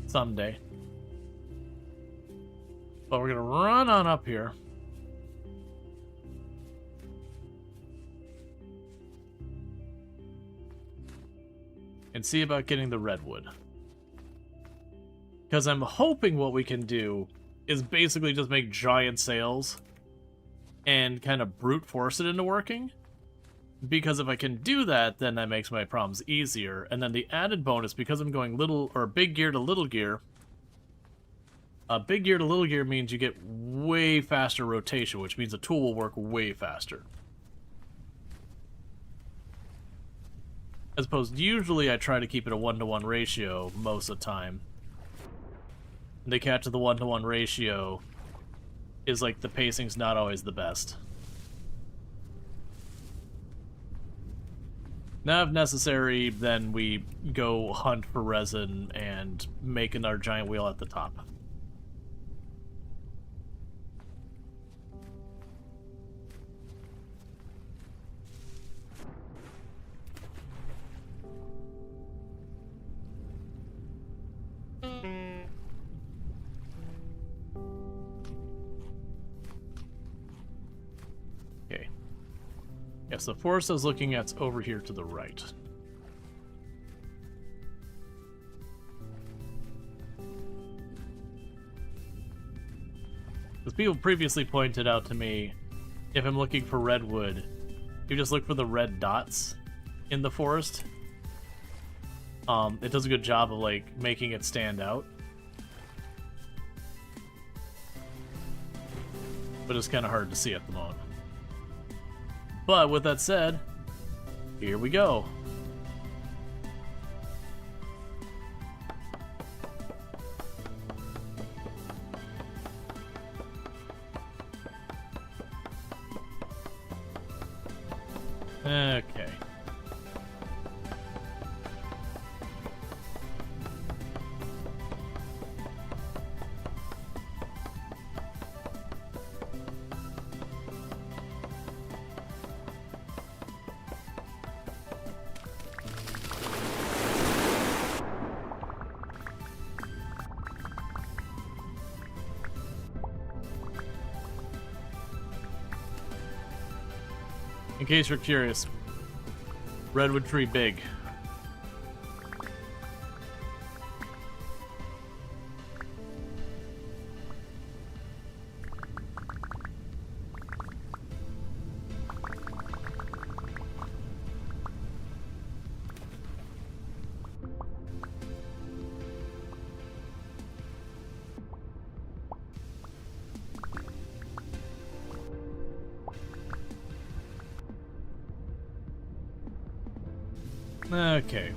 Someday. But we're gonna run on up here. And see about getting the redwood. Because I'm hoping what we can do is basically just make giant sails and kind of brute force it into working. Because if I can do that, then that makes my problems easier. And then the added bonus, because I'm going big gear to little gear, big gear to little gear means you get way faster rotation, which means the tool will work way faster. As opposed, usually I try to keep it a 1-to-1 ratio most of the time. And the catch of the 1-to-1 ratio is like the pacing's not always the best. Now, if necessary, then we go hunt for resin and make another giant wheel at the top. Okay. Yes, the forest I was looking at's over here to the right. Because people previously pointed out to me, if I'm looking for redwood, you just look for the red dots in the forest. It does a good job of, like, making it stand out. But it's kind of hard to see at the moment. But with that said, here we go. Okay. In case you're curious, redwood tree big. Okay.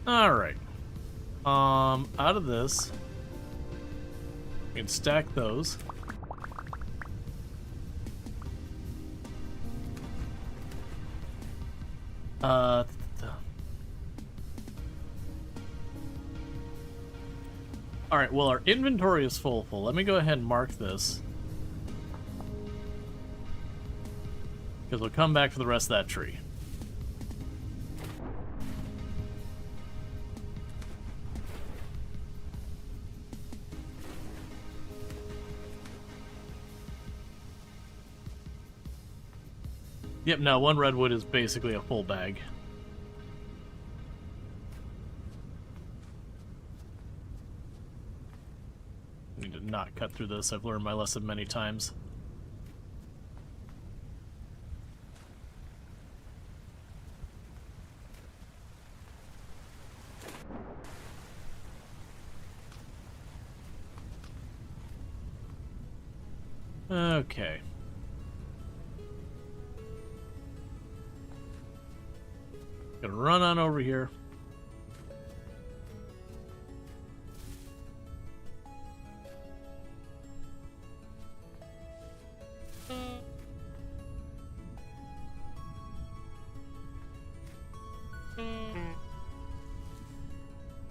Alright. Out of this, we can stack those. Alright, well, our inventory is full. Let me go ahead and mark this. Because we'll come back for the rest of that tree. Yep, no, one redwood is basically a full bag. Need to not cut through this. I've learned my lesson many times. Okay. Gonna run on over here.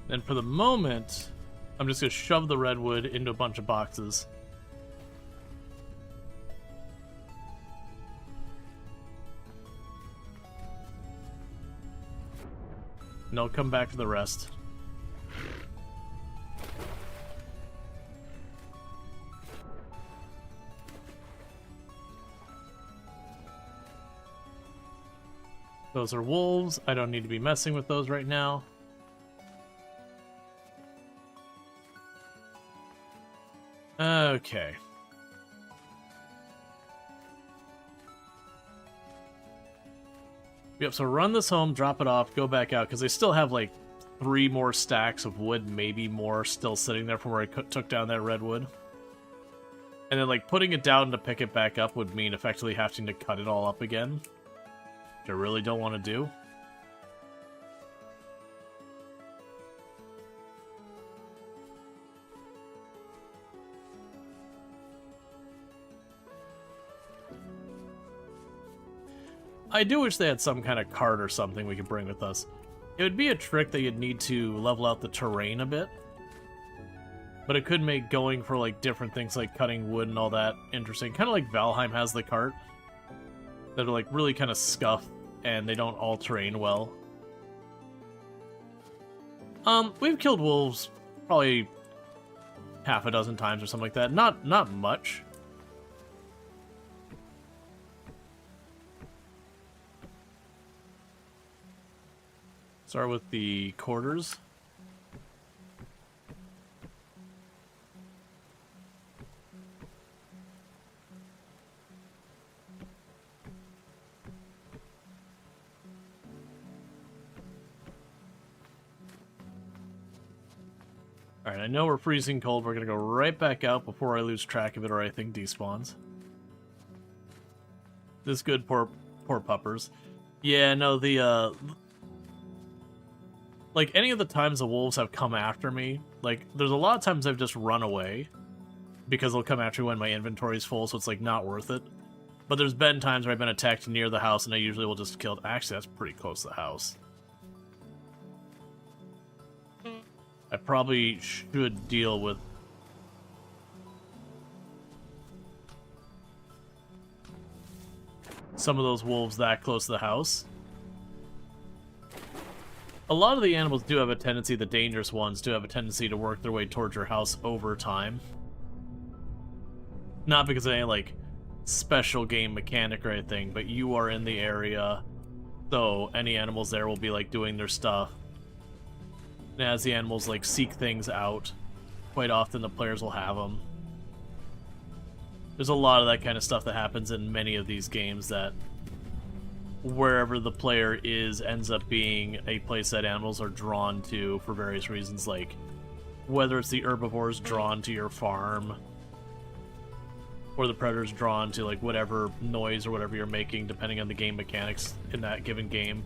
And for the moment, I'm just gonna shove the redwood into a bunch of boxes. And I'll come back for the rest. Those are wolves. I don't need to be messing with those right now. Okay. Yep, so run this home, drop it off, go back out, because they still have, like, 3 more stacks of wood, maybe more, still sitting there from where I took down that redwood. And then, like, putting it down to pick it back up would mean effectively having to cut it all up again, which I really don't want to do. I do wish they had some kind of cart or something we could bring with us. It would be a trick that you'd need to level out the terrain a bit. But it could make going for, like, different things like cutting wood and all that interesting. Kind of like Valheim has the cart. That are, like, really kind of scuffed and they don't all terrain well. We've killed wolves probably half a dozen times or something like that. Not much. Start with the quarters. Alright, I know we're freezing cold. We're gonna go right back out before I lose track of it or I think despawns. This good, poor puppers. Yeah, no, like, any of the times the wolves have come after me, like, there's a lot of times I've just run away. Because they'll come after me when my inventory's full, so it's, like, not worth it. But there's been times where I've been attacked near the house, and I usually will just kill... Actually, that's pretty close to the house. I probably should deal with... some of those wolves that close to the house. A lot of the animals do have a tendency, the dangerous ones, do have a tendency to work their way towards your house over time. Not because of any, like, special game mechanic or anything, but you are in the area, so any animals there will be, like, doing their stuff. And as the animals, like, seek things out, quite often the players will have them. There's a lot of that kind of stuff that happens in many of these games that wherever the player is ends up being a place that animals are drawn to for various reasons, like whether it's the herbivores drawn to your farm or the predators drawn to, like, whatever noise or whatever you're making, depending on the game mechanics in that given game.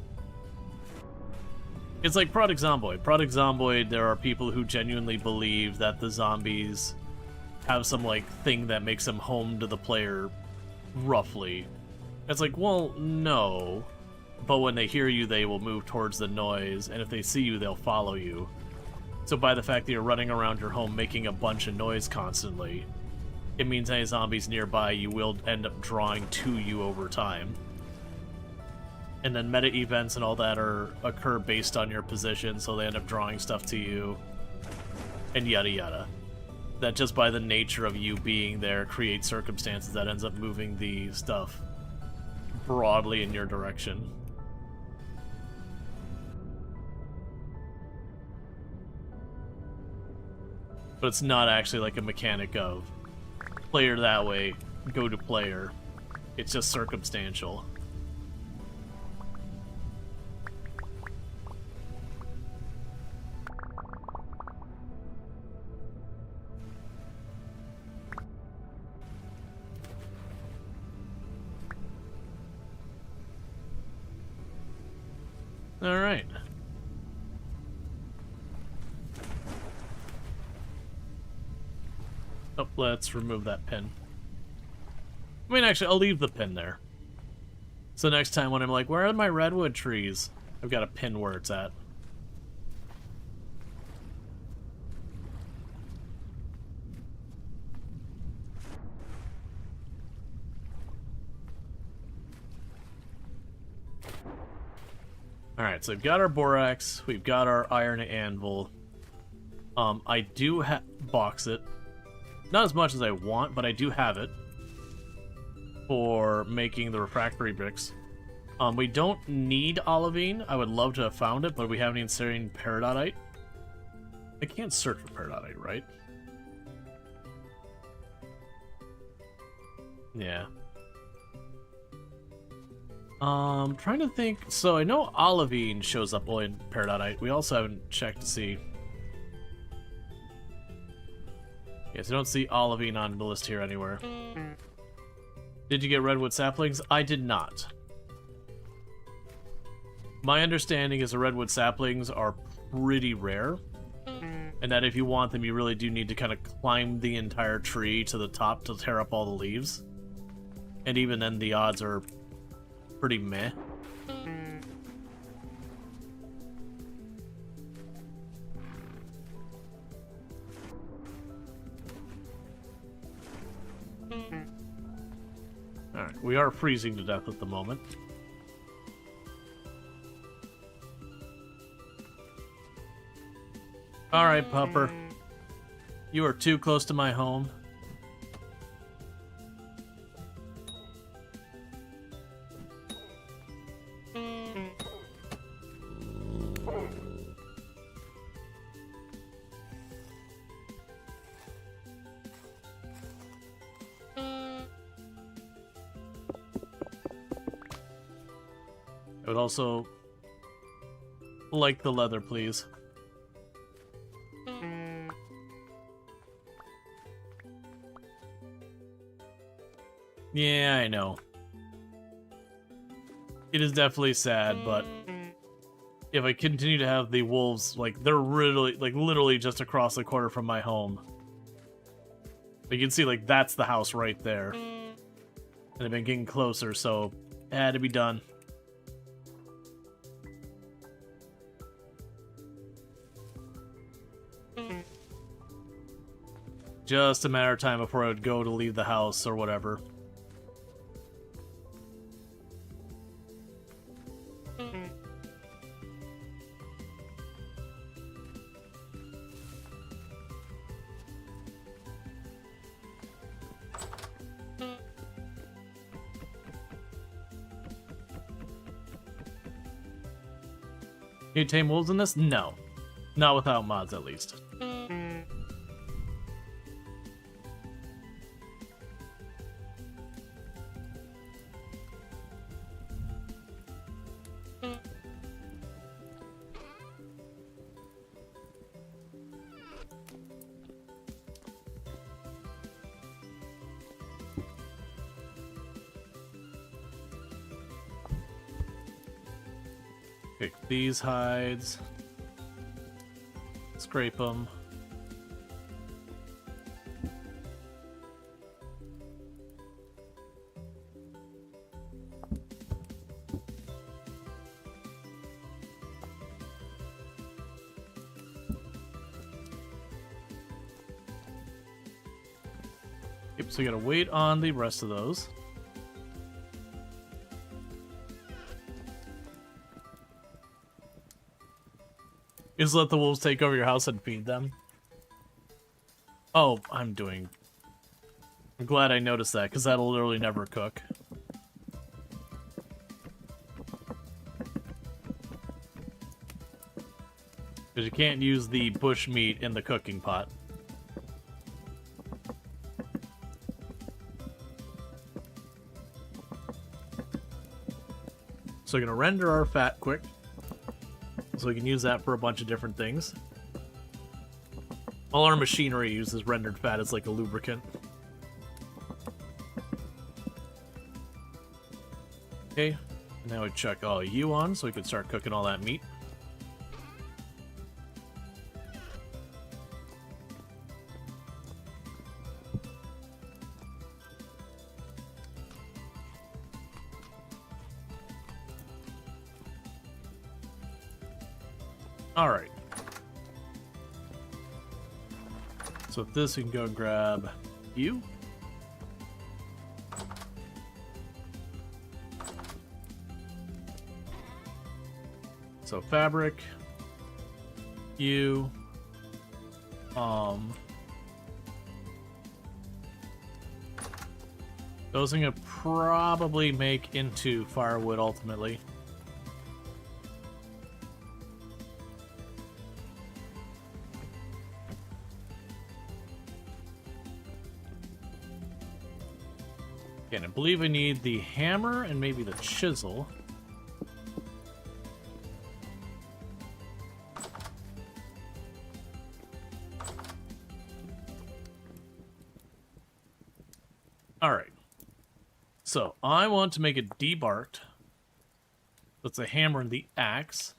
It's like Product Zomboid. Product Zomboid, there are people who genuinely believe that the zombies have some, like, thing that makes them home to the player, roughly. It's like, well, no. But when they hear you, they will move towards the noise, and if they see you, they'll follow you. So by the fact that you're running around your home making a bunch of noise constantly, it means any zombies nearby you will end up drawing to you over time. And then meta events and all that occur based on your position, so they end up drawing stuff to you, and yada yada. That just by the nature of you being there creates circumstances that ends up moving the stuff broadly in your direction. But it's not actually like a mechanic of player that way, go to player. It's just circumstantial. Alright. Oh, let's remove that pin. I mean, actually, I'll leave the pin there. So next time when I'm like, where are my redwood trees? I've got a pin where it's at. Alright, so we've got our borax, we've got our iron anvil. I do box it. Not as much as I want, but I do have it for making the refractory bricks. We don't need olivine. I would love to have found it, but we haven't even seen peridotite. I can't search for peridotite, right? Yeah. Trying to think. So I know olivine shows up in peridotite. We also haven't checked to see. Yes, I don't see olivine on the list here anywhere. Did you get redwood saplings? I did not. My understanding is the redwood saplings are pretty rare, and that if you want them, you really do need to kind of climb the entire tree to the top to tear up all the leaves. And even then, the odds are pretty meh. Alright, we are freezing to death at the moment. Alright, Pupper. You are too close to my home. I would also like the leather, please. Yeah, I know. It is definitely sad, but if I continue to have the wolves, like, they're really, like, literally just across the corner from my home. You can see, like, that's the house right there. And they've been getting closer, so it had to be done. Just a matter of time before I would go to leave the house or whatever. Can you tame wolves in this? No. Not without mods, at least. Pick these hides. Scrape them. Yep, so you gotta wait on the rest of those. Just let the wolves take over your house and feed them. Oh, I'm glad I noticed that, because that'll literally never cook. Because you can't use the bush meat in the cooking pot. So we're going to render our fat quick. So we can use that for a bunch of different things. All our machinery uses rendered fat as like a lubricant. Okay, now we chuck all you on so we can start cooking all that meat. Alright. So with this, we can go grab you. So fabric, you, those I'm gonna probably make into firewood ultimately. And I believe I need the hammer and maybe the chisel. Alright. So, I want to make it debarked. That's the hammer and the axe.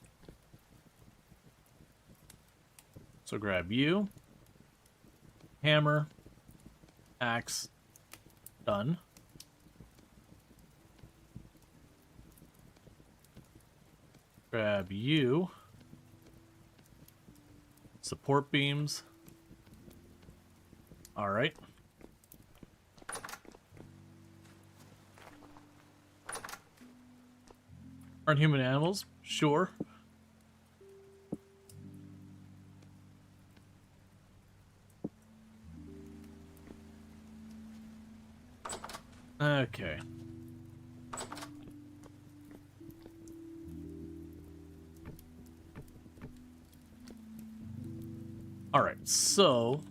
So grab you. Hammer. Axe. Done. Grab you. Support beams. Alright. Aren't human animals? Sure. Okay. Alright, so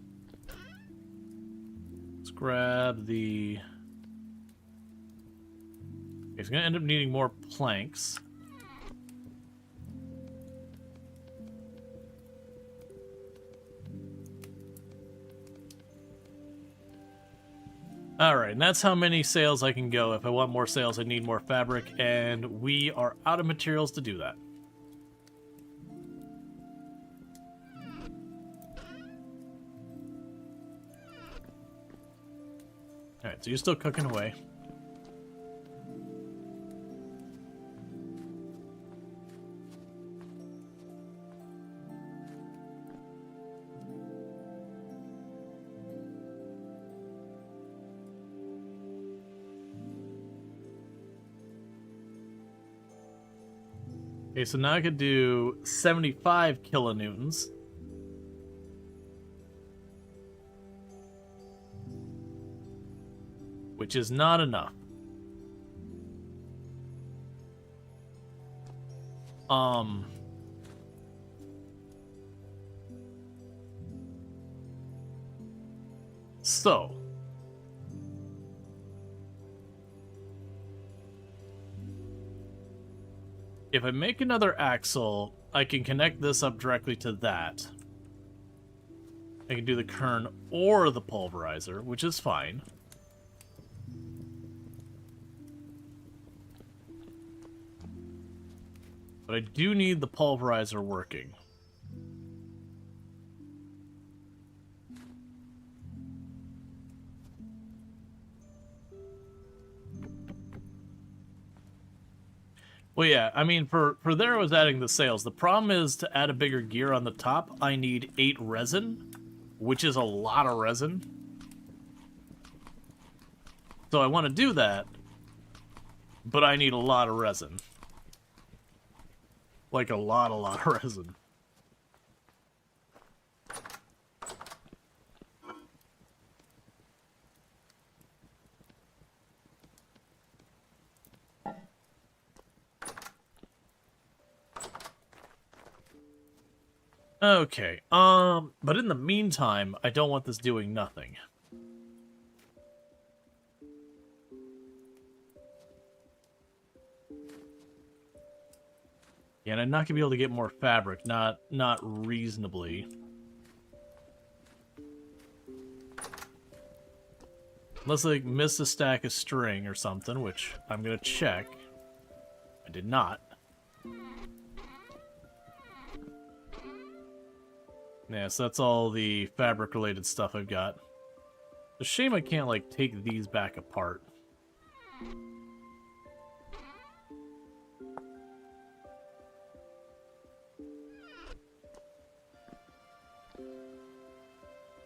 let's grab the... Okay, it's gonna end up needing more planks. Alright, and that's how many sails I can go. If I want more sails, I need more fabric, and we are out of materials to do that. Alright, so you're still cooking away. Okay, so now I could do 75 kilonewtons. Which is not enough. So if I make another axle, I can connect this up directly to that. I can do the kern or the pulverizer, which is fine. But I do need the pulverizer working. Well, yeah, I mean, for there I was adding the sails. The problem is to add a bigger gear on the top, I need 8 resin, which is a lot of resin. So I want to do that, but I need a lot of resin. Like a lot of resin. Okay, but in the meantime, I don't want this doing nothing. Yeah, and I'm not gonna be able to get more fabric, not reasonably. Unless I miss a stack of string or something, which I'm gonna check. I did not. Yeah, so that's all the fabric-related stuff I've got. It's a shame I can't, like, take these back apart.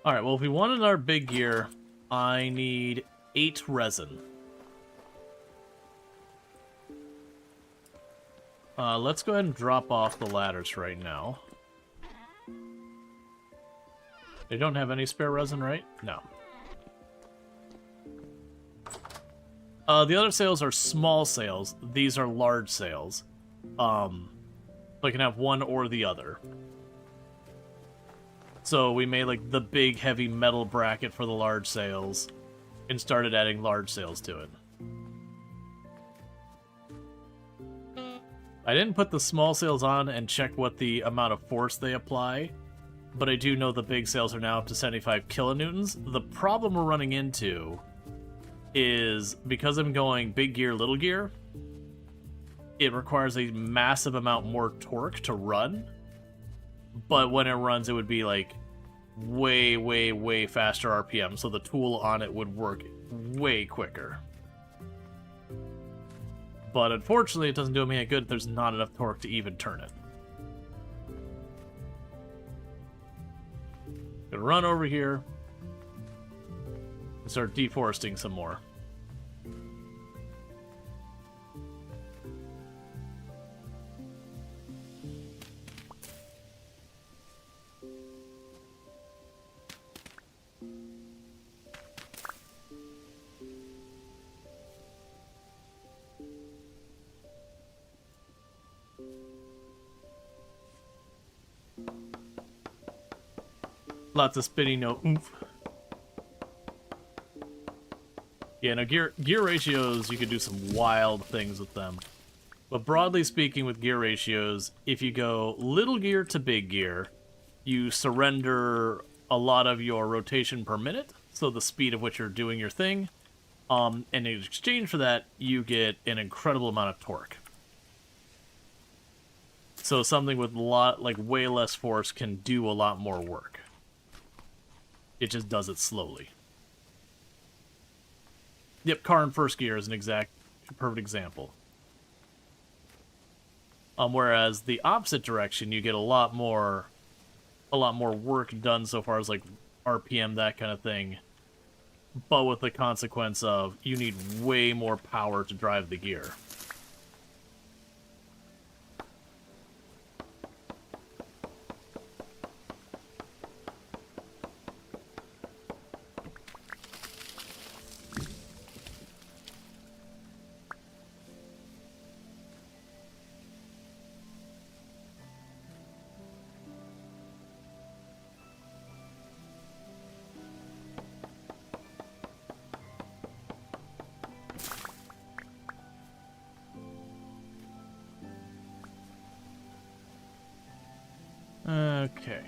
Alright, well, if we wanted our big gear, I need 8 resin. Let's go ahead and drop off the ladders right now. They don't have any spare resin, right? No. The other sails are small sails. These are large sails. So I can have one or the other. So we made like the big heavy metal bracket for the large sails and started adding large sails to it. I didn't put the small sails on and check what the amount of force they apply, but I do know the big sails are now up to 75 kilonewtons. The problem we're running into is because I'm going big gear, little gear, it requires a massive amount more torque to run, but when it runs, it would be like way, way, way faster RPM, so the tool on it would work way quicker. But unfortunately, it doesn't do me any good if there's not enough torque to even turn it. Gonna run over here and start deforesting some more. Lots of spinning, no oomph. Yeah, no, gear ratios, you could do some wild things with them. But broadly speaking, with gear ratios, if you go little gear to big gear, you surrender a lot of your rotation per minute, so the speed of which you're doing your thing. And in exchange for that, you get an incredible amount of torque. So something with way less force can do a lot more work. It just does it slowly. Yep, car in first gear is an perfect example. Whereas the opposite direction, you get a lot more work done so far as like RPM, that kind of thing. But with the consequence of you need way more power to drive the gear. Okay.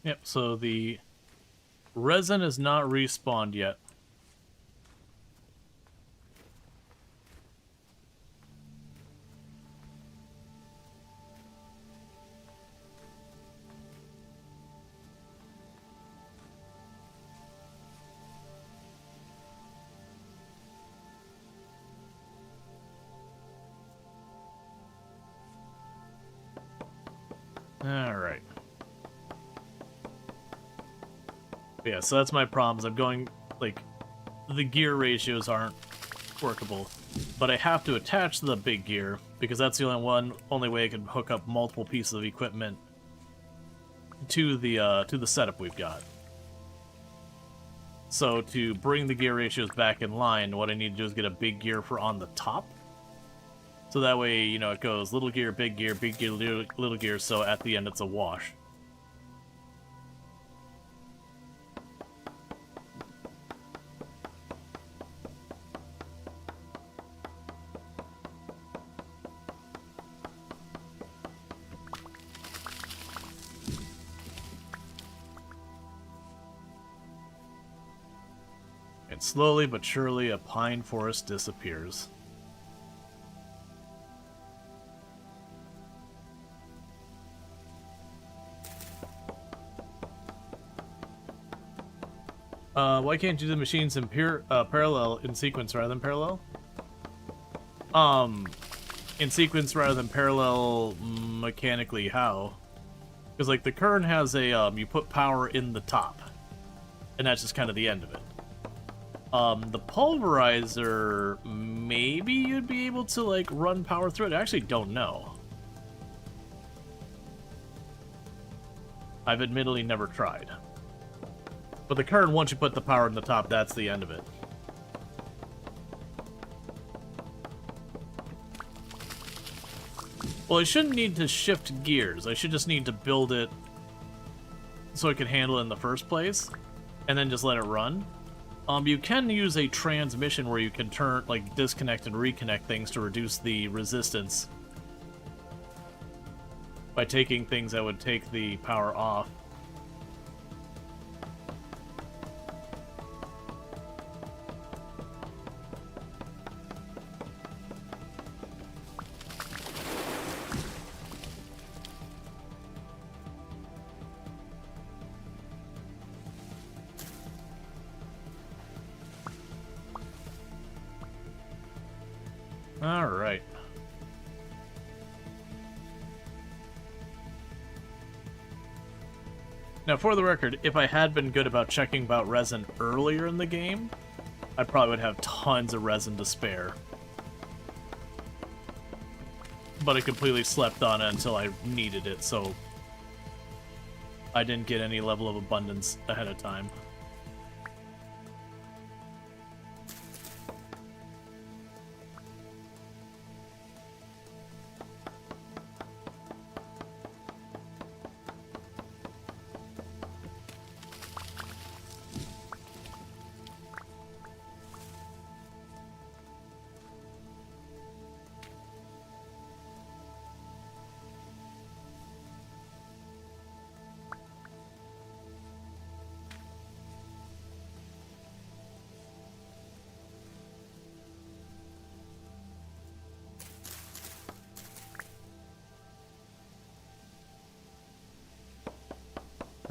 Yep, so the resin is not respawned yet. Alright. Yeah, so that's my problems. I'm going, like, the gear ratios aren't workable, but I have to attach the big gear because that's the only way I can hook up multiple pieces of equipment to the setup we've got. So to bring the gear ratios back in line, what I need to do is get a big gear for on the top. So that way, you know, it goes little gear, big gear, little gear, so at the end it's a wash. And slowly but surely a pine forest disappears. Why can't you do the machines in parallel in sequence rather than parallel? In sequence rather than parallel mechanically, how? Because, like, the kern has a, you put power in the top, and that's just kind of the end of it. The pulverizer, maybe you'd be able to, like, run power through it. I actually don't know. I've admittedly never tried. But the kern, once you put the power in the top, that's the end of it. Well, I shouldn't need to shift gears. I should just need to build it so it can handle it in the first place, and then just let it run. You can use a transmission where you can turn, like, disconnect and reconnect things to reduce the resistance by taking things that would take the power off. Alright. Now, for the record, if I had been good about checking about resin earlier in the game, I probably would have tons of resin to spare. But I completely slept on it until I needed it, so I didn't get any level of abundance ahead of time.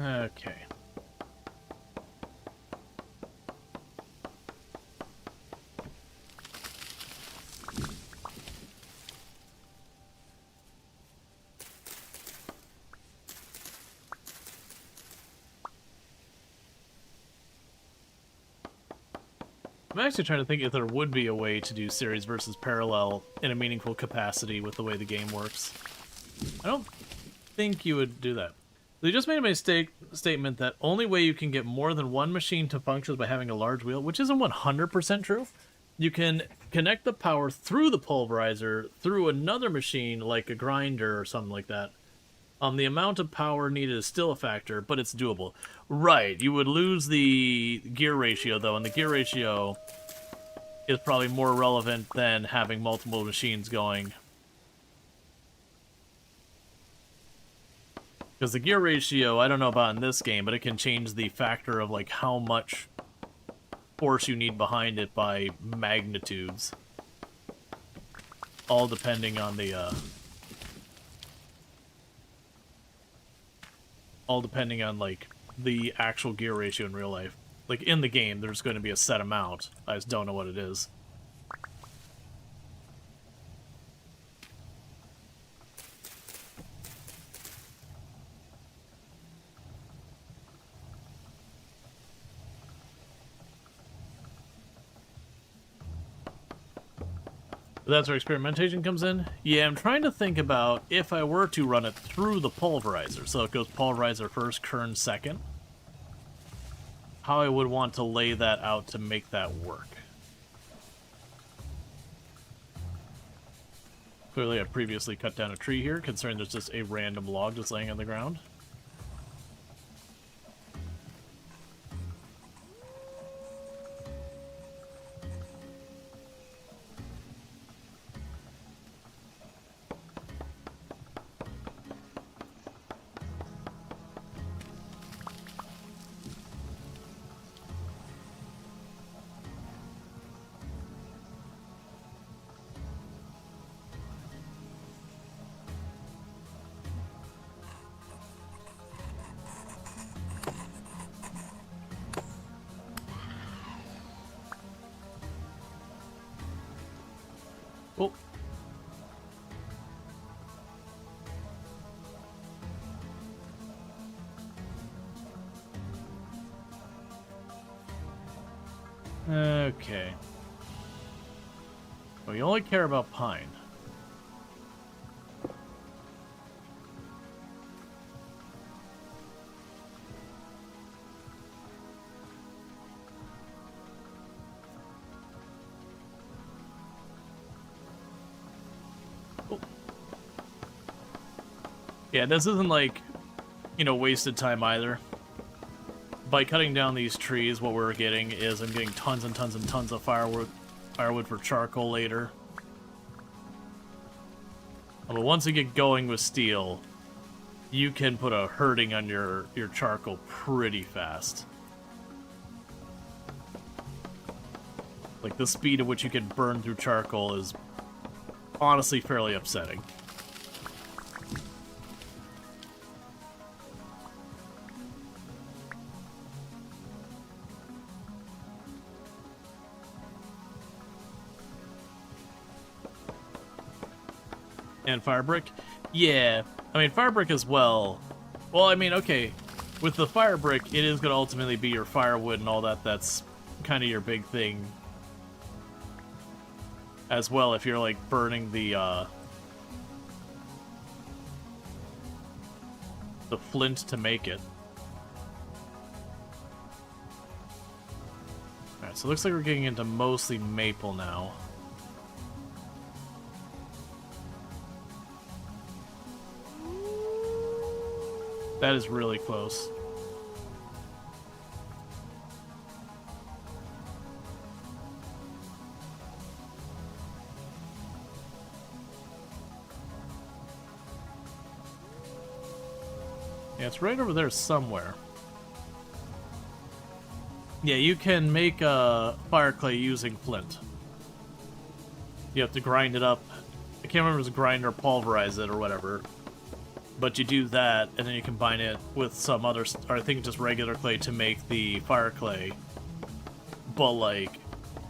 Okay. I'm actually trying to think if there would be a way to do series versus parallel in a meaningful capacity with the way the game works. I don't think you would do that. They just made a statement that only way you can get more than one machine to function is by having a large wheel, which isn't 100% true. You can connect the power through the pulverizer through another machine, like a grinder or something like that. The amount of power needed is still a factor, but it's doable. Right, you would lose the gear ratio, though, and the gear ratio is probably more relevant than having multiple machines going. Because the gear ratio, I don't know about in this game, but it can change the factor of, like, how much force you need behind it by magnitudes. All depending on the, like, the actual gear ratio in real life. Like, in the game, there's going to be a set amount. I just don't know what it is. That's where experimentation comes in. Yeah, I'm trying to think about if I were to run it through the pulverizer. So it goes pulverizer first, kern second. How I would want to lay that out to make that work. Clearly I previously cut down a tree here, considering there's just a random log just laying on the ground. Oh. Okay. Well, you only care about pine. Yeah, this isn't like, you know, wasted time either. By cutting down these trees, what we're getting is I'm getting tons and tons and tons of firewood for charcoal later. But once you get going with steel, you can put a hurting on your charcoal pretty fast. Like, the speed at which you can burn through charcoal is honestly fairly upsetting. And fire brick? Yeah. I mean, fire brick as well. Well, I mean, okay. With the fire brick, it is going to ultimately be your firewood and all that. That's kind of your big thing. As well, if you're, like, burning the flint to make it. Alright, so it looks like we're getting into mostly maple now. That is really close. Yeah, it's right over there somewhere. Yeah, you can make fire clay using flint. You have to grind it up. I can't remember if it's grind or pulverize it or whatever. But you do that, and then you combine it with some other, or I think just regular clay to make the fire clay. But, like,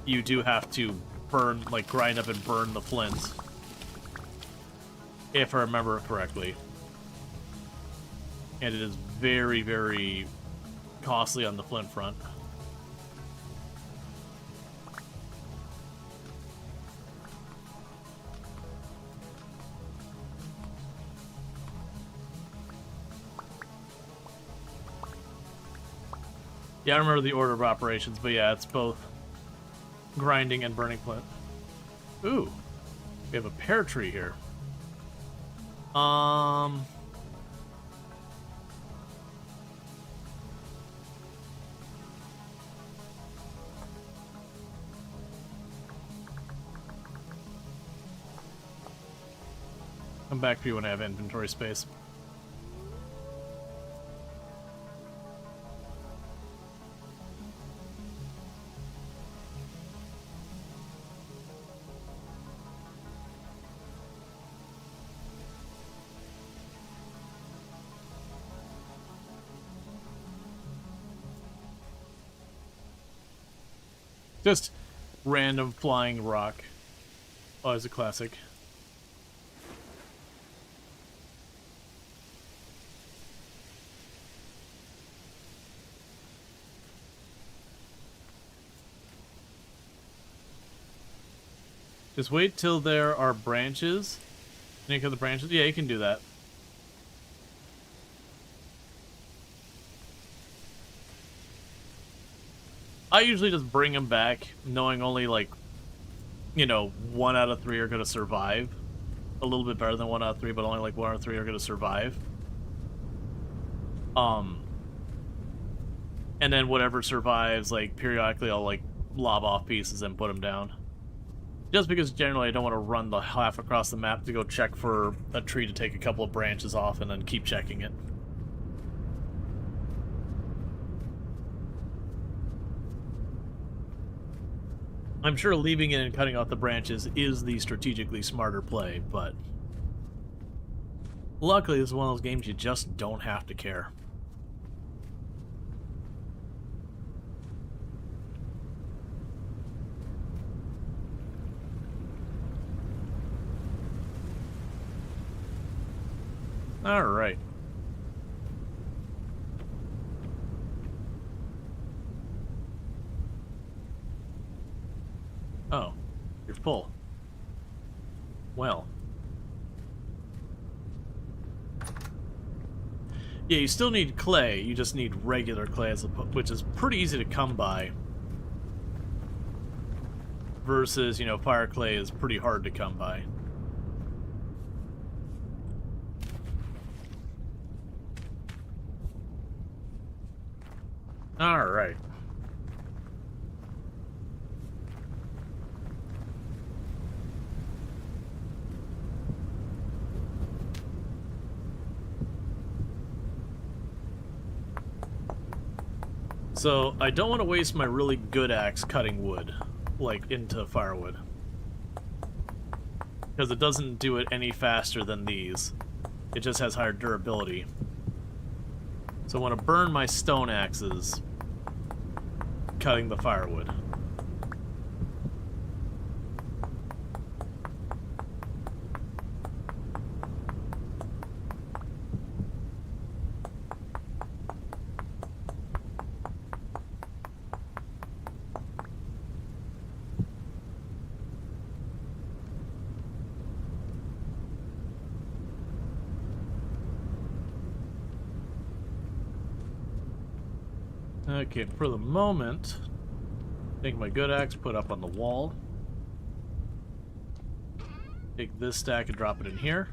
you do have to burn, like, grind up and burn the flint. If I remember correctly. And it is very, very costly on the flint front. Yeah, I remember the order of operations, but yeah, it's both grinding and burning flint. Ooh, we have a pear tree here. Come back for you when I have inventory space. Just random flying rock. Always a classic. Just wait till there are branches. Can you cut the branches? Yeah, you can do that. I usually just bring them back, knowing only, like, you know, 1 out of 3 are going to survive. A little bit better than 1 out of 3, but only, like, 1 out of 3 are going to survive. And then whatever survives, like, periodically I'll, like, lob off pieces and put them down. Just because generally I don't want to run the half across the map to go check for a tree to take a couple of branches off and then keep checking it. I'm sure leaving it and cutting off the branches is the strategically smarter play, but luckily this is one of those games you just don't have to care. All right. Oh, you're full. Well. Yeah, you still need clay. You just need regular clay, which is pretty easy to come by. Versus, you know, fire clay is pretty hard to come by. Alright. So, I don't want to waste my really good axe cutting wood, like, into firewood. Because it doesn't do it any faster than these. It just has higher durability. So I want to burn my stone axes cutting the firewood. Okay, for the moment, take my good axe, put up on the wall. Take this stack and drop it in here.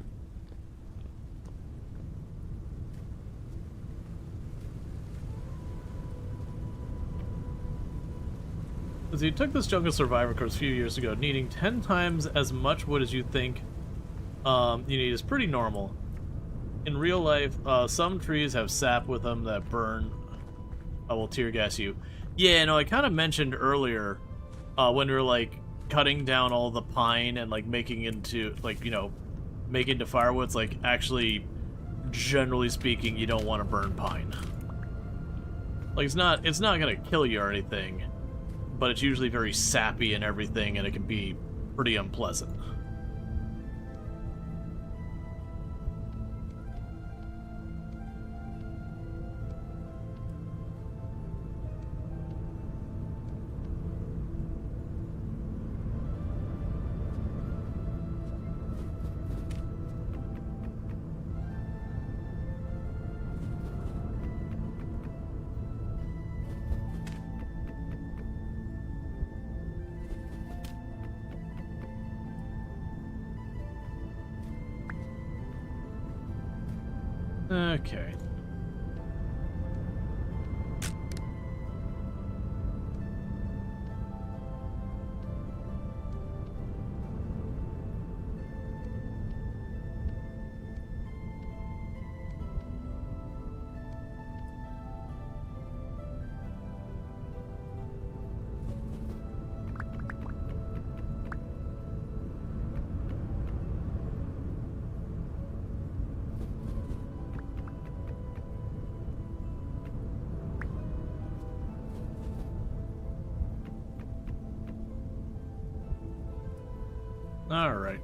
So you took this Jungle Survivor course a few years ago, needing 10 times as much wood as you think you need is pretty normal. In real life, some trees have sap with them that burn. I will tear gas you. Yeah, no, I kind of mentioned earlier when we were like cutting down all the pine and like making into like, you know, make into firewoods, like actually generally speaking, you don't want to burn pine. Like it's not gonna kill you or anything, but it's usually very sappy and everything, and it can be pretty unpleasant. Okay. Alright.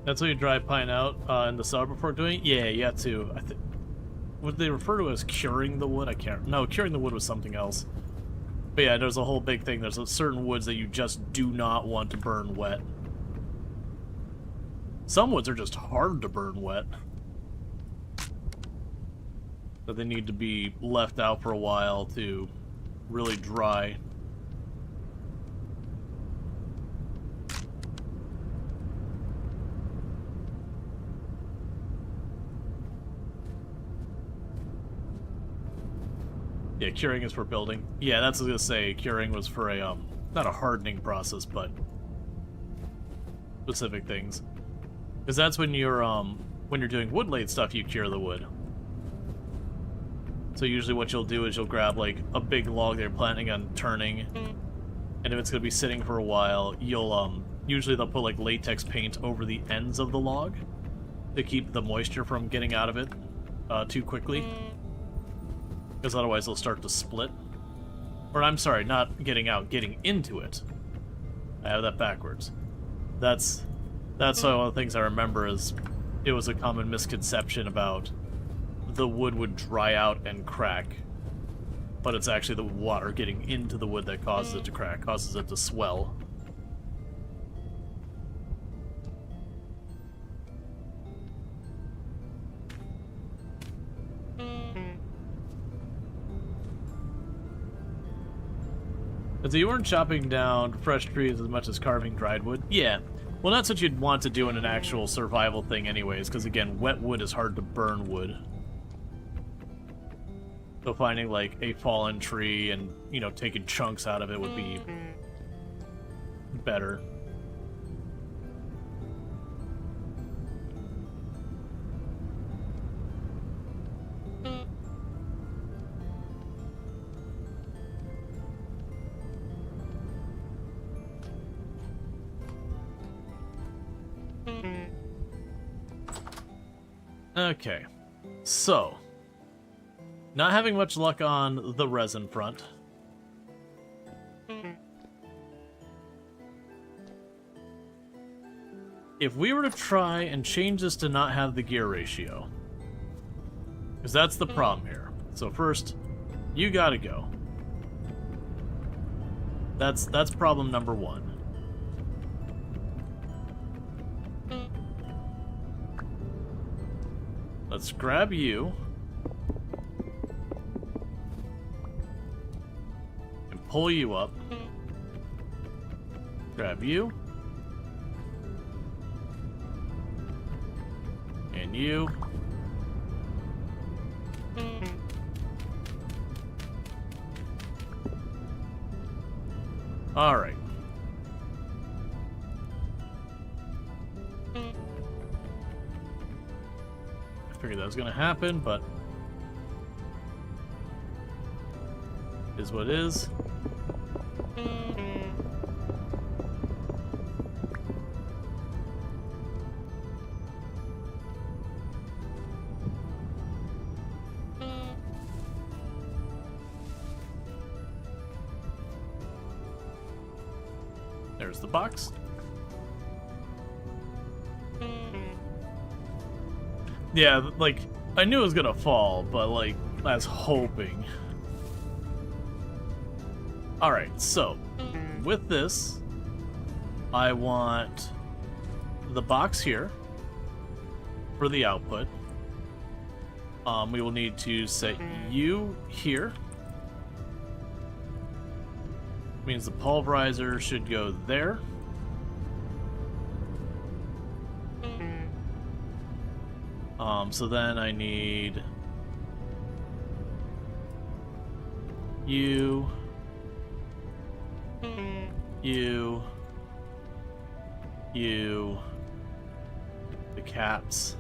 That's how you dry pine out in the cellar before doing it? Yeah, you have to. What they refer to as curing the wood? I can't. No, curing the wood was something else. But yeah, there's a whole big thing. There's certain woods that you just do not want to burn wet. Some woods are just hard to burn wet. But they need to be left out for a while to really dry. Yeah, curing is for building. Yeah, that's what I was gonna say. Curing was for a, not a hardening process, but specific things. Because that's when you're doing wood lathe stuff, you cure the wood. So usually what you'll do is you'll grab, like, a big log that you're planning on turning, and if it's gonna be sitting for a while, you'll, usually they'll put, like, latex paint over the ends of the log to keep the moisture from getting out of it too quickly. Because otherwise they'll start to split. Or I'm sorry, not getting out, getting into it. I have that backwards. That's one of the things I remember is it was a common misconception about the wood would dry out and crack. But it's actually the water getting into the wood that causes it to crack, causes it to swell. So you weren't chopping down fresh trees as much as carving dried wood? Yeah. Well, that's what you'd want to do in an actual survival thing anyways, because again, wet wood is hard to burn wood. So finding, like, a fallen tree and, you know, taking chunks out of it would be better. Okay, so, not having much luck on the resin front. If we were to try and change this to not have the gear ratio, because that's the problem here. So first, you gotta go. That's problem number one. Let's grab you. And pull you up. Grab you. And you. Alright. Figured that was gonna happen, but is what is. There's the box. Yeah, like, I knew it was gonna fall, but, like, I was hoping. Alright, so, with this, I want the box here for the output. We will need to set you here. Means the pulverizer should go there. So then I need you, the caps.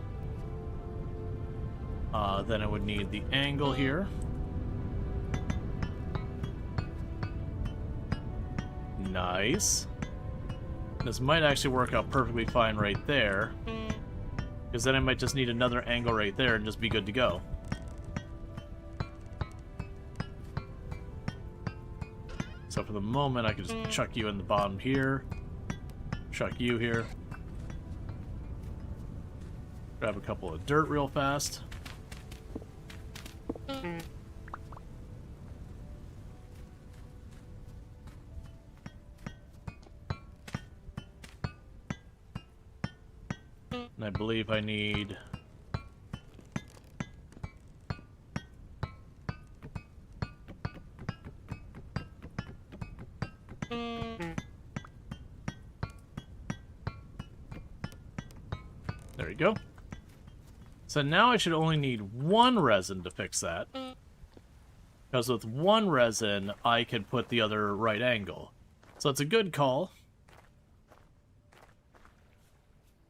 Then I would need the angle here. Nice. This might actually work out perfectly fine right there. Because then I might just need another angle right there and just be good to go. So for the moment, I can just chuck you in the bottom here. Chuck you here. Grab a couple of dirt real fast. And I believe I need... There we go. So now I should only need one resin to fix that. Because with one resin, I can put the other right angle. So it's a good call.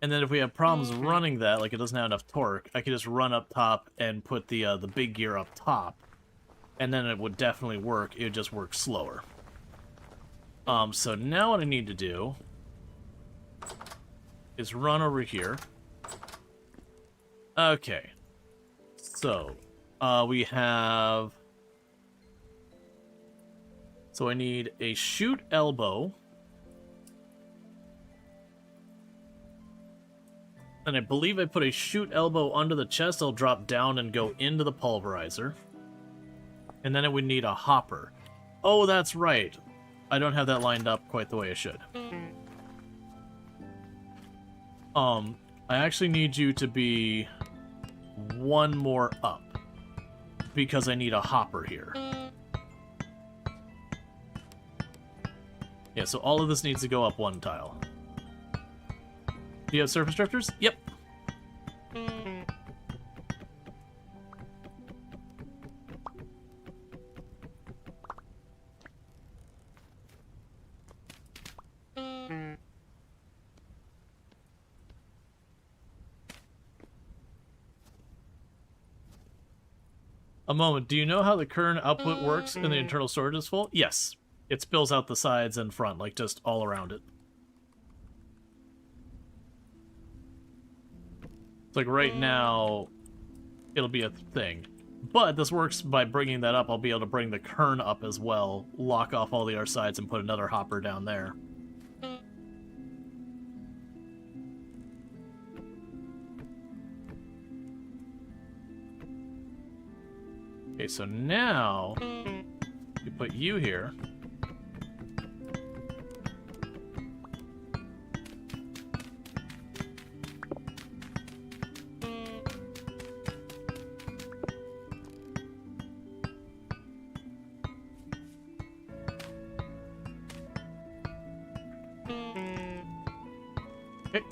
And then if we have problems running that, like it doesn't have enough torque, I can just run up top and put the big gear up top. And then it would definitely work, it would just work slower. So now what I need to do is run over here. Okay. So, we have... So I need a shoot elbow. And I believe I put a shoot elbow under the chest. I'll drop down and go into the pulverizer. And then it would need a hopper. Oh, that's right. I don't have that lined up quite the way I should. I actually need you to be one more up. Because I need a hopper here. Yeah, so all of this needs to go up one tile. Do you have surface drifters? Yep. A moment. Do you know how the current output works and the internal storage is full? Yes. It spills out the sides and front, like just all around it. It's like right now, it'll be a thing. But this works by bringing that up. I'll be able to bring the kern up as well, lock off all the other sides, and put another hopper down there. Okay, so now you put you here. Okay.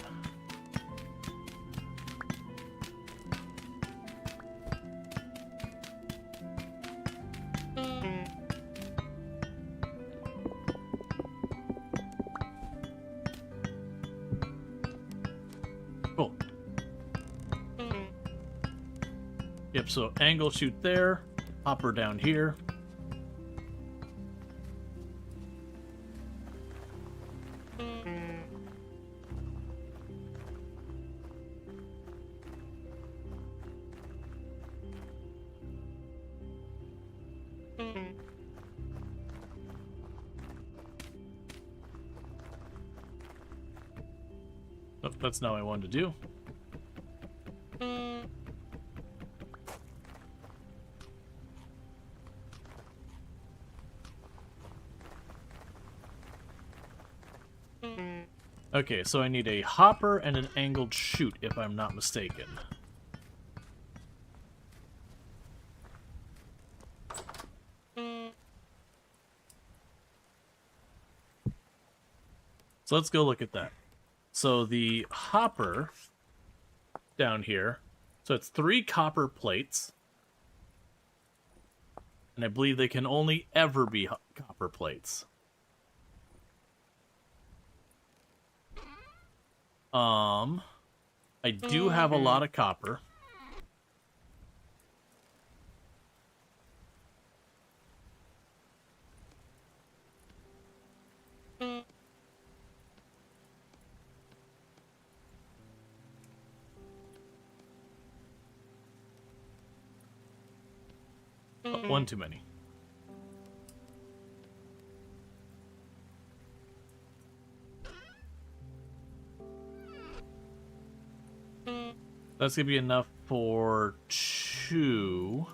Cool. Yep, so angle shoot there, hopper down here. Oh, that's not what I wanted to do. Okay, so I need a hopper and an angled chute, if I'm not mistaken. So let's go look at that. So the hopper down here, so it's 3 copper plates. And I believe they can only ever be copper plates. I do have a lot of copper. Oh, one too many. That's gonna be enough for 2.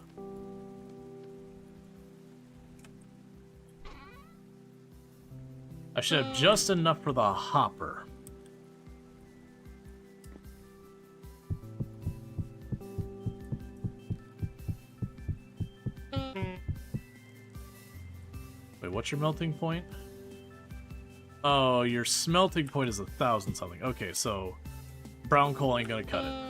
I should have just enough for the hopper. Wait, what's your melting point? Oh, your smelting point is 1,000 something. Okay, so brown coal ain't gonna cut it.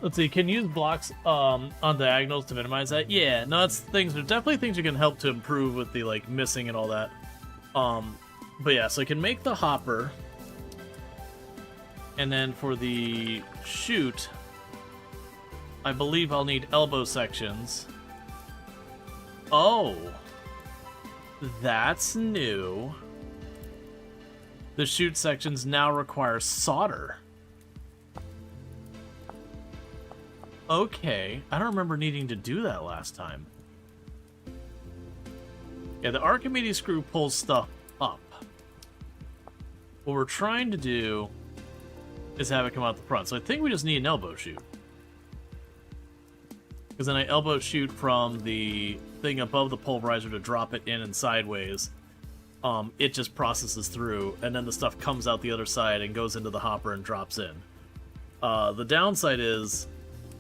Let's see, can you use blocks on diagonals to minimize that? Yeah, no, that's things. There's definitely things you can help to improve with the like missing and all that. But yeah, so I can make the hopper, and then for the chute, I believe I'll need elbow sections. Oh, that's new. The chute sections now require solder. Okay, I don't remember needing to do that last time. Yeah, the Archimedes screw pulls stuff up. What we're trying to do is have it come out the front. So I think we just need an elbow chute. Because then I elbow shoot from the thing above the pulverizer to drop it in and sideways. it just processes through, and then the stuff comes out the other side and goes into the hopper and drops in. The downside is,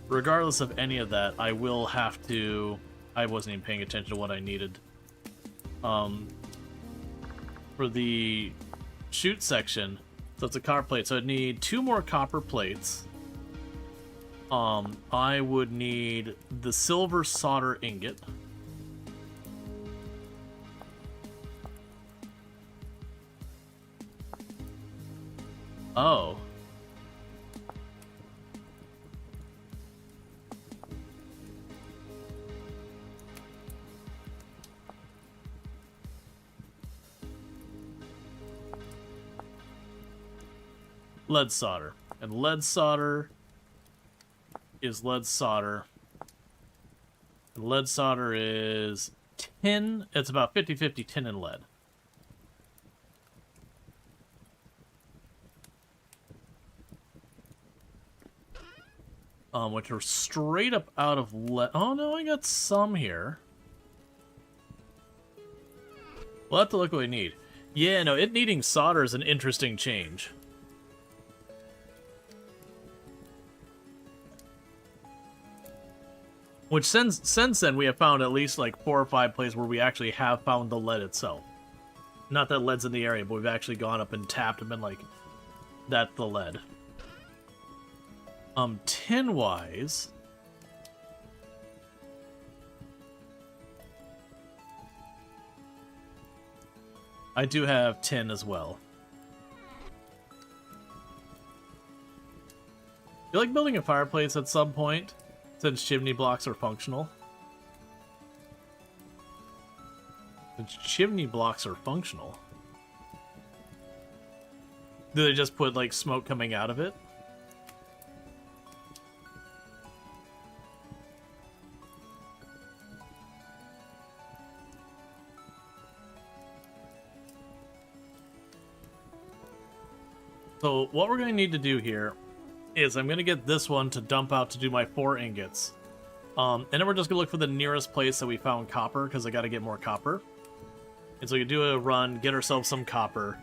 regardless of any of that, I will have to... I wasn't even paying attention to what I needed. For the chute section, so it's a copper plate, so I'd need 2 more copper plates. I would need the silver solder ingot. Oh. Lead solder. And lead solder is lead solder. And lead solder is tin. It's about 50-50 tin and lead. Which are straight up out of lead. Oh no, I got some here. We'll have to look what we need. Yeah, no, it needing solder is an interesting change. Which since then we have found at least like 4 or 5 places where we actually have found the lead itself. Not that lead's in the area, but we've actually gone up and tapped and been like, that's the lead. Tin-wise... I do have tin as well. You like building a fireplace at some point, since chimney blocks are functional? Since chimney blocks are functional. Do they just put, like, smoke coming out of it? So what we're going to need to do here is I'm going to get this one to dump out to do my 4 ingots. And then we're just going to look for the nearest place that we found copper, because I got to get more copper. And so we can do a run, get ourselves some copper.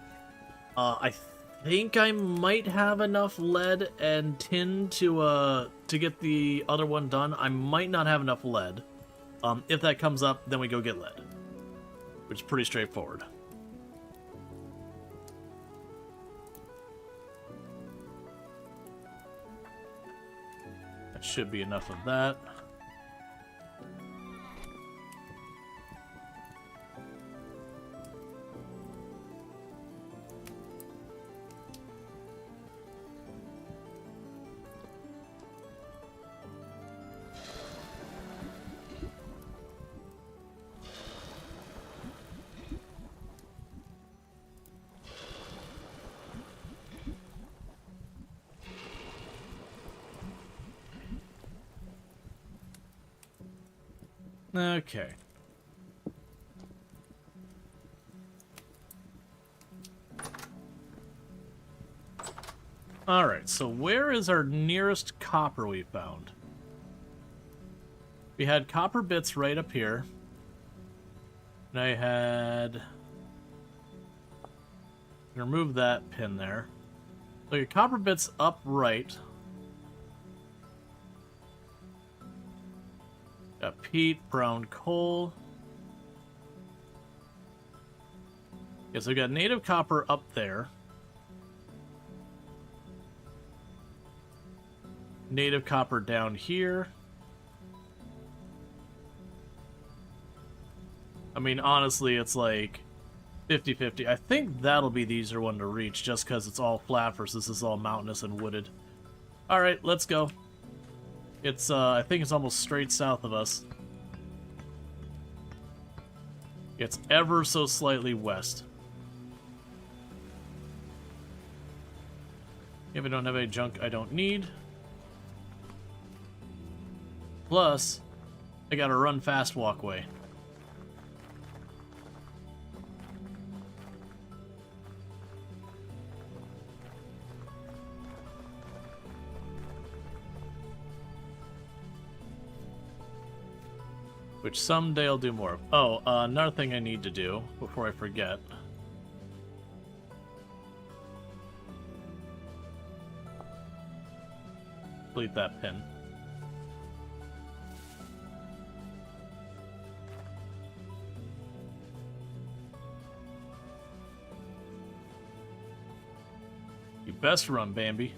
I think I might have enough lead and tin to get the other one done. I might not have enough lead. If that comes up, then we go get lead. Which is pretty straightforward. Should be enough of that. Okay. Alright, so where is our nearest copper we found? We had copper bits right up here. And I had... remove that pin there. So your copper bits up right. Got peat, brown coal. Okay, so we got native copper up there. Native copper down here. I mean, honestly, it's like 50-50. I think that'll be the easier one to reach, just because it's all flat versus this is all mountainous and wooded. Alright, let's go. It's, I think it's almost straight south of us. It's ever so slightly west. If I don't have any junk I don't need. Plus, I got a run fast walkway. Which someday I'll do more of. Oh, another thing I need to do before I forget. Complete that pin. You best run, Bambi.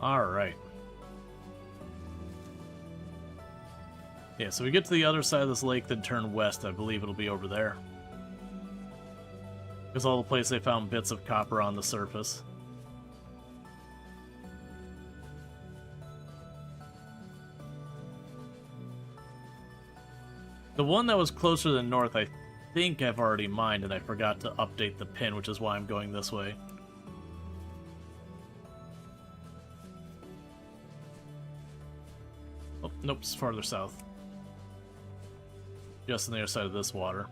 Alright. Yeah, so we get to the other side of this lake, then turn west. I believe it'll be over there. Because all the place they found bits of copper on the surface. The one that was closer to the north, I think I've already mined, and I forgot to update the pin, which is why I'm going this way. Oh, nope, it's farther south. Just on the other side of this water.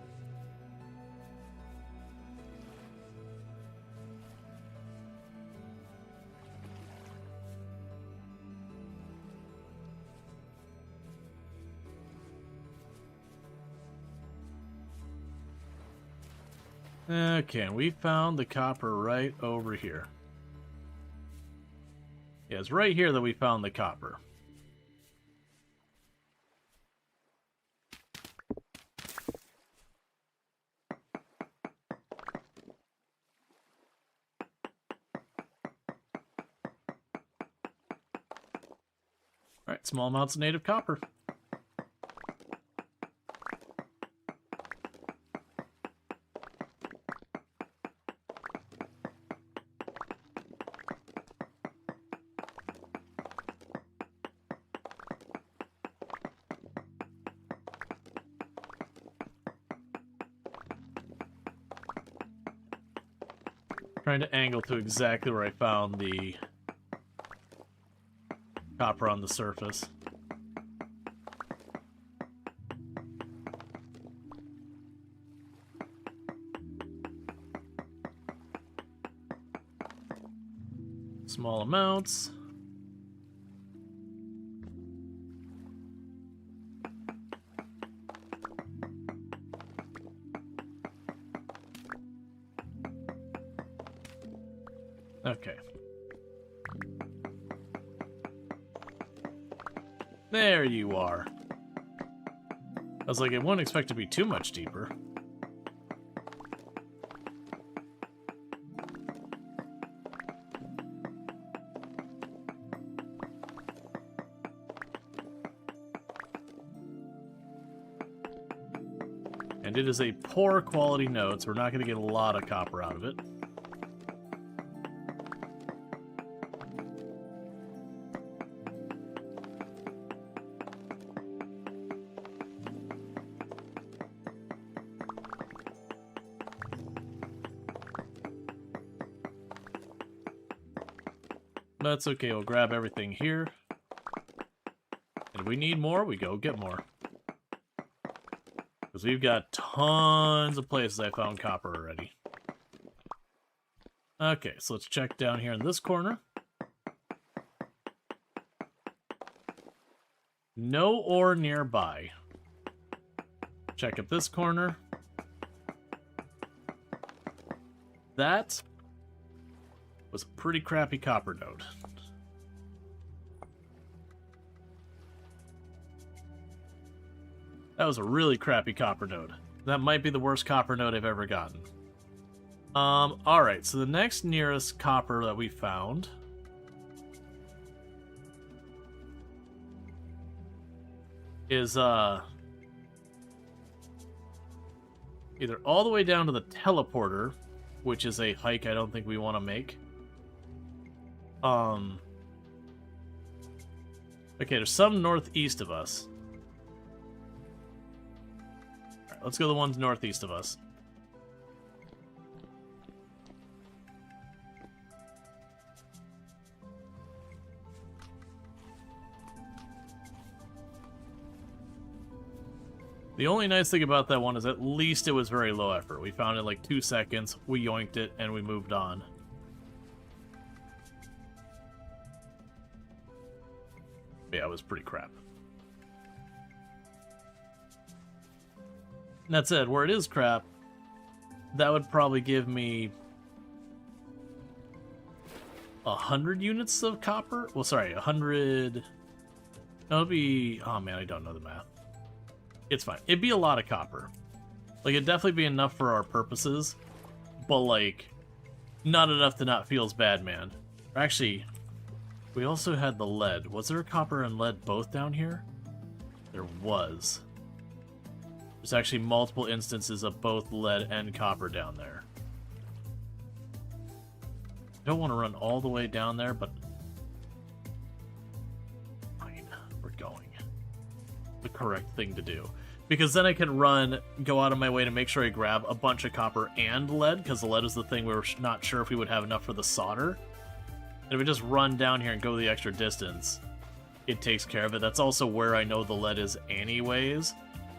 Okay, and we found the copper right over here. Yeah, it's right here that we found the copper. Alright, small amounts of native copper. Trying to angle to exactly where I found the copper on the surface. Small amounts. Okay. There you are. I was like, I wouldn't expect to be too much deeper. And it is a poor quality node, so we're not going to get a lot of copper out of it. That's okay, we'll grab everything here. And if we need more, we go get more. Because we've got tons of places I found copper already. Okay, so let's check down here in this corner. No ore nearby. Check up this corner. That was a pretty crappy copper node. That was a really crappy copper node. That might be the worst copper node I've ever gotten. Alright, so the next nearest copper that we found is, either all the way down to the teleporter, which is a hike I don't think we want to make. Okay, there's some northeast of us. Alright, let's go to the ones northeast of us. The only nice thing about that one is at least it was very low effort. We found it in like 2 seconds, we yoinked it, and we moved on. Yeah, it was pretty crap. And that said, where it is crap, that would probably give me 100 units of copper. Well, sorry, 100. No, it'd be. Oh man, I don't know the math. It's fine. It'd be a lot of copper. Like, it'd definitely be enough for our purposes, but like, not enough to not feel as bad, man. Actually, we also had the lead. Was there copper and lead both down here? There was. There's actually multiple instances of both lead and copper down there. Don't want to run all the way down there, but fine, we're going. The correct thing to do. Because then I can go out of my way to make sure I grab a bunch of copper and lead, because the lead is the thing we were not sure if we would have enough for the solder. And if we just run down here and go the extra distance, it takes care of it. That's also where I know the lead is anyways.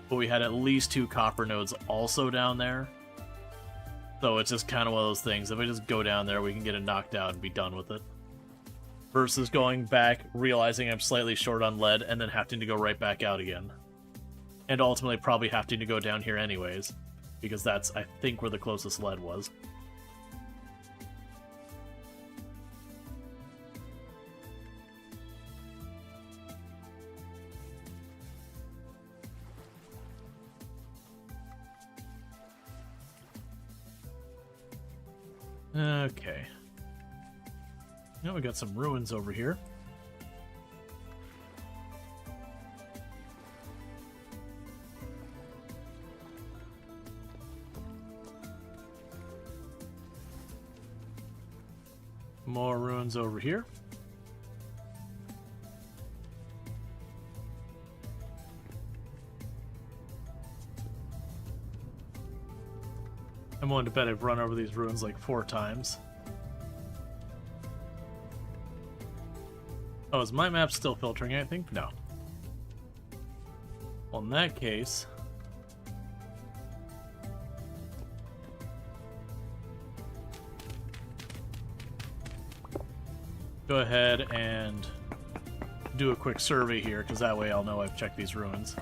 But we had at least 2 copper nodes also down there. So it's just kind of one of those things. If we just go down there, we can get it knocked out and be done with it. Versus going back, realizing I'm slightly short on lead, and then having to go right back out again. And ultimately probably having to go down here anyways. Because that's, I think, where the closest lead was. Okay. Now we got some ruins over here. More ruins over here. I'm willing to bet I've run over these ruins like 4 times. Oh, is my map still filtering anything? No. Well, in that case... go ahead and do a quick survey here, because that way I'll know I've checked these ruins.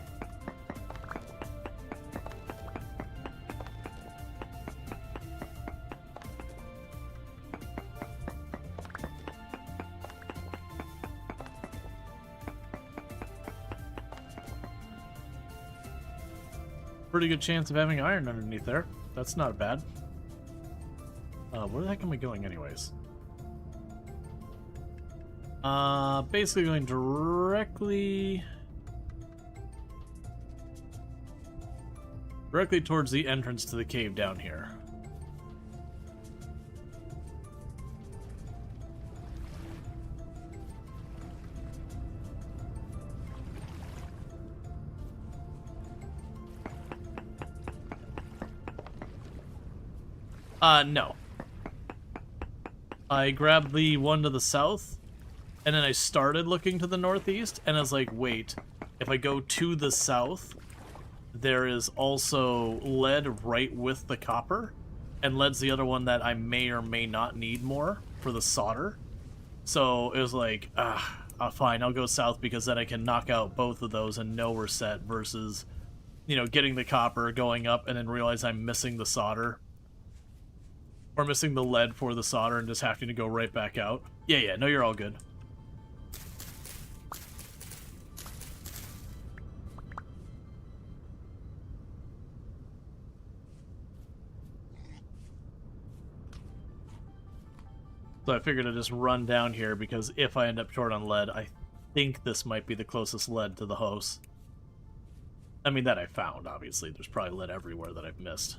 Pretty good chance of having iron underneath there. That's not bad. Where the heck am I going anyways? Basically going directly towards the entrance to the cave down here. No. I grabbed the one to the south, and then I started looking to the northeast, and I was like, wait, if I go to the south, there is also lead right with the copper, and lead's the other one that I may or may not need more for the solder. So it was like, fine, I'll go south, because then I can knock out both of those and know we're set, versus, you know, getting the copper, going up, and then realize I'm missing the solder. Or missing the lead for the solder and just having to go right back out. Yeah, no, you're all good. So I figured I'd just run down here, because if I end up short on lead, I think this might be the closest lead to the host. I mean, that I found, obviously. There's probably lead everywhere that I've missed.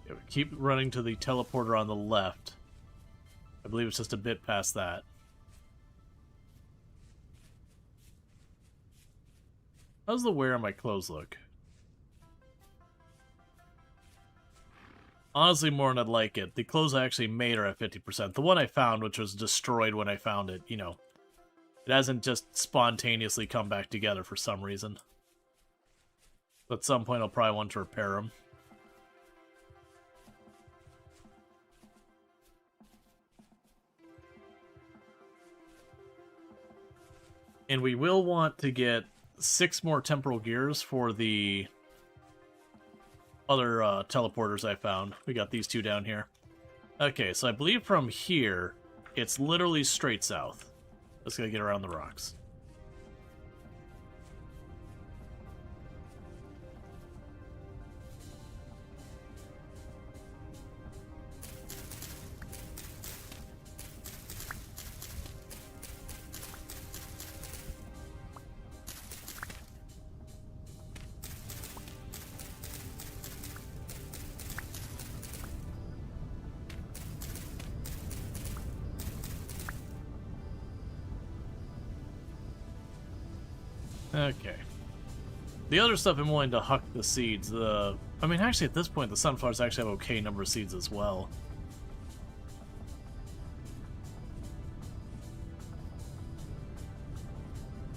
Yeah, we keep running to the teleporter on the left. I believe it's just a bit past that. How's the wear on my clothes look? Honestly, more than I'd like it. The clothes I actually made are at 50%. The one I found, which was destroyed when I found it, you know, it hasn't just spontaneously come back together for some reason. At some point, I'll probably want to repair them. And we will want to get 6 more temporal gears for the other teleporters I found. We got these 2 down here. Okay, so I believe from here, it's literally straight south. Let's gotta get around the rocks. Okay. The other stuff I'm willing to huck the seeds. I mean, actually, at this point, the sunflowers actually have okay number of seeds as well.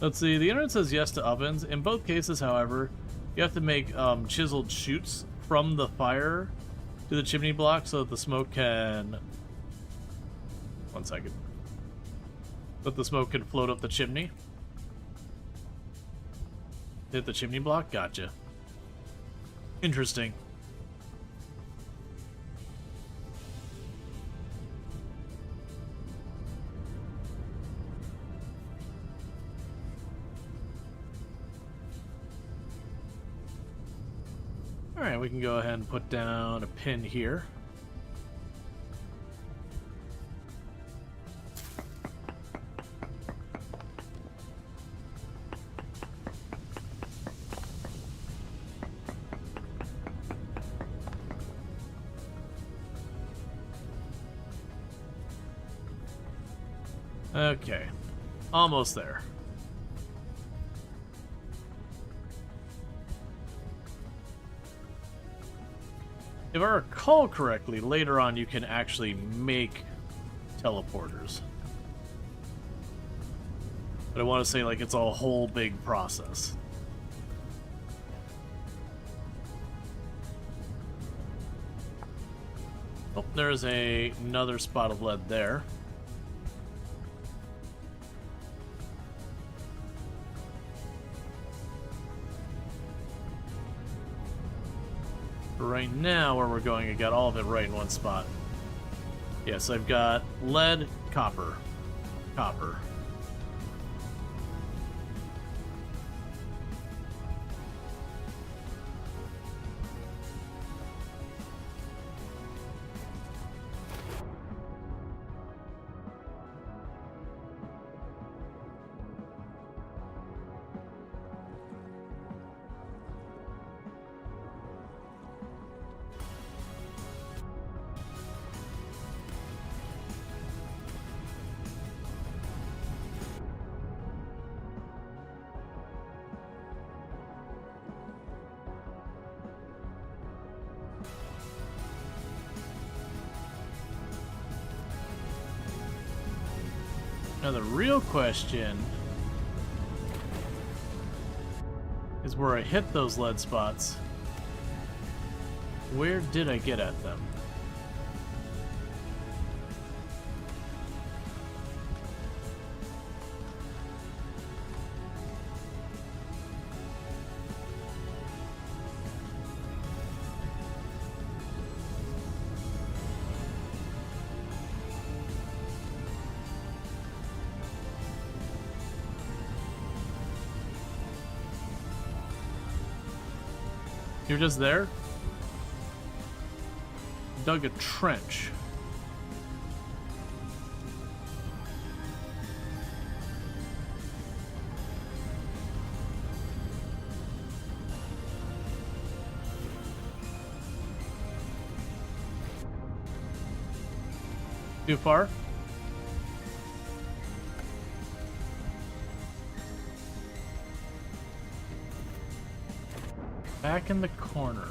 Let's see. The internet says yes to ovens. In both cases, however, you have to make chiseled chutes from the fire to the chimney block so that the smoke can... One second. That the smoke can float up the chimney. Hit the chimney block? Gotcha. Interesting. Alright, we can go ahead and put down a pin here. Okay, almost there. If I recall correctly, later on you can actually make teleporters. But I want to say, like, it's a whole big process. Oh, there's another spot of lead there. Right now, where we're going, I got all of it right in one spot. Yes, I've got lead, copper, copper. Now the real question is where I hit those lead spots. Where did I get at them? You're just there? Dug a trench. Too far? Back in the corner.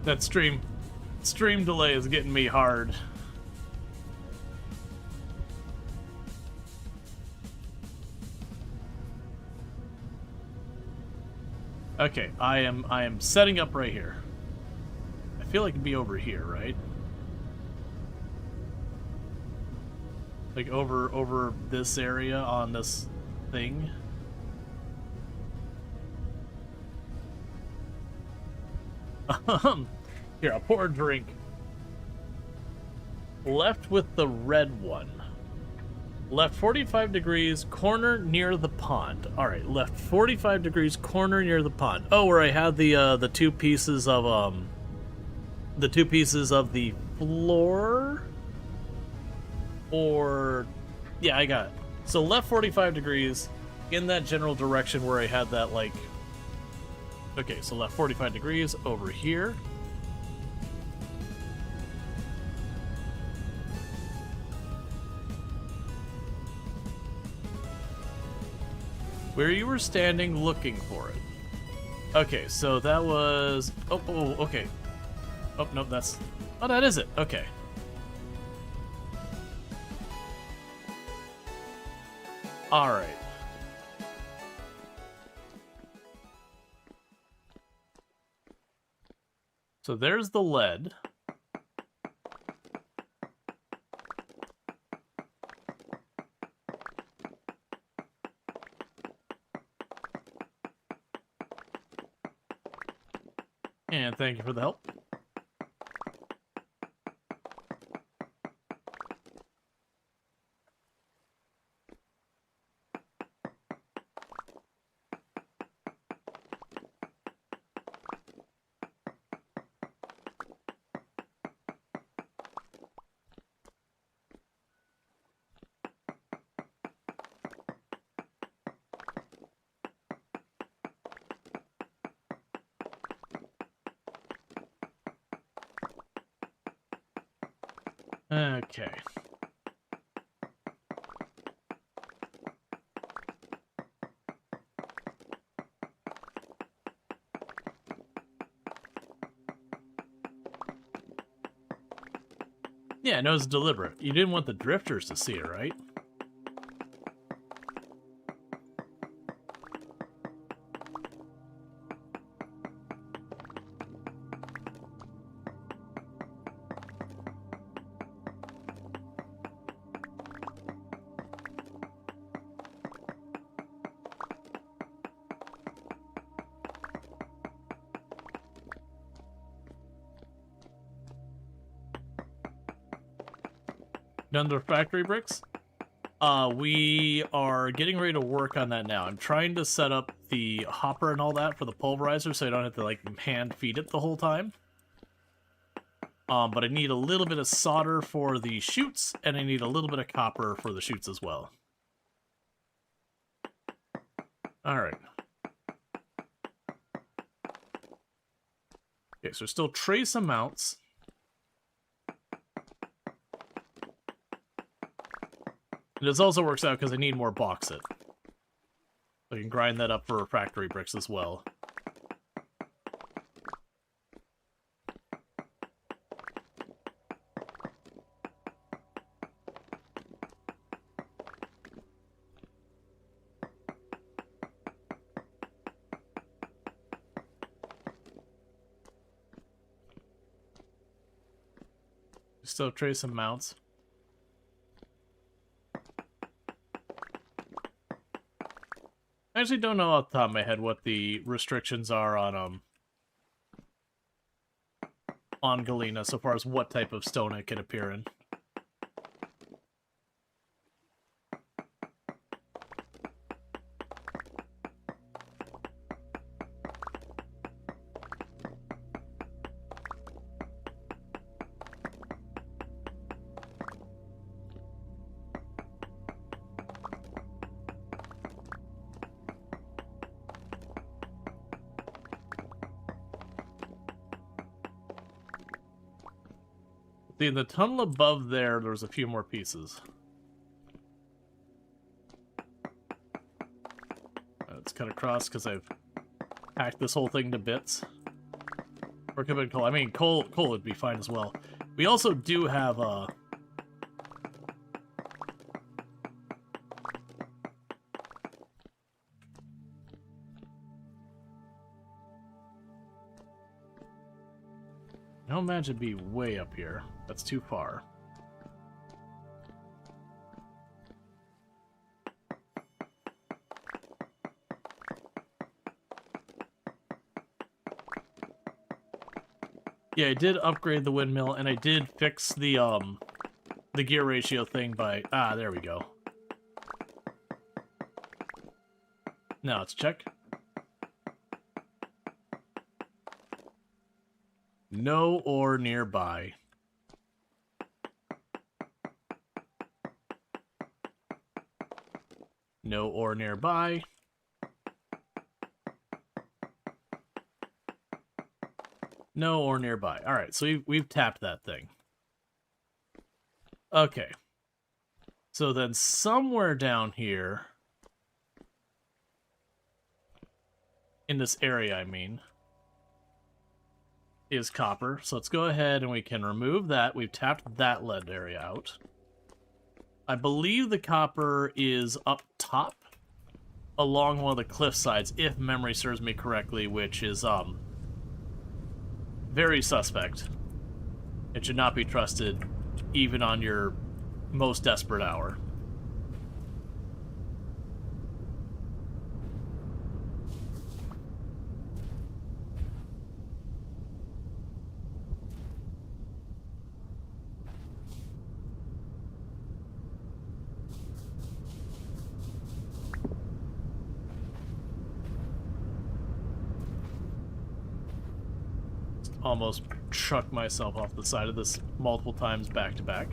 That stream delay is getting me hard. Okay, I am setting up right here. I feel like it'd be over here, right? Like over this area on this thing. Here, I'll pour a drink. Left with the red one. Left 45 degrees, corner near the pond. All right, left 45 degrees, corner near the pond. Oh, where I had the two pieces of the floor. Or yeah, I got it. So left 45 degrees in that general direction where I had that, like. Okay, so left 45 degrees over here. Where you were standing looking for it. Okay, so that was... Oh, okay. Oh, no, that's... Oh, that is it. Okay. Alright. So there's the lead. And thank you for the help. Okay. Yeah, no, it's deliberate. You didn't want the drifters to see it, right? Done the factory bricks? We are getting ready to work on that now. I'm trying to set up the hopper and all that for the pulverizer so I don't have to, like, hand feed it the whole time. But I need a little bit of solder for the chutes, and I need a little bit of copper for the chutes as well. Alright. Okay, so still trace amounts. And this also works out because I need more bauxite. So I can grind that up for factory bricks as well. Still trace amounts. I actually don't know off the top of my head what the restrictions are on Galena so far as what type of stone it can appear in. See, in the tunnel above there, there's a few more pieces. Let's cut across because I've hacked this whole thing to bits. Or could have been coal. I mean, coal would be fine as well. We also do have don't imagine it'd be way up here. That's too far. Yeah, I did upgrade the windmill, and I did fix the gear ratio thing by... Ah, there we go. Now let's check. No ore nearby. No ore nearby. No ore nearby. All right, so we've tapped that thing. Okay. So then somewhere down here, in this area, I mean, is copper. So let's go ahead and we can remove that. We've tapped that lead area out. I believe the copper is up top along one of the cliff sides, if memory serves me correctly, which is very suspect. It should not be trusted even on your most desperate hour. Almost trucked myself off the side of this multiple times back to back.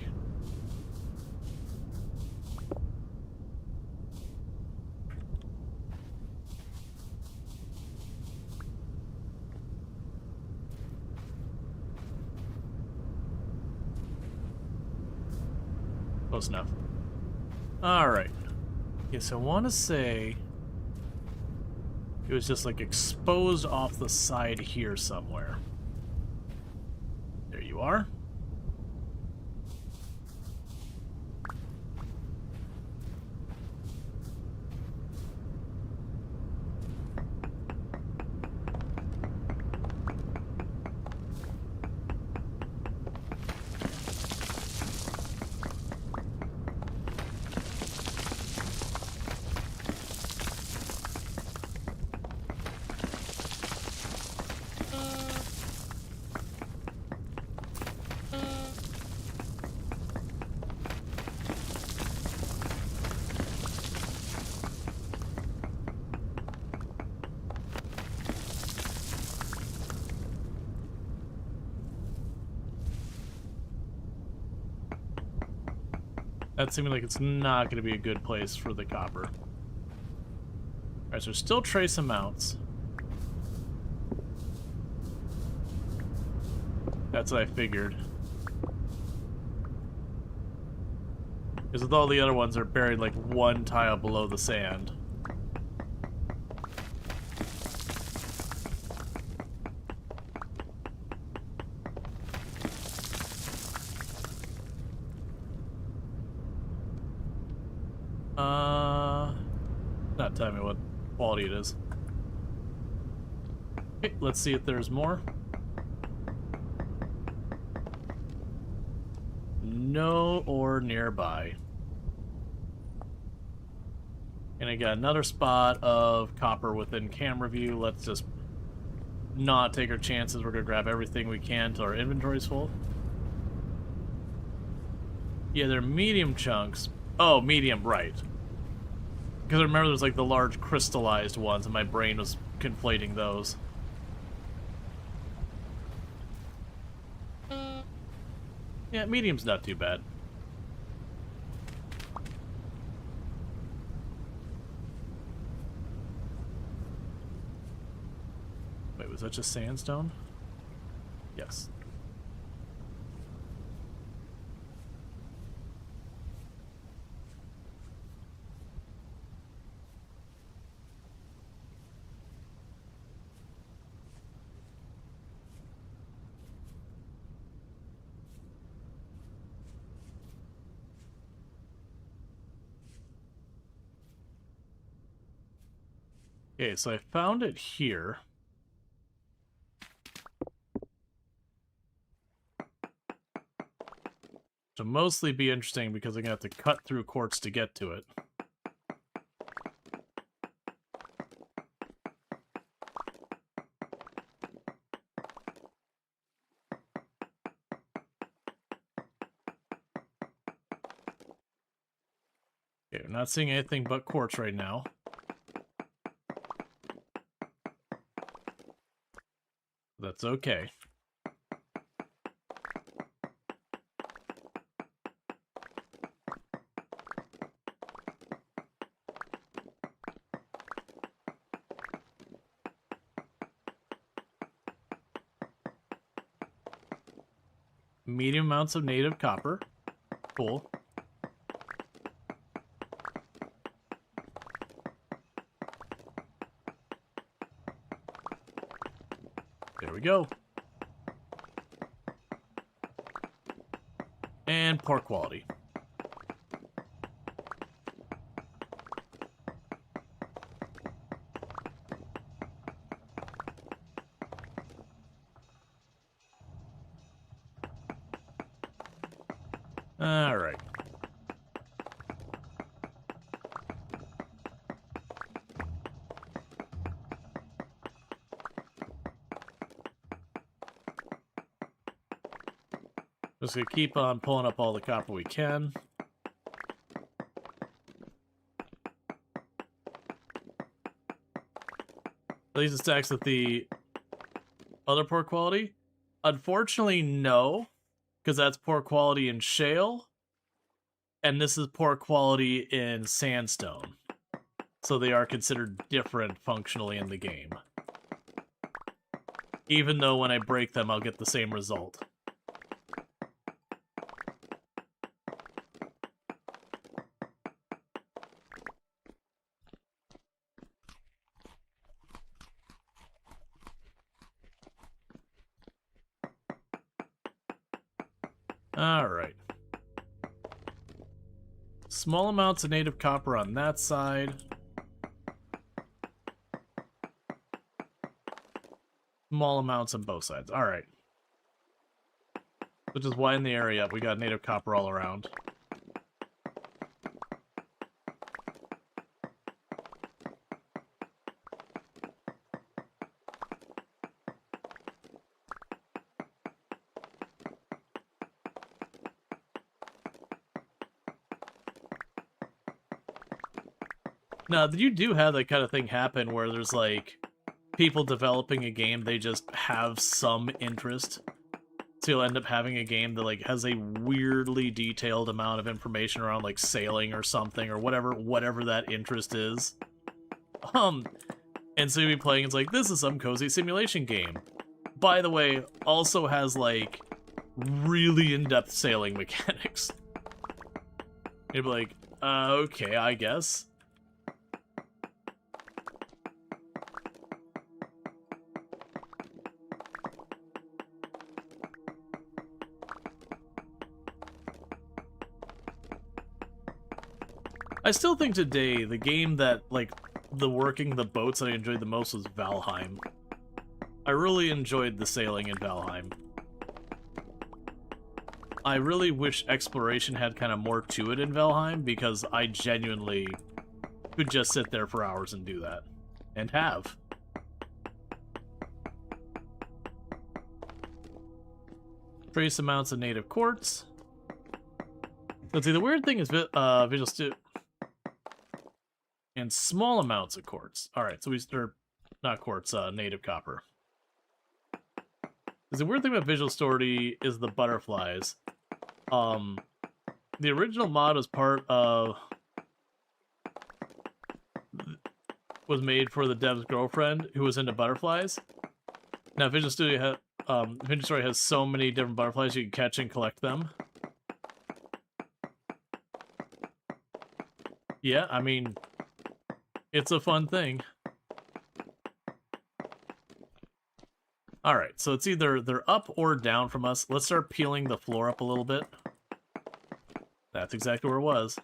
Close enough. Alright. Yes, I want to say it was just like exposed off the side here somewhere. There you are. That seems like it's not going to be a good place for the copper. Alright, so still trace amounts. That's what I figured. Because with all the other ones, they're buried like one tile below the sand. Not telling me what quality it is. Okay, let's see if there's more. No ore nearby. And I got another spot of copper within camera view. Let's just not take our chances. We're gonna grab everything we can till our inventory's full. Yeah, they're medium chunks. Oh, medium, right. Because I remember there's like the large crystallized ones, and my brain was conflating those. Yeah, medium's not too bad. Wait, was that just sandstone? Yes. Okay, so I found it here. To mostly be interesting because I'm going to have to cut through quartz to get to it. Okay, we're not seeing anything but quartz right now. That's okay. Medium amounts of native copper. Cool. There we go. And poor quality. All right. Just gonna keep on pulling up all the copper we can. At least it stacks with the other poor quality. Unfortunately, no, because that's poor quality in shale, and this is poor quality in sandstone. So they are considered different functionally in the game. Even though when I break them, I'll get the same result. Alright. Small amounts of native copper on that side. Small amounts on both sides. Alright. So just widen the area up. We got native copper all around. Now, you do have that kind of thing happen where there's, like, people developing a game, they just have some interest. So you'll end up having a game that, like, has a weirdly detailed amount of information around, like, sailing or something, or whatever that interest is. And so you'll be playing, it's like, this is some cozy simulation game. By the way, also has, like, really in-depth sailing mechanics. You'd be like, okay, I guess. I still think today, the game that, like, working the boats that I enjoyed the most was Valheim. I really enjoyed the sailing in Valheim. I really wish exploration had kind of more to it in Valheim, because I genuinely could just sit there for hours and do that. And have. Trace amounts of native quartz. Let's see, the weird thing is Visual Studio... And small amounts of quartz. Alright, so or not quartz, native copper. The weird thing about Visual Story is the butterflies. The original mod was was made for the dev's girlfriend who was into butterflies. Now Visual Story has so many different butterflies you can catch and collect them. Yeah, I mean, it's a fun thing. Alright, so it's either they're up or down from us. Let's start peeling the floor up a little bit. That's exactly where it was.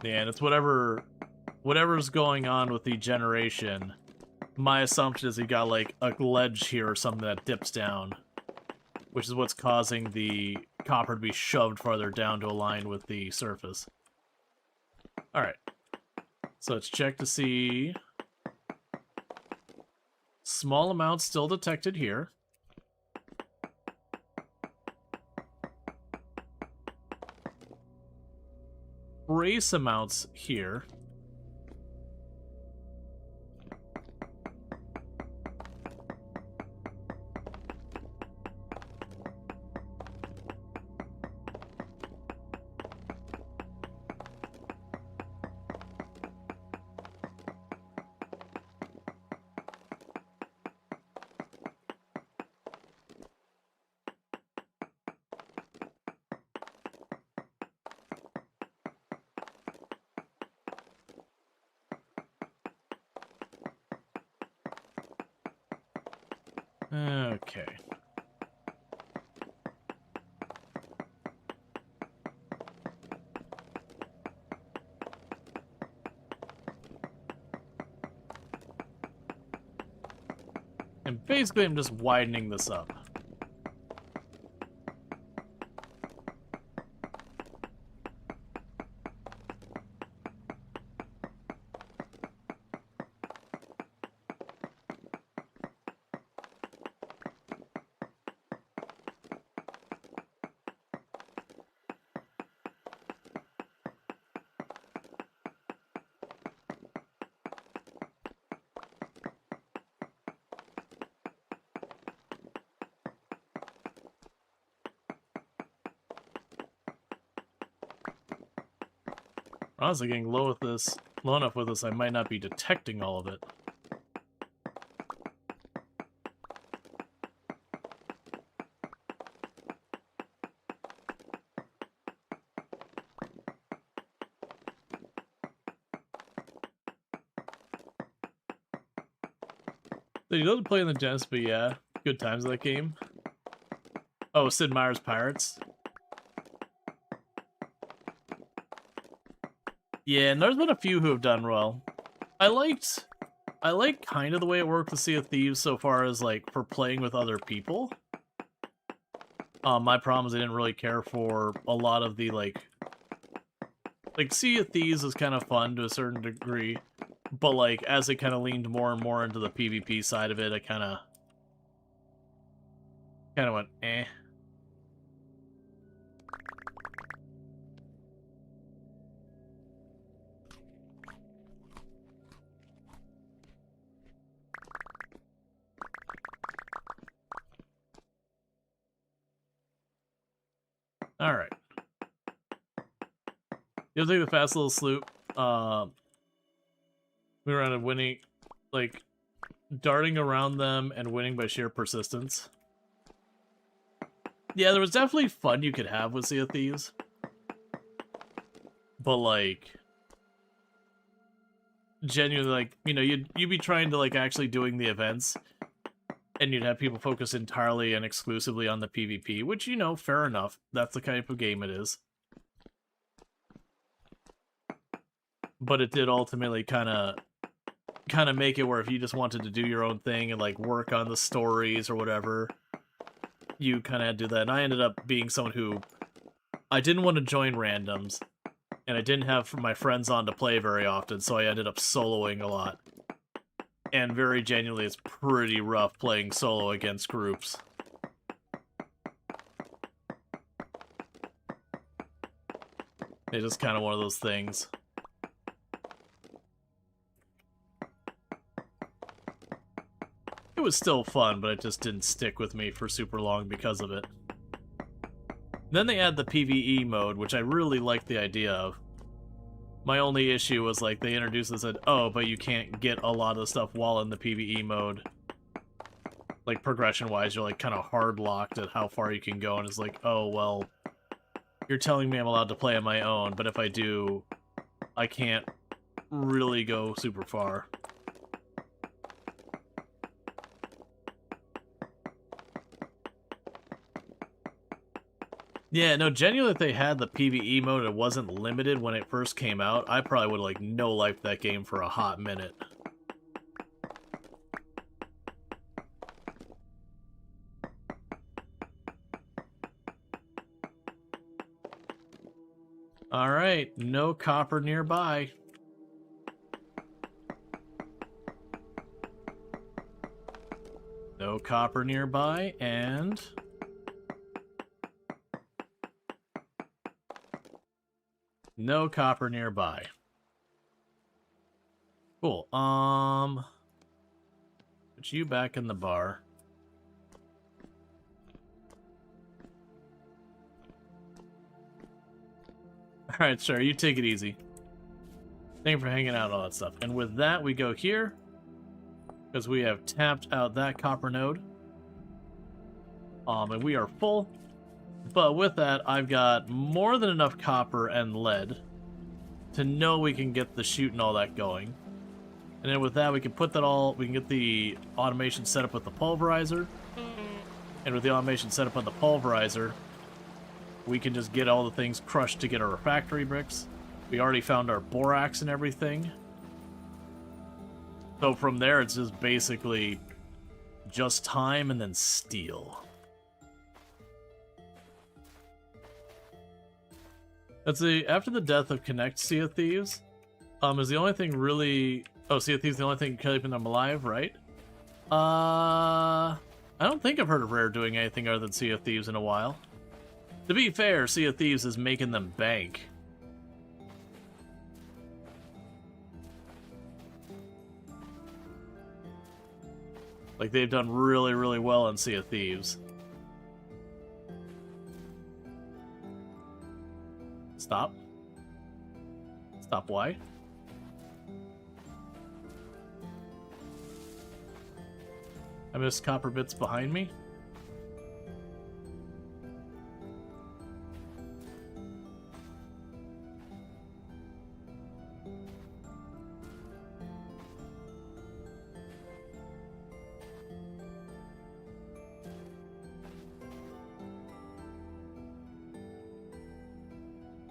Yeah, and it's whatever's going on with the generation. My assumption is you got like a ledge here or something that dips down, which is what's causing the copper to be shoved farther down to align with the surface. Alright. So let's check to see. Small amounts still detected here. Trace amounts here. Okay. And basically I'm just widening this up. Honestly, getting low enough with this, I might not be detecting all of it. So he doesn't play in the Genesis, but yeah, good times of that game. Oh, Sid Meier's Pirates. Yeah, and there's been a few who have done well. I like kind of the way it worked with Sea of Thieves so far as, like, for playing with other people. My problem is I didn't really care for a lot of the, like, Sea of Thieves was kind of fun to a certain degree, but, like, as it kind of leaned more and more into the PvP side of it, I kind of went, eh. Alright. You'll take the fast little sloop. We were on a winning, like, darting around them and winning by sheer persistence. Yeah, there was definitely fun you could have with Sea of Thieves. But, like, genuinely, like, you know, you'd be trying to, like, actually doing the events, and you'd have people focus entirely and exclusively on the PvP, which, you know, fair enough. That's the type of game it is. But it did ultimately kind of make it where if you just wanted to do your own thing and, like, work on the stories or whatever, you kind of had to do that. And I ended up being someone who, I didn't want to join randoms, and I didn't have my friends on to play very often, so I ended up soloing a lot. And very genuinely, it's pretty rough playing solo against groups. It's just kind of one of those things. It was still fun, but it just didn't stick with me for super long because of it. Then they add the PvE mode, which I really liked the idea of. My only issue was, like, they introduced and said, oh, but you can't get a lot of stuff while in the PvE mode. Like, progression-wise, you're, like, kind of hard-locked at how far you can go, and it's like, oh, well, you're telling me I'm allowed to play on my own, but if I do, I can't really go super far. Yeah, no, genuinely, if they had the PvE mode and it wasn't limited when it first came out, I probably would have, like, no-lifed that game for a hot minute. Alright, no copper nearby. No copper nearby, and... no copper nearby. Cool. Put you back in the bar. Alright, sure, you take it easy. Thank you for hanging out and all that stuff. And with that, we go here. Because we have tapped out that copper node. And we are full. But with that, I've got more than enough copper and lead to know we can get the chute and all that going. And then with that, we can put that all, we can get the automation set up with the pulverizer. And with the automation set up on the pulverizer, we can just get all the things crushed to get our refractory bricks. We already found our borax and everything. So from there, it's just basically just time and then steel. Let's see, after the death of Connect Sea of Thieves, is the only thing really... Oh, Sea of Thieves is the only thing keeping them alive, right? I don't think I've heard of Rare doing anything other than Sea of Thieves in a while. To be fair, Sea of Thieves is making them bank. Like, they've done really, really well in Sea of Thieves. Stop. Stop, why? I missed copper bits behind me.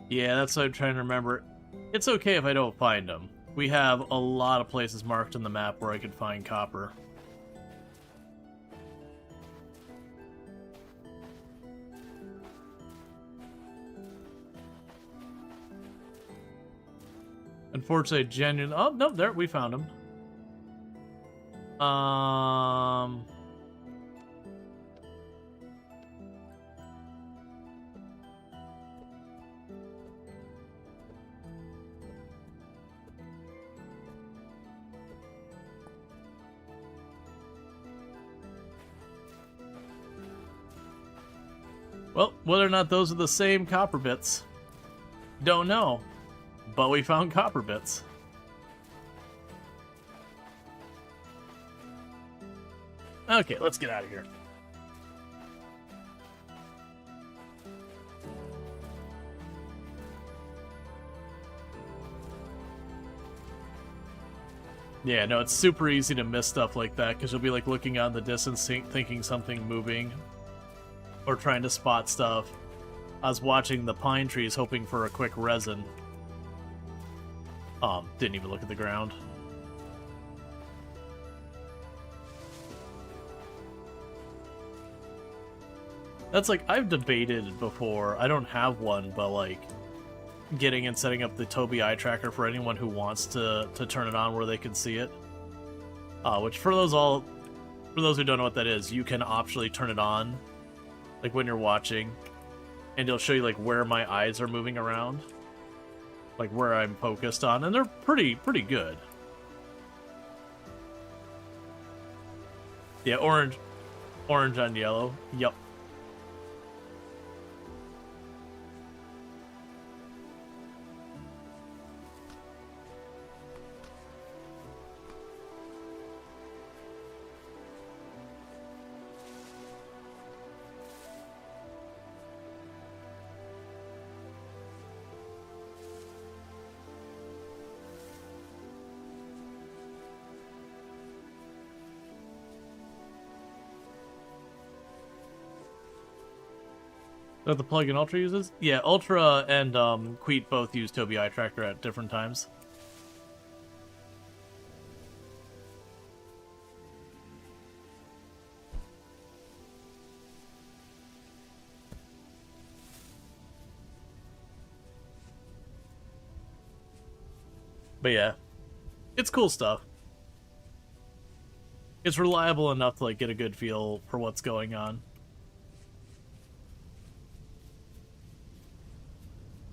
Yeah, that's what I'm trying to remember. It's okay if I don't find them. We have a lot of places marked on the map where I could find copper. Unfortunately, genuine. Oh, no, there, we found him. Well, whether or not those are the same copper bits, don't know. But we found copper bits. Okay, let's get out of here. Yeah, no, it's super easy to miss stuff like that, because you'll be like looking out in the distance thinking something moving. Or trying to spot stuff. I was watching the pine trees hoping for a quick resin. Didn't even look at the ground. That's like, I've debated before, I don't have one, but like, getting and setting up the Tobii eye tracker for anyone who wants to turn it on where they can see it. Which for those who don't know what that is, you can optionally turn it on, like when you're watching, and it'll show you like where my eyes are moving around. Like where I'm focused on, and they're pretty good. Yeah, orange on yellow. Yep. That the plugin Ultra uses? Yeah, Ultra and Queet both use Tobii Eye Tracker at different times. But yeah, it's cool stuff. It's reliable enough to like get a good feel for what's going on.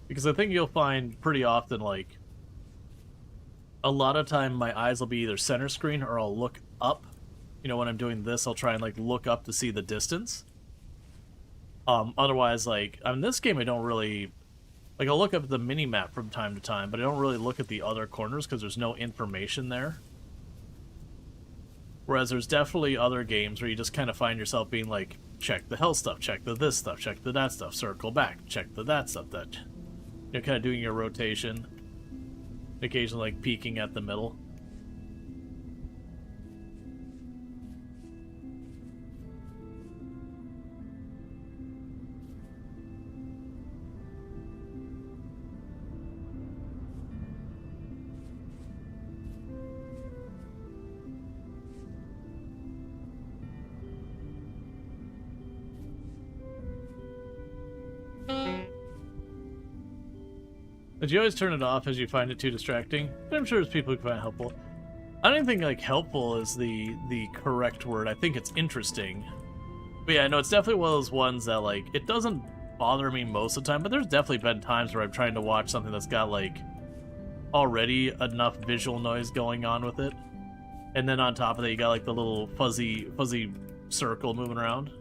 Because I think you'll find pretty often, like, a lot of time my eyes will be either center screen or I'll look up. You know, when I'm doing this, I'll try and like look up to see the distance. Otherwise, like, in this game I don't really... Like, I'll look up at the mini-map from time to time, but I don't really look at the other corners because there's no information there. Whereas there's definitely other games where you just kind of find yourself being like, check the health stuff, check the this stuff, check the that stuff, circle back, check the that stuff, that... You're kind of doing your rotation, occasionally like peeking at the middle. Did you always turn it off as you find it too distracting? I'm sure there's people who find it helpful. I don't even think like helpful is the correct word. I think it's interesting. But yeah, no, it's definitely one of those ones that like it doesn't bother me most of the time, but there's definitely been times where I'm trying to watch something that's got like already enough visual noise going on with it. And then on top of that you got like the little fuzzy circle moving around.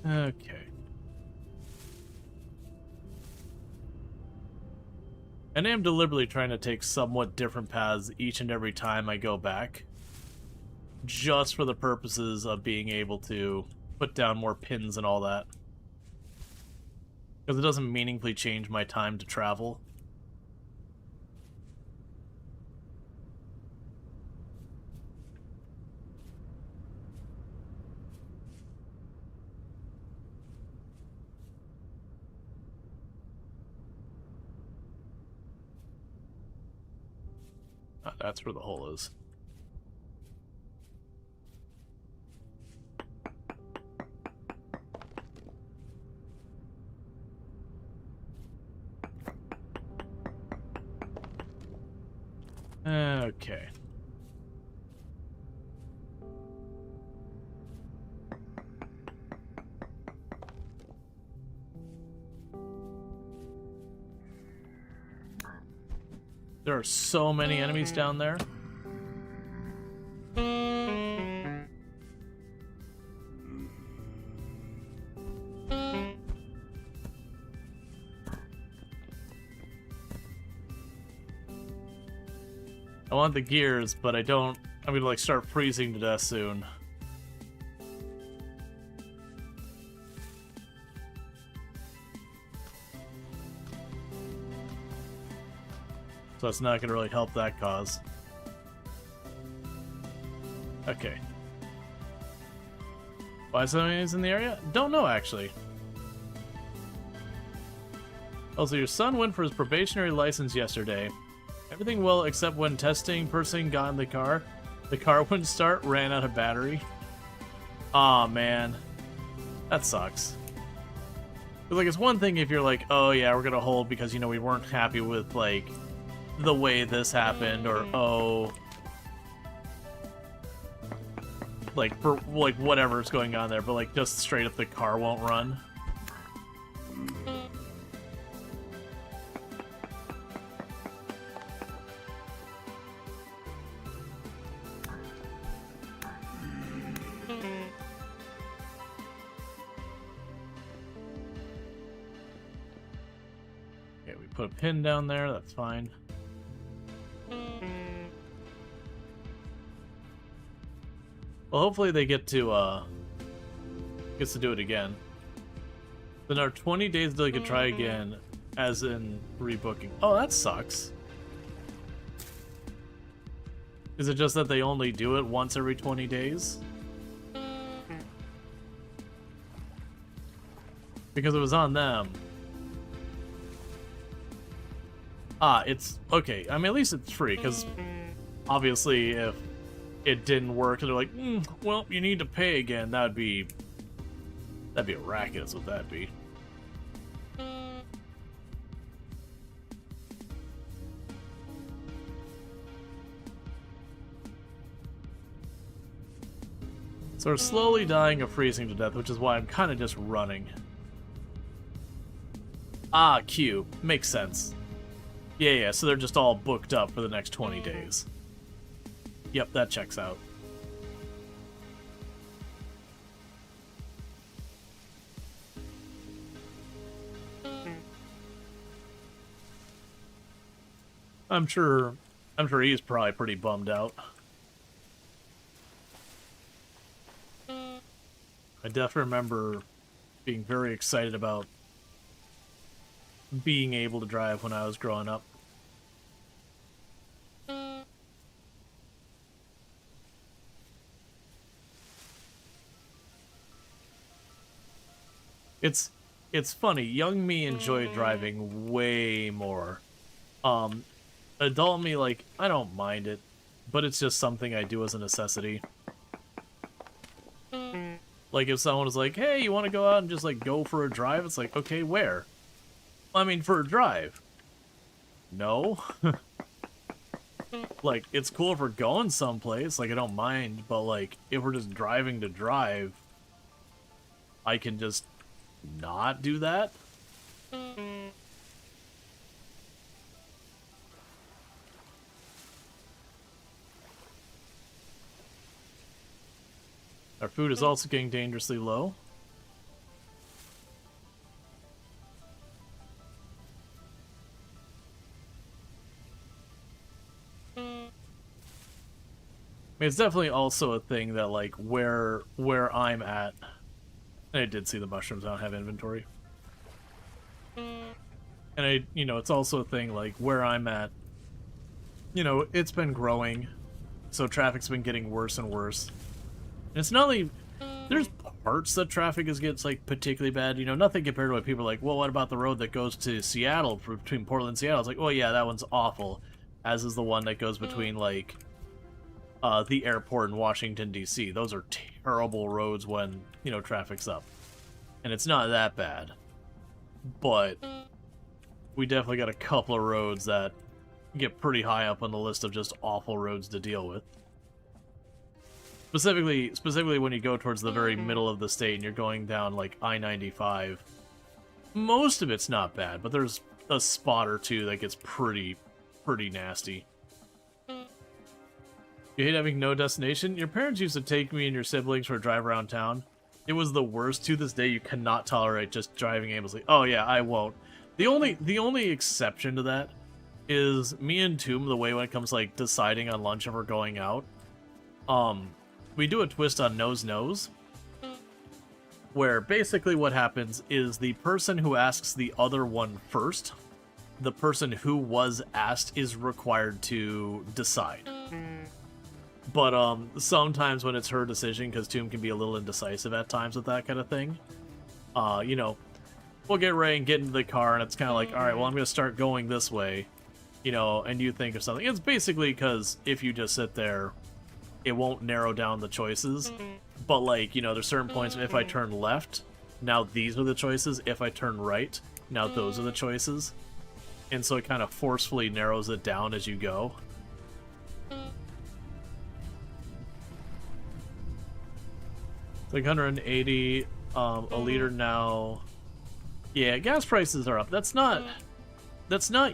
Okay. And I am deliberately trying to take somewhat different paths each and every time I go back. Just for the purposes of being able to put down more pins and all that. Because it doesn't meaningfully change my time to travel. That's where the hole is. Okay. There are so many enemies down there. I want the gears, but I don't... I'm gonna like start freezing to death soon. So it's not gonna really help that cause. Okay. Why somebody is in the area? Don't know, actually. Also, your son went for his probationary license yesterday. Everything well except when testing person got in the car wouldn't start, ran out of battery. Aw, man. That sucks. Like, it's one thing if you're like, oh yeah, we're gonna hold because, you know, we weren't happy with, like, the way this happened, or, oh... Like, for, like, whatever's going on there, but, like, just straight up the car won't run. Put a pin down there, that's fine. Well, hopefully they gets to do it again. Then our 20 days until they can try again, as in rebooking. Oh, that sucks. Is it just that they only do it once every 20 days? Because it was on them. Ah, it's... okay, I mean, at least it's free, because obviously if it didn't work and they're like, well, you need to pay again, that'd be a racket, is what that'd be. So we're slowly dying of freezing to death, which is why I'm kind of just running. Ah, Q. Makes sense. Yeah, so they're just all booked up for the next 20 days. Yep, that checks out. I'm sure he's probably pretty bummed out. I definitely remember being very excited about being able to drive when I was growing up. It's funny, young me enjoyed driving way more. Adult me, like, I don't mind it, but it's just something I do as a necessity. Like, if someone was like, hey, you want to go out and just, like, go for a drive? It's like, okay, where? I mean, for a drive. No. Like, it's cool if we're going someplace, like, I don't mind, but, like, if we're just driving to drive, I can just not do that. Our food is also getting dangerously low. I mean, it's definitely also a thing that, like, where I'm at... And I did see the mushrooms, I don't have inventory. And it's also a thing, like, where I'm at, it's been growing, so traffic's been getting worse and worse. And it's not only... There's parts that traffic gets, like, particularly bad, nothing compared to what people are like, well, what about the road that goes to Seattle, between Portland and Seattle? It's like, oh yeah, that one's awful. As is the one that goes between, like, the airport and Washington, D.C. Those are terrible roads when, traffic's up. And it's not that bad. But we definitely got a couple of roads that get pretty high up on the list of just awful roads to deal with. Specifically when you go towards the very middle of the state and you're going down, like, I-95. Most of it's not bad, but there's a spot or two that gets pretty nasty. You hate having no destination? Your parents used to take me and your siblings for a drive around town. It was the worst. To this day, you cannot tolerate just driving aimlessly. Oh yeah, I won't. The only exception to that is me and Tomb, the way when it comes to, like, deciding on lunch if we're going out. We do a twist on nose, where basically what happens is the person who asks the other one first, the person who was asked is required to decide. But sometimes when it's her decision, because Tomb can be a little indecisive at times with that kind of thing, we'll get ready and get into the car, and it's kind of like, all right, well, I'm going to start going this way, and you think of something. It's basically because if you just sit there, it won't narrow down the choices. But, like, there's certain points, if I turn left, now these are the choices. If I turn right, now those are the choices. And so it kind of forcefully narrows it down as you go. It's like 180 a liter now. Yeah, gas prices are up. That's not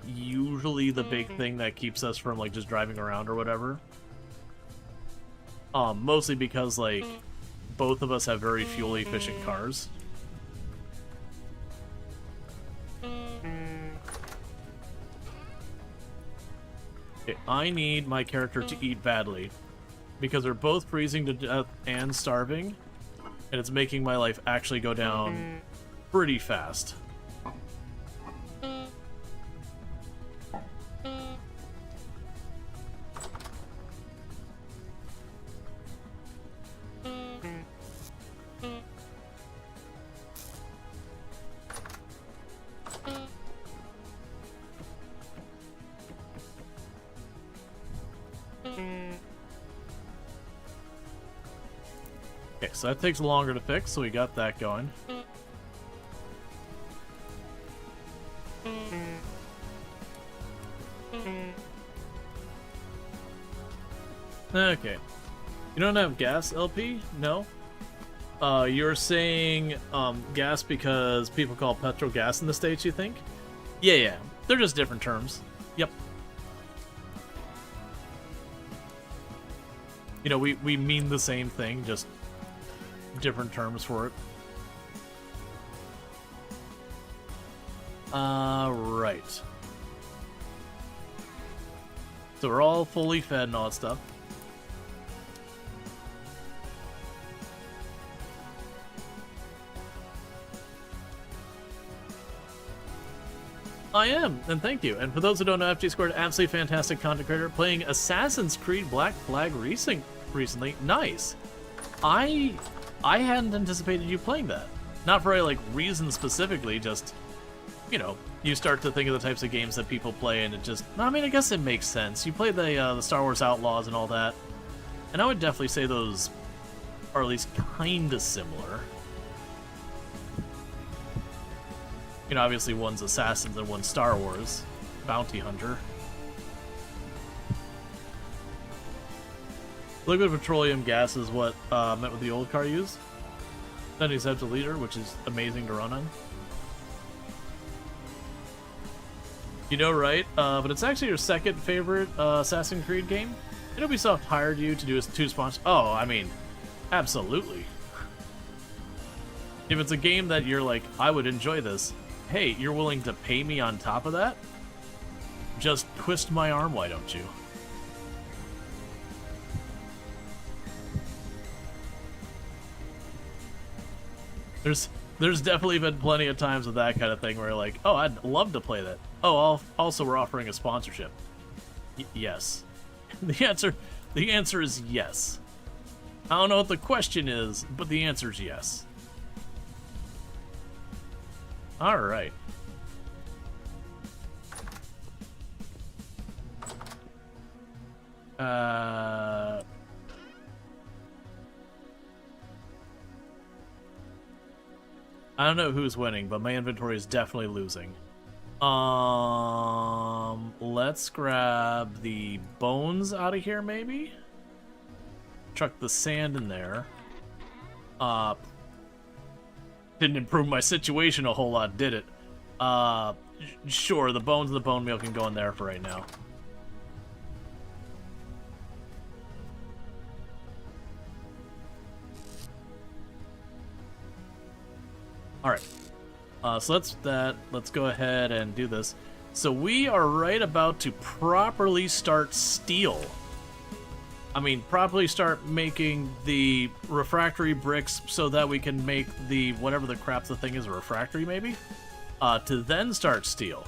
usually the big thing that keeps us from, like, just driving around or whatever. Mostly because, like, both of us have very fuel efficient cars. Okay, I need my character to eat badly, because they're both freezing to death and starving, and it's making my life actually go down pretty fast. Okay, so that takes longer to fix, so we got that going. Okay. You don't have gas, LP? No? You're saying gas because people call petrol gas in the States, you think? Yeah. They're just different terms. Yep. You know, we mean the same thing, just different terms for it. Right. So we're all fully fed and all that stuff. I am, and thank you. And for those who don't know, FG Squared, absolutely fantastic content creator, playing Assassin's Creed Black Flag recently. Nice. I hadn't anticipated you playing that. Not for any, like, reason specifically, just, you know, you start to think of the types of games that people play, and it just, I mean, I guess it makes sense. You play the Star Wars Outlaws and all that, and I would definitely say those are at least kinda similar. You know, obviously one's Assassins and one's Star Wars. Bounty Hunter. Liquid petroleum gas is what meant with the old car used. 70 cents a liter, which is amazing to run on. You know, right? But it's actually your second favorite Assassin's Creed game. And Ubisoft hired you to do two sponsors. Oh, I mean, absolutely. If it's a game that you're like, I would enjoy this, hey, you're willing to pay me on top of that? Just twist my arm, why don't you? There's definitely been plenty of times with that kind of thing where you're like, oh, I'd love to play that. Oh, also we're offering a sponsorship. Yes. The answer is yes. I don't know what the question is, but the answer is yes. All right. I don't know who's winning, but my inventory is definitely losing. Let's grab the bones out of here, maybe? Chuck the sand in there. Didn't improve my situation a whole lot, did it? Sure, the bones and the bone meal can go in there for right now. Alright. So let's go ahead and do this. So we are right about to properly start steel. I mean, properly start making the refractory bricks so that we can make the, whatever the crap the thing is, a refractory maybe? To then start steel.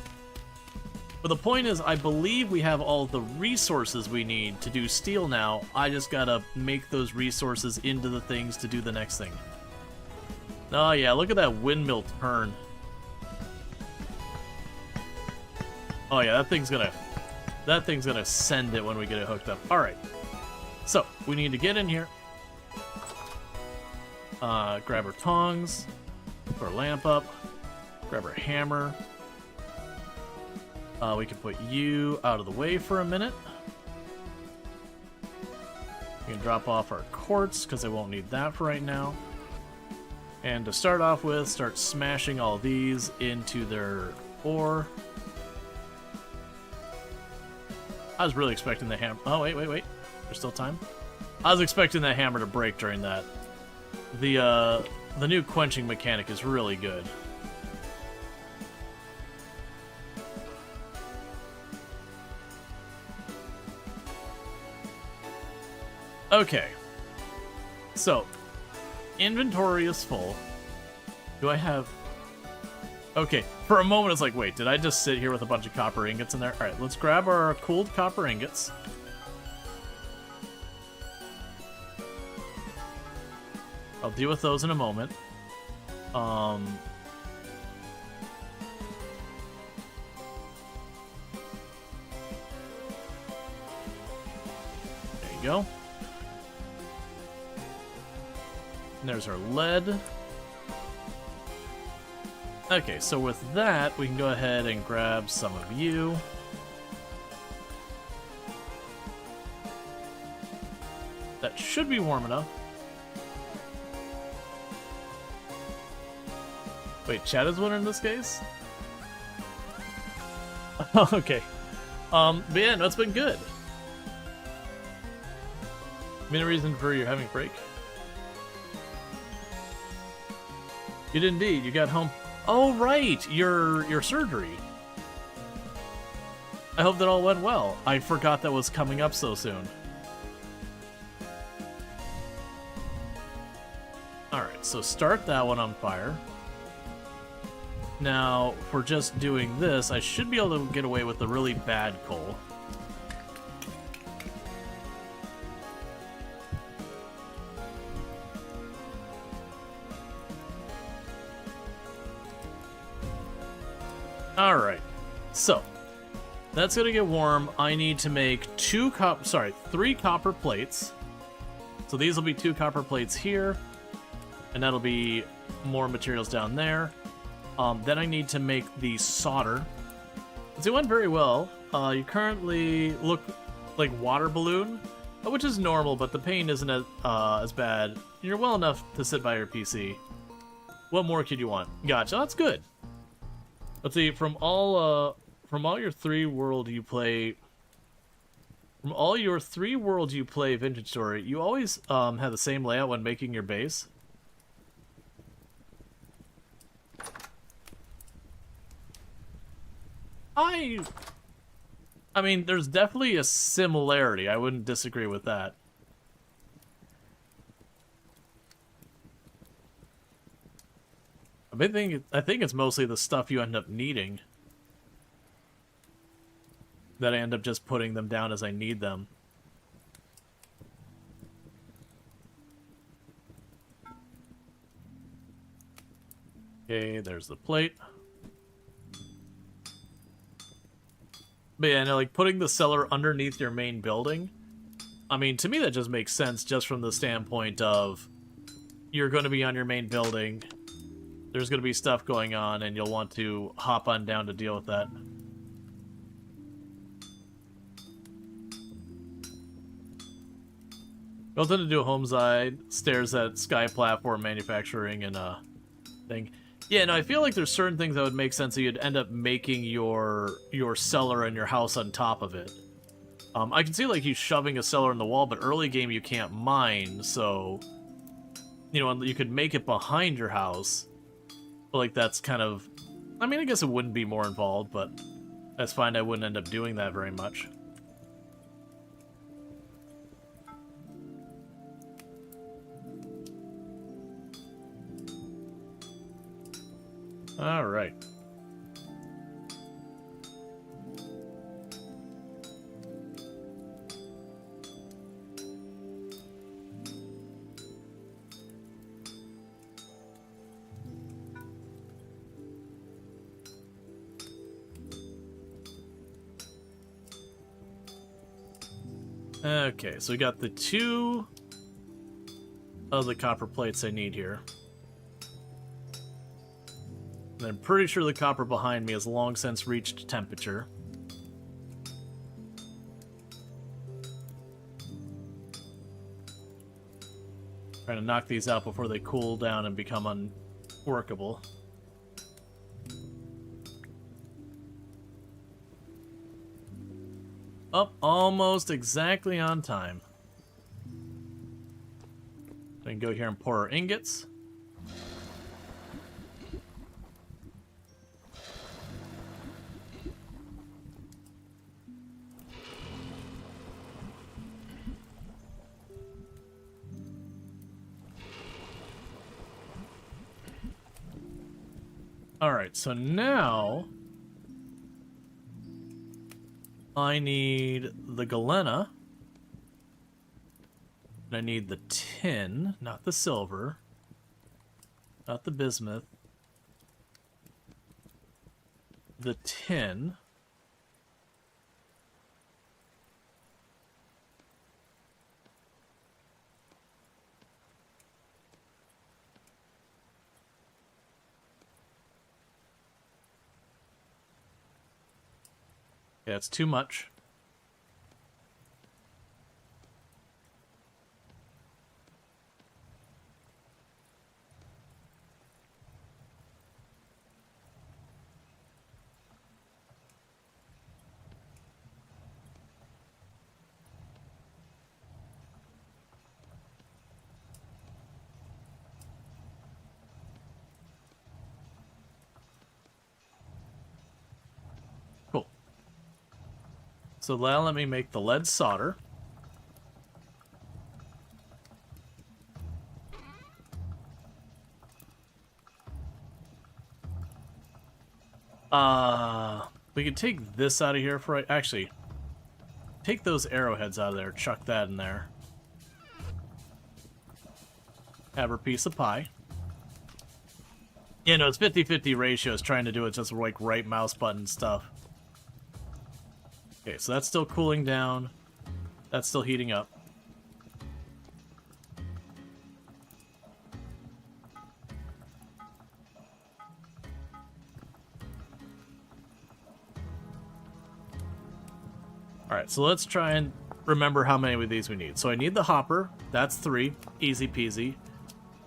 But the point is, I believe we have all the resources we need to do steel now. I just gotta make those resources into the things to do the next thing. Oh yeah, look at that windmill turn. Oh yeah, that thing's gonna send it when we get it hooked up. Alright. So, we need to get in here. Grab our tongs. Put our lamp up. Grab our hammer. We can put you out of the way for a minute. We can drop off our quartz, because I won't need that for right now. And to start off with, start smashing all these into their ore. I was really expecting the hammer. Oh, wait. There's still time. I was expecting that hammer to break during that. The new quenching mechanic is really good. Okay. So, inventory is full. Do I have... Okay, for a moment it's like, wait, did I just sit here with a bunch of copper ingots in there? Alright, let's grab our cooled copper ingots. I'll deal with those in a moment. There you go. And there's our lead. Okay, so with that, we can go ahead and grab some of you. That should be warm enough. Wait, Chad is winner in this case? Okay. But yeah, no, it's been good. Main reason for you having a break? You did indeed. You got home. Oh, right! Your surgery. I hope that all went well. I forgot that was coming up so soon. Alright, so start that one on fire. Now, for just doing this, I should be able to get away with the really bad coal. Alright, so that's gonna get warm. I need to make 3 copper plates. So these will be 2 copper plates here, and that'll be more materials down there. Then I need to make the solder. So it went very well. You currently look like water balloon, which is normal, but the pain isn't as bad. You're well enough to sit by your PC. What more could you want? Gotcha, that's good. Let's see, from all your 3 world you play, Vintage Story, you always have the same layout when making your base. I mean, there's definitely a similarity. I wouldn't disagree with that. I think it's mostly the stuff you end up needing that I end up just putting them down as I need them. Okay, there's the plate. But yeah, no, like putting the cellar underneath your main building, I mean, to me that just makes sense just from the standpoint of you're going to be on your main building, there's going to be stuff going on, and you'll want to hop on down to deal with that. Built in to do a home side, stairs at Sky Platform Manufacturing and thing. Yeah, no, I feel like there's certain things that would make sense that you'd end up making your cellar and your house on top of it. I can see like you shoving a cellar in the wall, but early game you can't mine, so you know, you could make it behind your house. But like that's kind of, I mean, I guess it wouldn't be more involved, but that's fine. I wouldn't end up doing that very much. All right. Okay, so we got the 2 of the copper plates I need here. And I'm pretty sure the copper behind me has long since reached temperature. Trying to knock these out before they cool down and become unworkable. Up almost exactly on time. So we can go here and pour our ingots. Alright, so now I need the galena. I need the tin, not the silver, not the bismuth. The tin. Yeah, it's too much. Cool. So now let me make the lead solder. We could take this out of here for actually take those arrowheads out of there, chuck that in there. Have her piece of pie. You know, it's 50-50 ratios trying to do it just like right mouse button stuff. Okay, so that's still cooling down. That's still heating up. Alright, so let's try and remember how many of these we need. So I need the hopper. That's 3. Easy peasy.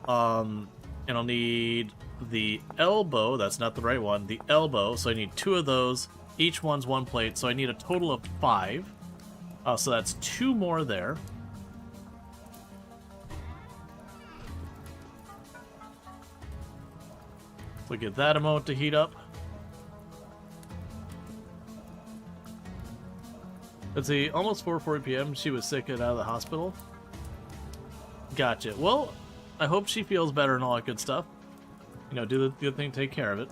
And I'll need the elbow. That's not the right one. The elbow. So I need 2 of those. Each one's 1 plate. So I need a total of 5. So that's 2 more there. So get that amount to heat up. Let's see, almost 4:40 p.m. She was sick and out of the hospital. Gotcha. Well, I hope she feels better and all that good stuff. You know, do the good thing, take care of it.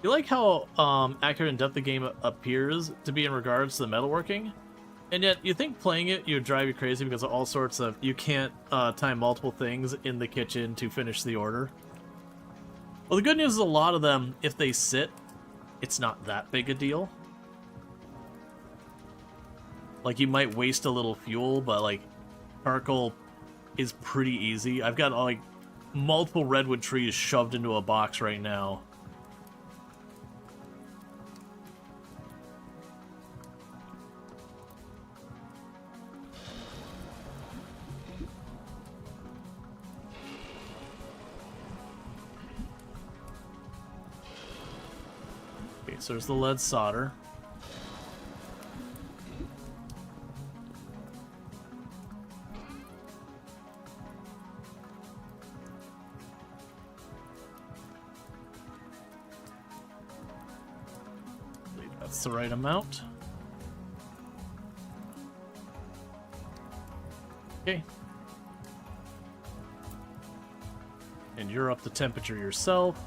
You like how accurate and depth the game appears to be in regards to the metalworking? And yet, you think playing it, you would drive you crazy because of all sorts of... You can't time multiple things in the kitchen to finish the order. Well, the good news is a lot of them, if they sit, it's not that big a deal. Like, you might waste a little fuel, but, like, charcoal is pretty easy. I've got, like, multiple redwood trees shoved into a box right now. Okay, so there's the lead solder. The right amount. Okay. And you're up the temperature yourself.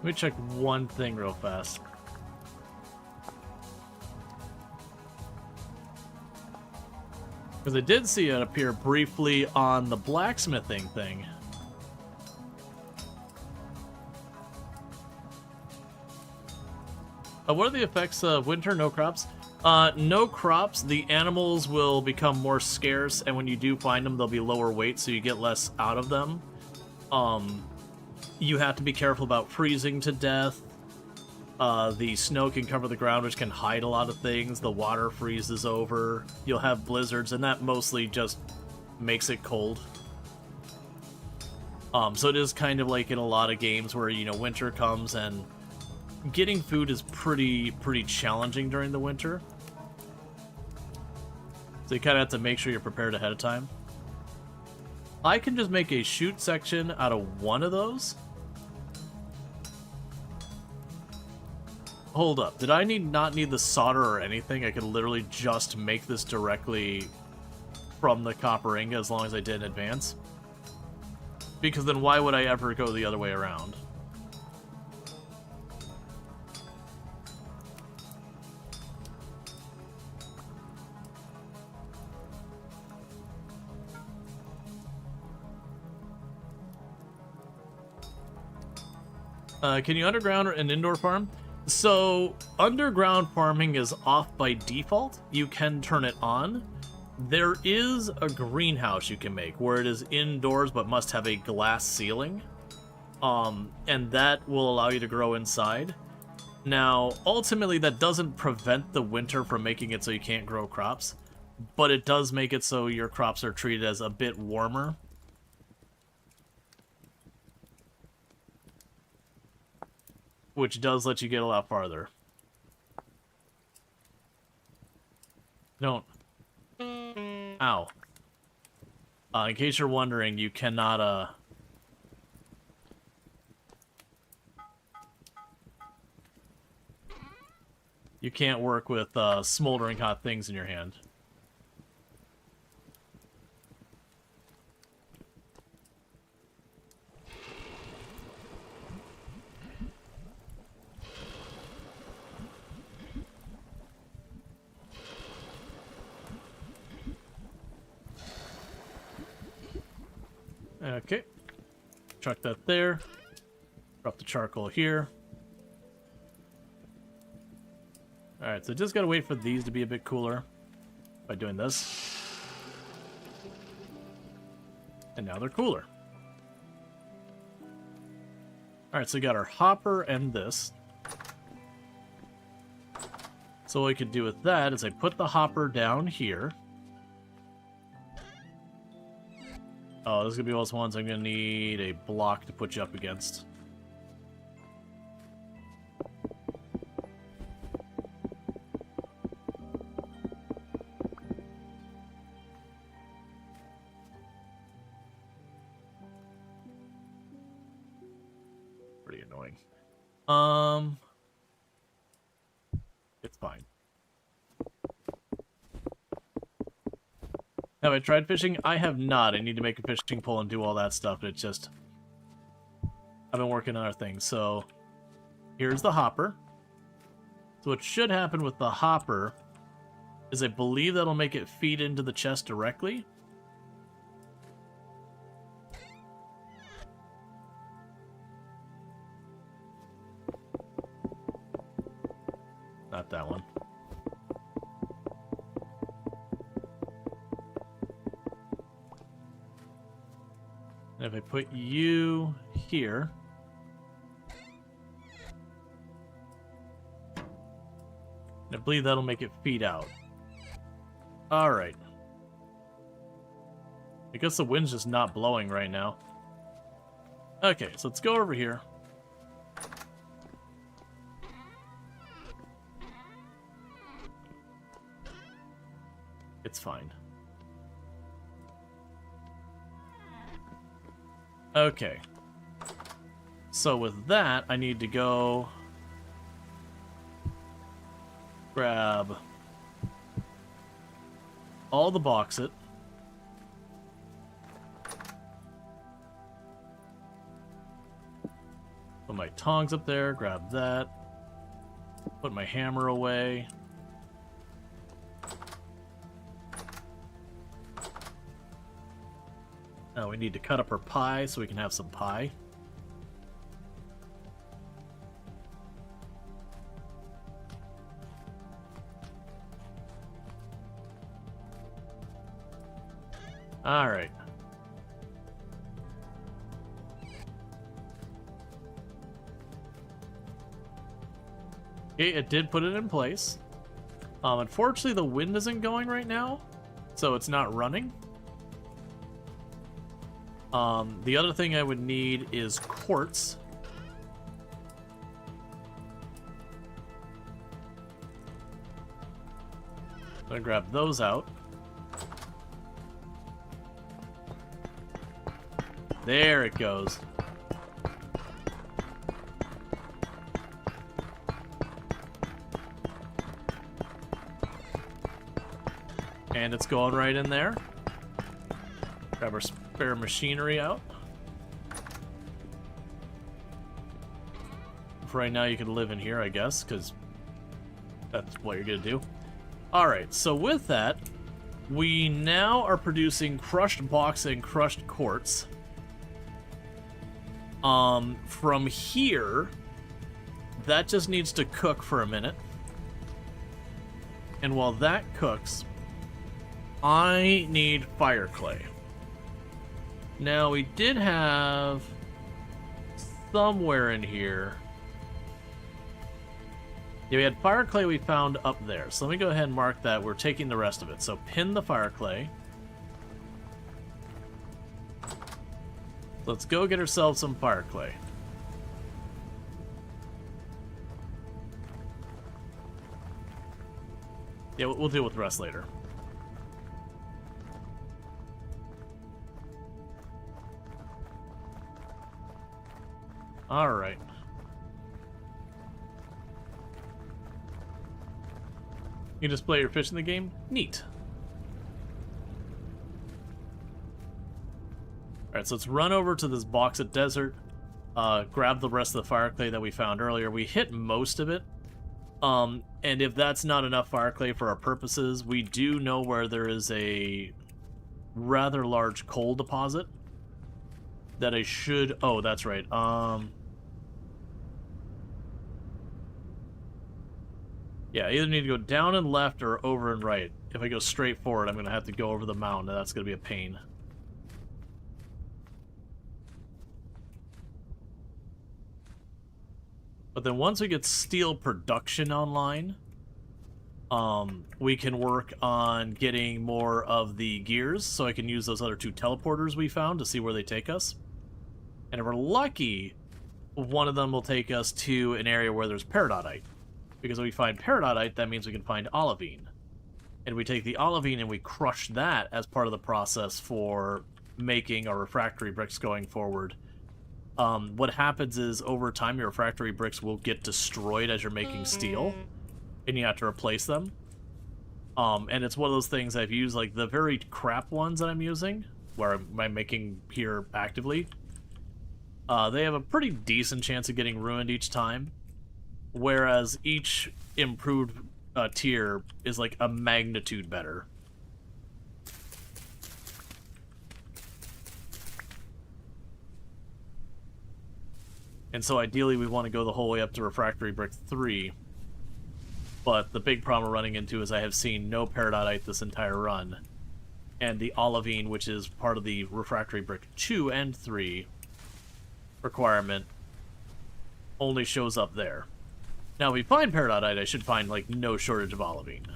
Let me check one thing real fast. Because I did see it appear briefly on the blacksmithing thing. What are the effects of winter? No crops? No crops. The animals will become more scarce, and when you do find them, they'll be lower weight, so you get less out of them. You have to be careful about freezing to death. The snow can cover the ground, which can hide a lot of things. The water freezes over. You'll have blizzards, and that mostly just makes it cold. So it is kind of like in a lot of games where, you know, winter comes and getting food is pretty challenging during the winter. So you kind of have to make sure you're prepared ahead of time. I can just make a shoot section out of one of those. hold up. Did I not need the solder or anything? I could literally just make this directly from the copper ingot as long as I did in advance. Because then why would I ever go the other way around? Can you underground an indoor farm? So, underground farming is off by default. You can turn it on. There is a greenhouse you can make where it is indoors but must have a glass ceiling. And that will allow you to grow inside. Now, ultimately, that doesn't prevent the winter from making it so you can't grow crops, but it does make it so your crops are treated as a bit warmer. Which does let you get a lot farther. Don't. Ow. In case you're wondering, you cannot, you can't work with, smoldering hot things in your hand. Okay, chuck that there, drop the charcoal here. Alright, so just gotta wait for these to be a bit cooler by doing this. And now they're cooler. Alright, so we got our hopper and this. So what I could do with that is I put the hopper down here. Oh, this is gonna be all those ones I'm gonna need a block to put you up against. Pretty annoying. It's fine. Have I tried fishing? I have not. I need to make a fishing pole and do all that stuff, but it's just... I've been working on other things. So, here's the hopper. So what should happen with the hopper is I believe that'll make it feed into the chest directly. Not that one. And if I put you here, I believe that'll make it feed out. Alright. I guess the wind's just not blowing right now. Okay, so let's go over here. It's fine. Okay. So with that, I need to go grab all the bauxite. Put my tongs up there, grab that. Put my hammer away. Now we need to cut up our pie so we can have some pie. Alright. Okay, it did put it in place. Unfortunately, the wind isn't going right now, so it's not running. The other thing I would need is quartz. I'm gonna grab those out. There it goes. And it's going right in there. Grab our spare machinery out. For right now, you can live in here, I guess, because that's what you're going to do. Alright, so with that, we now are producing crushed bauxite and crushed quartz. From here, that just needs to cook for a minute. And while that cooks, I need fire clay. Now, we did have somewhere in here. Yeah, we had fire clay we found up there. So let me go ahead and mark that. We're taking the rest of it. So pin the fire clay. Let's go get ourselves some fire clay. Yeah, we'll deal with the rest later. Alright. You display your fish in the game? Neat. Alright, so let's run over to this bauxite desert, grab the rest of the fire clay that we found earlier. We hit most of it, and if that's not enough fire clay for our purposes, we do know where there is a rather large coal deposit that I should... Oh, that's right. Yeah, I either need to go down and left or over and right. If I go straight forward, I'm going to have to go over the mountain, and that's going to be a pain. But then once we get steel production online, we can work on getting more of the gears, so I can use those other 2 teleporters we found to see where they take us. And if we're lucky, one of them will take us to an area where there's peridotite. Because if we find peridotite, that means we can find olivine. And we take the olivine and we crush that as part of the process for making our refractory bricks going forward. What happens is, over time, your refractory bricks will get destroyed as you're making steel, and you have to replace them. And it's one of those things I've used, like, the very crap ones that I'm using, where I'm making here actively, they have a pretty decent chance of getting ruined each time. Whereas each improved tier is like a magnitude better. And so ideally we want to go the whole way up to Refractory Brick 3. But the big problem we're running into is I have seen no peridotite this entire run. And the olivine, which is part of the Refractory Brick 2 and 3 requirement, only shows up there. Now, if we find peridotite, I should find, like, no shortage of olivine.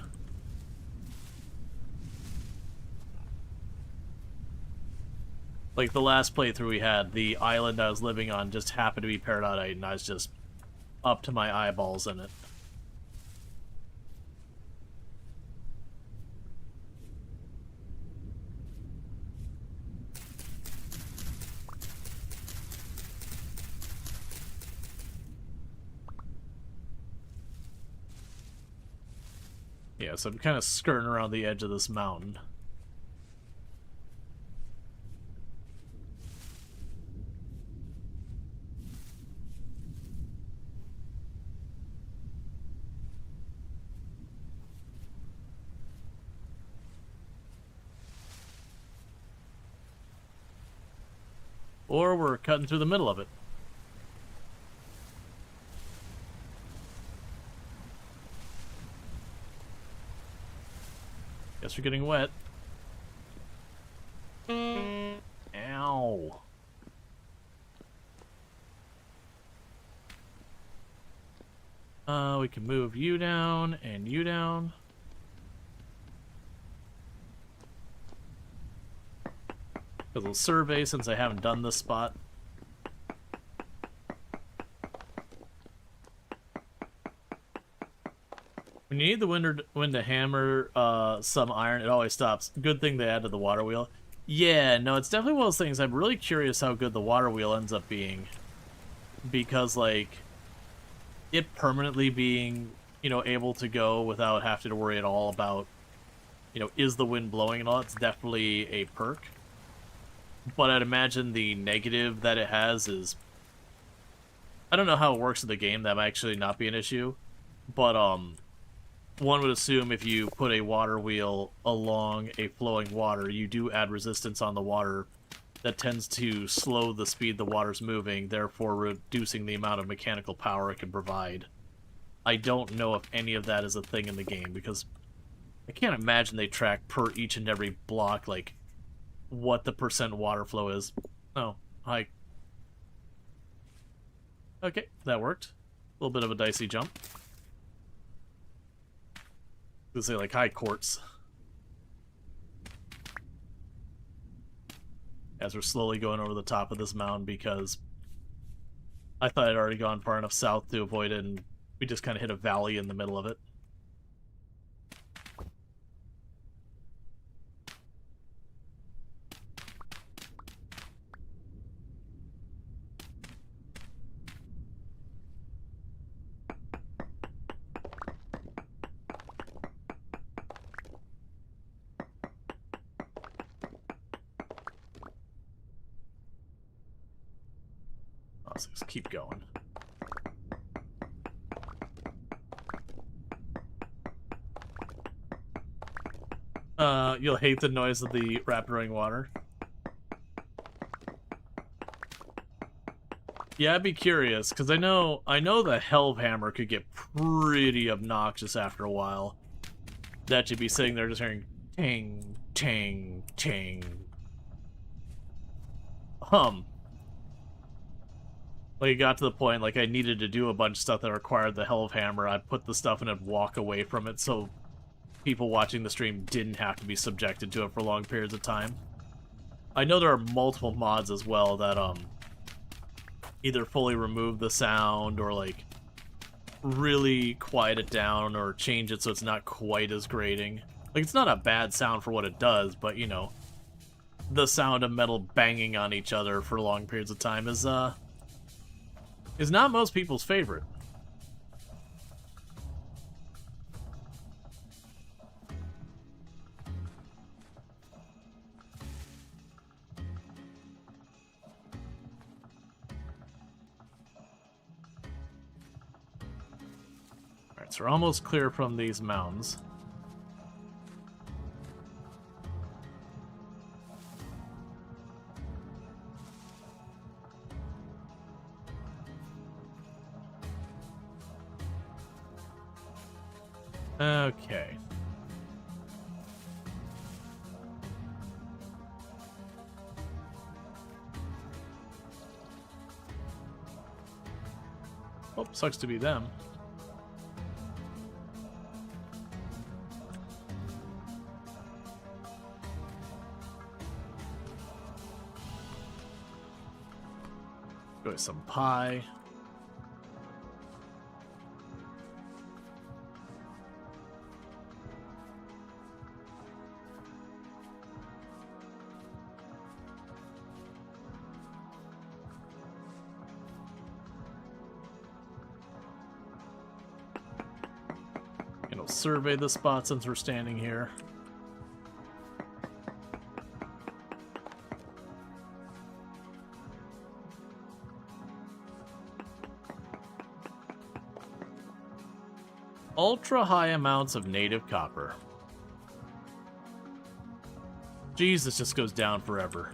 Like, the last playthrough we had, the island I was living on just happened to be peridotite, and I was just up to my eyeballs in it. Yeah, so I'm kind of skirting around the edge of this mountain. Or we're cutting through the middle of it. Guess we're getting wet. Ow. We can move you down and you down. A little survey since I haven't done this spot. When you need the wind to hammer some iron, it always stops. Good thing they added the water wheel. Yeah, no, it's definitely one of those things. I'm really curious how good the water wheel ends up being. Because, like, it permanently being, you know, able to go without having to worry at all about is the wind blowing and all, it's definitely a perk. But I'd imagine the negative that it has is... I don't know how it works in the game, that might actually not be an issue. But, one would assume if you put a water wheel along a flowing water, you do add resistance on the water that tends to slow the speed the water's moving, therefore reducing the amount of mechanical power it can provide. I don't know if any of that is a thing in the game, because I can't imagine they track per each and every block, like, what the percent water flow is. Oh, hi. Okay, that worked. A little bit of a dicey jump. Let's say, like, high quartz. As we're slowly going over the top of this mountain, because I thought I'd already gone far enough south to avoid it, and we just kind of hit a valley in the middle of it. Let's just keep going. You'll hate the noise of the rapid running water. Yeah, I'd be curious, because I know the Hellhammer could get pretty obnoxious after a while. That you'd be sitting there just hearing ting, ting, ting. Like, it got to the point, like, I needed to do a bunch of stuff that required the Hellhammer. I'd put the stuff and I'd walk away from it, so people watching the stream didn't have to be subjected to it for long periods of time. I know there are multiple mods as well that, either fully remove the sound or, like, really quiet it down or change it so it's not quite as grating. Like, it's not a bad sound for what it does, but, the sound of metal banging on each other for long periods of time is not most people's favorite. Alright, so we're almost clear from these mounds. Okay. Oh, sucks to be them. Go with some pie. Survey the spot since we're standing here. Ultra high amounts of native copper. Jeez, this just goes down forever.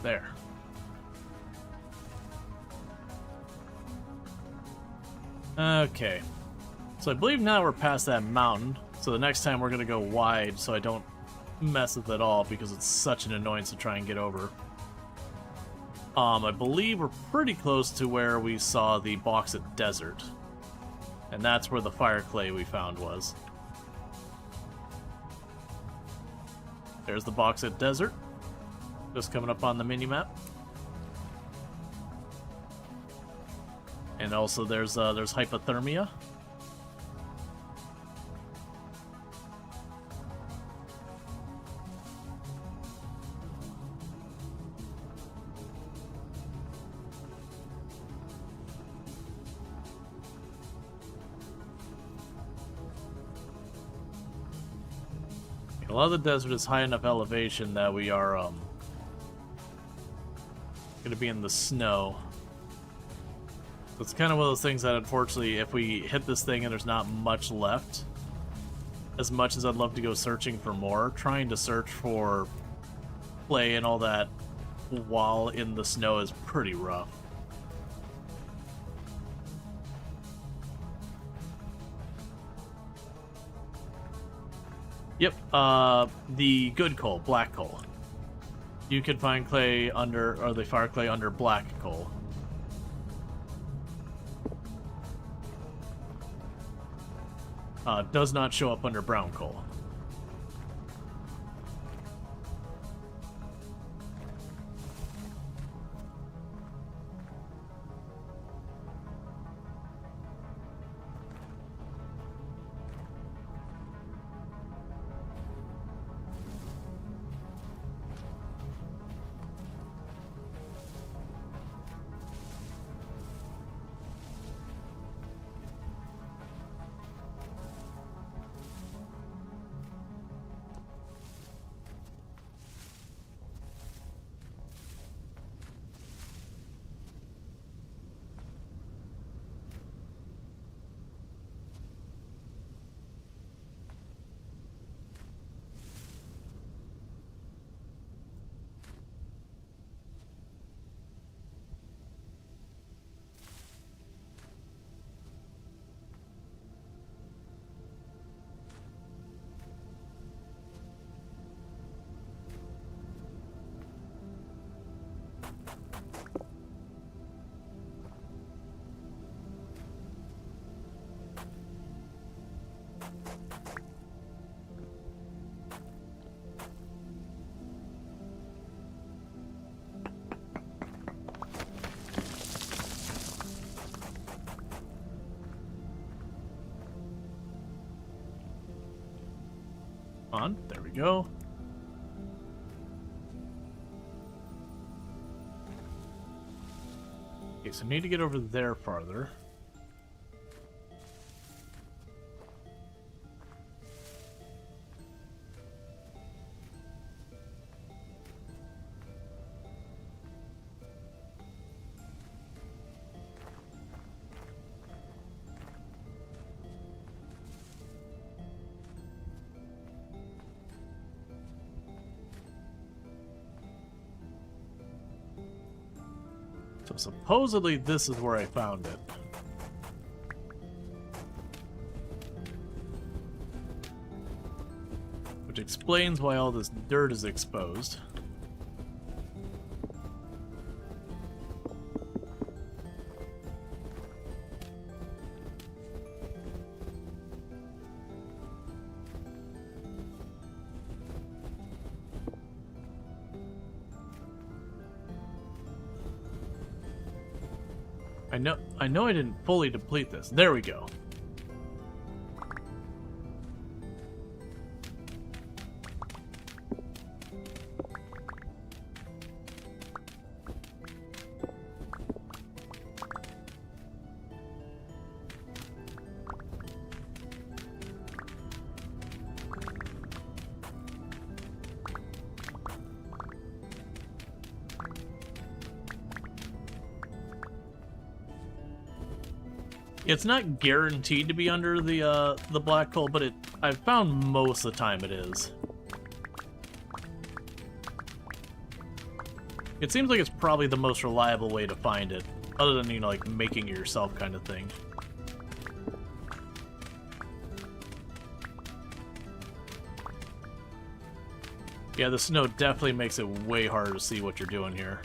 There. Okay. So I believe now we're past that mountain. So the next time we're going to go wide so I don't mess with it at all because it's such an annoyance to try and get over. I believe we're pretty close to where we saw the Bauxite Desert. And that's where the fire clay we found was. There's the Bauxite Desert, just coming up on the mini-map. And also there's hypothermia. A lot of the desert is high enough elevation that we are gonna be in the snow. So it's kind of one of those things that, unfortunately, if we hit this thing and there's not much left, as much as I'd love to go searching for more, trying to search for play and all that while in the snow is pretty rough. Yep, the good coal, black coal. You can find clay under, or the fire clay under black coal. Does not show up under brown coal. On, there we go. Okay, so I need to get over there farther. So supposedly this is where I found it. Which explains why all this dirt is exposed. I know I didn't fully deplete this. There we go. It's not guaranteed to be under the black coal, but I've found most of the time it is. It seems like it's probably the most reliable way to find it, other than, you know, like making it yourself kind of thing. Yeah, the snow definitely makes it way harder to see what you're doing here.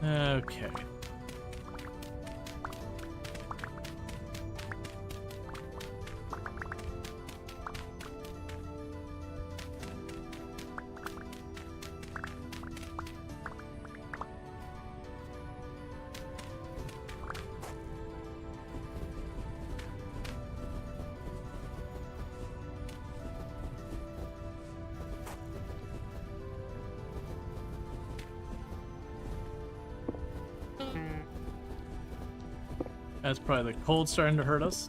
Okay. That's probably the cold starting to hurt us.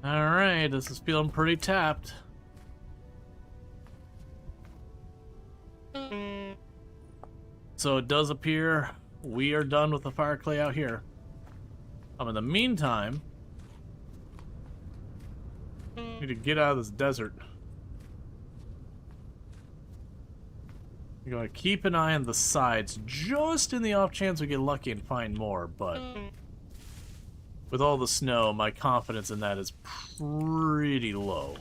Alright, this is feeling pretty tapped. So it does appear we are done with the fire clay out here. In the meantime, we need to get out of this desert. We're going to keep an eye on the sides, just in the off chance we get lucky and find more, but with all the snow, my confidence in that is pretty low.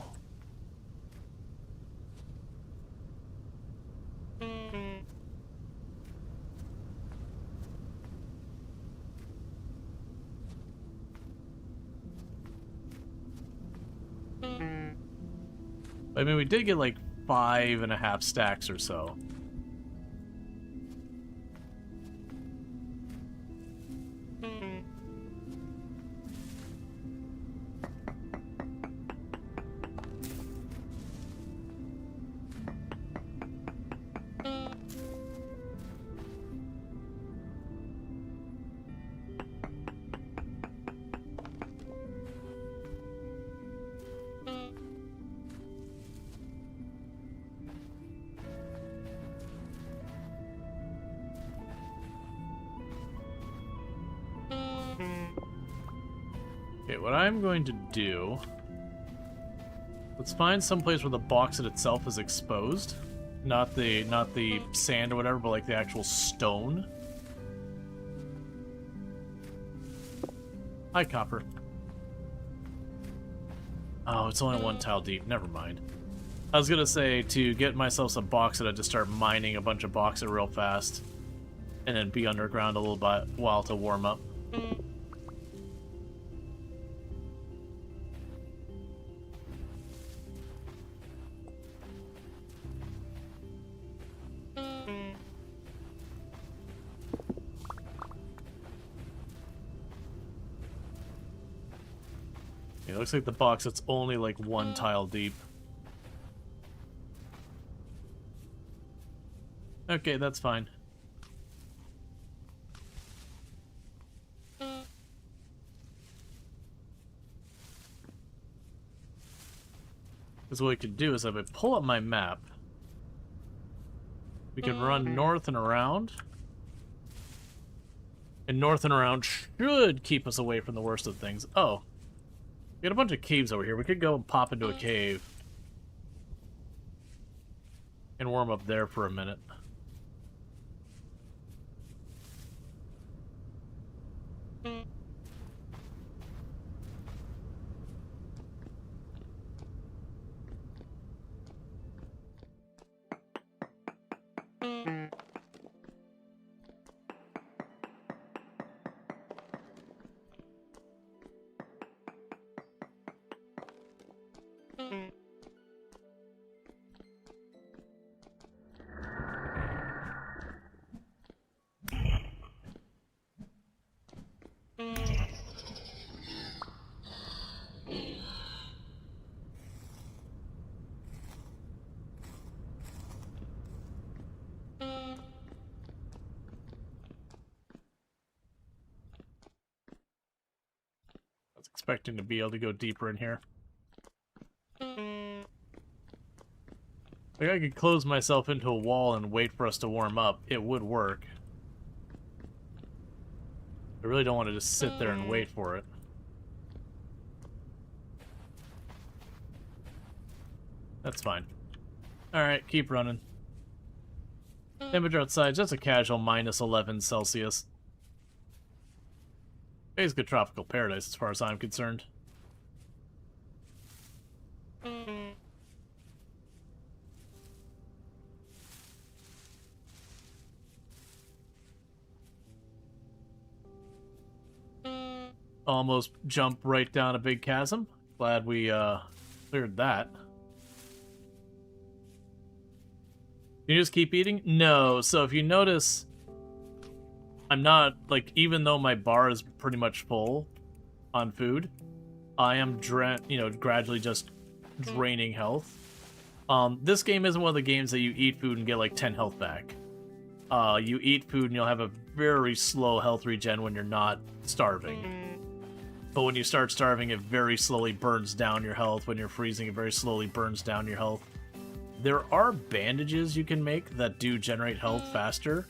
I mean, we did get like 5.5 stacks or so. Okay, what I'm going to do... Let's find some place where the bauxite itself is exposed. Not the sand or whatever, but like the actual stone. Hi, copper. Oh, it's only 1 tile deep. Never mind. I was gonna say, to get myself some bauxite, I'd just start mining a bunch of bauxite real fast. And then be underground a little bit while to warm up. It looks like the box it's only like 1 tile deep. Okay, that's fine. Because what we could do is if I pull up my map, we can run north and around. And north and around should keep us away from the worst of things. Oh. We got a bunch of caves over here. We could go and pop into a cave. And warm up there for a minute. expecting to be able to go deeper in here. Like, I could close myself into a wall and wait for us to warm up. It would work. I really don't want to just sit there and wait for it. That's fine. Alright, keep running. Temperature outside, just a casual minus 11 Celsius. Basically tropical paradise as far as I'm concerned. Almost jump right down a big chasm. Glad we cleared that. You just keep eating? No. So if you notice, I'm not, like, even though my bar is pretty much full on food, I am, gradually just draining health. This game isn't one of the games that you eat food and get, like, 10 health back. You eat food and you'll have a very slow health regen when you're not starving. But when you start starving, it very slowly burns down your health. When you're freezing, it very slowly burns down your health. There are bandages you can make that do generate health faster,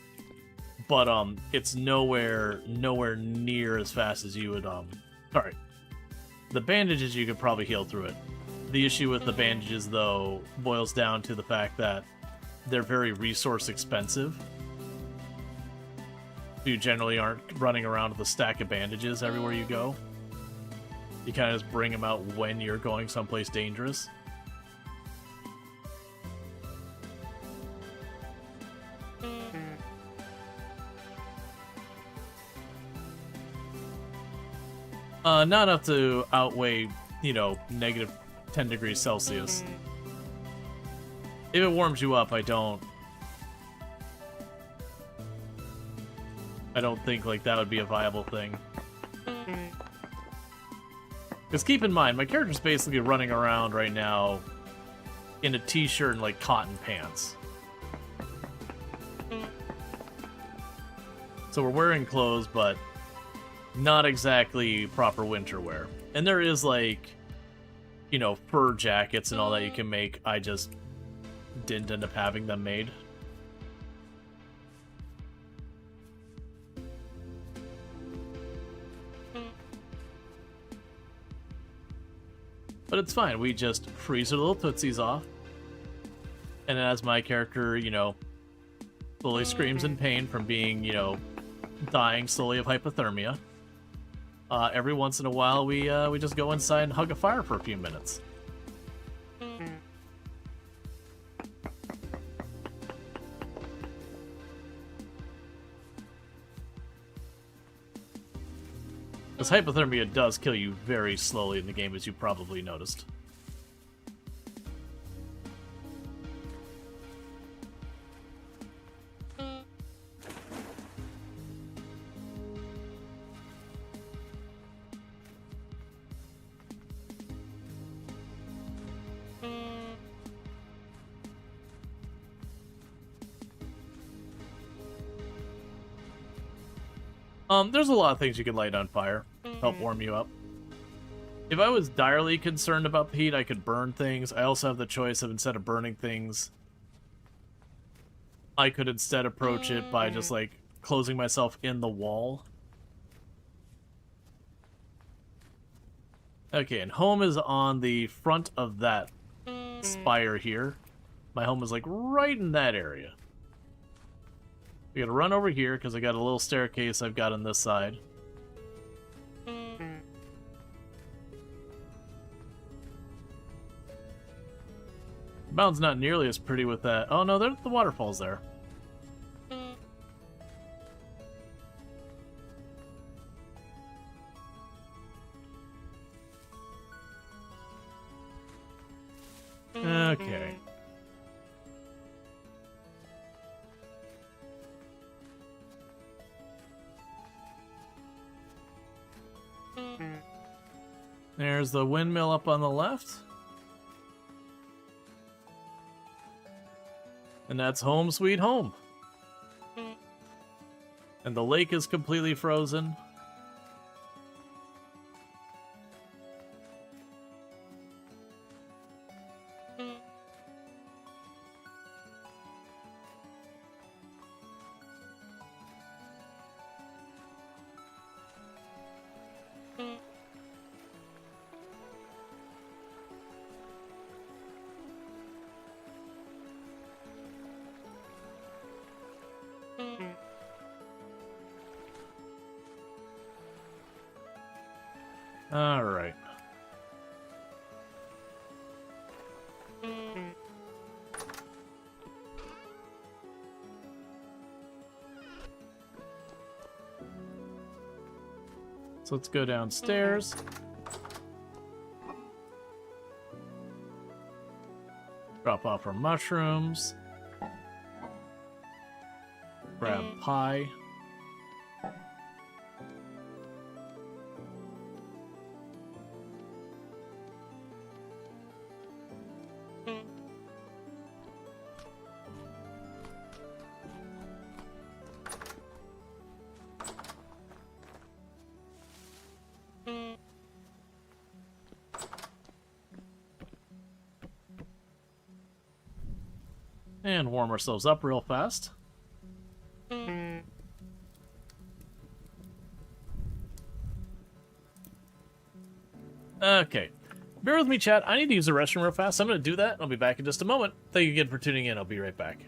but it's nowhere near as fast as you would. Alright, the bandages you could probably heal through it. The issue with the bandages, though, boils down to the fact that they're very resource expensive. You generally aren't running around with a stack of bandages everywhere you go. You kind of just bring them out when you're going someplace dangerous. Not enough to outweigh, negative 10 degrees Celsius. If it warms you up, I don't think, like, that would be a viable thing. Because keep in mind, my character's basically running around right now in a t-shirt and, like, cotton pants. So we're wearing clothes, but not exactly proper winter wear. And there is, like, fur jackets and all that you can make. I just didn't end up having them made. But it's fine, we just freeze our little tootsies off. And then as my character, slowly screams in pain from being, dying slowly of hypothermia, every once in a while we just go inside and hug a fire for a few minutes. Because hypothermia does kill you very slowly in the game, as you probably noticed. There's a lot of things you can light on fire, help warm you up. If I was direly concerned about the heat, I could burn things. I also have the choice of, instead of burning things, I could instead approach it by just, like, closing myself in the wall. Okay, and home is on the front of that spire here. My home is, like, right in that area. We gotta run over here, because I got a little staircase I've got on this side. The mountain's not nearly as pretty with that. Oh no, the waterfall's there. Okay. There's the windmill up on the left. And that's home sweet home. And the lake is completely frozen. All right. So let's go downstairs. Drop off our mushrooms. Grab pie. And warm ourselves up real fast. Okay. Bear with me, chat. I need to use the restroom real fast. I'm going to do that. I'll be back in just a moment. Thank you again for tuning in. I'll be right back.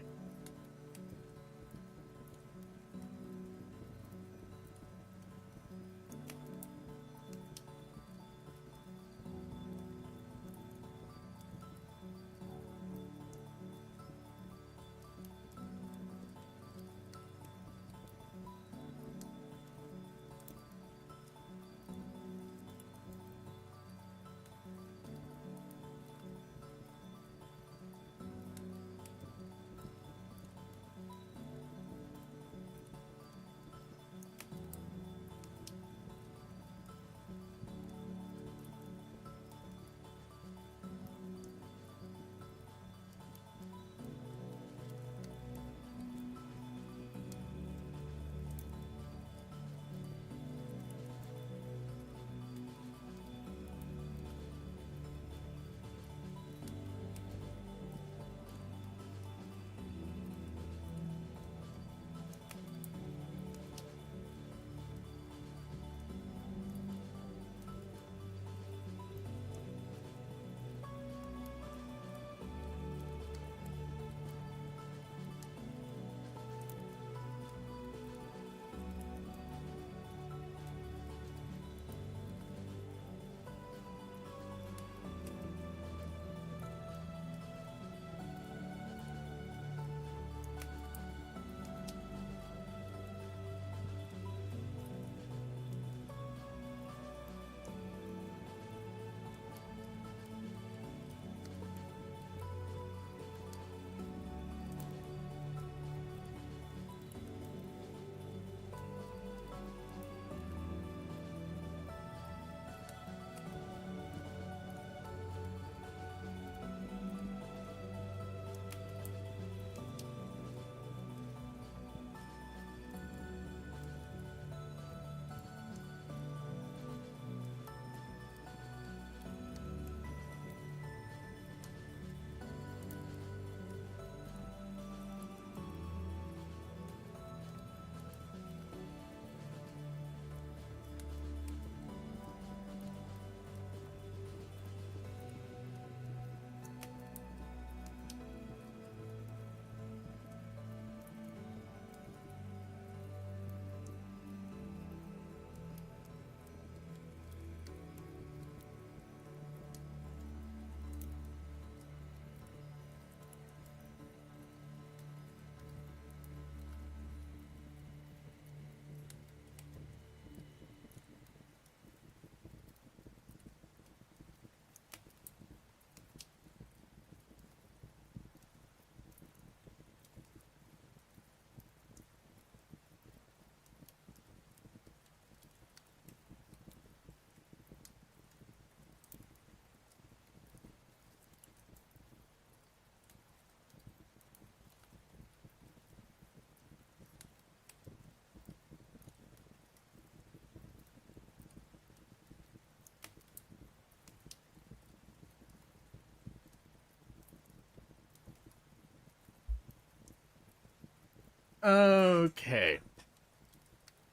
Okay.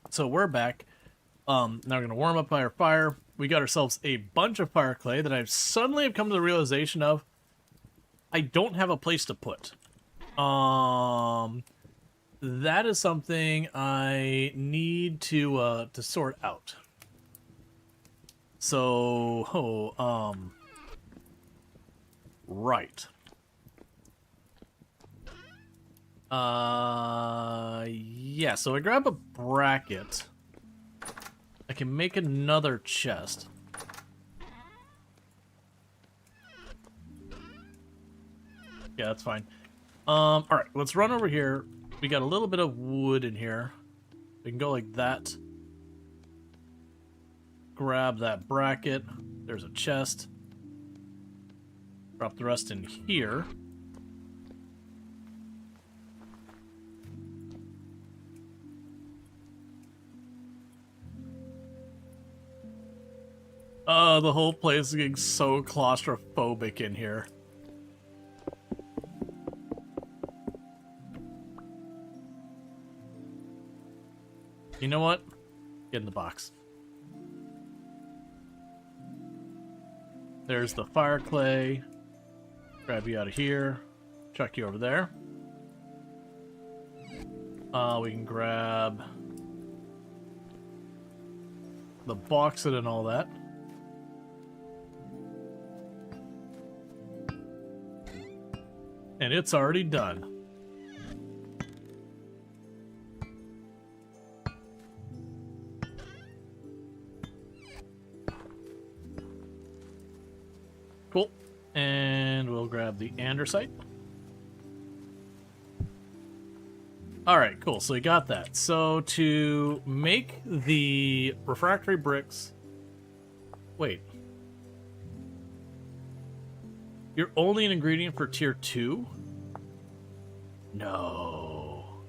So we're back. Now we're going to warm up by our fire. We got ourselves a bunch of fire clay that I've suddenly have come to the realization of I don't have a place to put. That is something I need to sort out. So, right. Yeah, so I grab a bracket. I can make another chest. Yeah, that's fine. Alright, let's run over here. We got a little bit of wood in here. We can go like that. Grab that bracket. There's a chest. Drop the rest in here. The whole place is getting so claustrophobic in here. You know what? Get in the box. There's the fire clay. Grab you out of here. Chuck you over there. We can grab the bauxite and all that. And it's already done. Cool. And we'll grab the andesite. Alright, cool. So we got that. So to make the refractory bricks... Wait. You're only an ingredient for tier 2? No.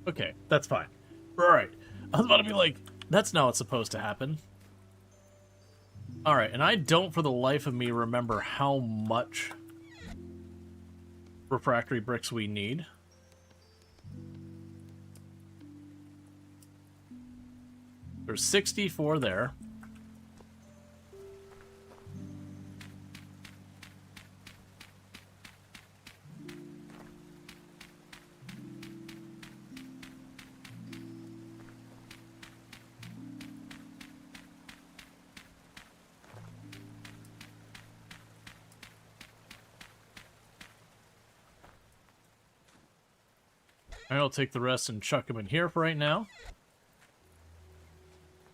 Okay, that's fine. Alright. I was about to be like, that's not what's supposed to happen. Alright, and I don't for the life of me remember how much refractory bricks we need. There's 64 there. I'll take the rest and chuck them in here for right now.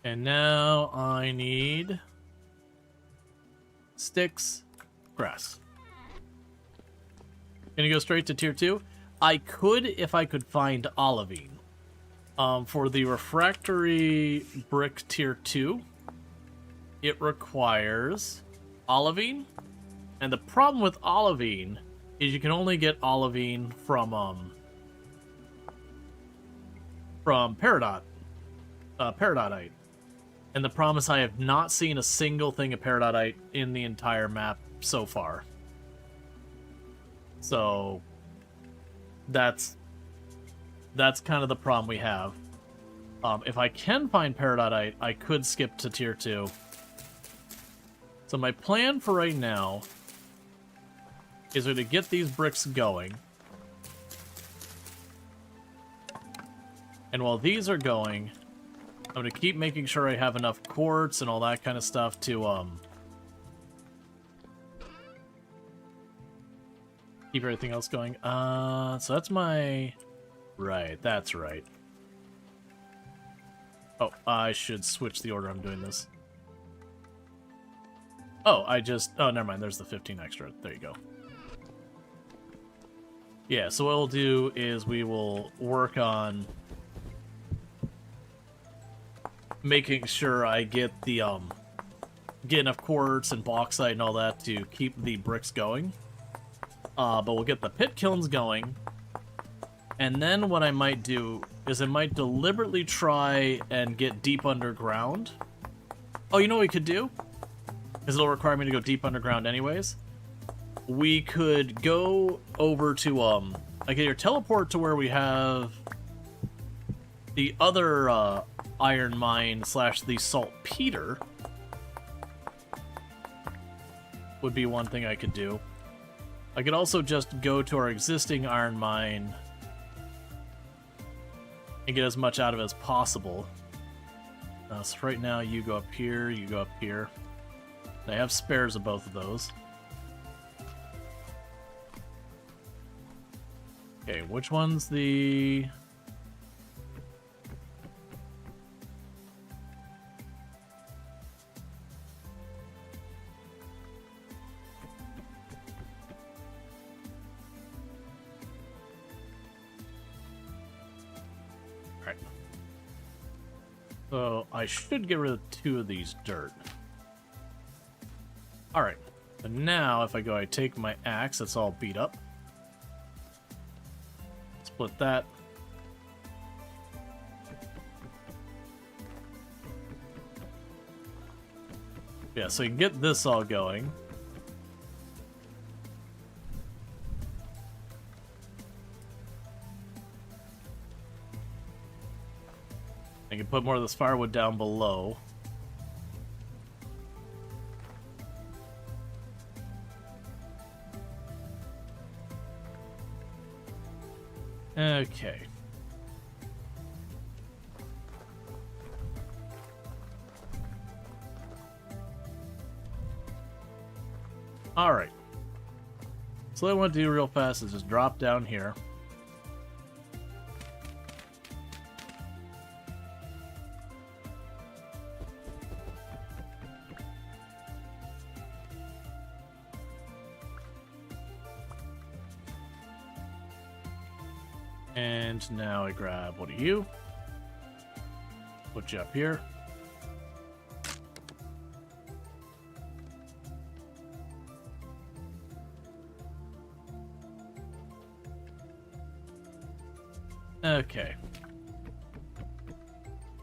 And now I need sticks, grass. Gonna go straight to tier 2. I could if I could find olivine. For the refractory brick tier 2, it requires olivine. And the problem with olivine is you can only get olivine from peridotite. And the problem is I have not seen a single thing of peridotite in the entire map so far. So that's kind of the problem we have. If I can find peridotite, I could skip to tier 2. So my plan for right now is to get these bricks going. And while these are going, I'm going to keep making sure I have enough quartz and all that kind of stuff to, keep everything else going. So that's my... Right, that's right. Oh, I should switch the order I'm doing this. Oh, oh, never mind, there's the 15 extra. There you go. Yeah, so what we'll do is we will work on making sure I get the, get enough quartz and bauxite and all that to keep the bricks going. But we'll get the pit kilns going. And then what I might do is I might deliberately try and get deep underground. Oh, you know what we could do? Because it'll require me to go deep underground anyways. We could go over to, I can either teleport to where we have the other, iron mine / the saltpeter would be one thing I could do. I could also just go to our existing iron mine and get as much out of it as possible. So right now, you go up here, you go up here. I have spares of both of those. Okay, which one's the... Alright. So, I should get rid of 2 of these dirt. Alright. So now, if I go, I take my axe that's all beat up. Split that. Yeah, so you can get this all going. I can put more of this firewood down below. Okay. Alright. So what I want to do real fast is just drop down here. And now I grab one of you. Put you up here. Okay.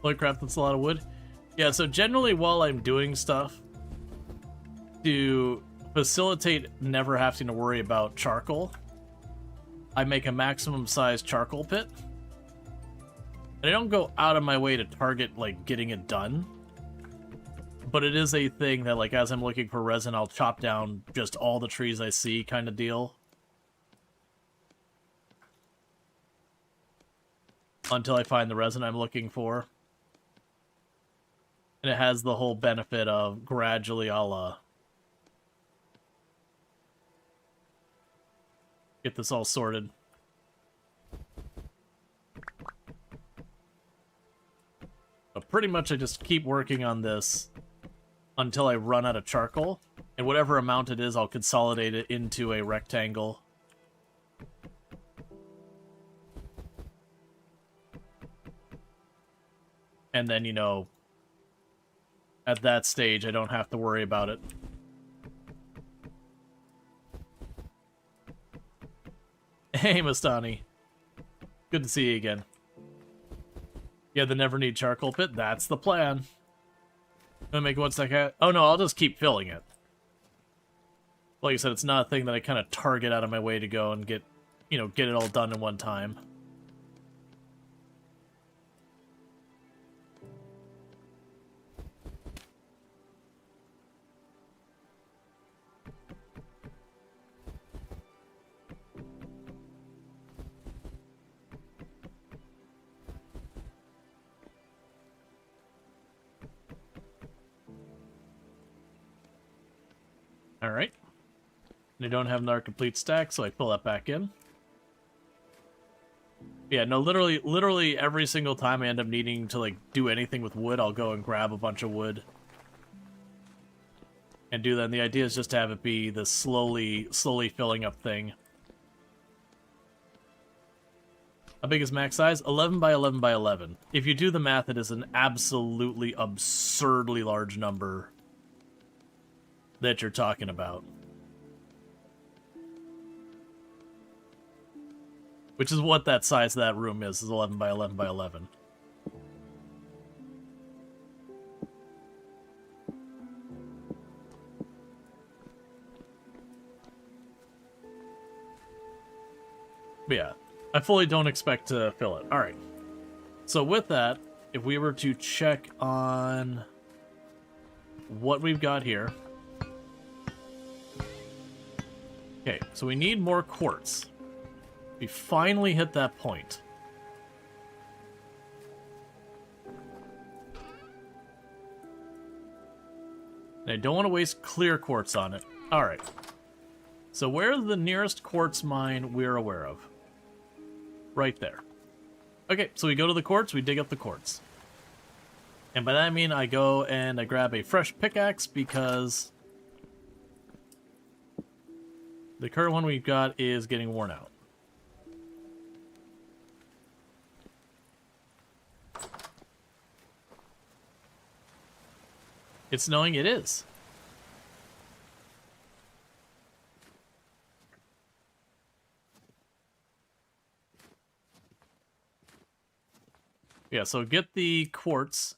Holy crap, that's a lot of wood. Yeah, so generally while I'm doing stuff, to facilitate never having to worry about charcoal, I make a maximum size charcoal pit. And I don't go out of my way to target, like, getting it done. But it is a thing that, like, as I'm looking for resin, I'll chop down just all the trees I see kind of deal. Until I find the resin I'm looking for. And it has the whole benefit of gradually I'll, get this all sorted. But pretty much I just keep working on this until I run out of charcoal. And whatever amount it is, I'll consolidate it into a rectangle. And then, you know, at that stage, I don't have to worry about it. Hey, Mastani. Good to see you again. Yeah, the never need charcoal pit. That's the plan. Gonna make it 1 second. Oh no, I'll just keep filling it. Like I said, it's not a thing that I kind of target out of my way to go and get, you know, get it all done in one time. Alright. And I don't have another complete stack, so I fill that back in. Yeah, no, literally every single time I end up needing to, like, do anything with wood, I'll go and grab a bunch of wood. And do that, and the idea is just to have it be the slowly filling up thing. How big is max size? 11 by 11 by 11. If you do the math, it is an absolutely absurdly large number that you're talking about. Which is what that size of that room is 11 by 11 by 11. But yeah, I fully don't expect to fill it. Alright. So with that, if we were to check on what we've got here. Okay, so we need more quartz. We finally hit that point. I don't want to waste clear quartz on it. Alright. So where's the nearest quartz mine we're aware of? Right there. Okay, so we go to the quartz, we dig up the quartz. And by that I mean I go and I grab a fresh pickaxe because the current one we've got is getting worn out. It's snowing, it is. Yeah, so get the quartz.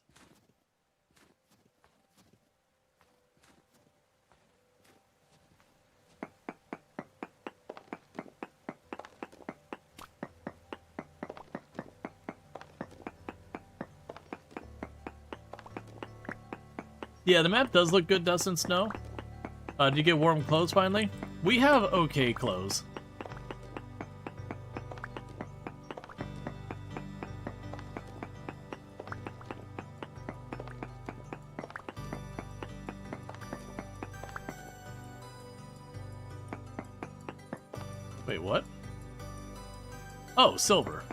Yeah, the map does look good, Dust and Snow. Did you get warm clothes finally? We have okay clothes. Wait, what? Oh, silver.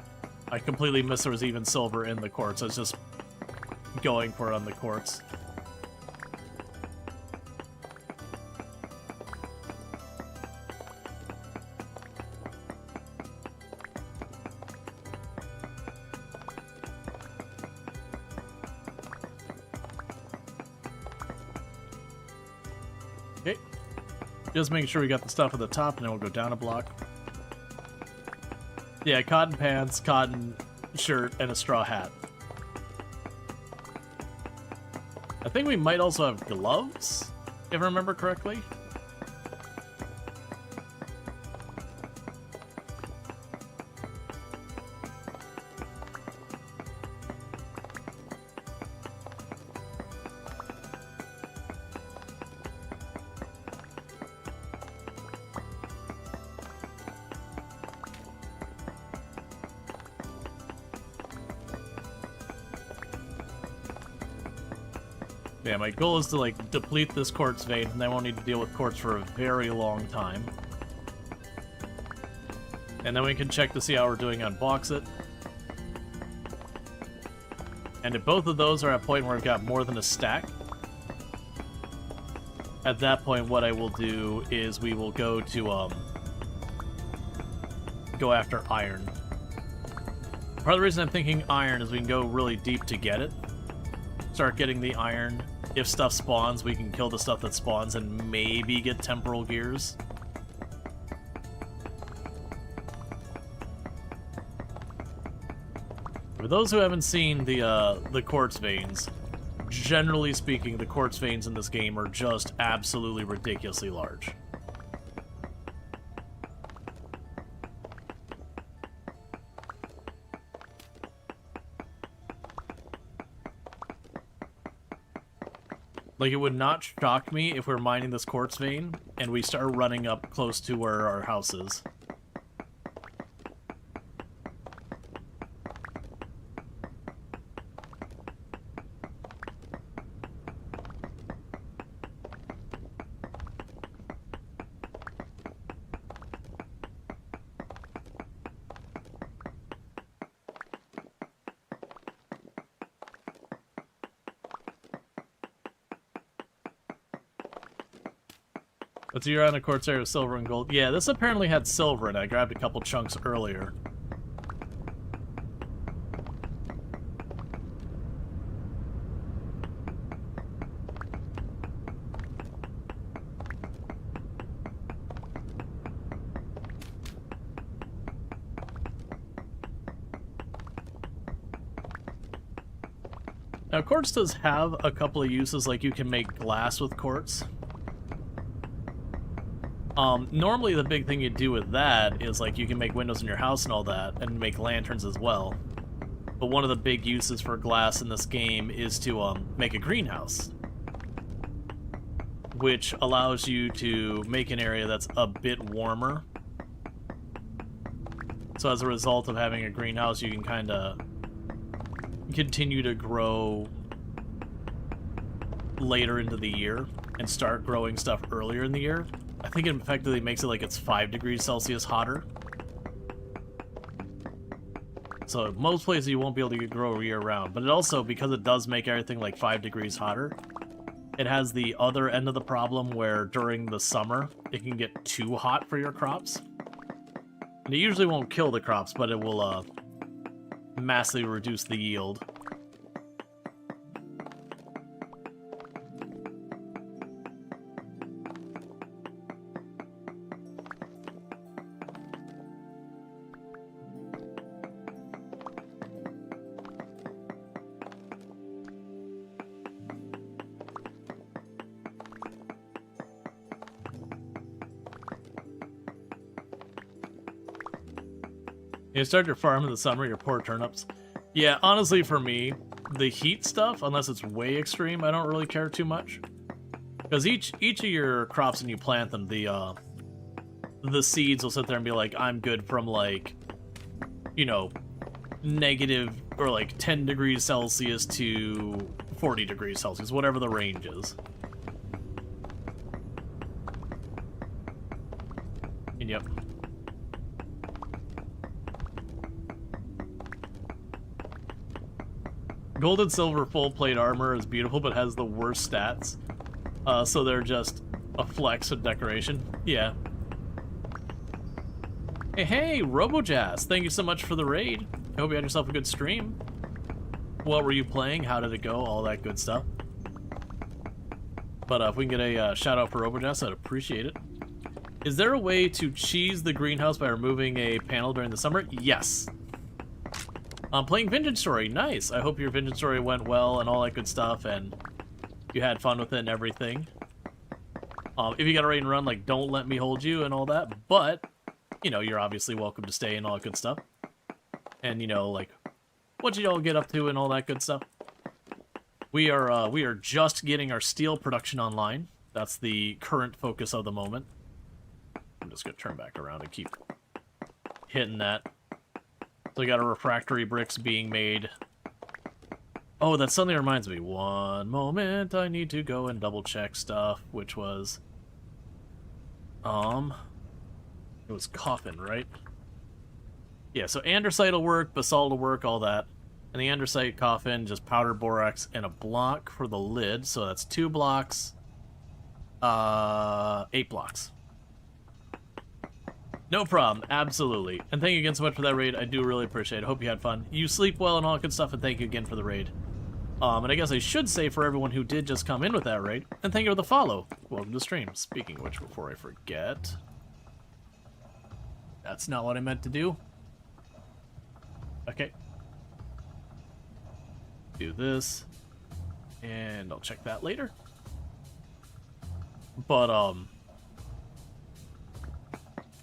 I completely missed there was even silver in the quartz. I was just going for it on the quartz. Okay. Just making sure we got the stuff at the top, and then we'll go down a block. Yeah, cotton pants, cotton shirt, and a straw hat. I think we might also have gloves, if I remember correctly. Yeah, my goal is to, like, deplete this quartz vein, and then I won't need to deal with quartz for a very long time. And then we can check to see how we're doing on bauxite. And if both of those are at a point where I've got more than a stack, at that point what I will do is we will go to, go after iron. Part of the reason I'm thinking iron is we can go really deep to get it. Start getting the iron. If stuff spawns, we can kill the stuff that spawns and maybe get temporal gears. For those who haven't seen the quartz veins, generally speaking, the quartz veins in this game are just absolutely ridiculously large. Like, it would not shock me if we're mining this quartz vein and we start running up close to where our house is. But you're on a quartz area with silver and gold. Yeah, this apparently had silver in it. I grabbed a couple chunks earlier. Now, quartz does have a couple of uses, like you can make glass with quartz. Normally the big thing you do with that is, like, you can make windows in your house and all that, and make lanterns as well. But one of the big uses for glass in this game is to, make a greenhouse. Which allows you to make an area that's a bit warmer. So as a result of having a greenhouse, you can kind of continue to grow later into the year and start growing stuff earlier in the year, I think it effectively makes it like it's 5 degrees Celsius hotter. So most places you won't be able to grow year-round, but it also, because it does make everything like 5 degrees hotter, it has the other end of the problem where during the summer, it can get too hot for your crops. And it usually won't kill the crops, but it will massively reduce the yield. You start your farm in the summer, your poor turnips. Yeah, honestly, for me, the heat stuff, unless it's way extreme, I don't really care too much. Because each of your crops when you plant them, the seeds will sit there and be like, I'm good from like, you know, negative or like 10 degrees Celsius to 40 degrees Celsius, whatever the range is. And yep. Gold and silver full plate armor is beautiful, but has the worst stats. So they're just a flex of decoration. Yeah. Hey, RoboJazz, thank you so much for the raid. I hope you had yourself a good stream. What were you playing? How did it go? All that good stuff. But if we can get a shout out for RoboJazz, I'd appreciate it. Is there a way to cheese the greenhouse by removing a panel during the summer? Yes. I'm playing Vintage Story. Nice. I hope your Vintage Story went well and all that good stuff, and you had fun with it and everything. If you got a raid and run, like, don't let me hold you and all that, but, you know, you're obviously welcome to stay and all that good stuff. And, you know, like, what you all get up to and all that good stuff. We are just getting our steel production online. That's the current focus of the moment. I'm just going to turn back around and keep hitting that. So we got our refractory bricks being made. Oh, that suddenly reminds me. One moment, I need to go and double check stuff, which was... It was coffin, right? Yeah, so andesite will work, basalt will work, all that. And the andesite coffin, just powdered borax and a block for the lid. So that's 2 blocks. 8 blocks. No problem, absolutely. And thank you again so much for that raid. I do really appreciate it. Hope you had fun. You sleep well and all that good stuff, and thank you again for the raid. And I guess I should say for everyone who did just come in with that raid, and thank you for the follow. Welcome to the stream. Speaking of which, before I forget... That's not what I meant to do. Okay. Do this. And I'll check that later. But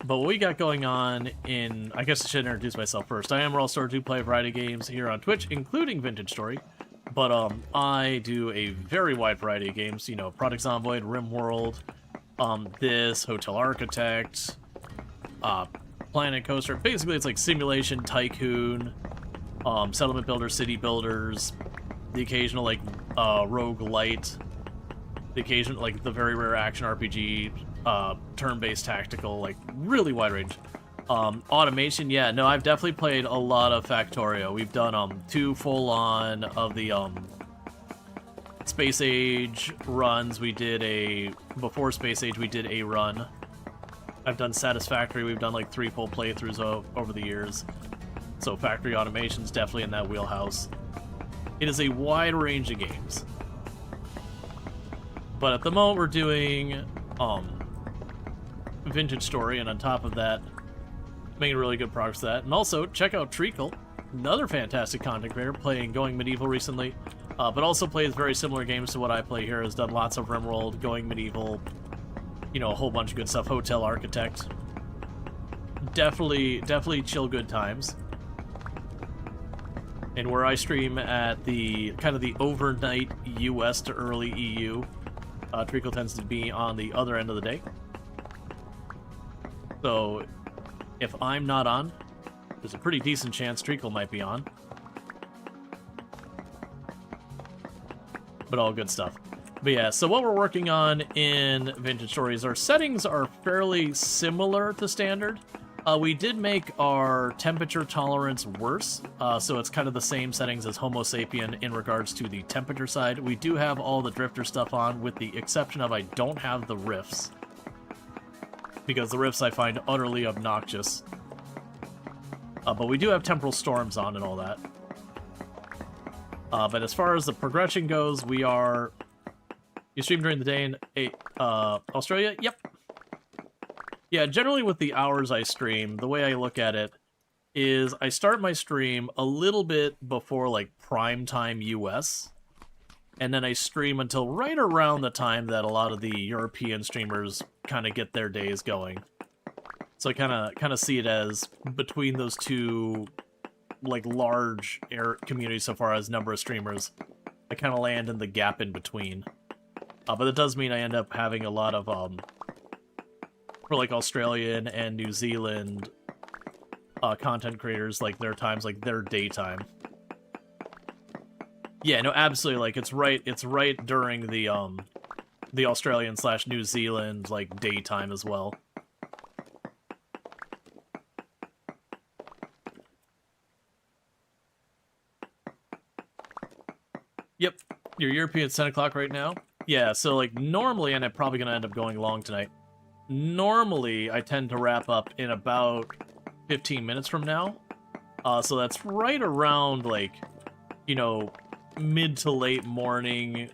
what we got going on in... I guess I should introduce myself first. I am Rual, Storge, do play a variety of games here on Twitch, including Vintage Story. But I do a very wide variety of games. You know, Project Zomboid, RimWorld, this, Hotel Architect, Planet Coaster. Basically, it's like Simulation, Tycoon, Settlement Builder, City Builders, the occasional, like, roguelite, the occasional, like, the very rare action RPG, turn-based tactical, like, really wide range. Automation, yeah, no, I've definitely played a lot of Factorio. We've done, 2 full-on of the, Space Age runs. We did before Space Age, we did a run. I've done Satisfactory. We've done, like, 3 full playthroughs over the years. So Factory Automation's definitely in that wheelhouse. It is a wide range of games. But at the moment, we're doing, Vintage Story, and on top of that, making really good progress with that. And also, check out Treacle, another fantastic content creator, playing Going Medieval recently, but also plays very similar games to what I play here, has done lots of RimWorld, Going Medieval, you know, a whole bunch of good stuff, Hotel Architect. Definitely chill good times. And where I stream at the, kind of the overnight US to early EU, Treacle tends to be on the other end of the day. So, if I'm not on, there's a pretty decent chance Treacle might be on. But all good stuff. But yeah, so what we're working on in Vintage Stories, our settings are fairly similar to standard. We did make our temperature tolerance worse, so it's kind of the same settings as Homo sapien in regards to the temperature side. We do have all the drifter stuff on, with the exception of I don't have the rifts, because the rifts I find utterly obnoxious. But we do have temporal storms on and all that. But as far as the progression goes, we are... You stream during the day in Australia? Yep. Yeah, generally with the hours I stream, the way I look at it is I start my stream a little bit before, like, prime time US, and then I stream until right around the time that a lot of the European streamers kind of get their days going. So I kind of see it as between those two, like, large communities so far as number of streamers. I kind of land in the gap in between. But it does mean I end up having a lot of, for, like, Australian and New Zealand content creators, like, their times, like, their daytime. Yeah, no, absolutely, like, it's right during the Australian / New Zealand, like, daytime as well. Yep, your European 10 o'clock right now? Yeah, so, like, normally, and I'm probably going to end up going long tonight, normally I tend to wrap up in about 15 minutes from now. So that's right around, like, you know, mid to late morning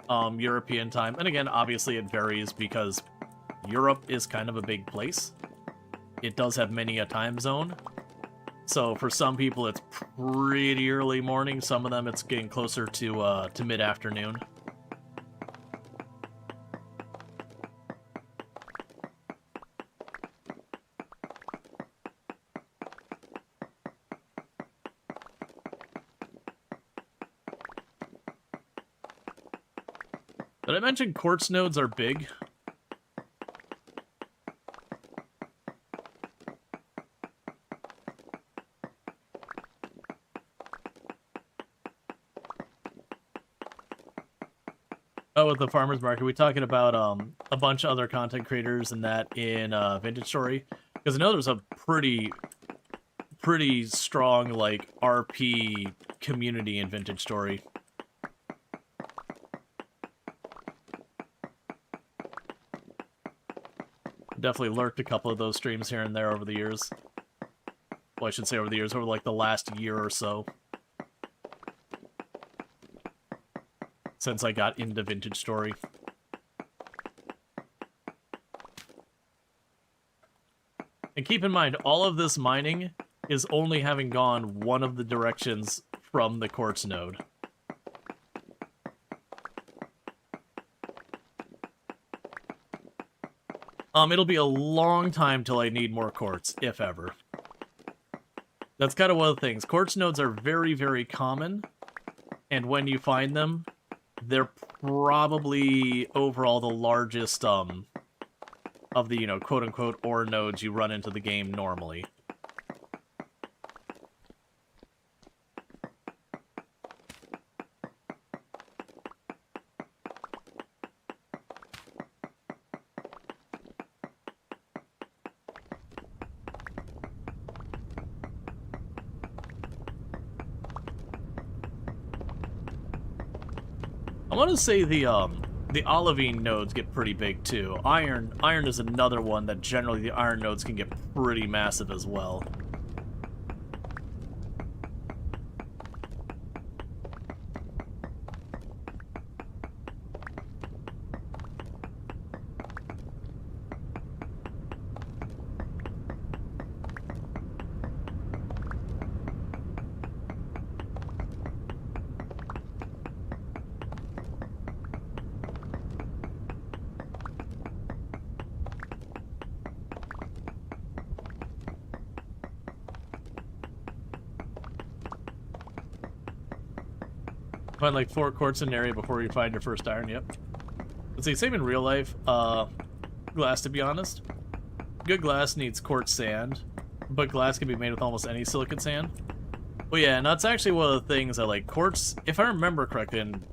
European time. And again, obviously it varies because Europe is kind of a big place. It does have many a time zone. So for some people it's pretty early morning. Some of them it's getting closer to mid-afternoon. Did I mention quartz nodes are big? Oh, with the farmer's market, we talking about a bunch of other content creators and that in Vintage Story? Because I know there's a pretty strong, like, RP community in Vintage Story. Definitely lurked a couple of those streams here and there over the years. Well, I should say over the years, over like the last year or so. Since I got into Vintage Story. And keep in mind, all of this mining is only having gone one of the directions from the quartz node. It'll be a long time till I need more quartz, if ever. That's kind of one of the things. Quartz nodes are very, very common, and when you find them, they're probably overall the largest of the, you know, quote-unquote ore nodes you run into the game normally. I want to say the olivine nodes get pretty big too. Iron is another one that generally the iron nodes can get pretty massive as well. Find like 4 quartz in an area before you find your first iron, yep. Let's see, same in real life. Glass, to be honest. Good glass needs quartz sand, but glass can be made with almost any silicate sand. Well, yeah, and that's actually one of the things I like. Quartz, if I remember correctly, and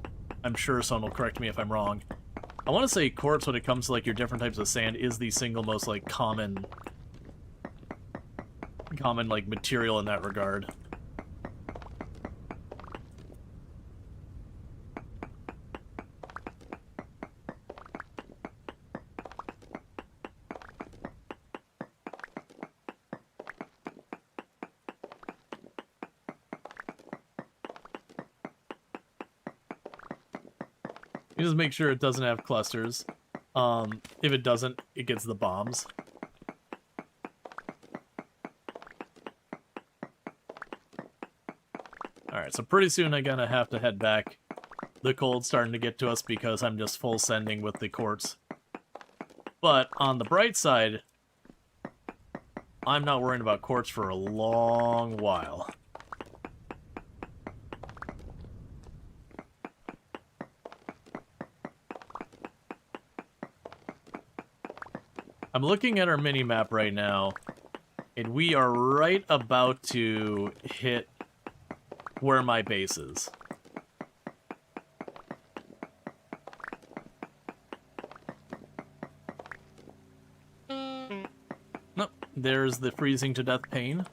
I'm sure someone will correct me if I'm wrong. I want to say quartz, when it comes to like your different types of sand, is the single most like common like material in that regard. You just make sure it doesn't have clusters. If it doesn't, it gets the bombs. Alright, so pretty soon I'm gonna have to head back. The cold's starting to get to us because I'm just full sending with the quartz. But on the bright side, I'm not worrying about quartz for a long while. I'm looking at our mini-map right now, and we are right about to hit where my base is. Nope, there's the freezing to death pain.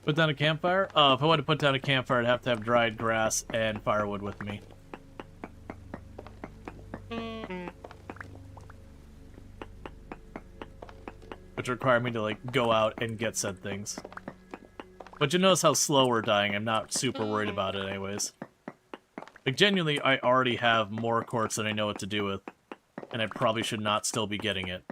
Put down a campfire? If I wanted to put down a campfire, I'd have to have dried grass and firewood with me. Which require me to, like, go out and get said things. But you notice how slow we're dying. I'm not super worried about it anyways. Like, genuinely, I already have more quartz than I know what to do with. And I probably should not still be getting it.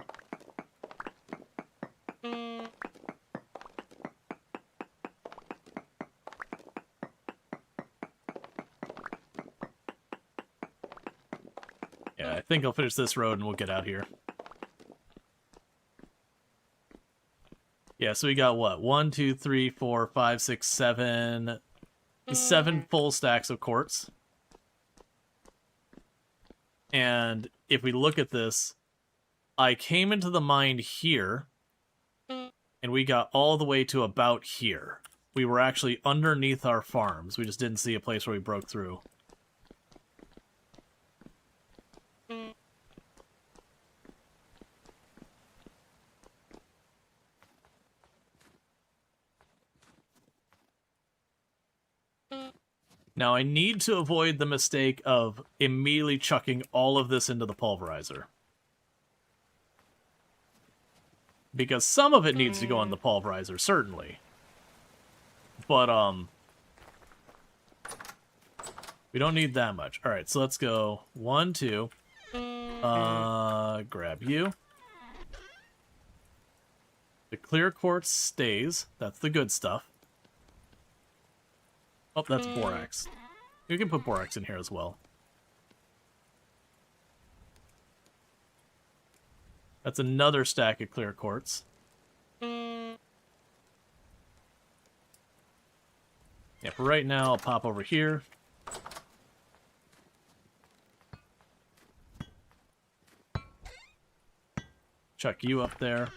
I think I'll finish this road and we'll get out here. Yeah, so we got what? 1, 2, 3, 4, 5, 6, 7... 7 full stacks of quartz. And if we look at this, I came into the mine here, and we got all the way to about here. We were actually underneath our farms. We just didn't see a place where we broke through. Now, I need to avoid the mistake of immediately chucking all of this into the pulverizer. Because some of it needs to go in the pulverizer, certainly. But, we don't need that much. Alright, so let's go 1, 2. Grab you. The clear quartz stays. That's the good stuff. Oh, that's borax. We can put borax in here as well. That's another stack of clear quartz. Yeah, for right now, I'll pop over here. Chuck you up there.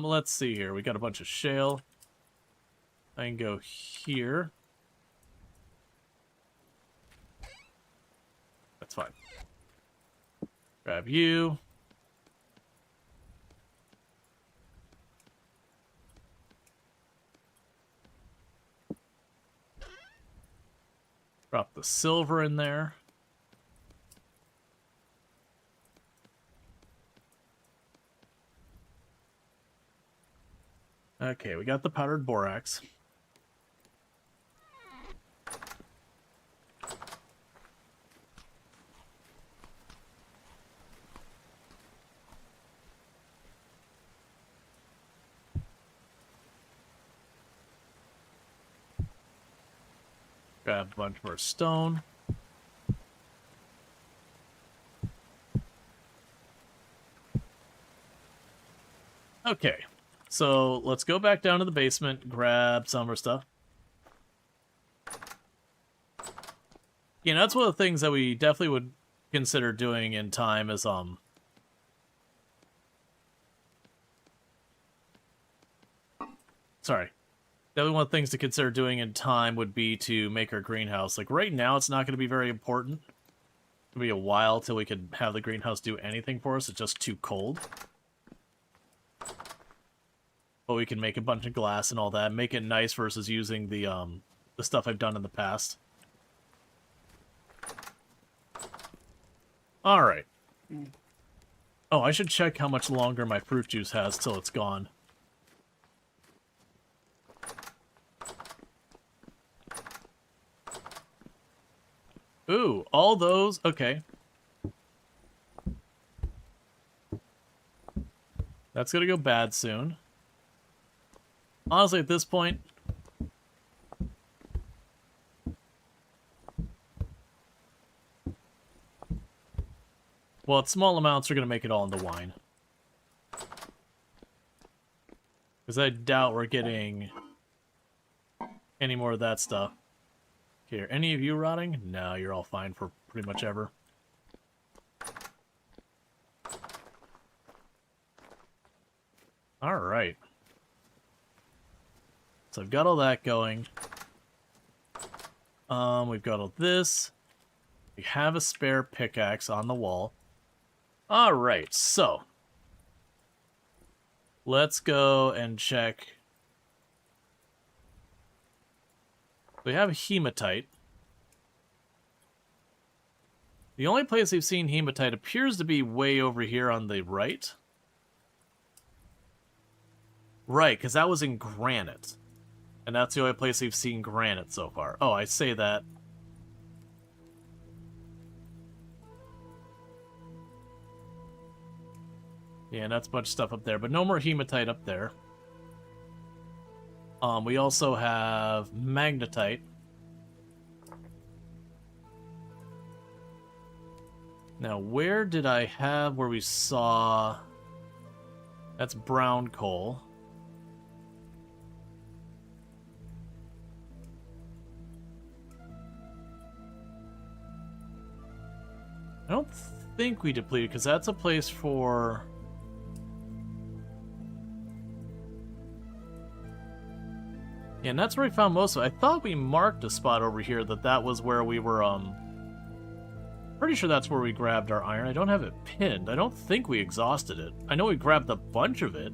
Let's see here. We got a bunch of shale. I can go here. That's fine. Grab you. Drop the silver in there. Okay, we got the powdered borax. Grab a bunch more stone. Okay, so let's go back down to the basement, grab some of our stuff. You know, that's one of the things that we definitely would consider doing in time is, sorry. Definitely one of the things to consider doing in time would be to make our greenhouse. Like, right now, it's not going to be very important. It'll be a while till we could have the greenhouse do anything for us. It's just too cold. But we can make a bunch of glass and all that. Make it nice versus using the stuff I've done in the past. Alright. Oh, I should check how much longer my fruit juice has till it's gone. Ooh, all those... Okay. That's gonna go bad soon. Honestly, at this point... Well, small amounts are gonna make it all into wine. Because I doubt we're getting any more of that stuff. Okay, are any of you rotting? No, you're all fine for pretty much ever. Alright. So I've got all that going. We've got all this. We have a spare pickaxe on the wall. Alright, so. Let's go and check. We have hematite. The only place we've seen hematite appears to be way over here on the right. Right, because that was in granite. And that's the only place we've seen granite so far. Oh, I say that. Yeah, and that's a bunch of stuff up there, but no more hematite up there. We also have magnetite. Now, where did I have where we saw... That's brown coal. I don't think we depleted, because that's a place for... Yeah, and that's where we found most of it. I thought we marked a spot over here that was where we were, pretty sure that's where we grabbed our iron. I don't have it pinned. I don't think we exhausted it. I know we grabbed a bunch of it.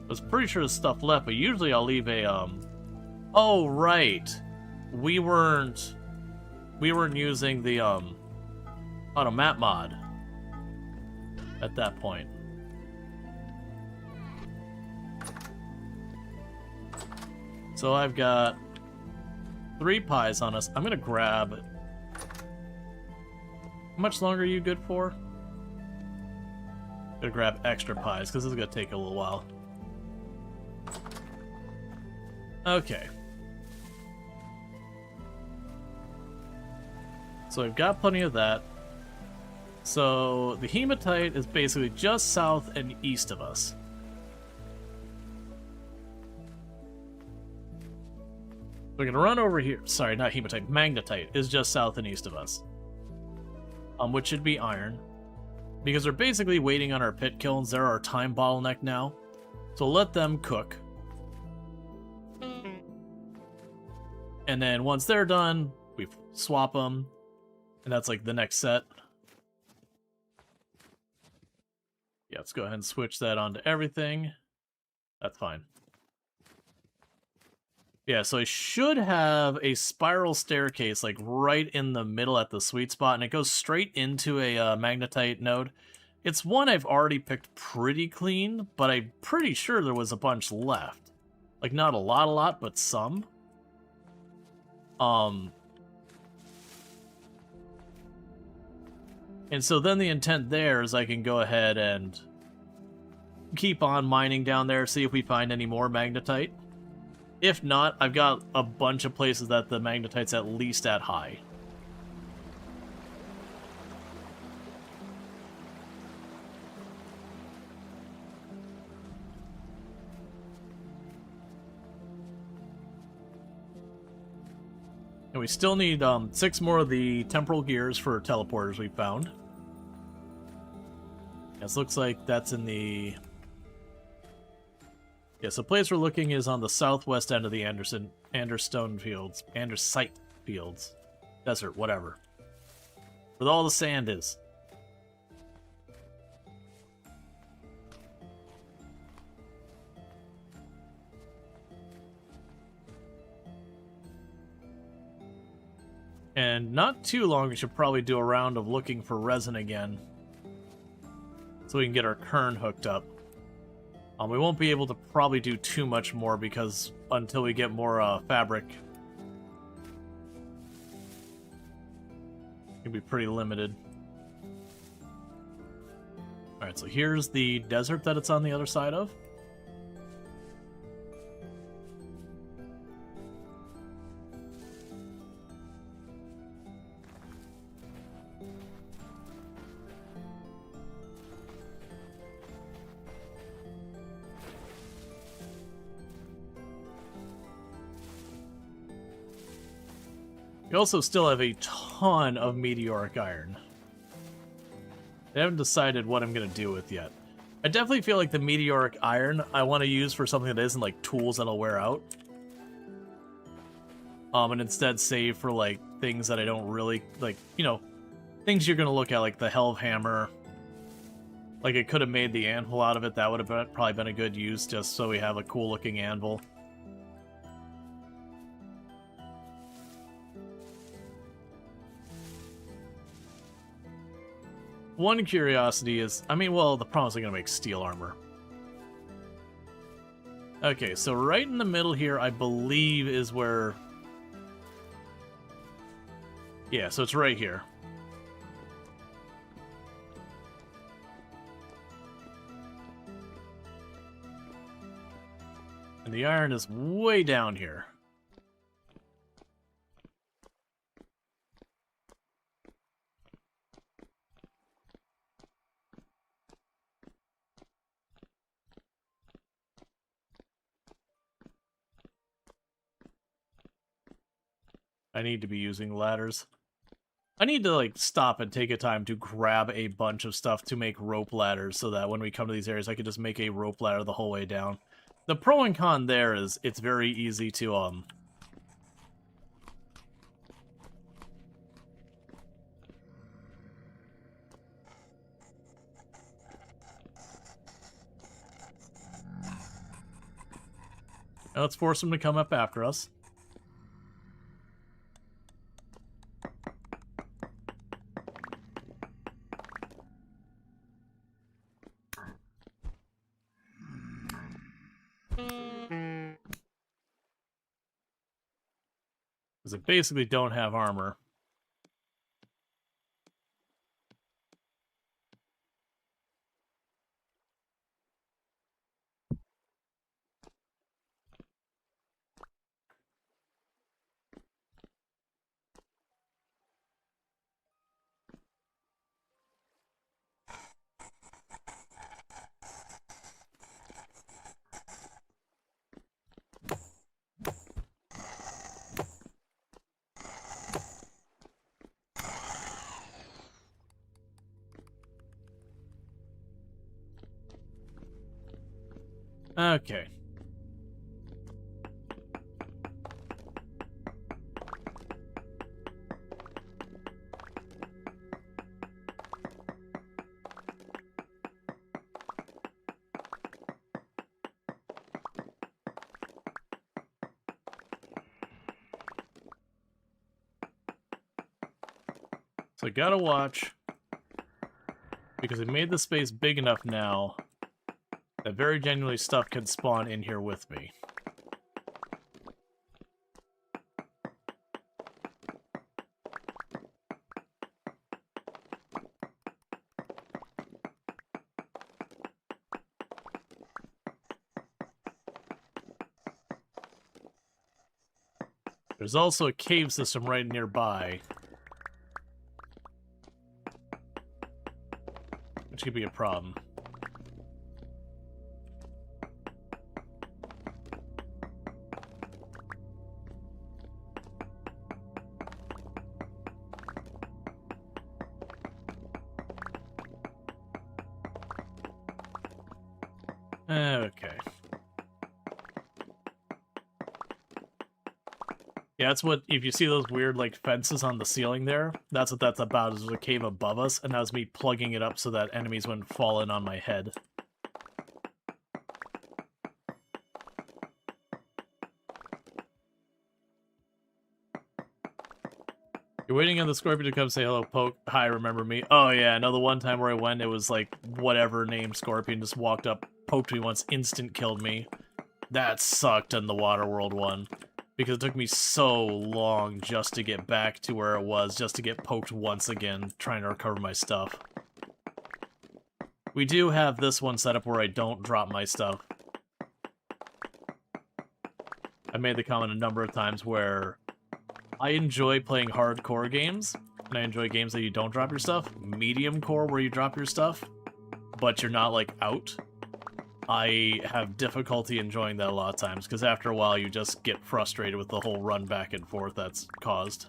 I was pretty sure there's stuff left, but usually I'll leave a, Oh, right. We weren't using the, auto map mod at that point. So I've got 3 pies on us. I'm gonna grab... How much longer are you good for? Gonna grab extra pies, because this is gonna take a little while. Okay. So I've got plenty of that. So the hematite is basically just south and east of us. We're gonna run over here. Sorry, not hematite. Magnetite is just south and east of us. Which should be iron. Because they're basically waiting on our pit kilns. They're our time bottleneck now. So let them cook. And then once they're done, we swap them. And that's like the next set. Yeah, let's go ahead and switch that onto everything. That's fine. Yeah, so I should have a spiral staircase like right in the middle at the sweet spot, and it goes straight into a magnetite node. It's one I've already picked pretty clean, but I'm pretty sure there was a bunch left. Like, not a lot, but some. And so then the intent there is I can go ahead and keep on mining down there, see if we find any more magnetite. If not, I've got a bunch of places that the magnetite's at least at high. And we still need 6 more of the temporal gears for teleporters we found. Yes, looks like that's in the... Yes, the place we're looking is on the southwest end of the Andersite fields. Desert, whatever. Where all the sand is. And not too long, we should probably do a round of looking for resin again. So we can get our kern hooked up. We won't be able to probably do too much more because until we get more fabric, it'll be pretty limited. Alright, so here's the desert that it's on the other side of. We also still have a ton of meteoric iron. I haven't decided what I'm going to do with yet. I definitely feel like the meteoric iron I want to use for something that isn't like tools that'll wear out. And instead save for like things that I don't really, like, you know, things you're going to look at like the Helve Hammer. Like it could have made the anvil out of it. That would have probably been a good use just so we have a cool looking anvil. One curiosity is, I mean, well, the problem is I'm going to make steel armor. Okay, so right in the middle here, I believe, is where... Yeah, so it's right here. And the iron is way down here. I need to be using ladders. I need to, like, stop and take a time to grab a bunch of stuff to make rope ladders so that when we come to these areas, I can just make a rope ladder the whole way down. The pro and con there is it's very easy to, Now let's force them to come up after us. Because they basically don't have armor. Okay. So I gotta watch, because I made the space big enough now that very genuinely stuff can spawn in here with me. There's also a cave system right nearby, which could be a problem. Okay. Yeah, that's what, if you see those weird, like, fences on the ceiling there, that's what that's about, is a cave above us, and that was me plugging it up so that enemies wouldn't fall in on my head. You're waiting on the scorpion to come say hello, poke. Hi, remember me? Oh yeah, I know the one time where I went, it was like, whatever name scorpion just walked up, poked me once, instant killed me. That sucked in the Waterworld one. Because it took me so long just to get back to where it was, just to get poked once again, trying to recover my stuff. We do have this one set up where I don't drop my stuff. I made the comment a number of times where I enjoy playing hardcore games, and I enjoy games that you don't drop your stuff. Medium core where you drop your stuff, but you're not, like, out. I have difficulty enjoying that a lot of times, because after a while you just get frustrated with the whole run back and forth that's caused.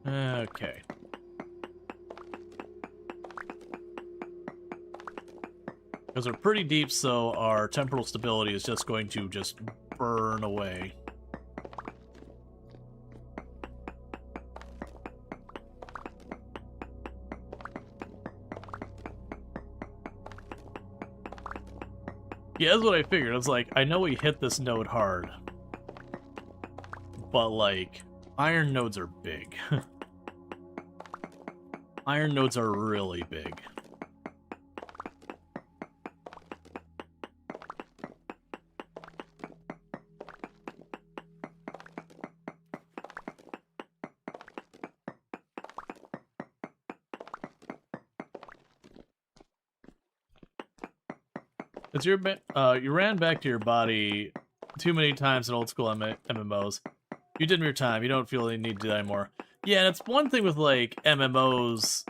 Okay. Because we're pretty deep, so our temporal stability is just going to just burn away. Yeah, that's what I figured. I was like, I know we hit this node hard, but, like, iron nodes are big. Iron nodes are really big. It's you ran back to your body too many times in old school MMOs. You did your time. You don't feel you need to do that anymore. Yeah, and it's one thing with, like, MMOs.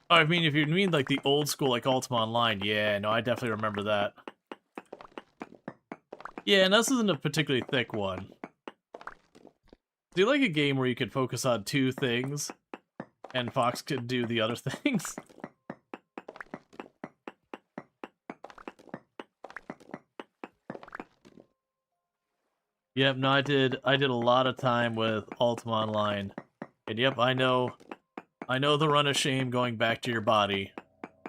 I mean, if you mean, like, the old school, like, Ultima Online, yeah, no, I definitely remember that. Yeah, and this isn't a particularly thick one. Do you like a game where you could focus on two things, and Fox could do the other things? Yep, no, I did a lot of time with Ultima Online. And yep, I know the run of shame going back to your body.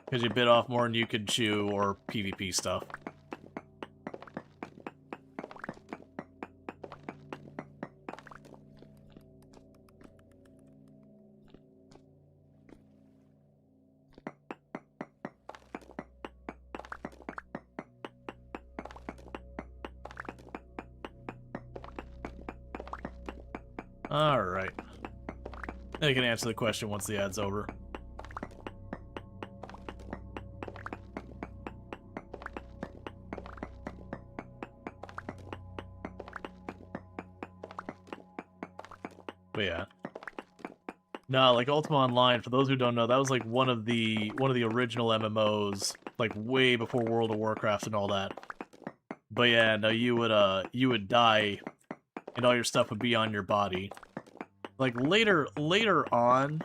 Because you bit off more than you could chew, or PvP stuff. Alright. I can answer the question once the ad's over. But yeah. No, like Ultima Online, for those who don't know, that was like one of the original MMOs, like way before World of Warcraft and all that. But yeah, no, you would die and all your stuff would be on your body. Like later on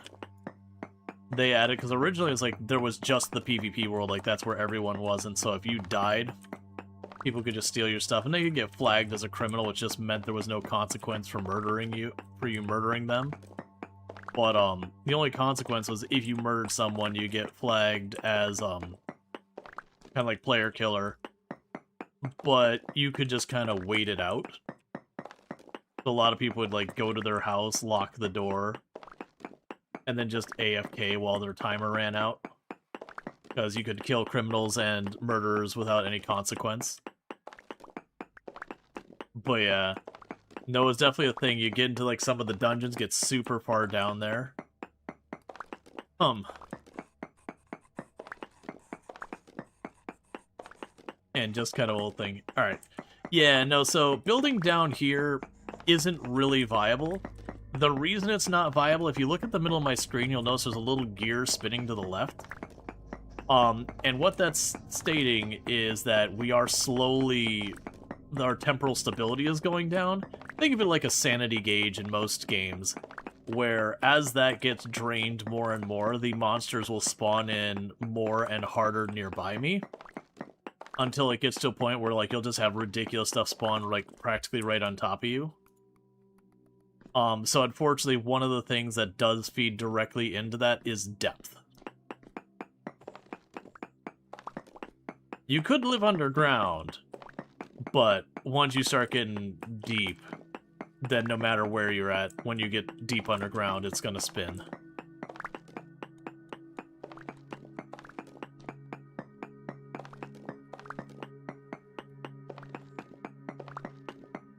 they added, because originally it was like there was just the PvP world, like that's where everyone was, and so if you died, people could just steal your stuff, and they could get flagged as a criminal, which just meant there was no consequence for you murdering them. But the only consequence was if you murdered someone, you get flagged as kind of like player killer. But you could just kind of wait it out. So a lot of people would like go to their house, lock the door, and then just AFK while their timer ran out. Because you could kill criminals and murderers without any consequence. But yeah. No, it's definitely a thing. You get into like some of the dungeons, get super far down there. And just kind of old thing. Alright. Yeah, no, so building down here isn't really viable. The reason it's not viable, if you look at the middle of my screen, you'll notice there's a little gear spinning to the left. And what that's stating is that we are slowly... our temporal stability is going down. Think of it like a sanity gauge in most games. where as that gets drained more and more, the monsters will spawn in more and harder nearby me. Until it gets to a point where, like, you'll just have ridiculous stuff spawn, like, practically right on top of you. So unfortunately, one of the things that does feed directly into that is depth. You could live underground, but once you start getting deep, then no matter where you're at, when you get deep underground, it's gonna spin.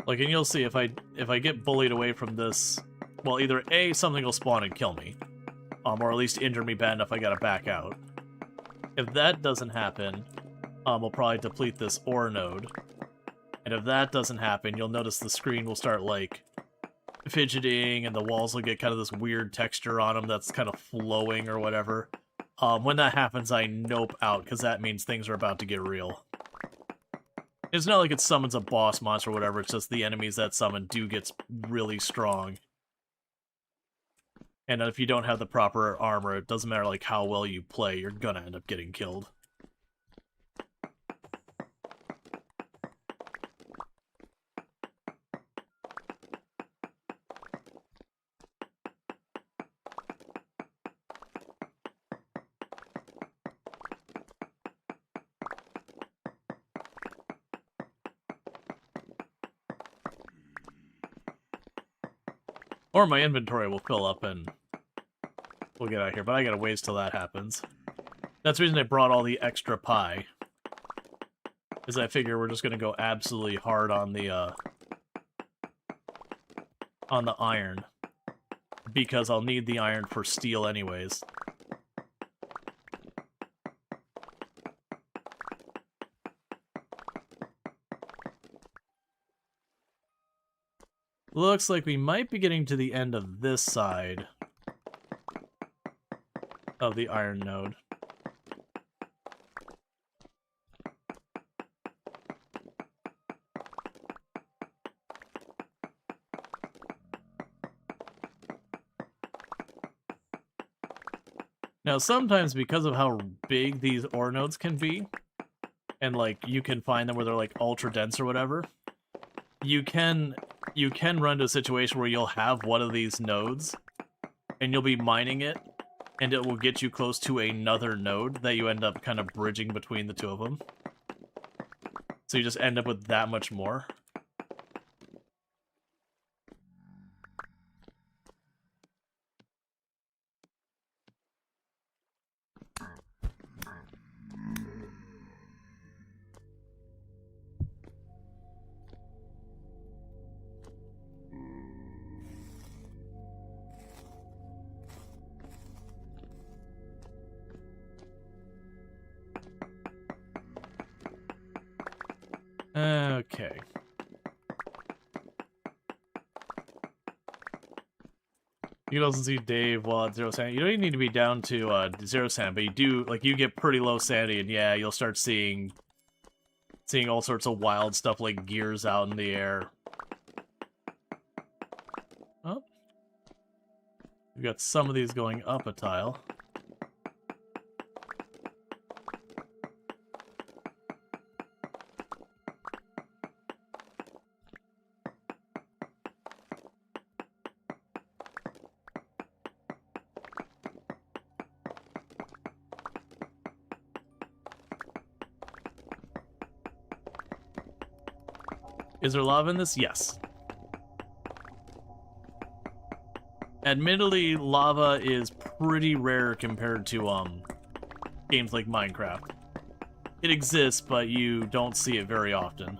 Like, and you'll see if I get bullied away from this, well, either A, something will spawn and kill me, or at least injure me bad enough I gotta back out. If that doesn't happen, we'll probably deplete this ore node. And if that doesn't happen, you'll notice the screen will start, like, fidgeting, and the walls will get kind of this weird texture on them that's kind of flowing or whatever. When that happens, I nope out, because that means things are about to get real. It's not like it summons a boss monster or whatever, it's just the enemies that summon do get really strong. And if you don't have the proper armor, it doesn't matter like how well you play, you're gonna end up getting killed. Or my inventory will fill up and we'll get out of here, but I gotta wait till that happens. That's the reason I brought all the extra pie. Is I figure we're just gonna go absolutely hard on the iron. Because I'll need the iron for steel anyways. Looks like we might be getting to the end of this side of the iron node. Now, sometimes because of how big these ore nodes can be, and like you can find them where they're like ultra dense or whatever, you can run into a situation where you'll have one of these nodes, and you'll be mining it, and it will get you close to another node that you end up kind of bridging between the two of them. So you just end up with that much more. Okay. You can also see Dave while at 0 sanity. You don't even need to be down to 0 sanity, but you do, like, you get pretty low sanity, and yeah, you'll start seeing all sorts of wild stuff like gears out in the air. Oh. We've got some of these going up a tile. Is there lava in this? Yes. Admittedly, lava is pretty rare compared to games like Minecraft. It exists, but you don't see it very often.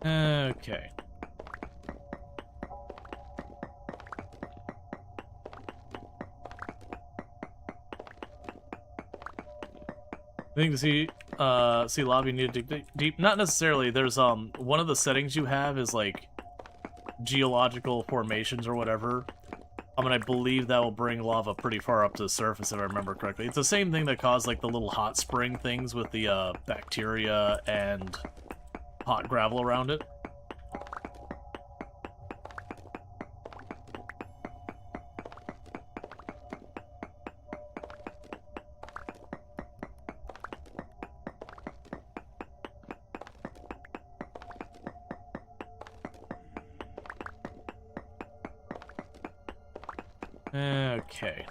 Okay. I think to see lava you need to dig deep. Not necessarily. There's one of the settings you have is like geological formations or whatever. I mean, I believe that will bring lava pretty far up to the surface if I remember correctly. It's the same thing that caused like the little hot spring things with the bacteria and hot gravel around it. Okay.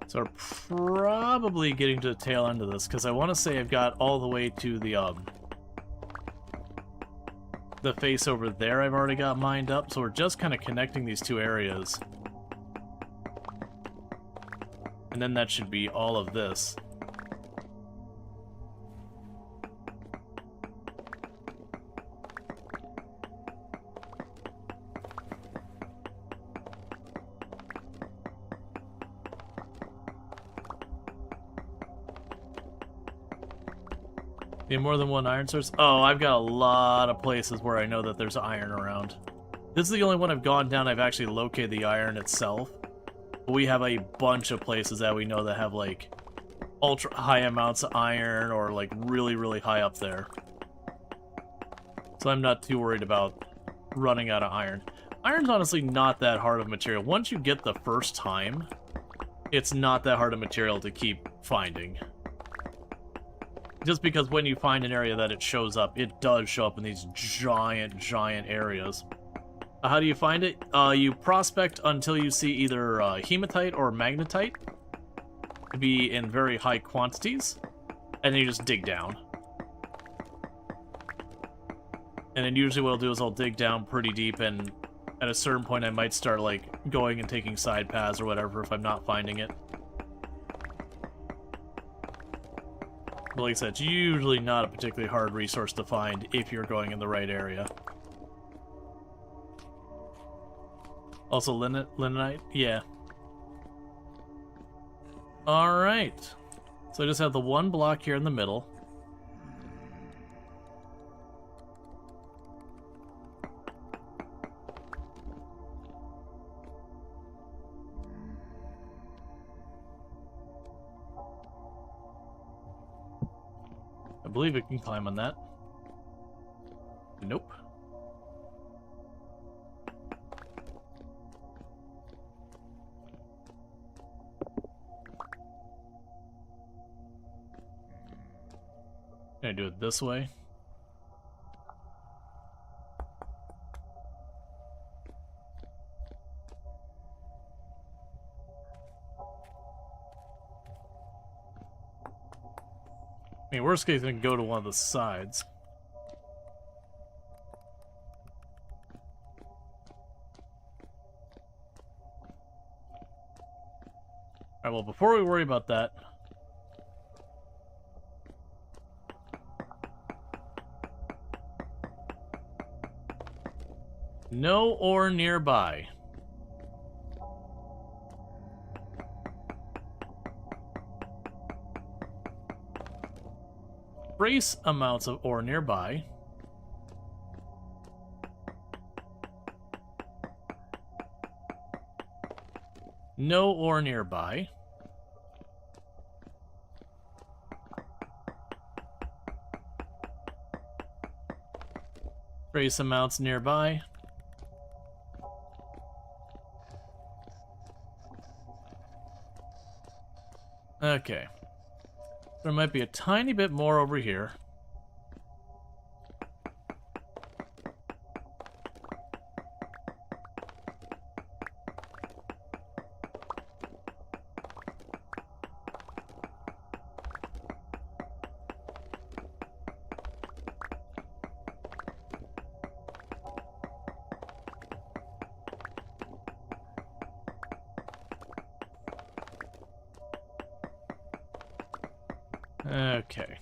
So we're probably getting to the tail end of this, because I want to say I've got all the way to the face over there I've already got mined up, so we're just kind of connecting these two areas. And then that should be all of this. Need more than one iron source? Oh, I've got a lot of places where I know that there's iron around. This is the only one I've gone down I've actually located the iron itself. But we have a bunch of places that we know that have, like, ultra high amounts of iron or, like, really, really high up there. So I'm not too worried about running out of iron. Iron's honestly not that hard of material. Once you get the first time, it's not that hard of material to keep finding. Just because when you find an area that it shows up, it does show up in these giant, giant areas. How do you find it? You prospect until you see either hematite or magnetite to be in very high quantities, and then you just dig down. And then usually what I'll do is I'll dig down pretty deep, and at a certain point I might start like going and taking side paths or whatever if I'm not finding it. But like I said, it's usually not a particularly hard resource to find if you're going in the right area. Also, linenite? Yeah. Alright. So I just have the one block here in the middle. I believe it can climb on that. Nope. Can I do it this way? I mean, worst case, I can go to one of the sides. Alright, well, before we worry about that, no ore nearby. Trace amounts of ore nearby. No ore nearby. Trace amounts nearby. Okay. There might be a tiny bit more over here. Okay.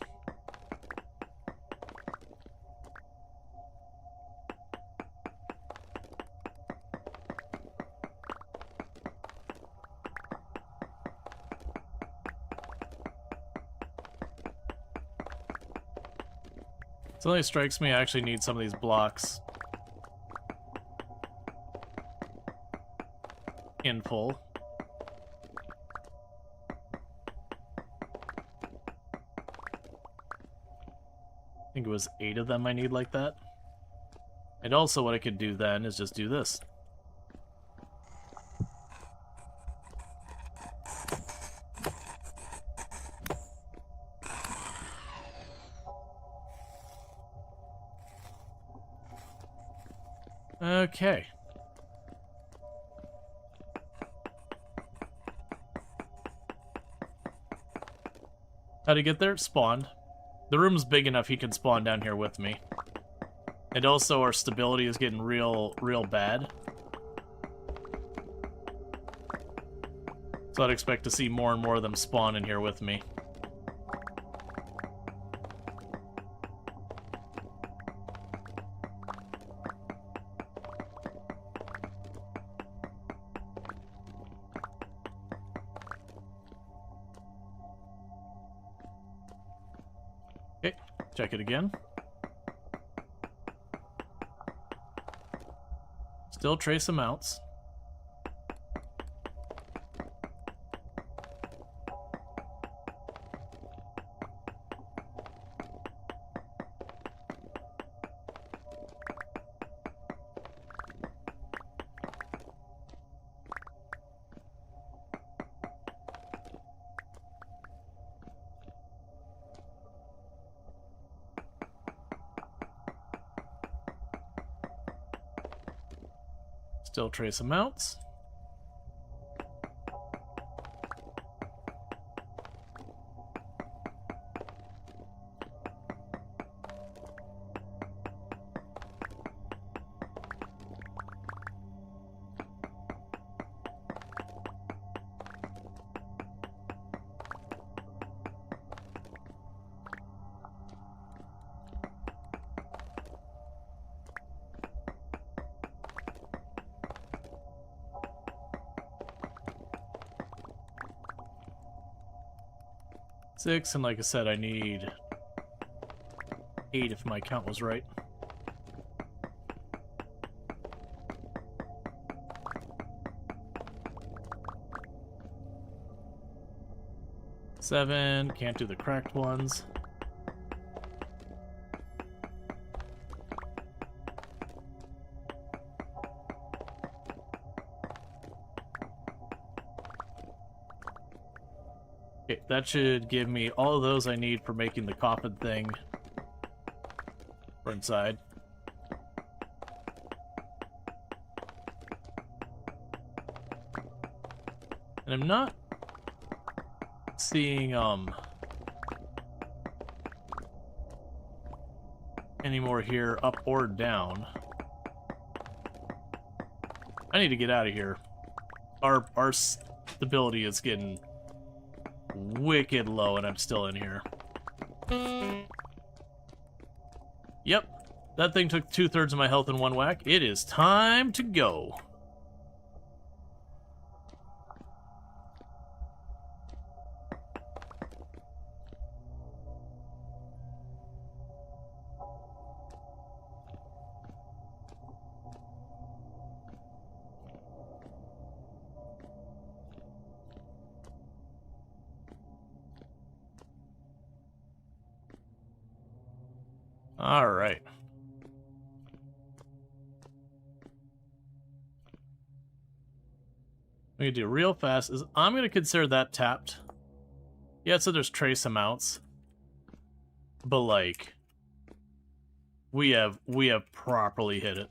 It only strikes me I actually need some of these blocks in full. I think it was 8 of them I need like that. And also what I could do then is just do this. Okay. How'd he get there? Spawned. The room's big enough he can spawn down here with me. And also our stability is getting real bad. So I'd expect to see more and more of them spawn in here with me. Okay, check it again. Still trace amounts. Still trace amounts. Six, and like I said, I need 8 if my count was right. Seven, can't do the cracked ones. Okay, that should give me all of those I need for making the coffin thing for inside. And I'm not seeing any more here up or down. I need to get out of here. Our stability is getting wicked low and I'm still in here. Yep, that thing took 2/3 of my health in one whack. It is time to go. All right. What I'm gonna do real fast is I'm gonna consider that tapped. Yeah, so there's trace amounts, but like we have properly hit it.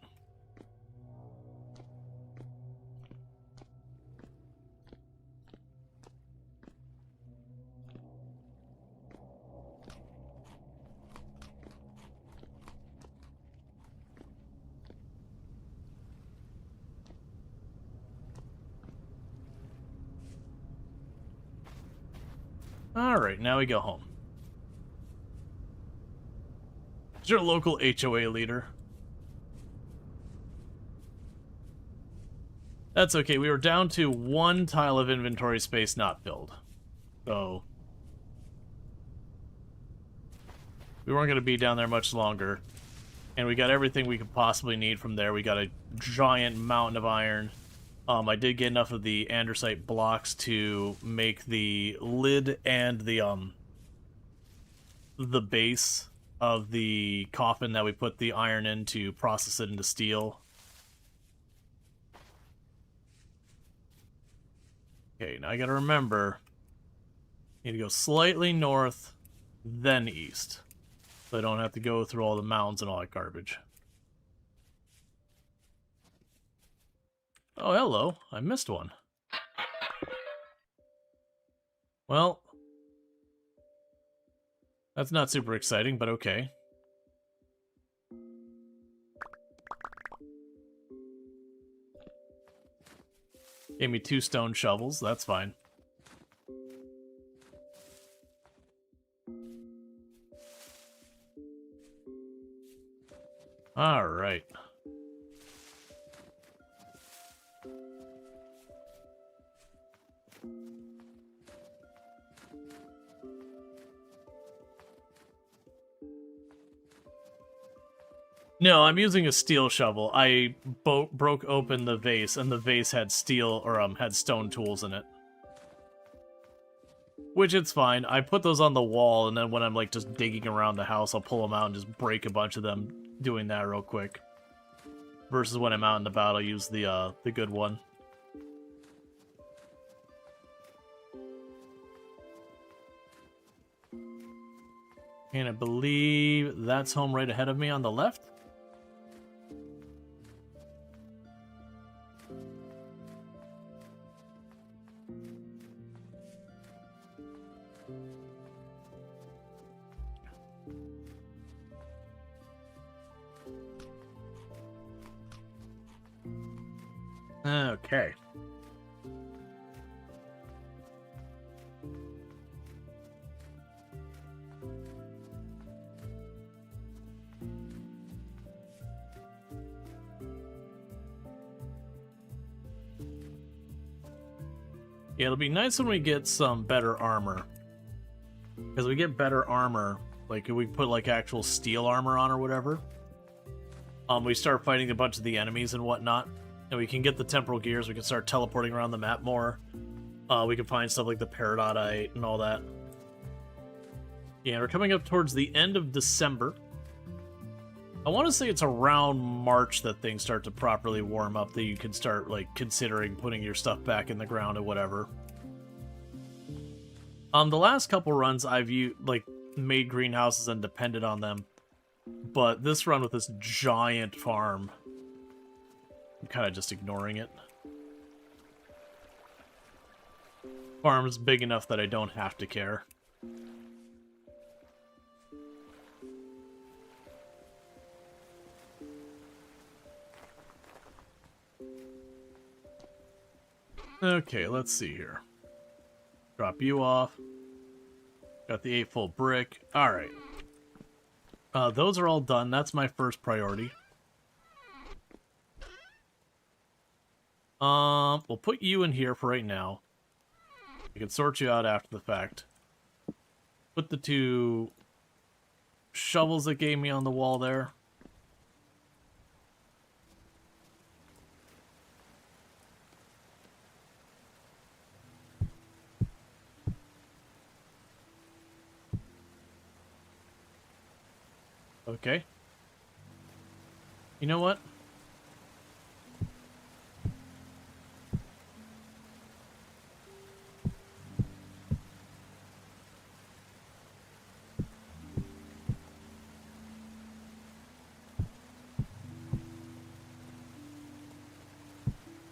Alright, now we go home. your local HOA leader. That's okay. We were down to 1 tile of inventory space not filled. So we weren't going to be down there much longer. And we got everything we could possibly need from there. We got a giant mountain of iron. I did get enough of the andesite blocks to make the lid and the base of the coffin that we put the iron in to process it into steel. Okay, now I gotta remember, you need to go slightly north, then east. So I don't have to go through all the mountains and all that garbage. Oh, hello. I missed one. Well, that's not super exciting, but okay. Gave me 2 stone shovels. That's fine. All right. No, I'm using a steel shovel. I broke open the vase, and the vase had steel, or had stone tools in it. Which it's fine. I put those on the wall, and then when I'm like just digging around the house, I'll pull them out and just break a bunch of them doing that real quick. Versus when I'm out and about, I'll use the good one. And I believe that's home right ahead of me on the left. Okay. Yeah, it'll be nice when we get some better armor. Because we get better armor, like if we put like actual steel armor on or whatever, we start fighting a bunch of the enemies and whatnot. And we can get the temporal gears, we can start teleporting around the map more. We can find stuff like the peridotite and all that. Yeah, we're coming up towards the end of December. I want to say it's around March that things start to properly warm up, that you can start like considering putting your stuff back in the ground or whatever. The last couple runs I've made greenhouses and depended on them. But this run with this giant farm, I'm kind of just ignoring it. Farm's big enough that I don't have to care. Okay, let's see here. Drop you off. Got the 8 full brick. Alright. Those are all done. That's my first priority. We'll put you in here for right now. We can sort you out after the fact. Put the 2 shovels that gave me on the wall there. Okay. You know what?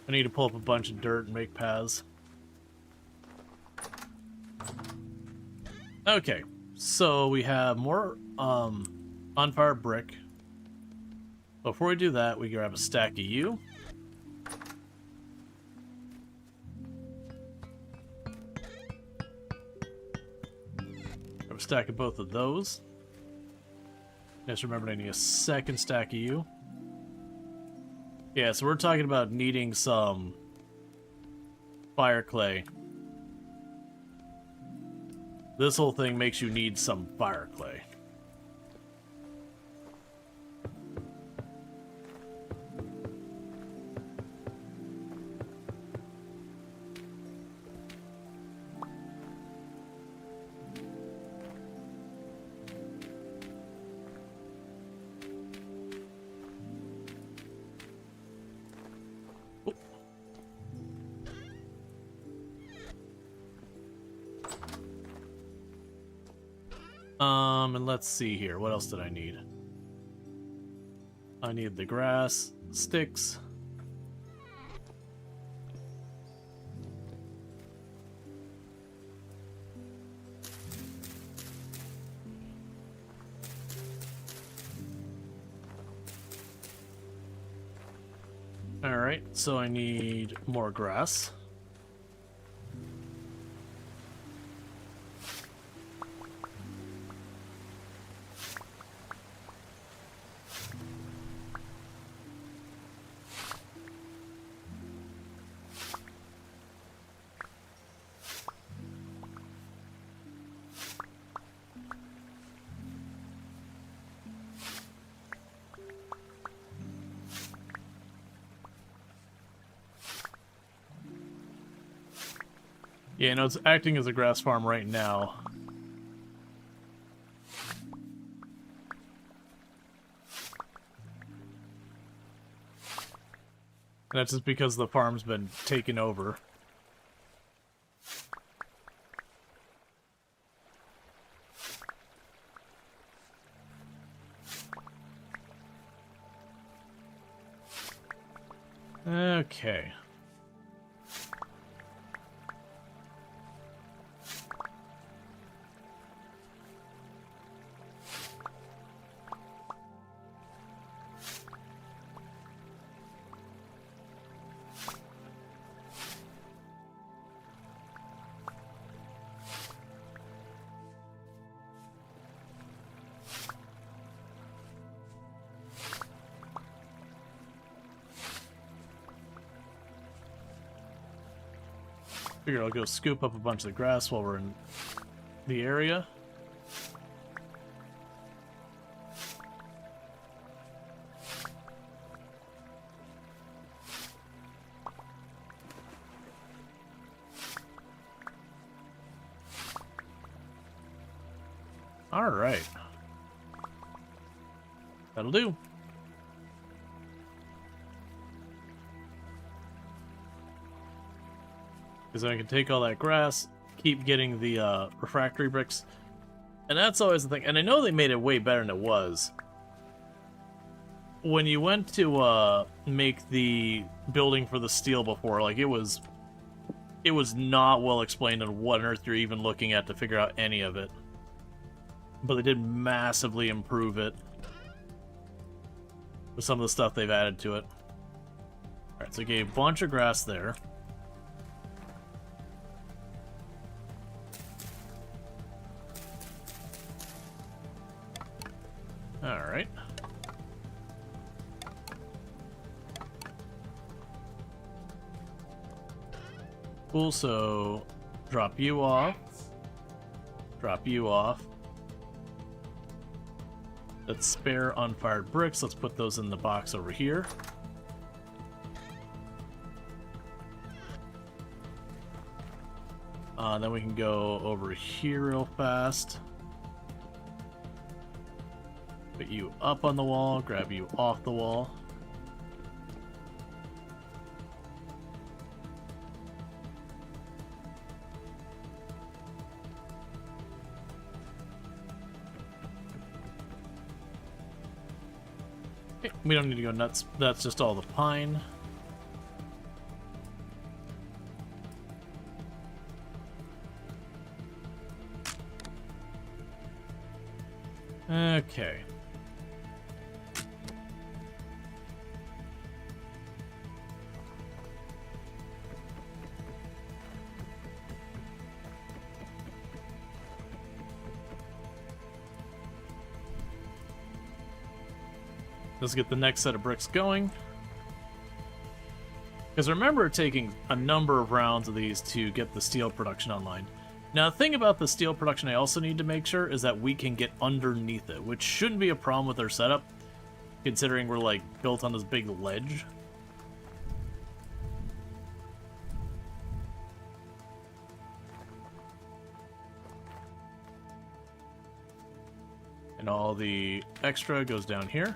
I need to pull up a bunch of dirt and make paths. Okay, so we have more on-fire brick. Before we do that, we grab a stack of you. Grab a stack of both of those. Just remembered I need a second stack of you. Yeah, so we're talking about needing some fire clay. This whole thing makes you need some fire clay. And let's see here. What else did I need? I need the grass, sticks. Alright, so I need more grass. Yeah, no, it's acting as a grass farm right now. And that's just because the farm's been taken over. Okay. Figure I'll go scoop up a bunch of the grass while we're in the area. All right. That'll do. Because I can take all that grass, keep getting the refractory bricks. And that's always the thing. And I know they made it way better than it was. When you went to make the building for the steel before, like, it was not well explained on what on earth you're even looking at to figure out any of it. But they did massively improve it with some of the stuff they've added to it. Alright, so I gave a bunch of grass there. Alright. Cool, so drop you off. Drop you off. Let's spare unfired bricks. Let's put those in the box over here. Then we can go over here real fast. Put you up on the wall, grab you off the wall. Okay, we don't need to go nuts. That's just all the pine. Okay. Let's get the next set of bricks going. Because remember, it's taking a number of rounds of these to get the steel production online. Now, the thing about the steel production I also need to make sure is that we can get underneath it, which shouldn't be a problem with our setup, considering we're, like, built on this big ledge. And all the extra goes down here.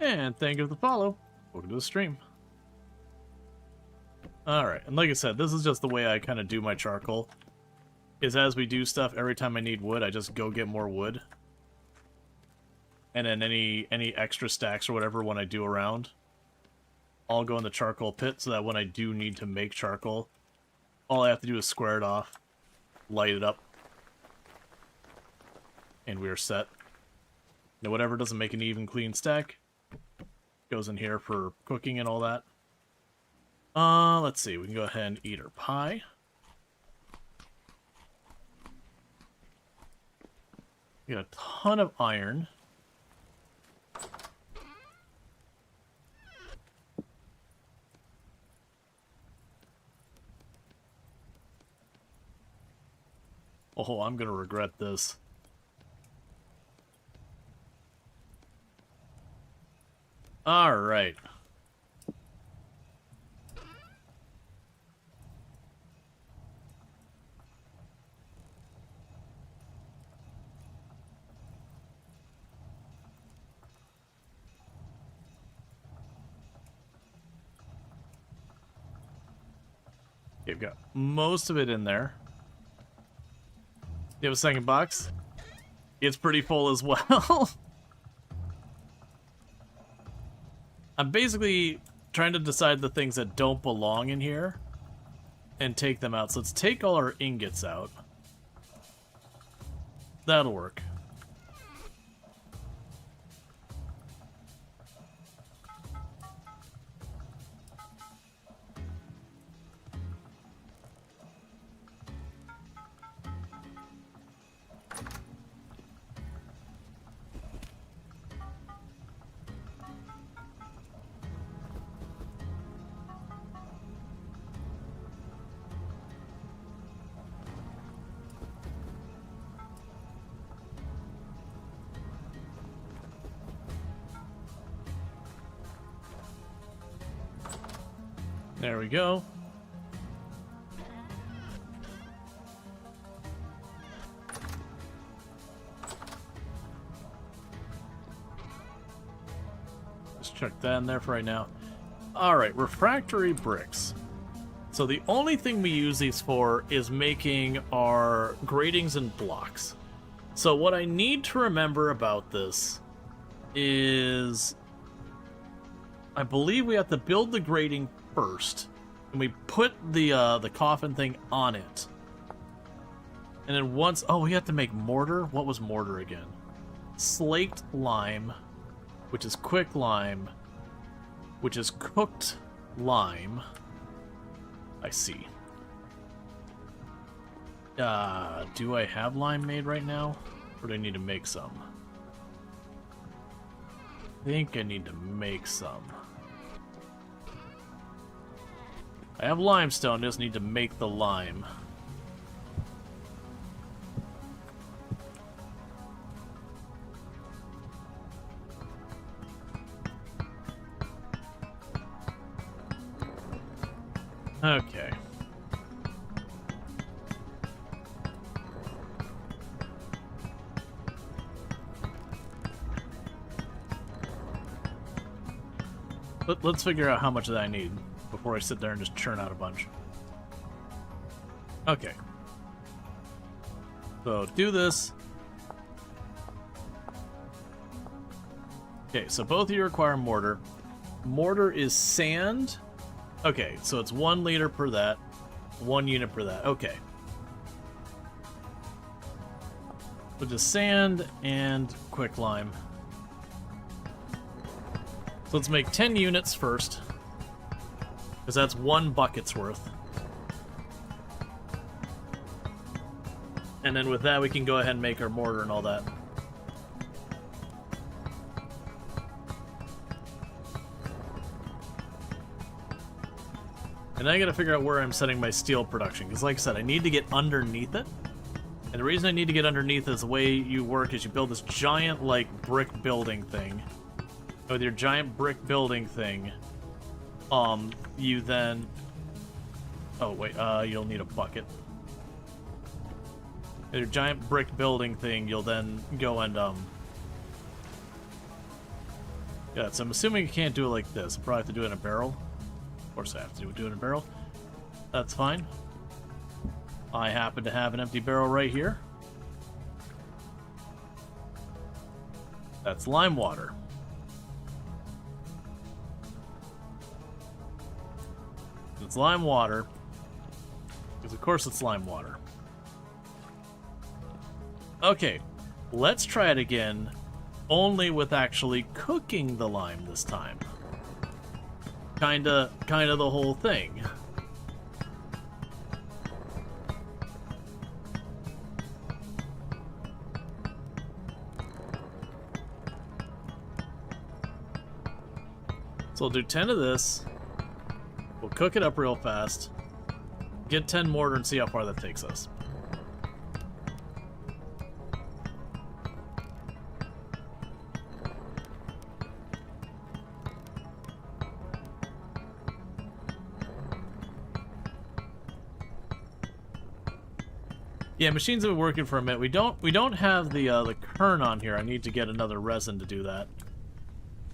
And thank you for the follow. Welcome to the stream. Alright, and like I said, this is just the way I kind of do my charcoal. Is as we do stuff, every time I need wood, I just go get more wood. And then any extra stacks or whatever when I do around, I'll go in the charcoal pit so that when I do need to make charcoal, all I have to do is square it off, light it up, and we are set. Now whatever doesn't make an even clean stack goes in here for cooking and all that. Let's see, we can go ahead and eat our pie. We got a ton of iron. Oh, I'm gonna regret this. Alright. Okay, we've got most of it in there. You have a second box? It's pretty full as well. I'm basically trying to decide the things that don't belong in here and take them out. So let's take all our ingots out. That'll work. There we go. Just chuck that in there for right now. Alright, refractory bricks. So the only thing we use these for is making our gratings and blocks. So what I need to remember about this is I believe we have to build the grating first, and we put the coffin thing on it, and then once we have to make mortar. What was mortar again? Slaked lime, which is quick lime, which is cooked lime. I see. Do I have lime made right now, or do I need to make some? I think I need to make some. I have limestone, just need to make the lime. Okay. Let's figure out how much of that I need before I sit there and just churn out a bunch. Okay. So, do this. Okay, so both of you require mortar. Mortar is sand. Okay, so it's 1 liter per that. 1 unit per that. Okay. So just sand and quick lime. So let's make 10 units first, because that's 1 bucket's worth. And then with that, we can go ahead and make our mortar and all that. And I gotta figure out where I'm setting my steel production, because like I said, I need to get underneath it. And the reason I need to get underneath is the way you work is you build this giant, like, brick building thing. And with your giant brick building thing, you then... Oh, wait, you'll need a bucket. With your giant brick building thing, you'll then go and, Yeah, so I'm assuming you can't do it like this. I'll probably have to do it in a barrel. Of course I have to do it in a barrel. That's fine. I happen to have an empty barrel right here. That's lime water. It's lime water. Because of course it's lime water. Okay, let's try it again. Only with actually cooking the lime this time. Kinda the whole thing. So we'll do 10 of this. We'll cook it up real fast. Get 10 mortar and see how far that takes us. Yeah, machines have been working for a minute. We don't have the kern on here. I need to get another resin to do that.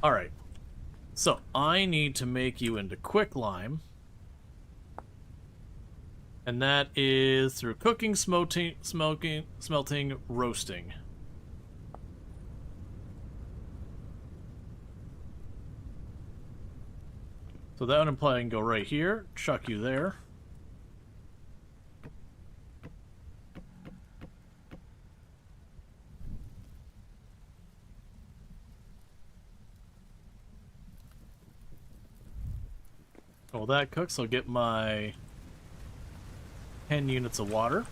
All right. So I need to make you into quicklime, and that is through cooking, smelting, roasting. So that would imply I can go right here, chuck you there. While that cooks, I'll get my 10 units of water.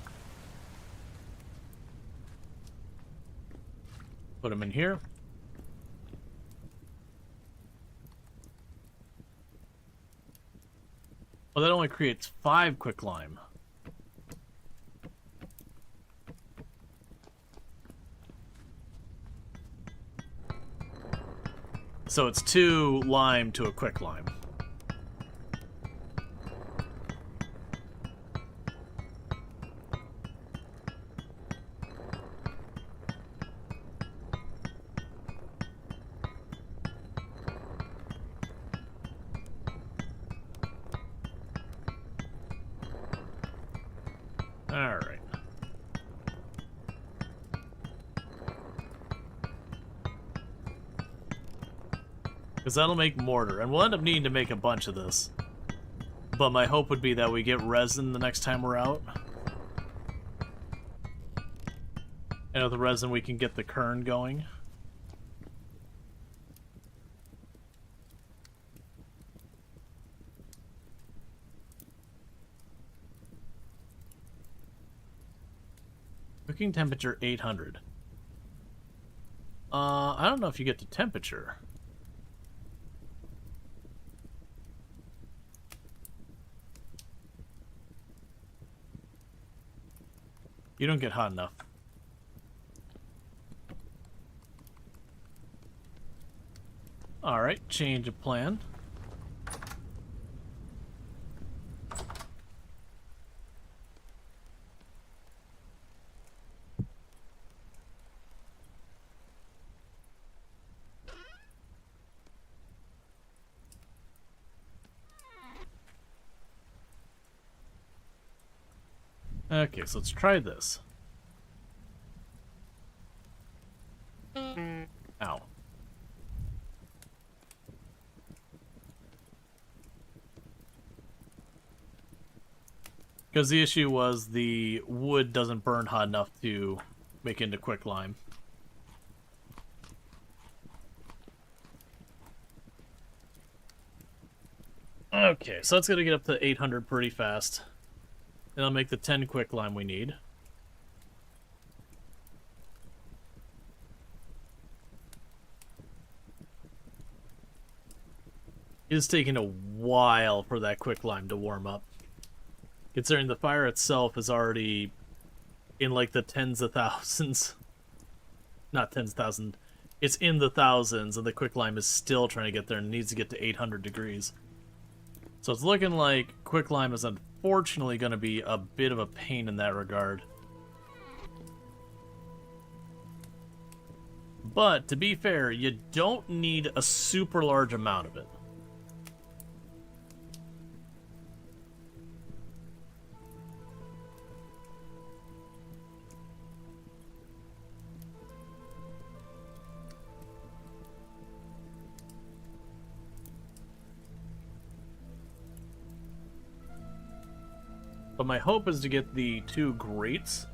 Put them in here. Well, that only creates 5 quicklime. So it's 2 lime to a quicklime. Alright. Because that'll make mortar. And we'll end up needing to make a bunch of this. But my hope would be that we get resin the next time we're out. And with the resin we can get the kern going. Cooking temperature 800. I don't know if you get to temperature. You don't get hot enough. Alright, change of plan. Okay, so let's try this. Ow. Because the issue was the wood doesn't burn hot enough to make into quicklime. Alright, so that's going to get up to 800 pretty fast. And I'll make the 10 quicklime we need. It is taking a while for that quicklime to warm up. Considering the fire itself is already in like the tens of thousands. Not tens of thousands. It's in the thousands, and the quicklime is still trying to get there and needs to get to 800 degrees. So it's looking like quicklime is unfortunately going to be a bit of a pain in that regard. But, to be fair, you don't need a super large amount of it. But my hope is to get the 2 grates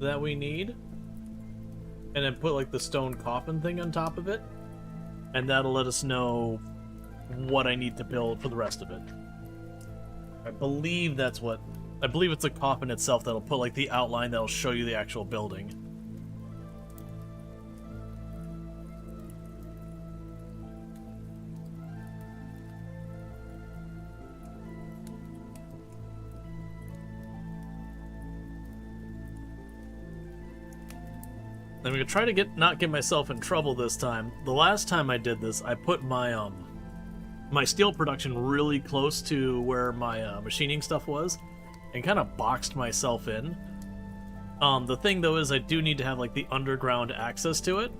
that we need, and then put like the stone coffin thing on top of it, and that'll let us know what I need to build for the rest of it. I believe that's what... I believe it's the coffin itself that'll put like the outline that'll show you the actual building. I'm gonna try to not get myself in trouble this time. The last time I did this, I put my my steel production really close to where my machining stuff was, and kind of boxed myself in. The thing though is I do need to have like the underground access to it,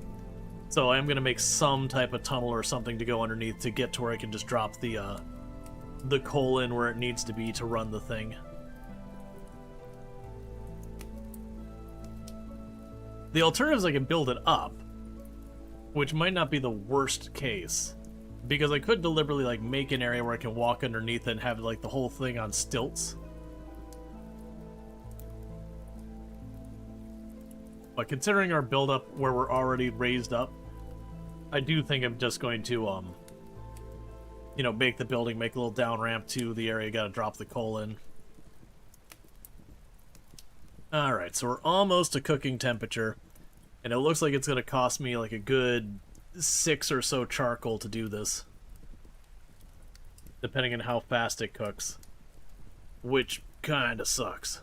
so I am gonna make some type of tunnel or something to go underneath to get to where I can just drop the coal in where it needs to be to run the thing. The alternative is I can build it up, which might not be the worst case, because I could deliberately like make an area where I can walk underneath and have like the whole thing on stilts. But considering our build up where we're already raised up, I do think I'm just going to you know, make the building, make a little down ramp to the area you gotta drop the coal in. Alright, so we're almost to cooking temperature, and it looks like it's going to cost me like a good 6 or so charcoal to do this, depending on how fast it cooks, which kind of sucks.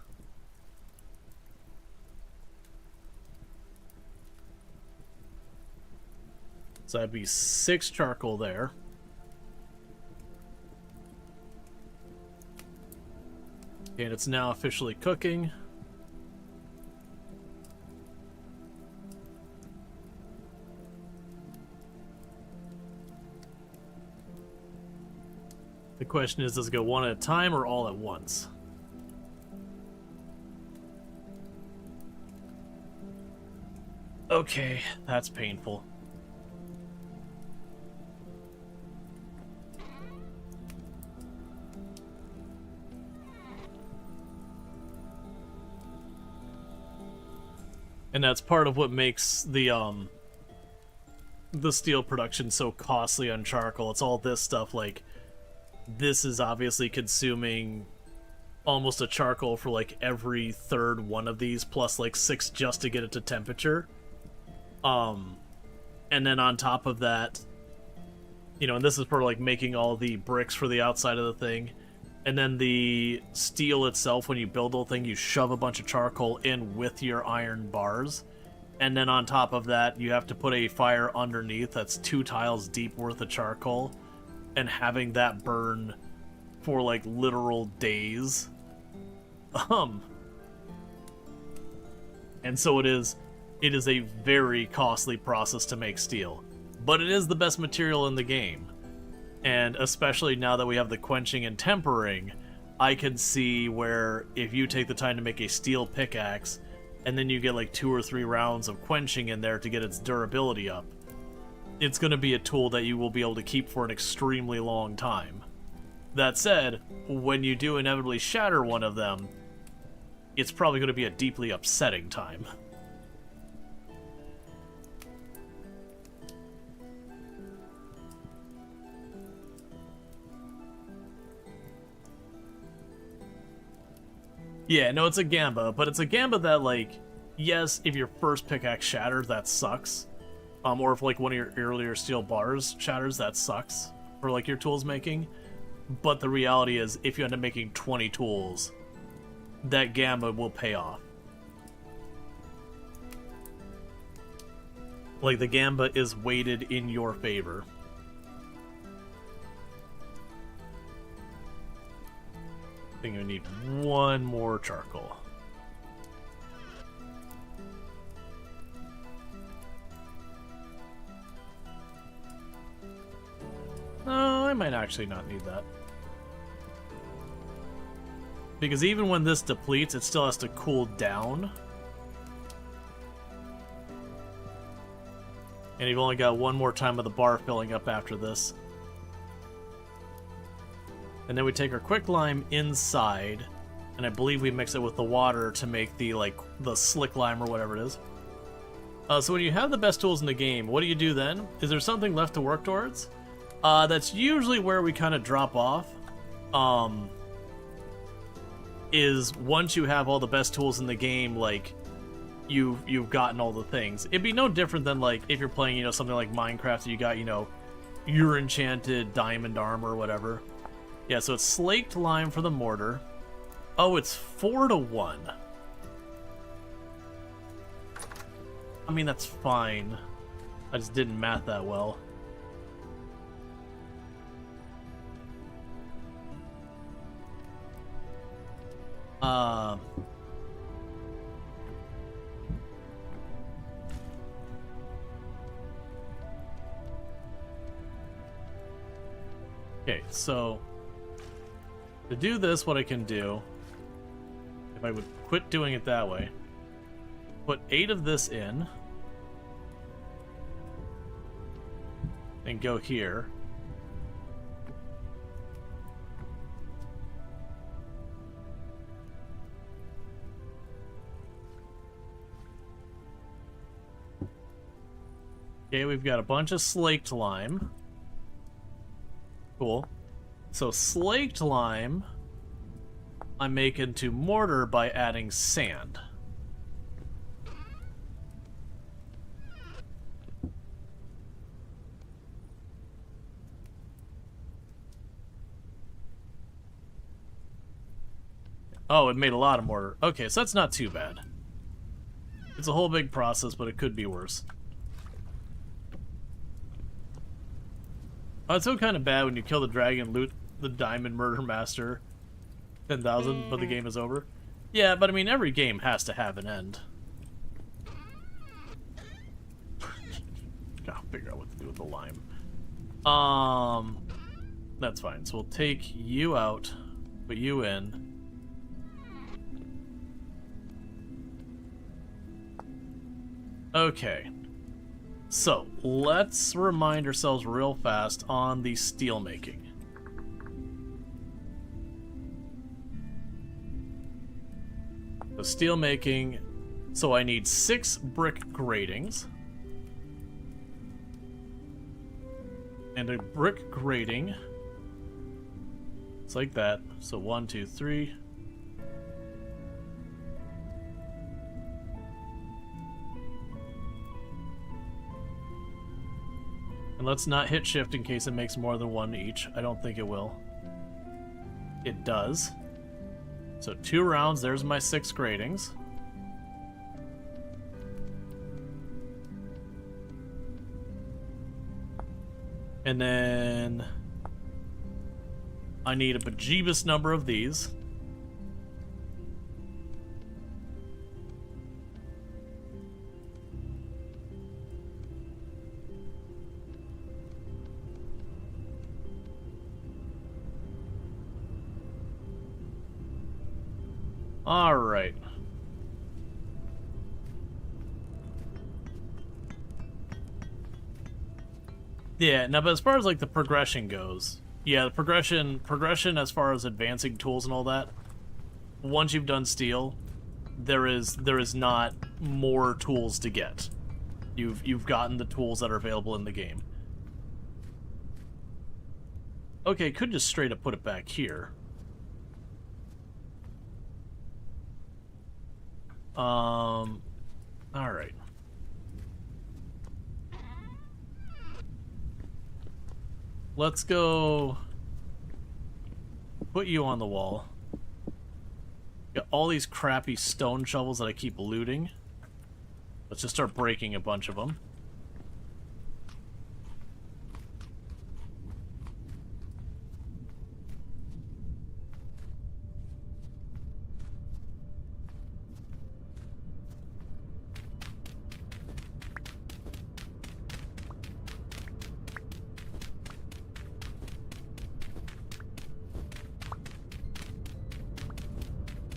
So that'd be 6 charcoal there. And it's now officially cooking. The question is, does it go one at a time or all at once? Okay, that's painful. And that's part of what makes the steel production so costly on charcoal. It's all this stuff, like, this is obviously consuming almost a charcoal for like every third one of these, plus like 6 just to get it to temperature. And then on top of that, you know, and this is for like making all the bricks for the outside of the thing. And then the steel itself, when you build the whole thing, you shove a bunch of charcoal in with your iron bars. And then on top of that, you have to put a fire underneath that's 2 tiles deep worth of charcoal. And having that burn for like literal days. And so it is a very costly process to make steel. But it is the best material in the game. And especially now that we have the quenching and tempering, I can see where if you take the time to make a steel pickaxe, and then you get like 2 or 3 rounds of quenching in there to get its durability up, it's going to be a tool that you will be able to keep for an extremely long time. That said, when you do inevitably shatter one of them, it's probably going to be a deeply upsetting time. Yeah, no, it's a Gamba, but it's a Gamba that, like, yes, if your first pickaxe shatters, that sucks. Or if, like, one of your earlier steel bars shatters, that sucks for, like, your tools making. But the reality is, if you end up making 20 tools, that Gamba will pay off. Like, the Gamba is weighted in your favor. I think we need one more charcoal. No, I might actually not need that. Because even when this depletes, it still has to cool down. And you've only got one more time of the bar filling up after this. And then we take our quicklime inside, and I believe we mix it with the water to make the, like, the slick lime or whatever it is. So when you have the best tools in the game, what do you do then? Is there something left to work towards? That's usually where we kind of drop off. Is once you have all the best tools in the game, like, you've gotten all the things. It'd be no different than, like, if you're playing, you know, something like Minecraft, you got, you know, your enchanted diamond armor or whatever. Yeah, so it's slaked lime for the mortar. Oh, it's 4-to-1. I mean, that's fine. I just didn't math that well. Okay, so to do this, what I can do, if I would quit doing it that way, put 8 of this in, and go here. Okay, we've got a bunch of slaked lime. Cool. So slaked lime, I make into mortar by adding sand. Oh, it made a lot of mortar. Okay, so that's not too bad. It's a whole big process, but it could be worse. Oh, it's so kind of bad when you kill the dragon, loot the diamond murder master. 10,000, but the game is over. Yeah, but I mean, every game has to have an end. Gotta figure out what to do with the lime. That's fine. So we'll take you out, put you in. Okay. So, let's remind ourselves real fast on the steel making. The steel making, so I need 6 brick gratings. And a brick grating. It's like that. So 1, 2, 3. And let's not hit shift in case it makes more than 1 each. I don't think it will. It does. So 2 rounds, there's my 6 gratings. And then I need a bejeebus number of these. All right. Yeah, now, but as far as, like, the progression goes, yeah, the progression as far as advancing tools and all that, once you've done steel, there is not more tools to get. You've gotten the tools that are available in the game. Okay, could just straight up put it back here. All right. Let's go put you on the wall. Got all these crappy stone shovels that I keep looting. Let's just start breaking a bunch of them.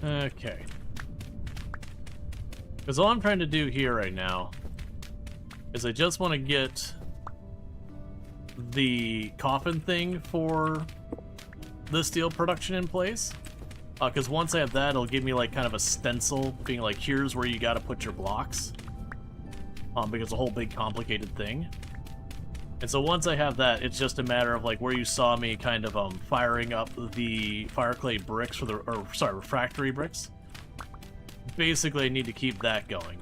Okay. Because all I'm trying to do here right now is I just want to get the coffin thing for the steel production in place. Because once I have that, it'll give me like kind of a stencil being like, here's where you got to put your blocks. Because it's a whole big complicated thing. And so once I have that, it's just a matter of like where you saw me kind of firing up the fire clay bricks for the, or sorry, refractory bricks. Basically, I need to keep that going.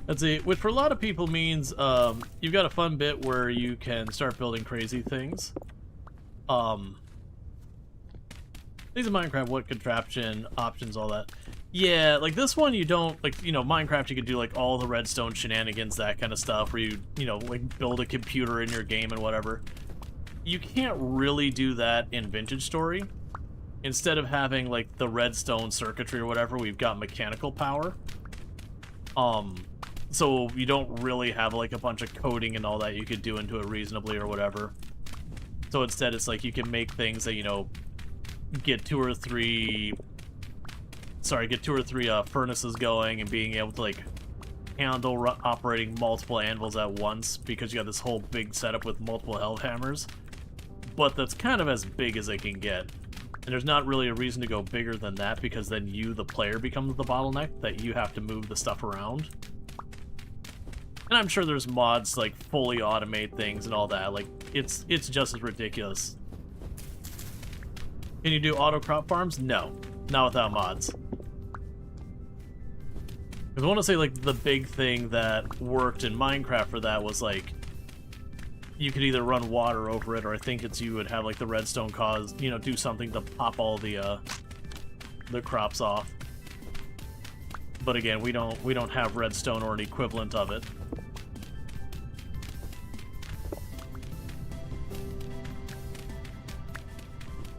Let's see, which for a lot of people means you've got a fun bit where you can start building crazy things. These are Minecraft, what contraption, options, all that. Yeah, like this one you don't, like, you know, Minecraft you could do like all the redstone shenanigans, that kind of stuff, where you know, like build a computer in your game and whatever. You can't really do that in Vintage Story. Instead of having like the redstone circuitry or whatever, we've got mechanical power. So you don't really have like a bunch of coding and all that you could do into it reasonably or whatever. So instead it's like you can make things that, you know, get two or three furnaces going and being able to like handle operating multiple anvils at once because you got this whole big setup with multiple hell hammers. But that's kind of as big as it can get. And there's not really a reason to go bigger than that because then you, the player, becomes the bottleneck that you have to move the stuff around. And I'm sure there's mods to like fully automate things and all that. Like it's just as ridiculous. Can you do auto crop farms? No, not without mods. Because I want to say like the big thing that worked in Minecraft for that was like you could either run water over it, or I think it's you would have like the redstone cause, you know, do something to pop all the crops off. But again, we don't have redstone or an equivalent of it.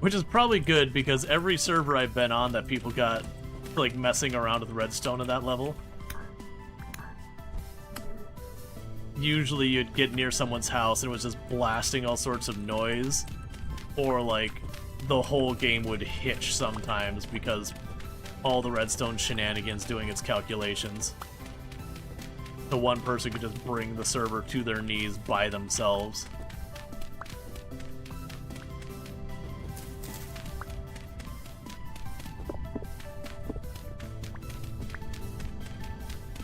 Which is probably good, because every server I've been on that people got, like, messing around with redstone at that level, usually you'd get near someone's house and it was just blasting all sorts of noise, or, like, the whole game would hitch sometimes because all the redstone shenanigans doing its calculations. The one person could just bring the server to their knees by themselves.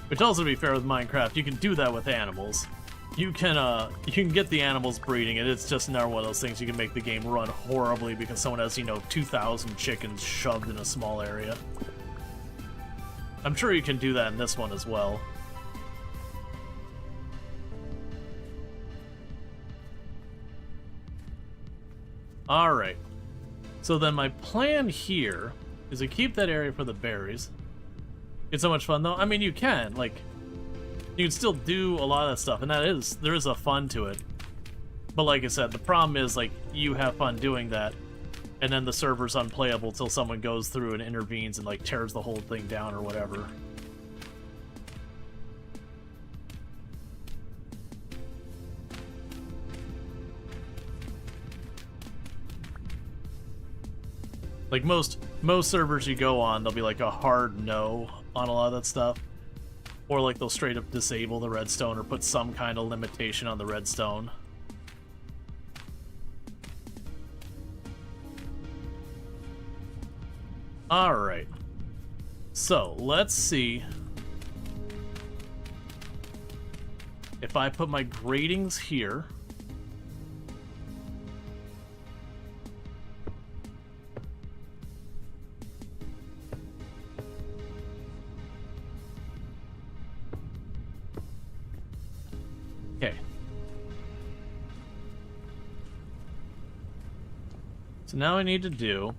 Which also, to be fair with Minecraft, you can do that with animals. You can get the animals breeding, and it's just another one of those things you can make the game run horribly because someone has, you know, 2,000 chickens shoved in a small area. I'm sure you can do that in this one as well. Alright. So then my plan here is to keep that area for the berries. It's so much fun, though. I mean, you can, like, you can still do a lot of that stuff, and there is a fun to it. But like I said, the problem is, like, you have fun doing that, and then the server's unplayable till someone goes through and intervenes and, like, tears the whole thing down or whatever. Like, most servers you go on, there'll be, like, a hard no on a lot of that stuff. Or, like, they'll straight up disable the redstone or put some kind of limitation on the redstone. Alright. So, let's see if I put my gratings here. Okay. So now I need to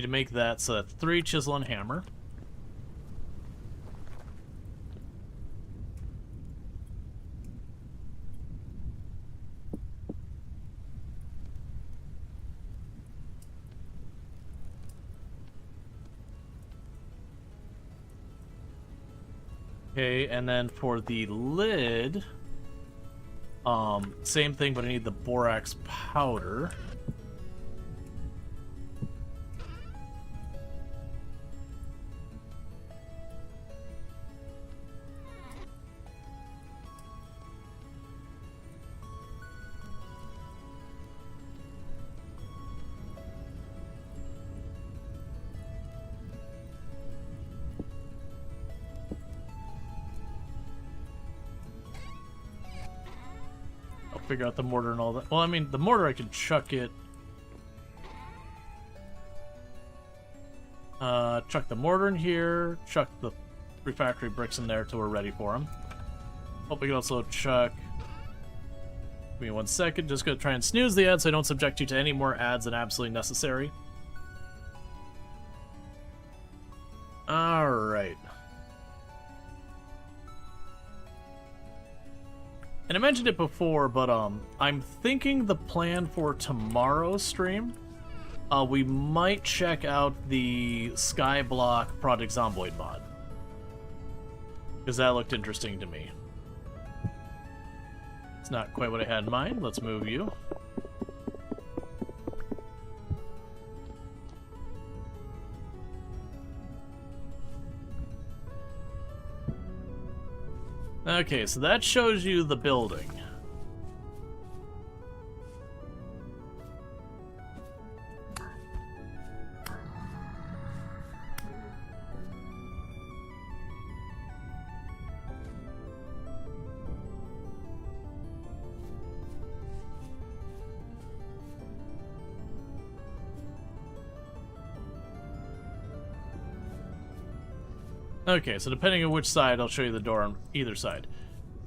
make that so that's 3 chisel and hammer. Okay, and then for the lid, same thing, but I need the borax powder. Figure out the mortar and all that. Well, I mean, the mortar I can chuck it. Chuck the mortar in here. Chuck the refractory bricks in there till we're ready for them. Oh, we can also chuck. Give me 1 second. Just gonna try and snooze the ad so I don't subject you to any more ads than absolutely necessary. All right. And I mentioned it before, but I'm thinking the plan for tomorrow's stream, we might check out the Skyblock Project Zomboid mod. Because that looked interesting to me. It's not quite what I had in mind. Let's move you. Okay, so that shows you the building. Okay, so depending on which side, I'll show you the door on either side.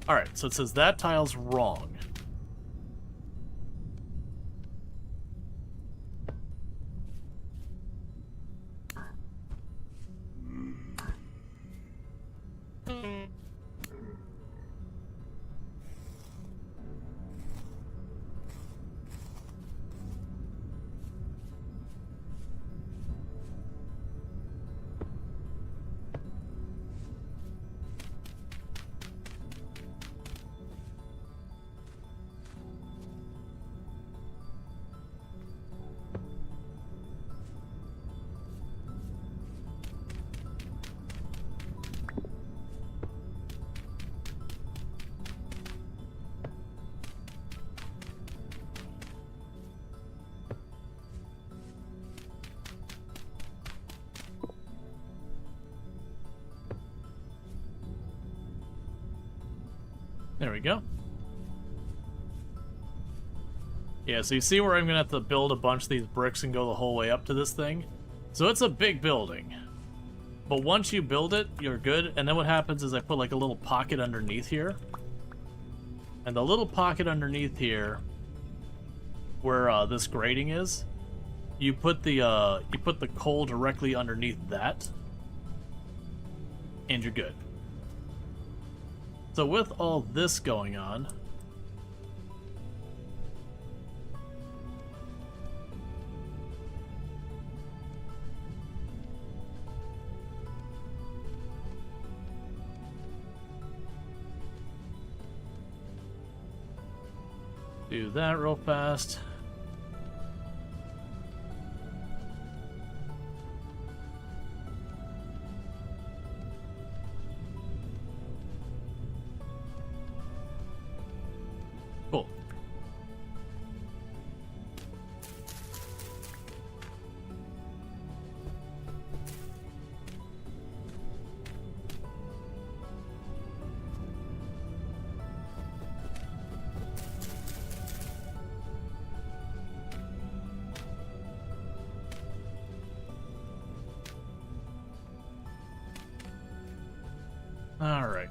Alright, so it says that tile's wrong. There we go. Yeah, so you see where I'm going to have to build a bunch of these bricks and go the whole way up to this thing? So it's a big building. But once you build it, you're good. And then what happens is I put like a little pocket underneath here. And the little pocket underneath here, where this grating is, you put the coal directly underneath that, and you're good. So with all this going on, do that real fast. Cool. All right.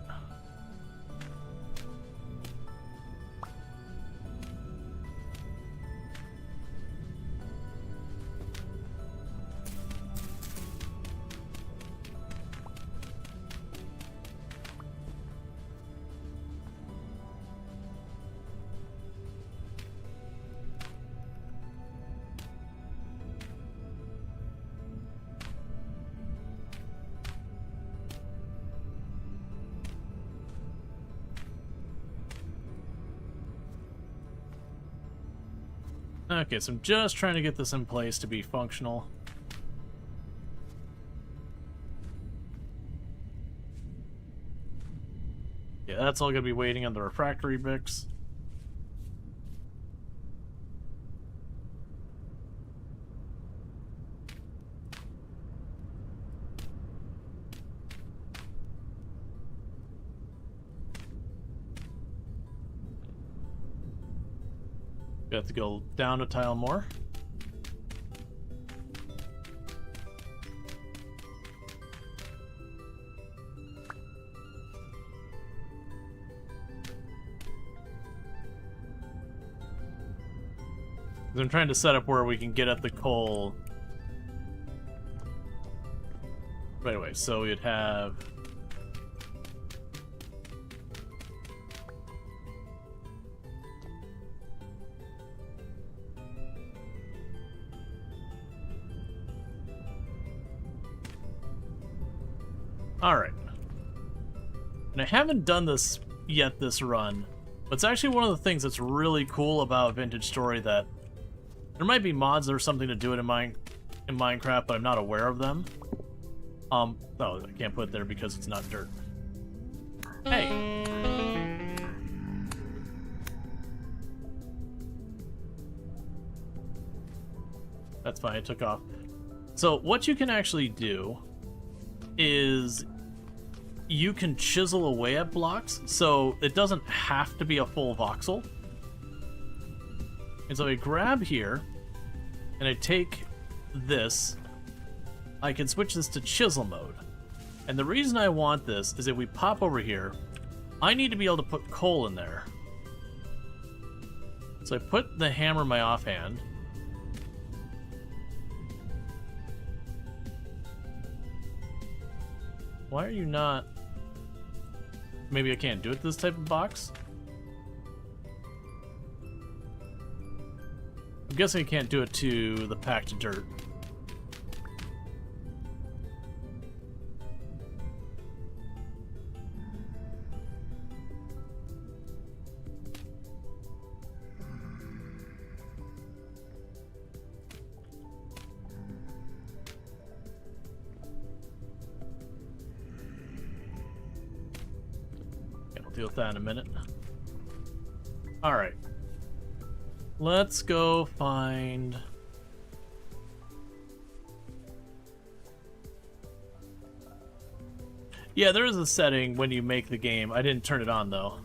Okay, so I'm just trying to get this in place to be functional. Yeah, that's all going to be waiting on the refractory mix. We have to go down a tile more. I'm trying to set up where we can get at the coal. Right away, so we'd have... Alright. And I haven't done this yet this run, but it's actually one of the things that's really cool about Vintage Story, that there might be mods or something to do it in Minecraft, but I'm not aware of them. No, I can't put it there because it's not dirt. Hey! That's fine, it took off. So what you can actually do is you can chisel away at blocks, so it doesn't have to be a full voxel. And so I grab here, and I take this. I can switch this to chisel mode. And the reason I want this is if we pop over here, I need to be able to put coal in there. So I put the hammer in my offhand. Why are you not... Maybe I can't do it this type of box? I'm guessing I can't do it to the packed dirt. Deal with that in a minute. Alright. Let's go find... Yeah, there is a setting when you make the game. I didn't turn it on, though.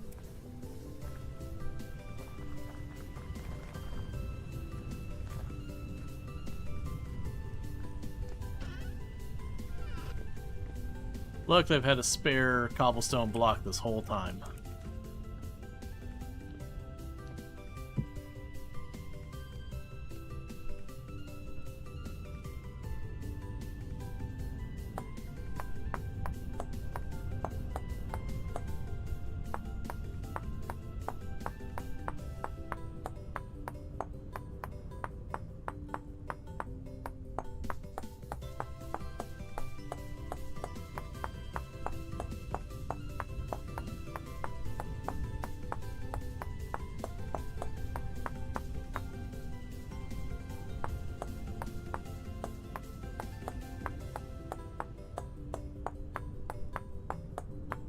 Look, they've had a spare cobblestone block this whole time.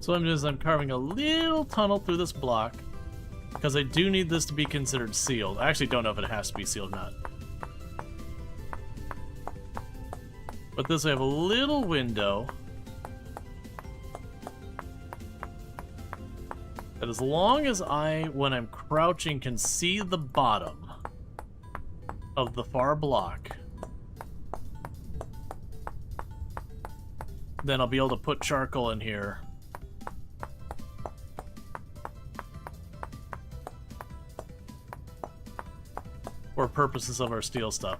So I'm carving a little tunnel through this block, because I do need this to be considered sealed. I actually don't know if it has to be sealed or not. But this, I have a little window that, as long as I, when I'm crouching, can see the bottom of the far block, then I'll be able to put charcoal in here. For purposes of our steel stuff.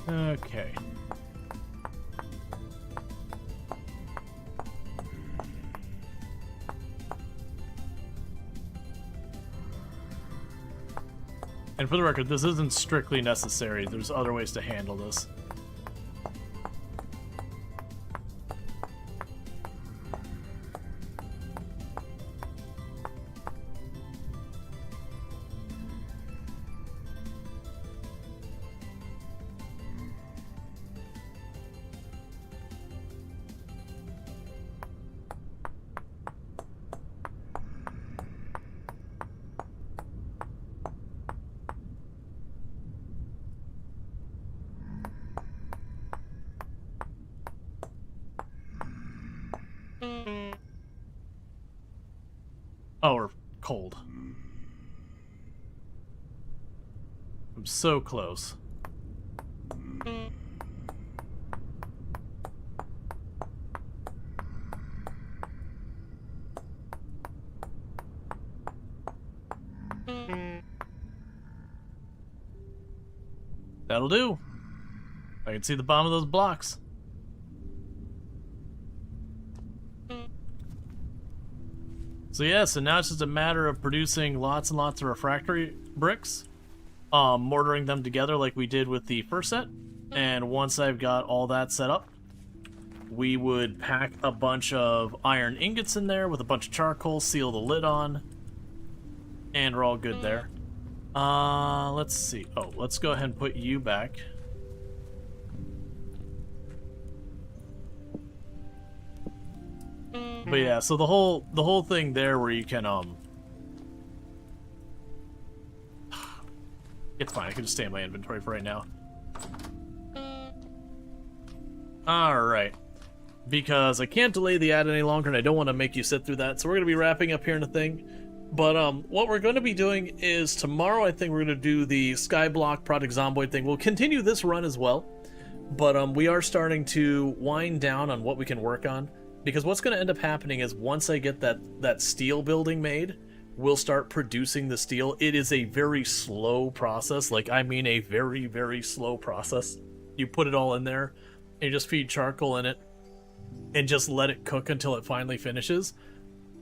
Okay. And for the record, this isn't strictly necessary. There's other ways to handle this. Oh, we're cold. I'm so close. That'll do. I can see the bottom of those blocks. So yeah, so now it's just a matter of producing lots and lots of refractory bricks, mortaring them together like we did with the first set, and once I've got all that set up, we would pack a bunch of iron ingots in there with a bunch of charcoal, seal the lid on, and we're all good there. Let's see. Oh, let's go ahead and put you back. But yeah, so the whole thing there where you can it's fine, I can just stay in my inventory for right now. Alright. Because I can't delay the ad any longer and I don't want to make you sit through that, so we're gonna be wrapping up here in a thing. But what we're gonna be doing is tomorrow I think we're gonna do the Skyblock Project Zomboid thing. We'll continue this run as well. But we are starting to wind down on what we can work on. Because what's going to end up happening is once I get that steel building made, we'll start producing the steel. It is a very slow process. Like, I mean a very, very slow process. You put it all in there, and you just feed charcoal in it, and just let it cook until it finally finishes.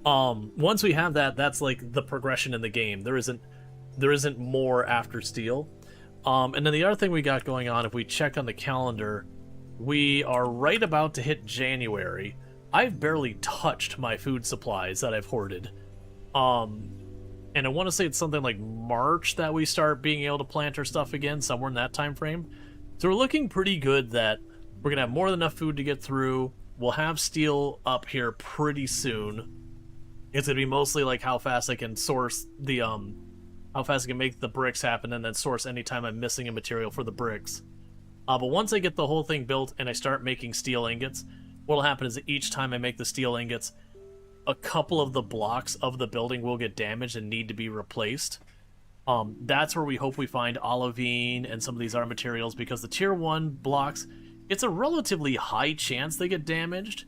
Once we have that, that's like the progression in the game. There isn't more after steel. And then the other thing we got going on, if we check on the calendar, we are right about to hit January. I've barely touched my food supplies that I've hoarded. And I want to say it's something like March that we start being able to plant our stuff again, somewhere in that time frame. So we're looking pretty good that we're going to have more than enough food to get through. We'll have steel up here pretty soon. It's going to be mostly like how fast I can source the, how fast I can make the bricks happen and then source anytime I'm missing a material for the bricks. But once I get the whole thing built and I start making steel ingots, what'll happen is that each time I make the steel ingots, a couple of the blocks of the building will get damaged and need to be replaced. That's where we hope we find olivine and some of these other materials, because the tier 1 blocks, it's a relatively high chance they get damaged.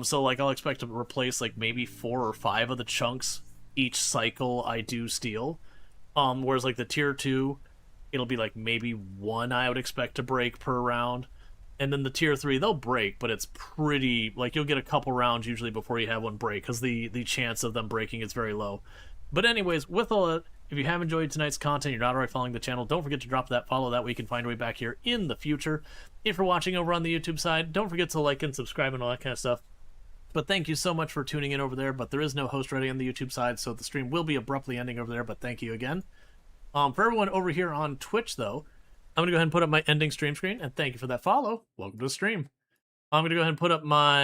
So like I'll expect to replace like maybe 4 or 5 of the chunks each cycle I do steel. Whereas like the tier 2, it'll be like maybe 1 I would expect to break per round. And then the tier 3, they'll break, but it's pretty, like, you'll get a couple rounds usually before you have one break, because the chance of them breaking is very low. But anyways, with all that, if you have enjoyed tonight's content, you're not already following the channel, don't forget to drop that follow, that way you can find your way back here in the future. If you're watching over on the YouTube side, don't forget to like and subscribe and all that kind of stuff. But thank you so much for tuning in over there, but there is no host ready on the YouTube side, so the stream will be abruptly ending over there, but thank you again. For everyone over here on Twitch, though, I'm going to go ahead and put up my ending stream screen, and thank you for that follow. Welcome to the stream. I'm going to go ahead and put up my